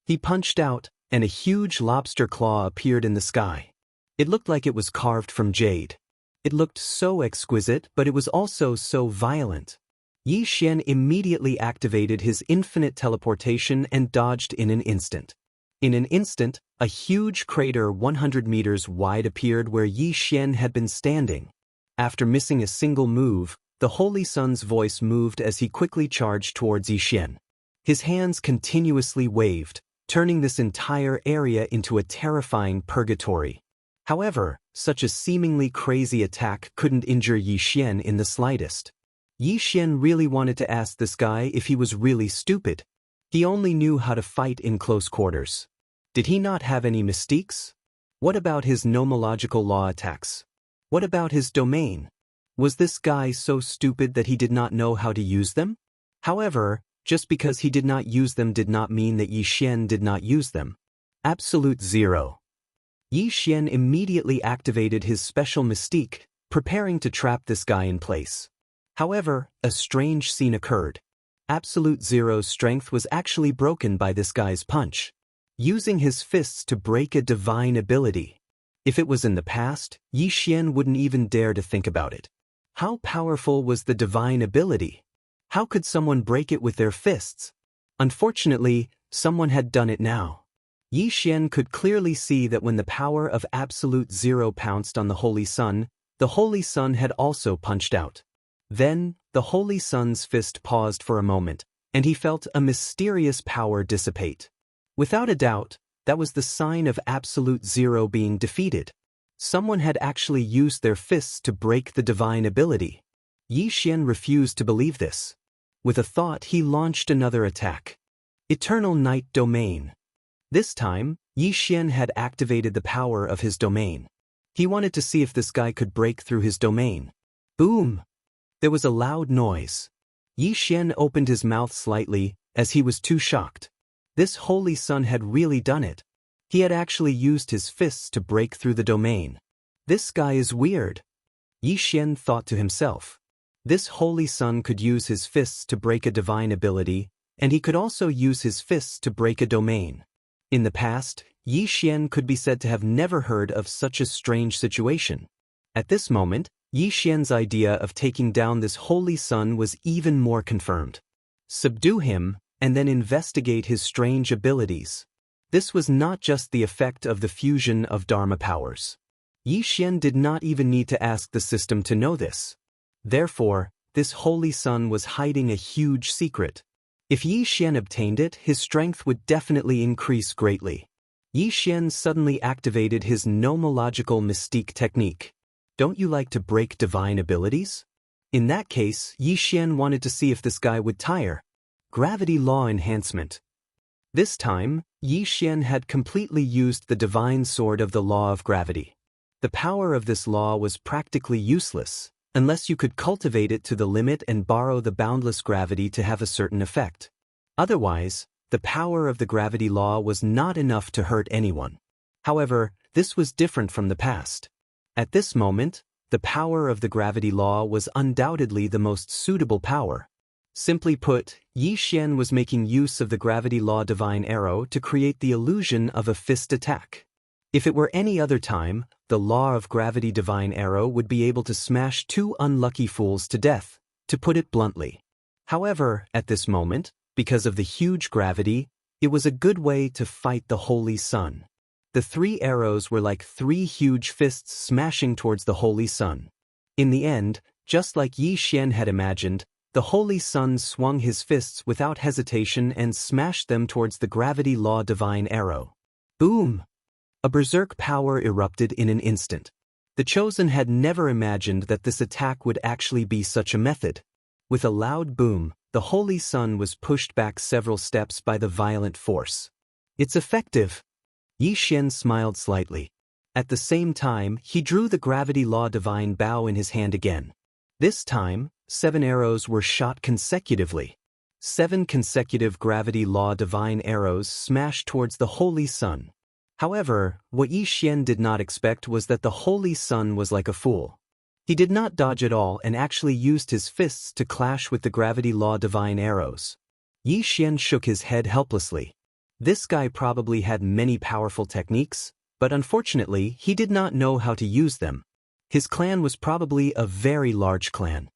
Speaker 1: He punched out, and a huge lobster claw appeared in the sky. It looked like it was carved from jade. It looked so exquisite, but it was also so violent. Yi Xian immediately activated his infinite teleportation and dodged in an instant. In an instant, a huge crater 100 meters wide appeared where Yi Xian had been standing. After missing a single move, the Holy Sun's voice moved as he quickly charged towards Yi Xian. His hands continuously waved, turning this entire area into a terrifying purgatory. However, such a seemingly crazy attack couldn't injure Yi Xian in the slightest. Yi Xian really wanted to ask this guy if he was really stupid. He only knew how to fight in close quarters. Did he not have any mystiques? What about his nomological law attacks? What about his domain? Was this guy so stupid that he did not know how to use them? However, just because he did not use them did not mean that Yi Xian did not use them. Absolute zero. Yi Xian immediately activated his special mystique, preparing to trap this guy in place. However, a strange scene occurred. Absolute Zero's strength was actually broken by this guy's punch, using his fists to break a divine ability. If it was in the past, Yi Xian wouldn't even dare to think about it. How powerful was the divine ability? How could someone break it with their fists? Unfortunately, someone had done it now. Yi Xian could clearly see that when the power of Absolute Zero pounced on the Holy Sun, the Holy Sun had also punched out. Then, the Holy Sun's fist paused for a moment, and he felt a mysterious power dissipate. Without a doubt, that was the sign of Absolute Zero being defeated. Someone had actually used their fists to break the divine ability. Yi Xian refused to believe this. With a thought, he launched another attack. Eternal Night Domain. This time, Yi Xian had activated the power of his domain. He wanted to see if this guy could break through his domain. Boom! There was a loud noise. Yi Xian opened his mouth slightly, as he was too shocked. This Holy Sun had really done it. He had actually used his fists to break through the domain. This guy is weird. Yi Xian thought to himself. This Holy Sun could use his fists to break a divine ability, and he could also use his fists to break a domain. In the past, Yi Xian could be said to have never heard of such a strange situation. At this moment, Yi Xian's idea of taking down this Holy Sun was even more confirmed. Subdue him, and then investigate his strange abilities. This was not just the effect of the fusion of Dharma powers. Yi Xian did not even need to ask the system to know this. Therefore, this Holy Sun was hiding a huge secret. If Yi Xian obtained it, his strength would definitely increase greatly. Yi Xian suddenly activated his nomological mystique technique. Don't you like to break divine abilities? In that case, Yi Xian wanted to see if this guy would tire. Gravity Law Enhancement. This time, Yi Xian had completely used the divine sword of the law of gravity. The power of this law was practically useless, unless you could cultivate it to the limit and borrow the boundless gravity to have a certain effect. Otherwise, the power of the gravity law was not enough to hurt anyone. However, this was different from the past. At this moment, the power of the gravity law was undoubtedly the most suitable power. Simply put, Yi Xian was making use of the gravity law divine arrow to create the illusion of a fist attack. If it were any other time, the law of gravity divine arrow would be able to smash two unlucky fools to death, to put it bluntly. However, at this moment, because of the huge gravity, it was a good way to fight the Holy Sun. The three arrows were like three huge fists smashing towards the Holy Sun. In the end, just like Yi Xian had imagined, the Holy Sun swung his fists without hesitation and smashed them towards the gravity law divine arrow. Boom! A berserk power erupted in an instant. The Chosen had never imagined that this attack would actually be such a method. With a loud boom, the Holy Sun was pushed back several steps by the violent force. It's effective! Yi Xian smiled slightly. At the same time, he drew the gravity law divine bow in his hand again. This time, 7 arrows were shot consecutively. 7 consecutive gravity law divine arrows smashed towards the Holy Sun. However, what Yi Xian did not expect was that the Holy Sun was like a fool. He did not dodge at all and actually used his fists to clash with the gravity law divine arrows. Yi Xian shook his head helplessly. This guy probably had many powerful techniques, but unfortunately he did not know how to use them. His clan was probably a very large clan.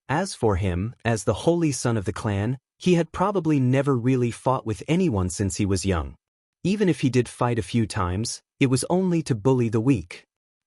Speaker 1: As for him, as the Holy Son of the clan, he had probably never really fought with anyone since he was young. Even if he did fight a few times, it was only to bully the weak.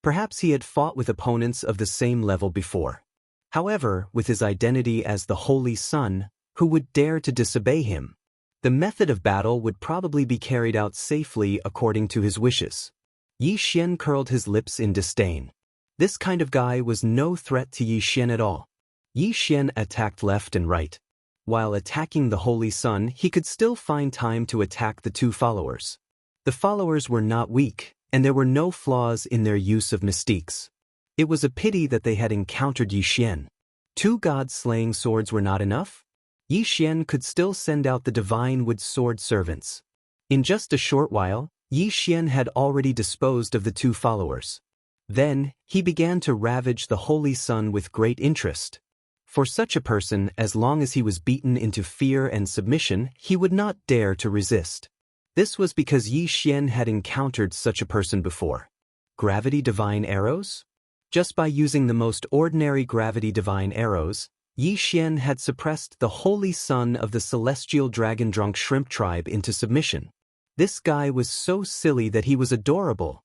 Speaker 1: Perhaps he had fought with opponents of the same level before. However, with his identity as the Holy Sun, who would dare to disobey him? The method of battle would probably be carried out safely according to his wishes. Yi Xian curled his lips in disdain. This kind of guy was no threat to Yi Xian at all. Yi Xian attacked left and right. While attacking the Holy Sun, he could still find time to attack the two followers. The followers were not weak, and there were no flaws in their use of mystiques. It was a pity that they had encountered Yi Xian. 2 god-slaying swords were not enough? Yi Xian could still send out the divine wood sword servants. In just a short while, Yi Xian had already disposed of the 2 followers. Then, he began to ravage the Holy Sun with great interest. For such a person, as long as he was beaten into fear and submission, he would not dare to resist. This was because Yi Xian had encountered such a person before. Gravity divine arrows? Just by using the most ordinary gravity divine arrows, Yi Xian had suppressed the Holy Sun of the celestial dragon-drunk shrimp tribe into submission. This guy was so silly that he was adorable.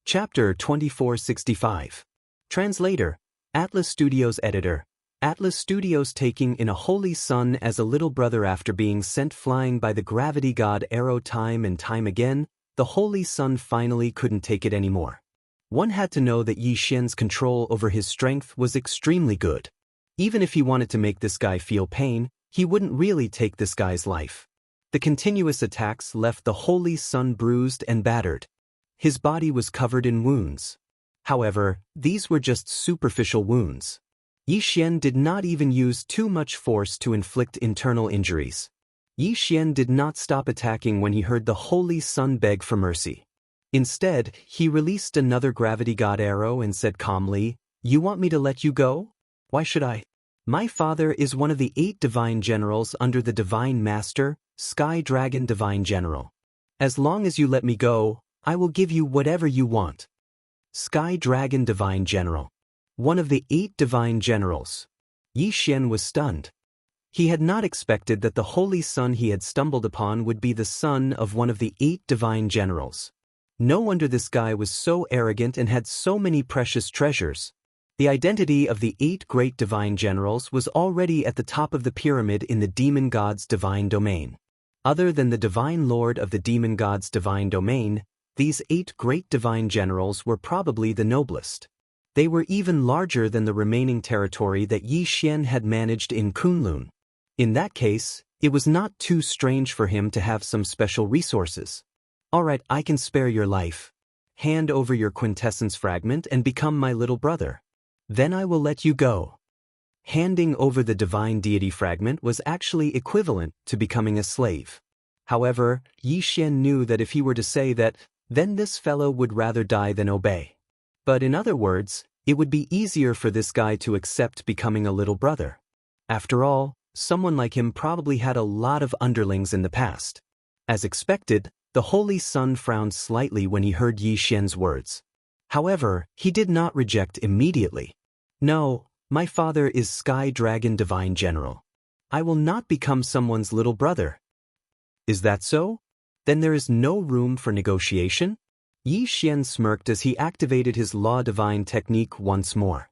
Speaker 1: Chapter 2465. Translator, Atlas Studios Editor. Atlas Studios taking in a Holy Sun as a little brother after being sent flying by the gravity god Arrow time and time again, the Holy Sun finally couldn't take it anymore. One had to know that Yi Xian's control over his strength was extremely good. Even if he wanted to make this guy feel pain, he wouldn't really take this guy's life. The continuous attacks left the Holy Sun bruised and battered. His body was covered in wounds. However, these were just superficial wounds. Yi Xian did not even use too much force to inflict internal injuries. Yi Xian did not stop attacking when he heard the Holy Sun beg for mercy. Instead, he released another gravity god arrow and said calmly, "You want me to let you go? Why should I? My father is one of the 8 divine generals under the Divine Master, Sky Dragon Divine General. As long as you let me go, I will give you whatever you want." Sky Dragon Divine General. One of the 8 divine generals. Yi Xian was stunned. He had not expected that the Holy Sun he had stumbled upon would be the son of one of the 8 divine generals. No wonder this guy was so arrogant and had so many precious treasures. The identity of the 8 great divine generals was already at the top of the pyramid in the demon god's divine domain. Other than the divine lord of the demon god's divine domain, these 8 great divine generals were probably the noblest. They were even larger than the remaining territory that Yi Xian had managed in Kunlun. In that case, it was not too strange for him to have some special resources. "Alright, I can spare your life. Hand over your quintessence fragment and become my little brother. Then I will let you go." Handing over the divine deity fragment was actually equivalent to becoming a slave. However, Yi Xian knew that if he were to say that, then this fellow would rather die than obey. But in other words, it would be easier for this guy to accept becoming a little brother. After all, someone like him probably had a lot of underlings in the past. As expected, the Holy Sun frowned slightly when he heard Yi Xian's words. However, he did not reject immediately. "No, my father is Sky Dragon Divine General. I will not become someone's little brother." "Is that so? Then there is no room for negotiation?" Yi Xian smirked as he activated his Law Divine technique once more.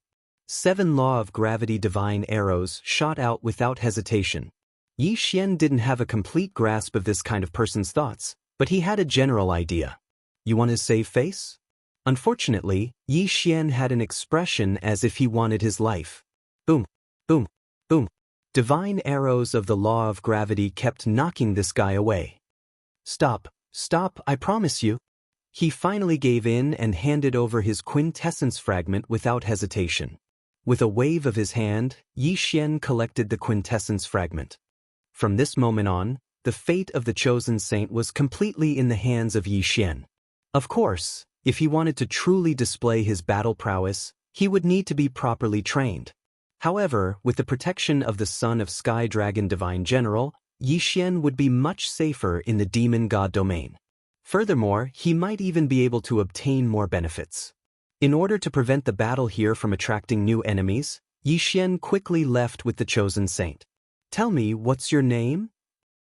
Speaker 1: 7 Law of Gravity Divine arrows shot out without hesitation. Yi Xian didn't have a complete grasp of this kind of person's thoughts, but he had a general idea. "You want to save face?" Unfortunately, Yi Xian had an expression as if he wanted his life. Boom, boom, boom. Divine arrows of the Law of Gravity kept knocking this guy away. "Stop, stop, I promise you." He finally gave in and handed over his quintessence fragment without hesitation. With a wave of his hand, Yi Xian collected the quintessence fragment. From this moment on, the fate of the chosen saint was completely in the hands of Yi Xian. Of course, if he wanted to truly display his battle prowess, he would need to be properly trained. However, with the protection of the son of Sky Dragon Divine General, Yi Xian would be much safer in the demon god domain. Furthermore, he might even be able to obtain more benefits. In order to prevent the battle here from attracting new enemies, Yi Xian quickly left with the chosen saint. "Tell me, what's your name?"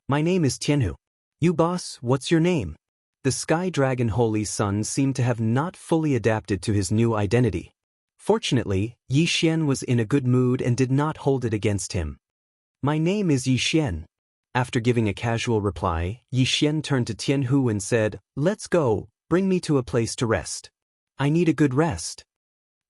Speaker 1: "My name is Tianhu." "You boss, what's your name?" The Sky Dragon Holy Sun seemed to have not fully adapted to his new identity. Fortunately, Yi Xian was in a good mood and did not hold it against him. "My name is Yi Xian." After giving a casual reply, Yi Xian turned to Tianhu and said, "Let's go, bring me to a place to rest. I need a good rest."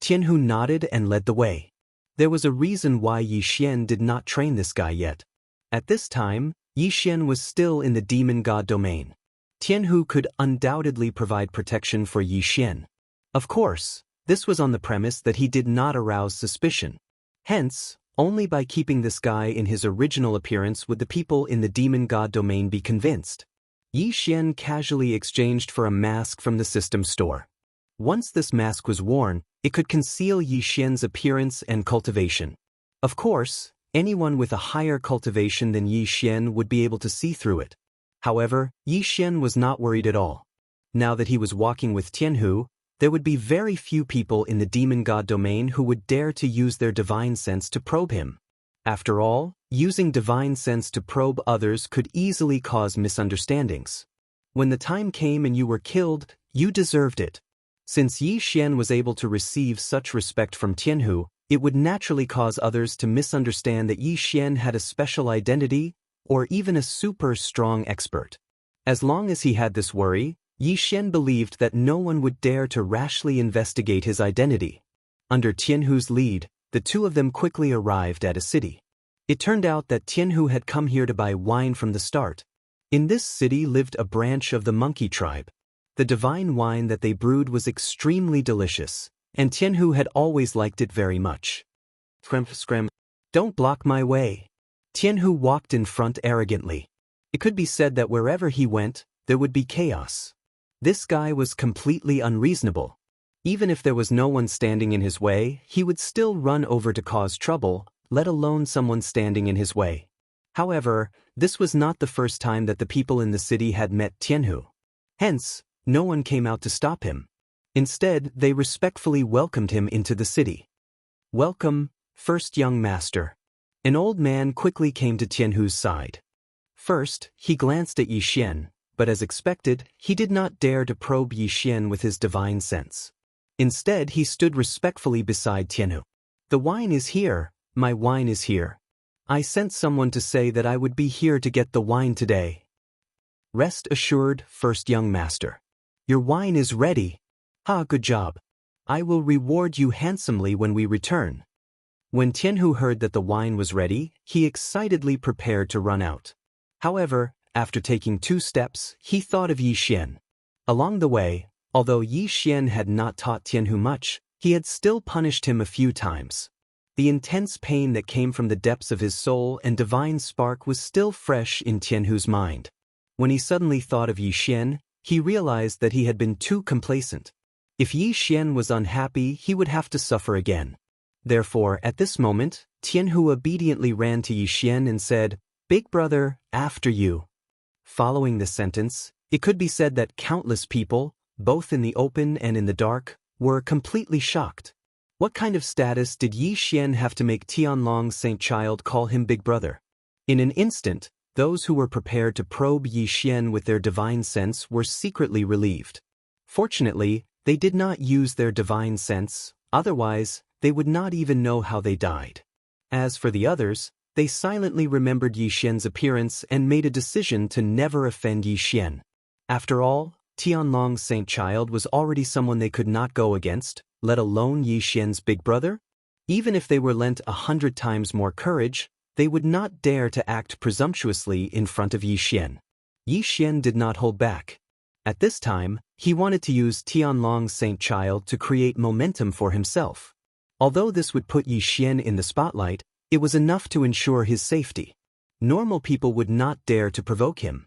Speaker 1: Tianhu nodded and led the way. There was a reason why Yi Xian did not train this guy yet. At this time, Yi Xian was still in the demon god domain. Tianhu could undoubtedly provide protection for Yi Xian. Of course, this was on the premise that he did not arouse suspicion. Hence, only by keeping this guy in his original appearance would the people in the demon god domain be convinced. Yi Xian casually exchanged for a mask from the system store. Once this mask was worn, it could conceal Yi Xian's appearance and cultivation. Of course, anyone with a higher cultivation than Yi Xian would be able to see through it. However, Yi Xian was not worried at all. Now that he was walking with Tianhu, there would be very few people in the demon god domain who would dare to use their divine sense to probe him. After all, using divine sense to probe others could easily cause misunderstandings. When the time came and you were killed, you deserved it. Since Yi Xian was able to receive such respect from Tianhu, it would naturally cause others to misunderstand that Yi Xian had a special identity, or even a super strong expert. As long as he had this worry, Yi Xian believed that no one would dare to rashly investigate his identity. Under Tianhu's lead, the two of them quickly arrived at a city. It turned out that Tianhu had come here to buy wine from the start. In this city lived a branch of the monkey tribe. The divine wine that they brewed was extremely delicious, and Tianhu had always liked it very much. Scram, don't block my way. Tianhu walked in front arrogantly. It could be said that wherever he went, there would be chaos. This guy was completely unreasonable. Even if there was no one standing in his way, he would still run over to cause trouble, let alone someone standing in his way. However, this was not the first time that the people in the city had met Tianhu. Hence, no one came out to stop him. Instead, they respectfully welcomed him into the city. "Welcome, first young master." An old man quickly came to Tianhu's side. First, he glanced at Yi Xian, but as expected, he did not dare to probe Yi Xian with his divine sense. Instead, he stood respectfully beside Tianhu. "The wine is here, my wine is here. I sent someone to say that I would be here to get the wine today." "Rest assured, first young master. Your wine is ready." "Ah, good job. I will reward you handsomely when we return." When Tianhu heard that the wine was ready, he excitedly prepared to run out. However, after taking 2 steps, he thought of Yi Xian. Along the way, although Yi Xian had not taught Tianhu much, he had still punished him a few times. The intense pain that came from the depths of his soul and divine spark was still fresh in Tianhu's mind. When he suddenly thought of Yi Xian, he realized that he had been too complacent. If Yi Xian was unhappy, he would have to suffer again. Therefore, at this moment, Tianhu obediently ran to Yi Xian and said, "Big brother, after you." Following this sentence, it could be said that countless people, both in the open and in the dark, were completely shocked. What kind of status did Yi Xian have to make Tianlong's Saint Child call him big brother? In an instant, those who were prepared to probe Yi Xian with their divine sense were secretly relieved. Fortunately, they did not use their divine sense, otherwise, they would not even know how they died. As for the others, they silently remembered Yi Xian's appearance and made a decision to never offend Yi Xian. After all, Tianlong's Saint Child was already someone they could not go against, let alone Yi Xian's big brother. Even if they were lent 100 times more courage, they would not dare to act presumptuously in front of Yi Xian. Yi Xian did not hold back. At this time, he wanted to use Tianlong's Saint Child to create momentum for himself. Although this would put Yi Xian in the spotlight, it was enough to ensure his safety. Normal people would not dare to provoke him.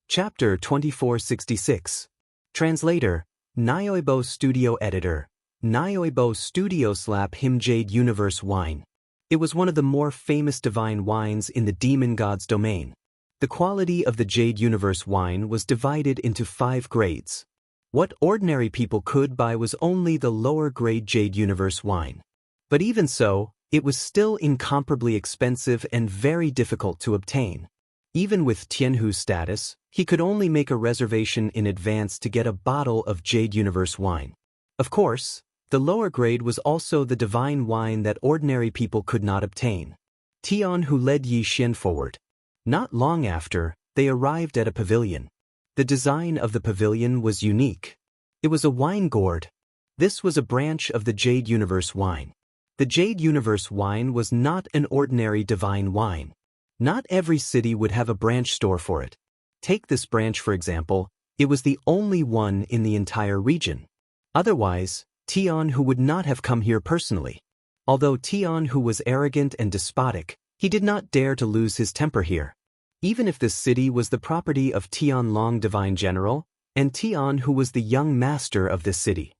Speaker 1: Chapter 2466. Translator, Nyoibo Studio Editor. Nyoibo Studio Slap Him Jade Universe Wine. It was one of the more famous divine wines in the demon god's domain. The quality of the Jade Universe wine was divided into 5 grades. What ordinary people could buy was only the lower grade Jade Universe wine. But even so, it was still incomparably expensive and very difficult to obtain. Even with Tianhu's status, he could only make a reservation in advance to get a bottle of Jade Universe wine. Of course, the lower grade was also the divine wine that ordinary people could not obtain. Tianhu led Yi Xian forward. Not long after, they arrived at a pavilion. The design of the pavilion was unique. It was a wine gourd. This was a branch of the Jade Universe wine. The Jade Universe wine was not an ordinary divine wine. Not every city would have a branch store for it. Take this branch for example, it was the only one in the entire region. Otherwise, Tianhu would not have come here personally. Although Tianhu was arrogant and despotic, he did not dare to lose his temper here. Even if this city was the property of Tianlong Divine General, and Tianhu was the young master of this city.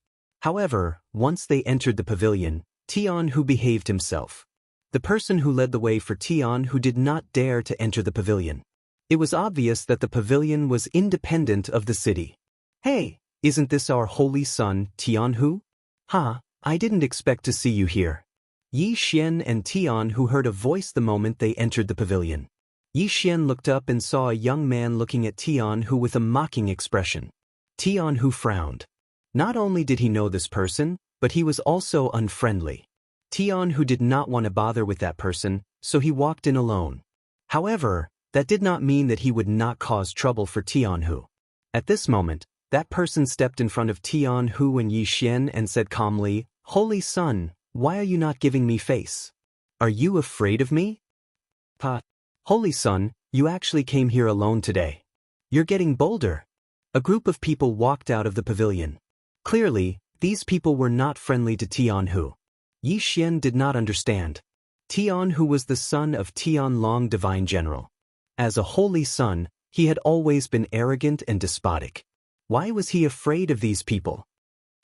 Speaker 1: However, once they entered the pavilion, Tianhu behaved himself. The person who led the way for Tianhu did not dare to enter the pavilion. It was obvious that the pavilion was independent of the city. "Hey, isn't this our holy son, Tianhu? I didn't expect to see you here." Yi Xian and Tianhu heard a voice the moment they entered the pavilion. Yi Xian looked up and saw a young man looking at Tianhu with a mocking expression. Tianhu frowned. Not only did he know this person, but he was also unfriendly. Tianhu did not want to bother with that person, so he walked in alone. However, that did not mean that he would not cause trouble for Tianhu. At this moment, that person stepped in front of Tianhu and Yi Xian and said calmly, "Holy son, why are you not giving me face? Are you afraid of me?" "Holy son, you actually came here alone today. You're getting bolder." A group of people walked out of the pavilion. Clearly, these people were not friendly to Tianhu. Yi Xian did not understand. Tianhu was the son of Tianlong Divine General. As a holy son, he had always been arrogant and despotic. Why was he afraid of these people?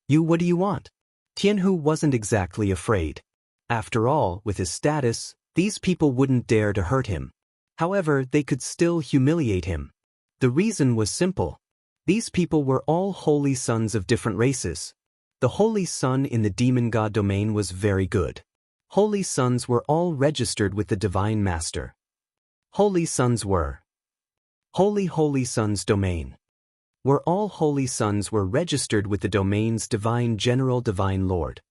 Speaker 1: What do you want?" Tianhu wasn't exactly afraid. After all, with his status, these people wouldn't dare to hurt him. However, they could still humiliate him. The reason was simple. These people were all holy sons of different races. The holy son in the demon god domain was very good. Holy sons were all registered with the divine master. Holy sons were Holy Sons domain. Where all holy sons were registered with the domain's divine general divine lord.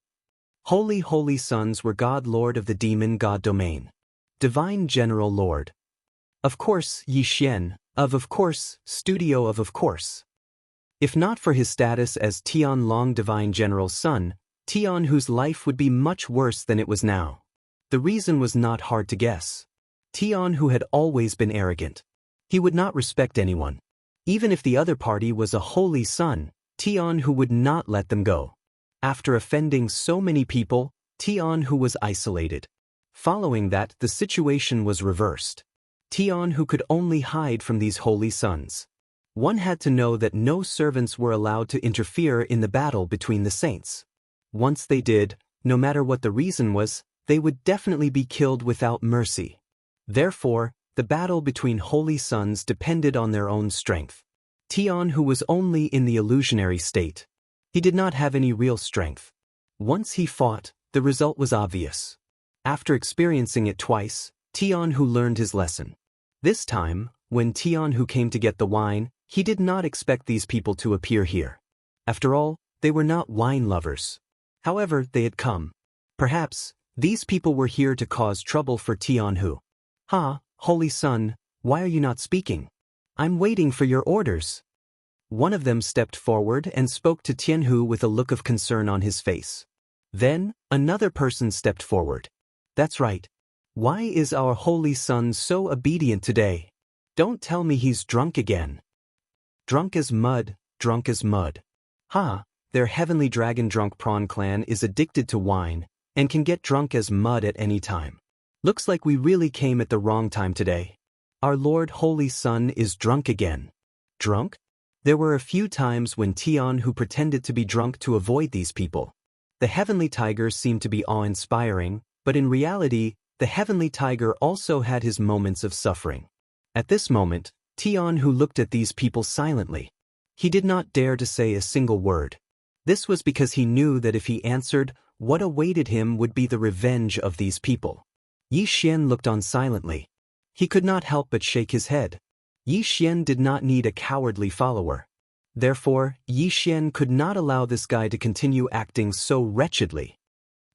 Speaker 1: Holy sons were god lord of the demon god domain. Divine general lord. Of course, Yi Xian, of course, studio of course. If not for his status as Tianlong Divine General's son, Tianhu's life would be much worse than it was now. The reason was not hard to guess. Tianhu had always been arrogant. He would not respect anyone. Even if the other party was a holy son, Tianhu would not let them go. After offending so many people, Tianhu was isolated. Following that, the situation was reversed. Tianhu could only hide from these holy sons. One had to know that no servants were allowed to interfere in the battle between the saints. Once they did, no matter what the reason was, they would definitely be killed without mercy. Therefore, the battle between holy sons depended on their own strength. Tianhu was only in the illusionary state. He did not have any real strength. Once he fought, the result was obvious. After experiencing it twice, Tianhu learned his lesson. This time, when Tianhu came to get the wine, he did not expect these people to appear here. After all, they were not wine lovers. However, they had come. Perhaps, these people were here to cause trouble for Tianhu. Holy son, why are you not speaking? I'm waiting for your orders." One of them stepped forward and spoke to Tianhu with a look of concern on his face. Then, another person stepped forward. "That's right. Why is our holy son so obedient today? Don't tell me he's drunk again." "Drunk as mud, drunk as mud." Their heavenly dragon drunk prawn clan is addicted to wine, and can get drunk as mud at any time. Looks like we really came at the wrong time today. Our Lord Holy Son is drunk again. Drunk? There were a few times when Tianhu pretended to be drunk to avoid these people. The heavenly tiger seemed to be awe-inspiring, but in reality, the heavenly tiger also had his moments of suffering. At this moment, Tianhu looked at these people silently. He did not dare to say a single word. This was because he knew that if he answered, what awaited him would be the revenge of these people. Yi Xian looked on silently. He could not help but shake his head. Yi Xian did not need a cowardly follower. Therefore, Yi Xian could not allow this guy to continue acting so wretchedly.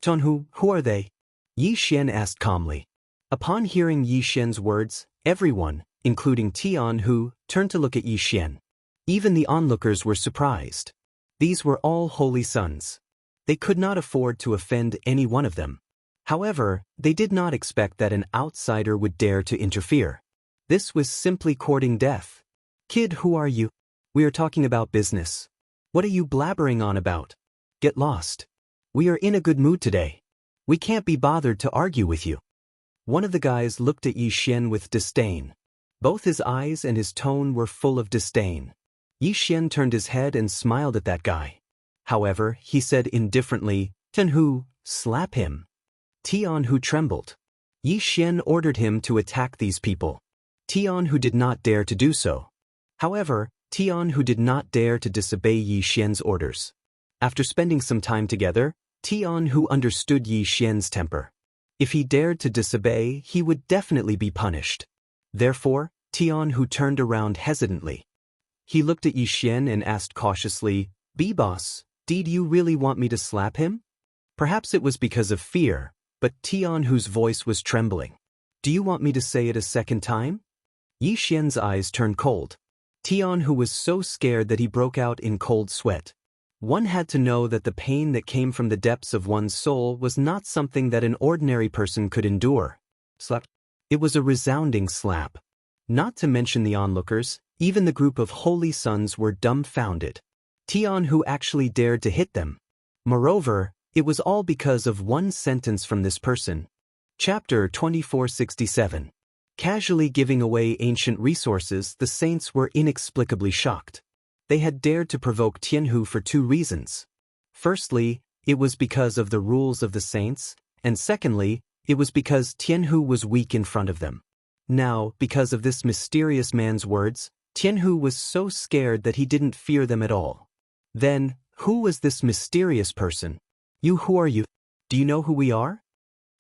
Speaker 1: Tianhu, who are they? Yi Xian asked calmly. Upon hearing Yi Xian's words, everyone, including Tianhu, turned to look at Yi Xian. Even the onlookers were surprised. These were all holy sons. They could not afford to offend any one of them. However, they did not expect that an outsider would dare to interfere. This was simply courting death. Kid, who are you? We are talking about business. What are you blabbering on about? Get lost. We are in a good mood today. We can't be bothered to argue with you. One of the guys looked at Yi Xian with disdain. Both his eyes and his tone were full of disdain. Yi Xian turned his head and smiled at that guy. However, he said indifferently, Tianhu, slap him. Tianhu trembled. Yi Xian ordered him to attack these people. Tianhu did not dare to do so. However, Tianhu did not dare to disobey Yi Xian's orders. After spending some time together, Tianhu understood Yi Xian's temper. If he dared to disobey, he would definitely be punished. Therefore, Tianhu turned around hesitantly. He looked at Yi Xian and asked cautiously, "B-boss, did you really want me to slap him?" Perhaps it was because of fear, but Tianhu's voice was trembling. "Do you want me to say it a second time?" Yi Xian's eyes turned cold. Tianhu was so scared that he broke out in cold sweat. One had to know that the pain that came from the depths of one's soul was not something that an ordinary person could endure. Slap. It was a resounding slap. Not to mention the onlookers, even the group of holy sons were dumbfounded. Tianhu actually dared to hit them. Moreover, it was all because of one sentence from this person. Chapter 2467. Casually giving away ancient resources, the saints were inexplicably shocked. They had dared to provoke Tianhu for two reasons. Firstly, it was because of the rules of the saints, and secondly, it was because Tianhu was weak in front of them. Now, because of this mysterious man's words, Tianhu was so scared that he didn't fear them at all. Then, who was this mysterious person? "You, who are you? Do you know who we are?"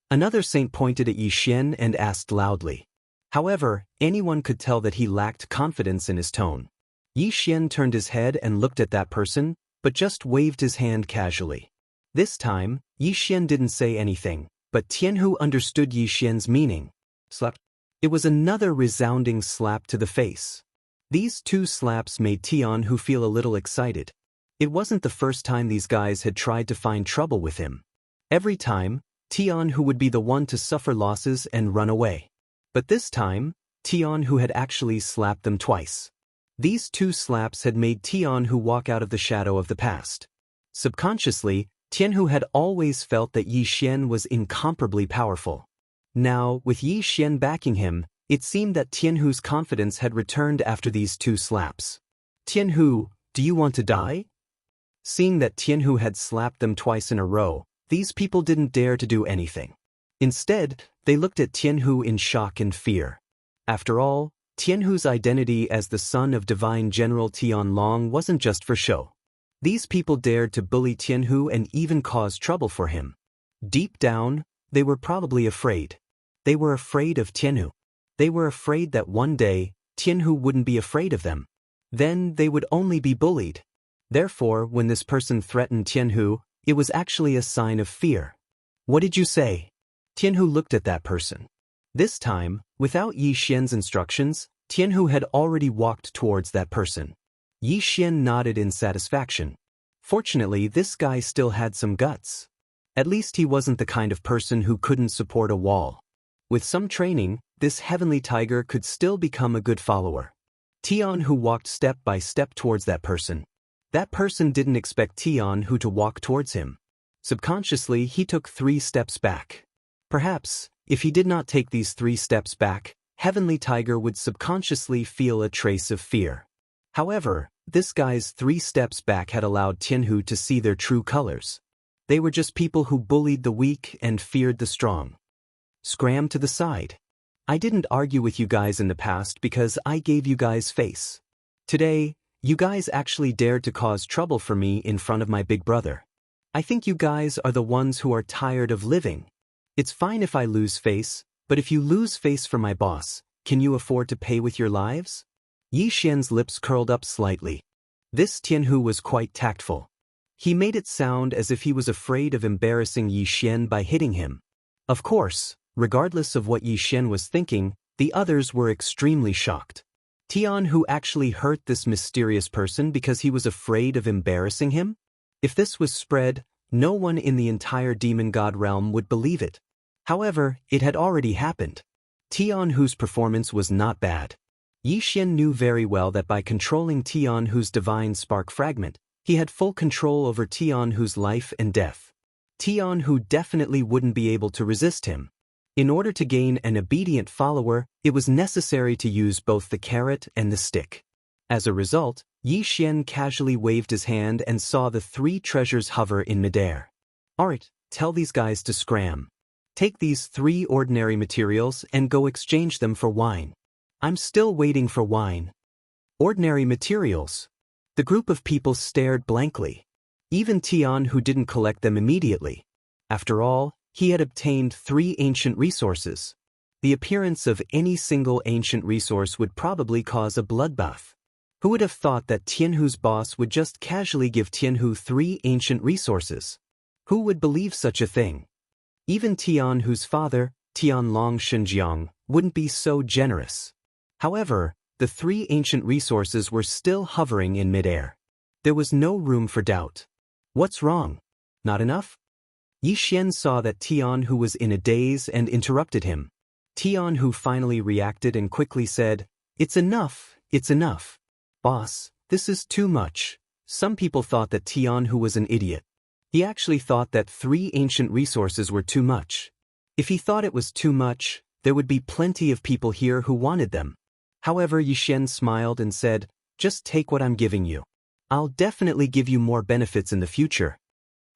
Speaker 1: Another saint pointed at Yi Xian and asked loudly. However, anyone could tell that he lacked confidence in his tone. Yi Xian turned his head and looked at that person, but just waved his hand casually. This time, Yi Xian didn't say anything, but Tianhu understood Yi Xian's meaning. Slap. It was another resounding slap to the face. These two slaps made Tianhu feel a little excited. It wasn't the first time these guys had tried to find trouble with him. Every time, Tianhu would be the one to suffer losses and run away. But this time, Tianhu had actually slapped them twice. These two slaps had made Tianhu walk out of the shadow of the past. Subconsciously, Tianhu had always felt that Yi Xian was incomparably powerful. Now, with Yi Xian backing him, it seemed that Tianhu's confidence had returned after these two slaps. "Tianhu, do you want to die?" Seeing that Tianhu had slapped them twice in a row, these people didn't dare to do anything. Instead, they looked at Tianhu in shock and fear. After all, Tianhu's identity as the son of divine General Tianlong wasn't just for show. These people dared to bully Tianhu and even cause trouble for him. Deep down, they were probably afraid. They were afraid of Tianhu. They were afraid that one day, Tianhu wouldn't be afraid of them. Then they would only be bullied. Therefore, when this person threatened Tianhu, it was actually a sign of fear. "What did you say?" Tianhu looked at that person. This time, without Yi Xian's instructions, Tianhu had already walked towards that person. Yi Xian nodded in satisfaction. Fortunately, this guy still had some guts. At least he wasn't the kind of person who couldn't support a wall. With some training, this heavenly tiger could still become a good follower. Tianhu walked step by step towards that person. That person didn't expect Tianhu to walk towards him. Subconsciously, he took 3 steps back. Perhaps, if he did not take these 3 steps back, Heavenly Tiger would subconsciously feel a trace of fear. However, this guy's 3 steps back had allowed Tianhu to see their true colors. They were just people who bullied the weak and feared the strong. Scram to the side. I didn't argue with you guys in the past because I gave you guys face. Today, you guys actually dared to cause trouble for me in front of my big brother. I think you guys are the ones who are tired of living. It's fine if I lose face, but if you lose face for my boss, can you afford to pay with your lives? Yi Xian's lips curled up slightly. This Tianhu was quite tactful. He made it sound as if he was afraid of embarrassing Yi Xian by hitting him. Of course, regardless of what Yi Xian was thinking, the others were extremely shocked. Tianhu actually hurt this mysterious person because he was afraid of embarrassing him? If this was spread, no one in the entire demon god realm would believe it. However, it had already happened. Tianhu's performance was not bad. Yi Xian knew very well that by controlling Tianhu's divine spark fragment, he had full control over Tianhu's life and death. Tianhu definitely wouldn't be able to resist him. In order to gain an obedient follower, it was necessary to use both the carrot and the stick. As a result, Yi Xian casually waved his hand and saw the 3 treasures hover in midair. Alright, tell these guys to scram. Take these 3 ordinary materials and go exchange them for wine. I'm still waiting for wine. Ordinary materials. The group of people stared blankly. Even Tianhu didn't collect them immediately. After all, he had obtained 3 ancient resources. The appearance of any single ancient resource would probably cause a bloodbath. Who would have thought that Tianhu's boss would just casually give Tianhu 3 ancient resources? Who would believe such a thing? Even Tianhu's father, Tianlong Shenjiang, wouldn't be so generous. However, the 3 ancient resources were still hovering in midair. There was no room for doubt. What's wrong? Not enough? Yi Xian saw that Tianhu was in a daze and interrupted him. Tianhu finally reacted and quickly said, "It's enough, it's enough. Boss, this is too much." Some people thought that Tianhu was an idiot. He actually thought that 3 ancient resources were too much. If he thought it was too much, there would be plenty of people here who wanted them. However, Yi Xian smiled and said, "Just take what I'm giving you. I'll definitely give you more benefits in the future."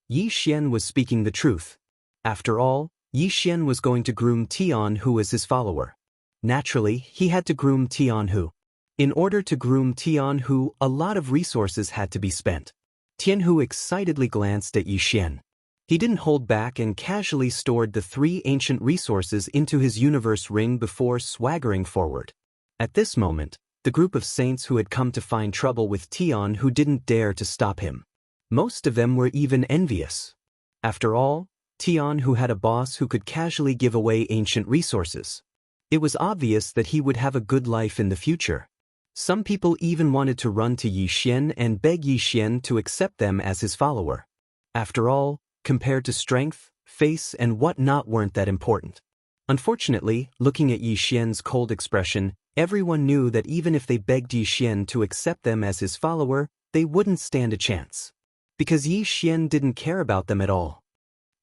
Speaker 1: Yi Xian was speaking the truth. After all, Yi Xian was going to groom Tianhu as his follower. Naturally, he had to groom Tianhu. In order to groom Tianhu, a lot of resources had to be spent. Tianhu excitedly glanced at Yi Xian. He didn't hold back and casually stored the 3 ancient resources into his universe ring before swaggering forward. At this moment, the group of saints who had come to find trouble with Tianhu didn't dare to stop him. Most of them were even envious. After all, Tianhu had a boss who could casually give away ancient resources. It was obvious that he would have a good life in the future. Some people even wanted to run to Yi Xian and beg Yi Xian to accept them as his follower. After all, compared to strength, face and whatnot weren't that important. Unfortunately, looking at Yi Xian's cold expression, everyone knew that even if they begged Yi Xian to accept them as his follower, they wouldn't stand a chance. Because Yi Xian didn't care about them at all.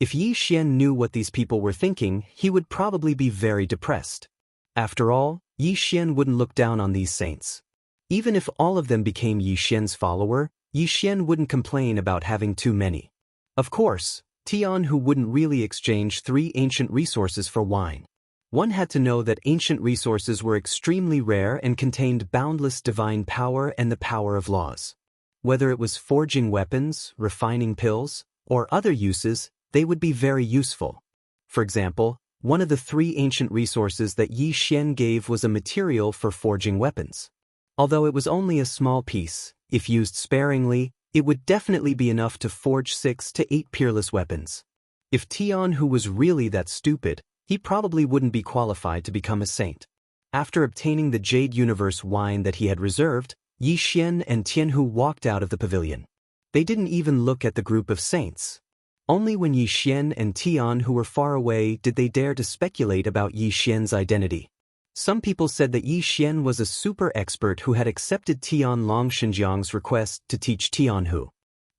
Speaker 1: If Yi Xian knew what these people were thinking, he would probably be very depressed. After all, Yi Xian wouldn't look down on these saints. Even if all of them became Yi Xian's follower, Yi Xian wouldn't complain about having too many. Of course, Tianhu wouldn't really exchange 3 ancient resources for wine. One had to know that ancient resources were extremely rare and contained boundless divine power and the power of laws. Whether it was forging weapons, refining pills, or other uses, they would be very useful. For example, one of the 3 ancient resources that Yi Xian gave was a material for forging weapons. Although it was only a small piece, if used sparingly, it would definitely be enough to forge 6 to 8 peerless weapons. If Tianhu was really that stupid, he probably wouldn't be qualified to become a saint. After obtaining the Jade Universe wine that he had reserved, Yi Xian and Tianhu walked out of the pavilion. They didn't even look at the group of saints. Only when Yi Xian and Tianhu were far away did they dare to speculate about Yi Xian's identity. Some people said that Yi Xian was a super expert who had accepted Tianlong Shenjiang's request to teach Tianhu.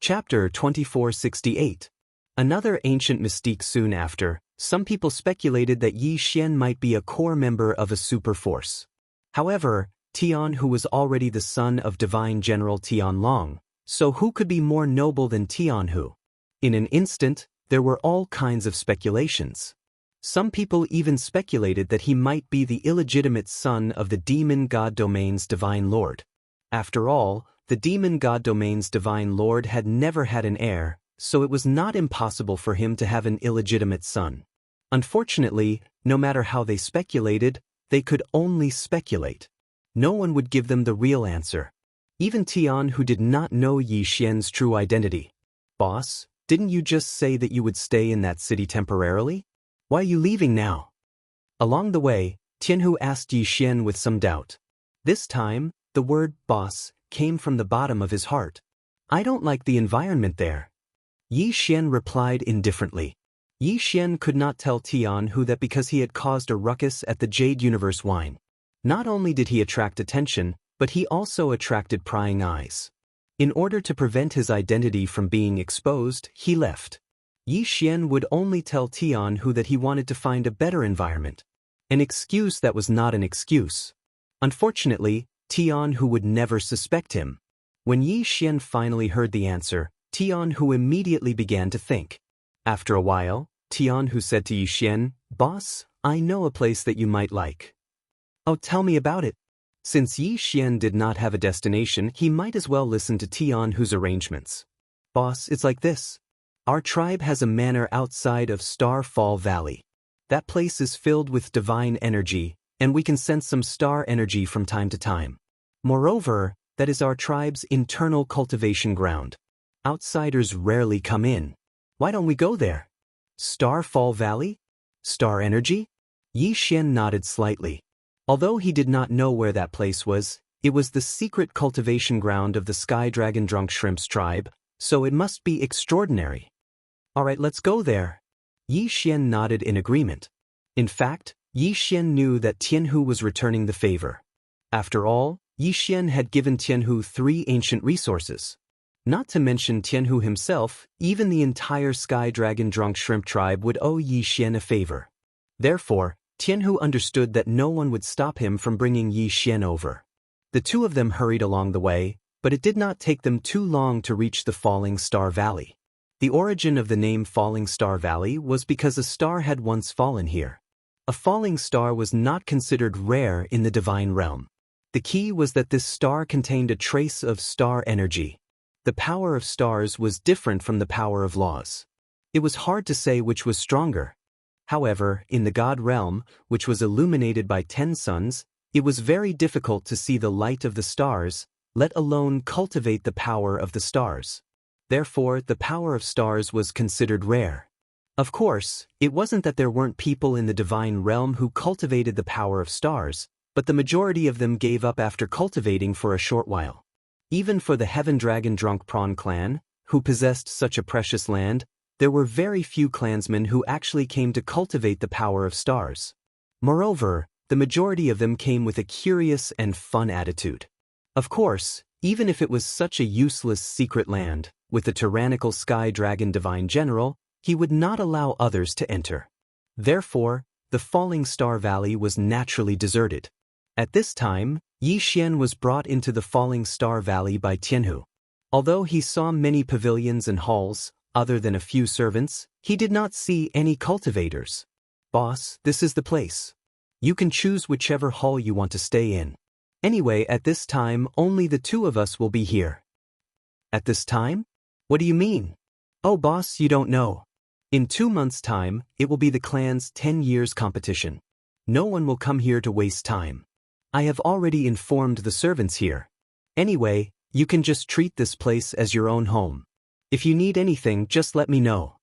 Speaker 1: Chapter 2468. Another ancient mystique. Soon after, some people speculated that Yi Xian might be a core member of a super force. However, Tianhu was already the son of Divine General Tianlong, so who could be more noble than Tianhu? In an instant, there were all kinds of speculations. Some people even speculated that he might be the illegitimate son of the demon god domain's divine lord. After all, the demon god domain's divine lord had never had an heir, so it was not impossible for him to have an illegitimate son. Unfortunately, no matter how they speculated, they could only speculate. No one would give them the real answer. Even Tian, who did not know Yi Xian's true identity. Boss, didn't you just say that you would stay in that city temporarily? Why are you leaving now? Along the way, Tianhu asked Yi Xian with some doubt. This time, the word boss came from the bottom of his heart. I don't like the environment there. Yi Xian replied indifferently. Yi Xian could not tell Tianhu that because he had caused a ruckus at the Jade Universe wine. Not only did he attract attention, but he also attracted prying eyes. In order to prevent his identity from being exposed, he left. Yi Xian would only tell Tianhu that he wanted to find a better environment. An excuse that was not an excuse. Unfortunately, Tianhu would never suspect him. When Yi Xian finally heard the answer, Tianhu immediately began to think. After a while, Tianhu said to Yi Xian, "Boss, I know a place that you might like." "Oh, tell me about it." Since Yi Xian did not have a destination, he might as well listen to Tianhu's arrangements. "Boss, it's like this. Our tribe has a manor outside of Starfall Valley. That place is filled with divine energy, and we can sense some star energy from time to time. Moreover, that is our tribe's internal cultivation ground. Outsiders rarely come in. Why don't we go there?" "Starfall Valley? Star energy?" Yi Xian nodded slightly. Although he did not know where that place was, it was the secret cultivation ground of the Sky Dragon Drunk Shrimp's tribe, so it must be extraordinary. "All right, let's go there." Yi Xian nodded in agreement. In fact, Yi Xian knew that Tianhu was returning the favor. After all, Yi Xian had given Tianhu 3 ancient resources. Not to mention Tianhu himself, even the entire Sky Dragon Drunk Shrimp tribe would owe Yi Xian a favor. Therefore, Tianhu understood that no one would stop him from bringing Yi Xian over. The two of them hurried along the way, but it did not take them too long to reach the Falling Star Valley. The origin of the name Falling Star Valley was because a star had once fallen here. A falling star was not considered rare in the divine realm. The key was that this star contained a trace of star energy. The power of stars was different from the power of laws. It was hard to say which was stronger. However, in the God realm, which was illuminated by 10 suns, it was very difficult to see the light of the stars, let alone cultivate the power of the stars. Therefore, the power of stars was considered rare. Of course, it wasn't that there weren't people in the divine realm who cultivated the power of stars, but the majority of them gave up after cultivating for a short while. Even for the Heaven Dragon Drunk Prawn clan, who possessed such a precious land, there were very few clansmen who actually came to cultivate the power of stars. Moreover, the majority of them came with a curious and fun attitude. Of course, even if it was such a useless secret land, with the tyrannical Sky Dragon Divine General, he would not allow others to enter. Therefore, the Falling Star Valley was naturally deserted. At this time, Yi Xian was brought into the Falling Star Valley by Tianhu. Although he saw many pavilions and halls, other than a few servants, he did not see any cultivators. "Boss, this is the place. You can choose whichever hall you want to stay in. Anyway, at this time, only the two of us will be here." "At this time? What do you mean?" "Oh, boss, you don't know. In 2 months' time, it will be the clan's 10 years competition. No one will come here to waste time. I have already informed the servants here. Anyway, you can just treat this place as your own home. If you need anything, just let me know."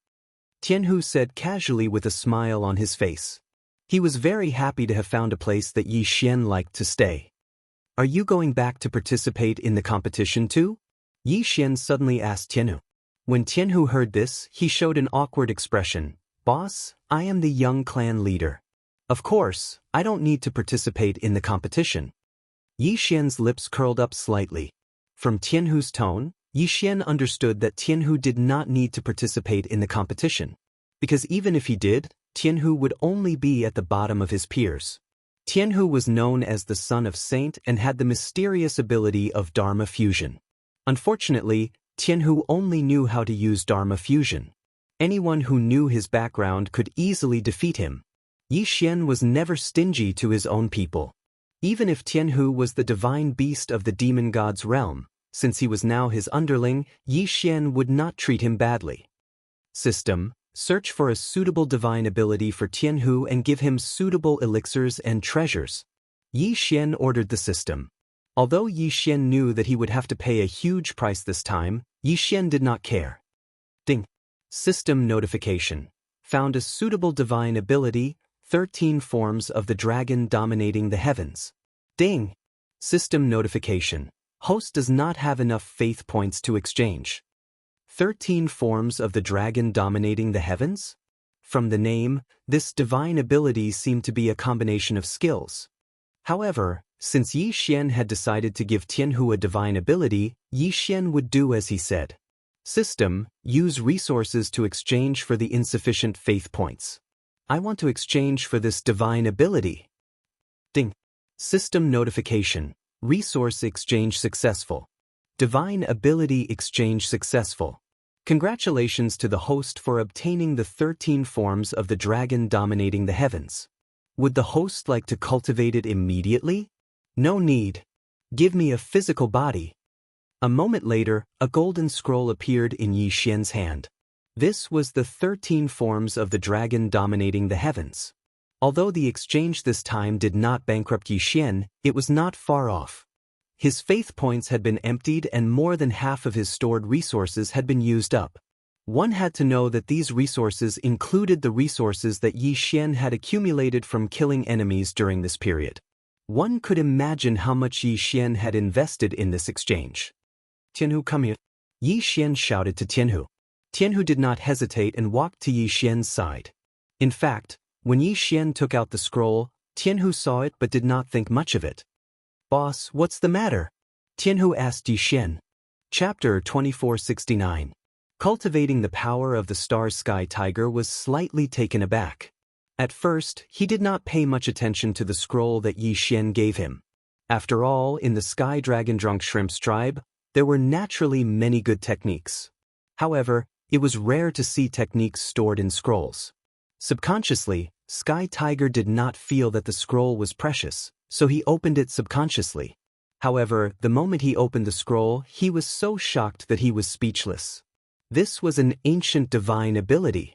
Speaker 1: Tianhu said casually with a smile on his face. He was very happy to have found a place that Yi Xian liked to stay. "Are you going back to participate in the competition too?" Yi Xian suddenly asked Tianhu. When Tianhu heard this, he showed an awkward expression. "Boss, I am the young clan leader. Of course, I don't need to participate in the competition." Yi Xian's lips curled up slightly. From Tianhu's tone, Yi Xian understood that Tianhu did not need to participate in the competition, because even if he did, Tianhu would only be at the bottom of his peers. Tianhu was known as the son of Saint and had the mysterious ability of Dharma fusion. Unfortunately, Tianhu only knew how to use Dharma fusion. Anyone who knew his background could easily defeat him. Yi Xian was never stingy to his own people. Even if Tianhu was the divine beast of the demon god's realm, since he was now his underling, Yi Xian would not treat him badly. System: search for a suitable divine ability for Tianhu and give him suitable elixirs and treasures. Yi Xian ordered the system. Although Yi Xian knew that he would have to pay a huge price this time, Yi Xian did not care. Ding. System notification. Found a suitable divine ability, 13 forms of the dragon dominating the heavens. Ding. System notification. Host does not have enough faith points to exchange. 13 forms of the dragon dominating the heavens? From the name, this divine ability seemed to be a combination of skills. However, since Yi Xian had decided to give Tianhu a divine ability, Yi Xian would do as he said. System, use resources to exchange for the insufficient faith points. I want to exchange for this divine ability. Ding. System notification. Resource exchange successful. Divine ability exchange successful. Congratulations to the host for obtaining the 13 forms of the dragon dominating the heavens. Would the host like to cultivate it immediately? No need. Give me a physical body. A moment later, a golden scroll appeared in Yi Xian's hand. This was the 13 forms of the dragon dominating the heavens. Although the exchange this time did not bankrupt Yi Xian, it was not far off. His faith points had been emptied and more than half of his stored resources had been used up. One had to know that these resources included the resources that Yi Xian had accumulated from killing enemies during this period. One could imagine how much Yi Xian had invested in this exchange. Tianhu, come here. Yi Xian shouted to Tianhu. Tianhu did not hesitate and walked to Yi Xian's side. In fact, when Yi Xian took out the scroll, Tianhu saw it but did not think much of it. Boss, what's the matter? Tianhu asked Yi Xian. Chapter 2469. Cultivating the power of the star Sky Tiger was slightly taken aback. At first, he did not pay much attention to the scroll that Yi Xian gave him. After all, in the Sky Dragon Drunk Shrimp's tribe, there were naturally many good techniques. However, it was rare to see techniques stored in scrolls. Subconsciously, Sky Tiger did not feel that the scroll was precious, so he opened it subconsciously. However, the moment he opened the scroll, he was so shocked that he was speechless. This was an ancient divine ability.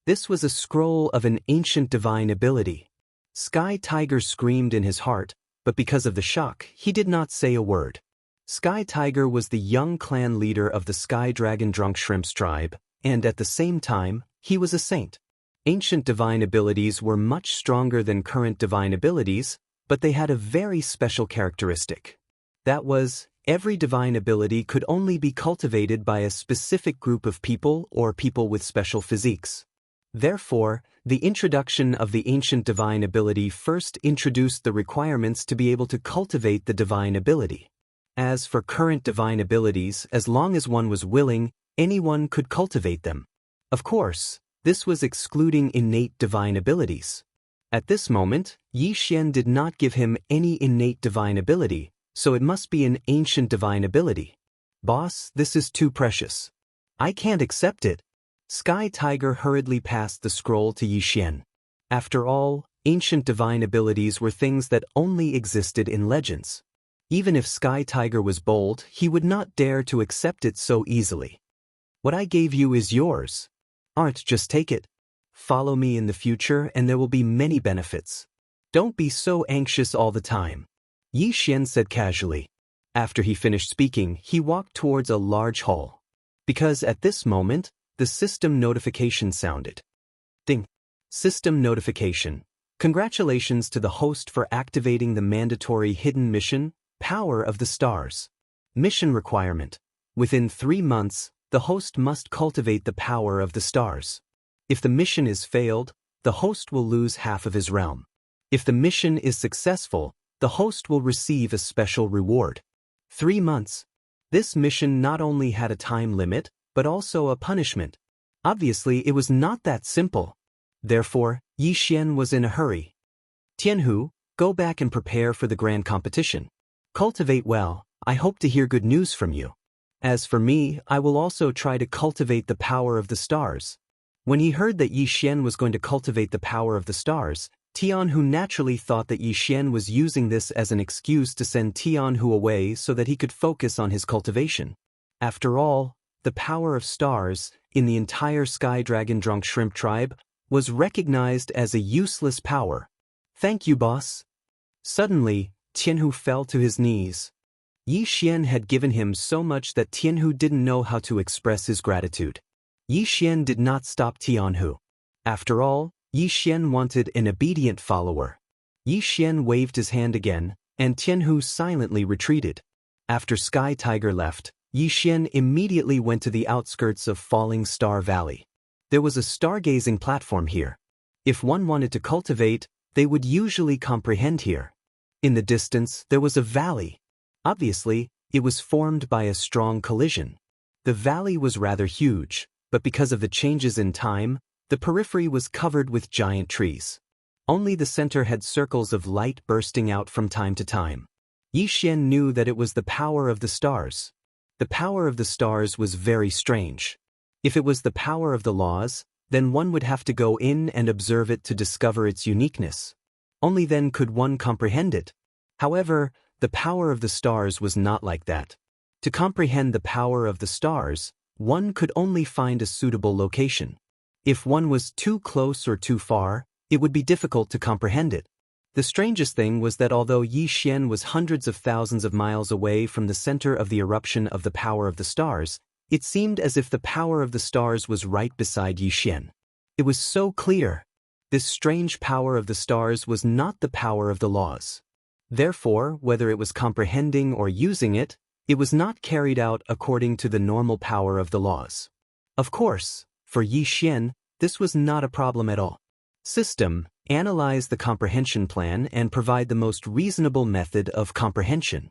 Speaker 1: This was a scroll of an ancient divine ability. Sky Tiger screamed in his heart, but because of the shock, he did not say a word. Sky Tiger was the young clan leader of the Sky Dragon Drunk Shrimp's tribe, and at the same time, he was a saint. Ancient divine abilities were much stronger than current divine abilities, but they had a very special characteristic. That was, every divine ability could only be cultivated by a specific group of people or people with special physiques. Therefore, the introduction of the ancient divine ability first introduced the requirements to be able to cultivate the divine ability. As for current divine abilities, as long as one was willing, anyone could cultivate them. Of course, this was excluding innate divine abilities. At this moment, Yi Xian did not give him any innate divine ability, so it must be an ancient divine ability. Boss, this is too precious. I can't accept it. Sky Tiger hurriedly passed the scroll to Yi Xian. After all, ancient divine abilities were things that only existed in legends. Even if Sky Tiger was bold, he would not dare to accept it so easily. What I gave you is yours. Just take it. Follow me in the future and there will be many benefits. Don't be so anxious all the time. Yi Xian said casually. After he finished speaking, he walked towards a large hall. Because at this moment, the system notification sounded. Ding. System notification. Congratulations to the host for activating the mandatory hidden mission, Power of the Stars. Mission requirement. Within 3 months, the host must cultivate the power of the stars. If the mission is failed, the host will lose half of his realm. If the mission is successful, the host will receive a special reward. 3 months. This mission not only had a time limit, but also a punishment. Obviously, it was not that simple. Therefore, Yi Xian was in a hurry. Tianhu, go back and prepare for the grand competition. Cultivate well, I hope to hear good news from you. As for me, I will also try to cultivate the power of the stars. When he heard that Yi Xian was going to cultivate the power of the stars, Tianhu naturally thought that Yi Xian was using this as an excuse to send Tianhu away so that he could focus on his cultivation. After all, the power of stars, in the entire Sky Dragon Drunk Shrimp tribe, was recognized as a useless power. Thank you, boss. Suddenly, Tianhu fell to his knees. Yi Xian had given him so much that Tianhu didn't know how to express his gratitude. Yi Xian did not stop Tianhu. After all, Yi Xian wanted an obedient follower. Yi Xian waved his hand again, and Tianhu silently retreated. After Sky Tiger left, Yi Xian immediately went to the outskirts of Falling Star Valley. There was a stargazing platform here. If one wanted to cultivate, they would usually comprehend here. In the distance, there was a valley. Obviously, it was formed by a strong collision. The valley was rather huge, but because of the changes in time, the periphery was covered with giant trees. Only the center had circles of light bursting out from time to time. Yi Xian knew that it was the power of the stars. The power of the stars was very strange. If it was the power of the laws, then one would have to go in and observe it to discover its uniqueness. Only then could one comprehend it. However, the power of the stars was not like that. To comprehend the power of the stars, one could only find a suitable location. If one was too close or too far, it would be difficult to comprehend it. The strangest thing was that although Yi Xian was hundreds of thousands of miles away from the center of the eruption of the power of the stars, it seemed as if the power of the stars was right beside Yi Xian. It was so clear. This strange power of the stars was not the power of the laws. Therefore, whether it was comprehending or using it, it was not carried out according to the normal power of the laws. Of course, for Yi Xian, this was not a problem at all. System: analyze the comprehension plan and provide the most reasonable method of comprehension.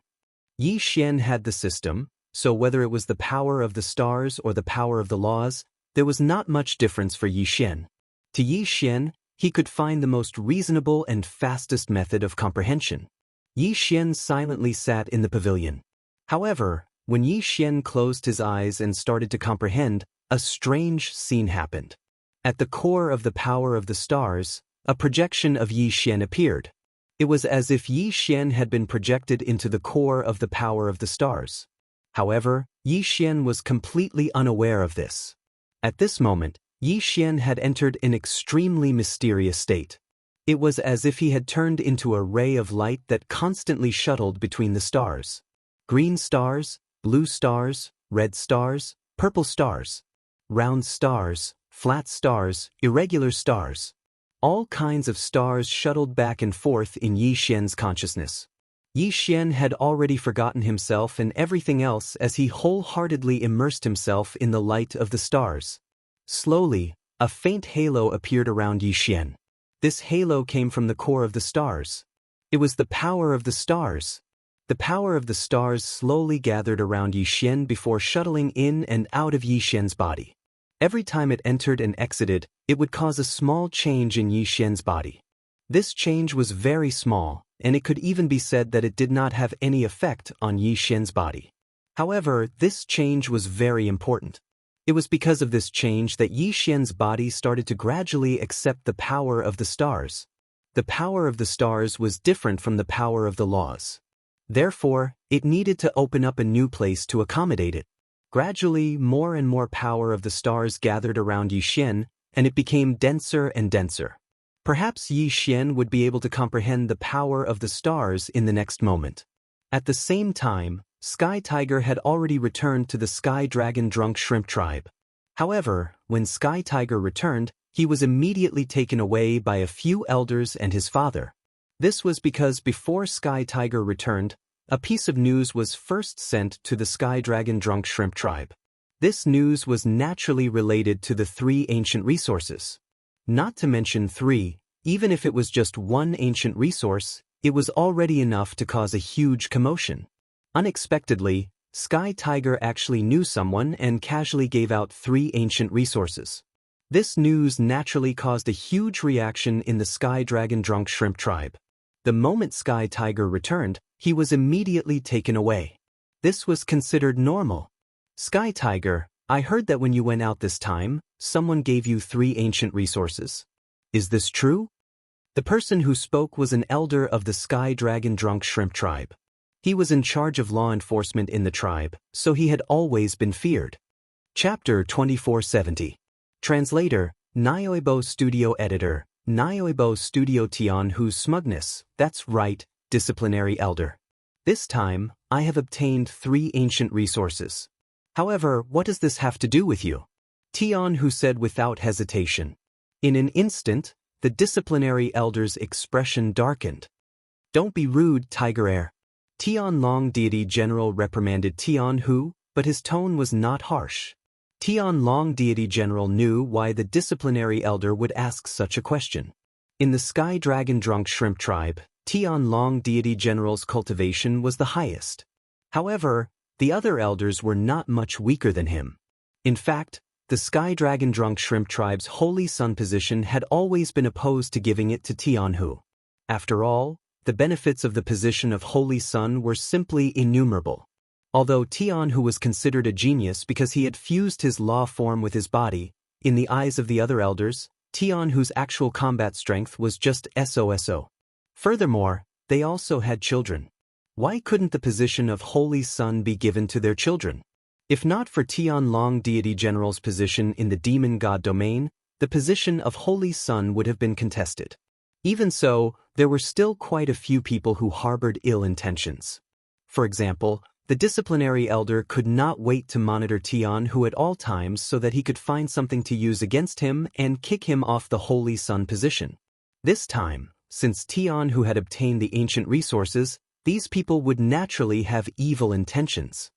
Speaker 1: Yi Xian had the system, so whether it was the power of the stars or the power of the laws, there was not much difference for Yi Xian. To Yi Xian, he could find the most reasonable and fastest method of comprehension. Yi Xian silently sat in the pavilion. However, when Yi Xian closed his eyes and started to comprehend, a strange scene happened. At the core of the power of the stars, a projection of Yi Xian appeared. It was as if Yi Xian had been projected into the core of the power of the stars. However, Yi Xian was completely unaware of this. At this moment, Yi Xian had entered an extremely mysterious state. It was as if he had turned into a ray of light that constantly shuttled between the stars. Green stars, blue stars, red stars, purple stars, round stars, flat stars, irregular stars. All kinds of stars shuttled back and forth in Yi Xian's consciousness. Yi Xian had already forgotten himself and everything else as he wholeheartedly immersed himself in the light of the stars. Slowly, a faint halo appeared around Yi Xian. This halo came from the core of the stars. It was the power of the stars. The power of the stars slowly gathered around Yi Xian before shuttling in and out of Yi Xian's body. Every time it entered and exited, it would cause a small change in Yi Xian's body. This change was very small, and it could even be said that it did not have any effect on Yi Xian's body. However, this change was very important. It was because of this change that Yi Xian's body started to gradually accept the power of the stars. The power of the stars was different from the power of the laws. Therefore, it needed to open up a new place to accommodate it. Gradually, more and more power of the stars gathered around Yi Xian, and it became denser and denser. Perhaps Yi Xian would be able to comprehend the power of the stars in the next moment. At the same time, Sky Tiger had already returned to the Sky Dragon Drunk Shrimp tribe. However, when Sky Tiger returned, he was immediately taken away by a few elders and his father. This was because before Sky Tiger returned, a piece of news was first sent to the Sky Dragon Drunk Shrimp tribe. This news was naturally related to the 3 ancient resources. Not to mention 3, even if it was just one ancient resource, it was already enough to cause a huge commotion. Unexpectedly, Sky Tiger actually knew someone and casually gave out 3 ancient resources. This news naturally caused a huge reaction in the Sky Dragon Drunk Shrimp tribe. The moment Sky Tiger returned, he was immediately taken away. This was considered normal. Sky Tiger, I heard that when you went out this time, someone gave you 3 ancient resources. Is this true? The person who spoke was an elder of the Sky Dragon Drunk Shrimp tribe. He was in charge of law enforcement in the tribe, so he had always been feared. Chapter 2470. Translator, Nioibo Studio Editor, Nioibo Studio Tian Hu's smugness, that's right, disciplinary elder. This time, I have obtained 3 ancient resources. However, what does this have to do with you? Tianhu said without hesitation. In an instant, the disciplinary elder's expression darkened. Don't be rude, Tiger Air. Tianlong Deity General reprimanded Tianhu, but his tone was not harsh. Tianlong Deity General knew why the disciplinary elder would ask such a question. In the Sky Dragon Drunk Shrimp tribe, Tianlong Deity General's cultivation was the highest. However, the other elders were not much weaker than him. In fact, the Sky Dragon Drunk Shrimp tribe's Holy Sun position had always been opposed to giving it to Tianhu. After all, the benefits of the position of Holy Sun were simply innumerable. Although Tianhu was considered a genius because he had fused his law form with his body, in the eyes of the other elders, Tianhu's actual combat strength was just SOSO. Furthermore, they also had children. Why couldn't the position of Holy Sun be given to their children? If not for Tianlong Deity General's position in the demon god domain, the position of Holy Sun would have been contested. Even so, there were still quite a few people who harbored ill intentions. For example, the disciplinary elder could not wait to monitor Tianhu at all times so that he could find something to use against him and kick him off the Holy Sun position. This time, since Tianhu had obtained the ancient resources, these people would naturally have evil intentions.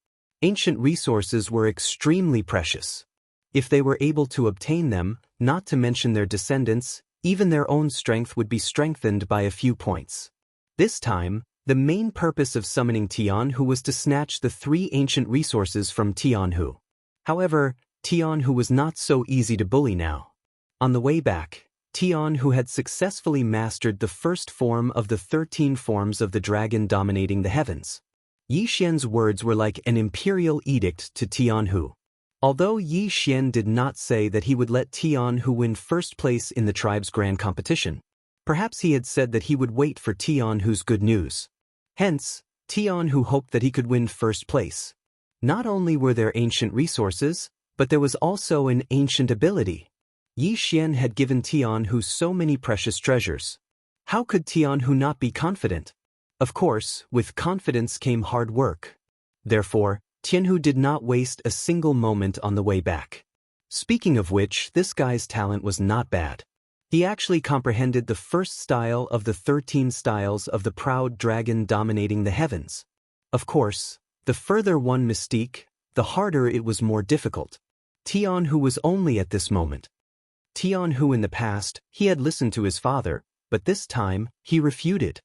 Speaker 1: Ancient resources were extremely precious. If they were able to obtain them, not to mention their descendants, even their own strength would be strengthened by a few points. This time, the main purpose of summoning Tianhu was to snatch the 3 ancient resources from Tianhu. However, Tianhu was not so easy to bully now. On the way back, Tianhu had successfully mastered the first form of the 13 forms of the dragon dominating the heavens. Yi Xian's words were like an imperial edict to Tianhu. Although Yi Xian did not say that he would let Tianhu win first place in the tribe's grand competition, perhaps he had said that he would wait for Tianhu's good news. Hence, Tianhu hoped that he could win first place. Not only were there ancient resources, but there was also an ancient ability. Yi Xian had given Tianhu so many precious treasures. How could Tianhu not be confident? Of course, with confidence came hard work. Therefore, Tianhu did not waste a single moment on the way back. Speaking of which, this guy's talent was not bad. He actually comprehended the first style of the 13 styles of the proud dragon dominating the heavens. Of course, the further one mystique, the harder it was more difficult. Tianhu was only at this moment. Tianhu in the past, he had listened to his father, but this time, he refuted.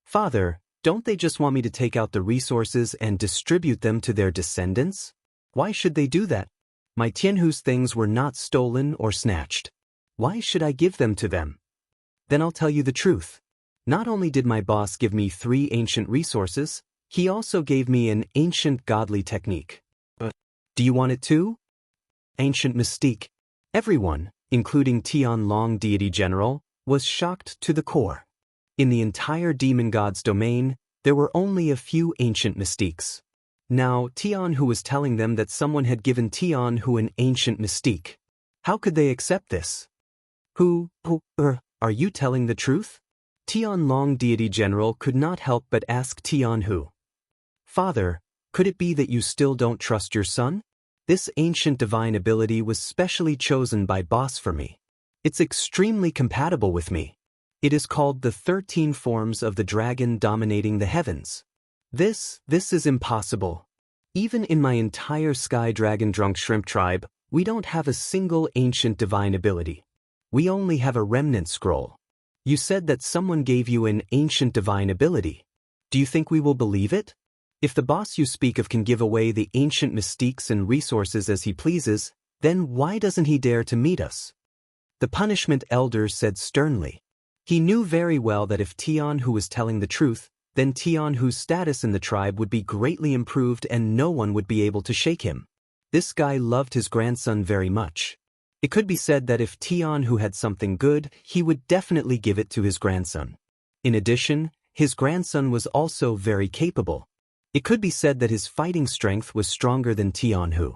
Speaker 1: Father, don't they just want me to take out the resources and distribute them to their descendants? Why should they do that? My Tianhu's things were not stolen or snatched. Why should I give them to them? Then I'll tell you the truth. Not only did my boss give me 3 ancient resources, he also gave me an ancient godly technique. Do you want it too? Ancient mystique. Everyone, including Tianlong Deity General, was shocked to the core. In the entire demon god's domain, there were only a few ancient mystiques. Now, Tianhu was telling them that someone had given Tianhu an ancient mystique. How could they accept this? Are you telling the truth? Tianlong Deity General could not help but ask Tianhu. Father, could it be that you still don't trust your son? This ancient divine ability was specially chosen by boss for me. It's extremely compatible with me. It is called the 13 forms of the dragon dominating the heavens. This is impossible. Even in my entire Sky Dragon Drunk Shrimp tribe, we don't have a single ancient divine ability. We only have a remnant scroll. You said that someone gave you an ancient divine ability. Do you think we will believe it? If the boss you speak of can give away the ancient mystiques and resources as he pleases, then why doesn't he dare to meet us? The punishment elder said sternly. He knew very well that if Tianhu was telling the truth, then Tianhu's status in the tribe would be greatly improved and no one would be able to shake him. This guy loved his grandson very much. It could be said that if Tianhu had something good, he would definitely give it to his grandson. In addition, his grandson was also very capable. It could be said that his fighting strength was stronger than Tianhu.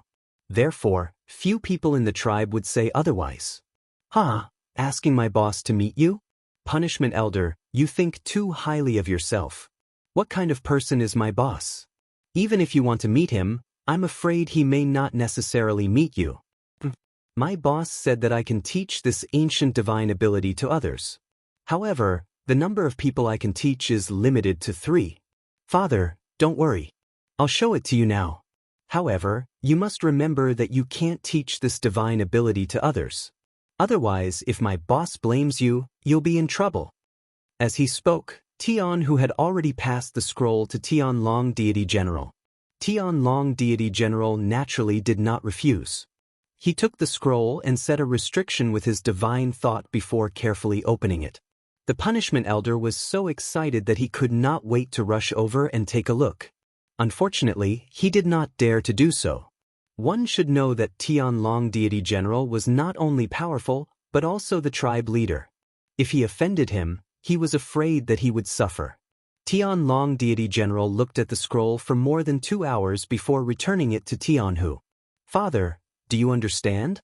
Speaker 1: Therefore, few people in the tribe would say otherwise. Asking my boss to meet you? Punishment elder, you think too highly of yourself. What kind of person is my boss? Even if you want to meet him, I'm afraid he may not necessarily meet you. My boss said that I can teach this ancient divine ability to others. However, the number of people I can teach is limited to 3. Father, don't worry. I'll show it to you now. However, you must remember that you can't teach this divine ability to others. Otherwise, if my boss blames you, you'll be in trouble. As he spoke, Tian Hu had already passed the scroll to Tian Long Deity General. Tian Long Deity General naturally did not refuse. He took the scroll and set a restriction with his divine thought before carefully opening it. The punishment elder was so excited that he could not wait to rush over and take a look. Unfortunately, he did not dare to do so. One should know that Tian Long Deity General was not only powerful, but also the tribe leader. If he offended him, he was afraid that he would suffer. Tian Long Deity General looked at the scroll for more than 2 hours before returning it to Tian Hu. Father, do you understand?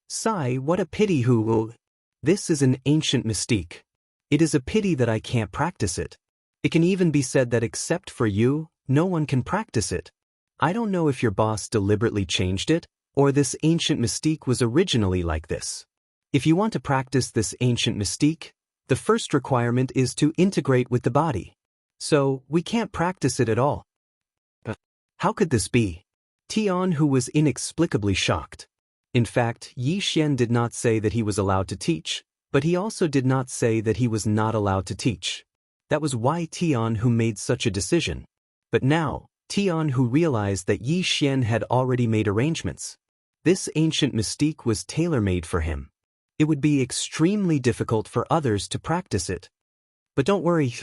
Speaker 1: Sigh, what a pity Hu. This is an ancient mystique. It is a pity that I can't practice it. It can even be said that except for you, no one can practice it. I don't know if your boss deliberately changed it, or this ancient mystique was originally like this. If you want to practice this ancient mystique, the first requirement is to integrate with the body. So, we can't practice it at all. How could this be? Tian Hu was inexplicably shocked. In fact, Yi Xian did not say that he was allowed to teach, but he also did not say that he was not allowed to teach. That was why Tian Hu made such a decision. But now, Tian Hu realized that Yi Xian had already made arrangements. This ancient mystique was tailor-made for him. It would be extremely difficult for others to practice it. But don't worry,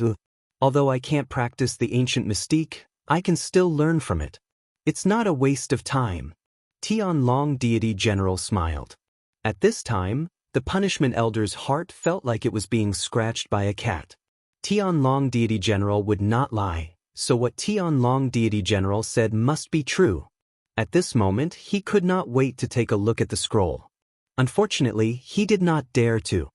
Speaker 1: although I can't practice the ancient mystique, I can still learn from it. It's not a waste of time. Tian Long Deity General smiled. At this time, the punishment elder's heart felt like it was being scratched by a cat. Tian Long Deity General would not lie, so what Tian Long Deity General said must be true. At this moment, he could not wait to take a look at the scroll. Unfortunately, he did not dare to.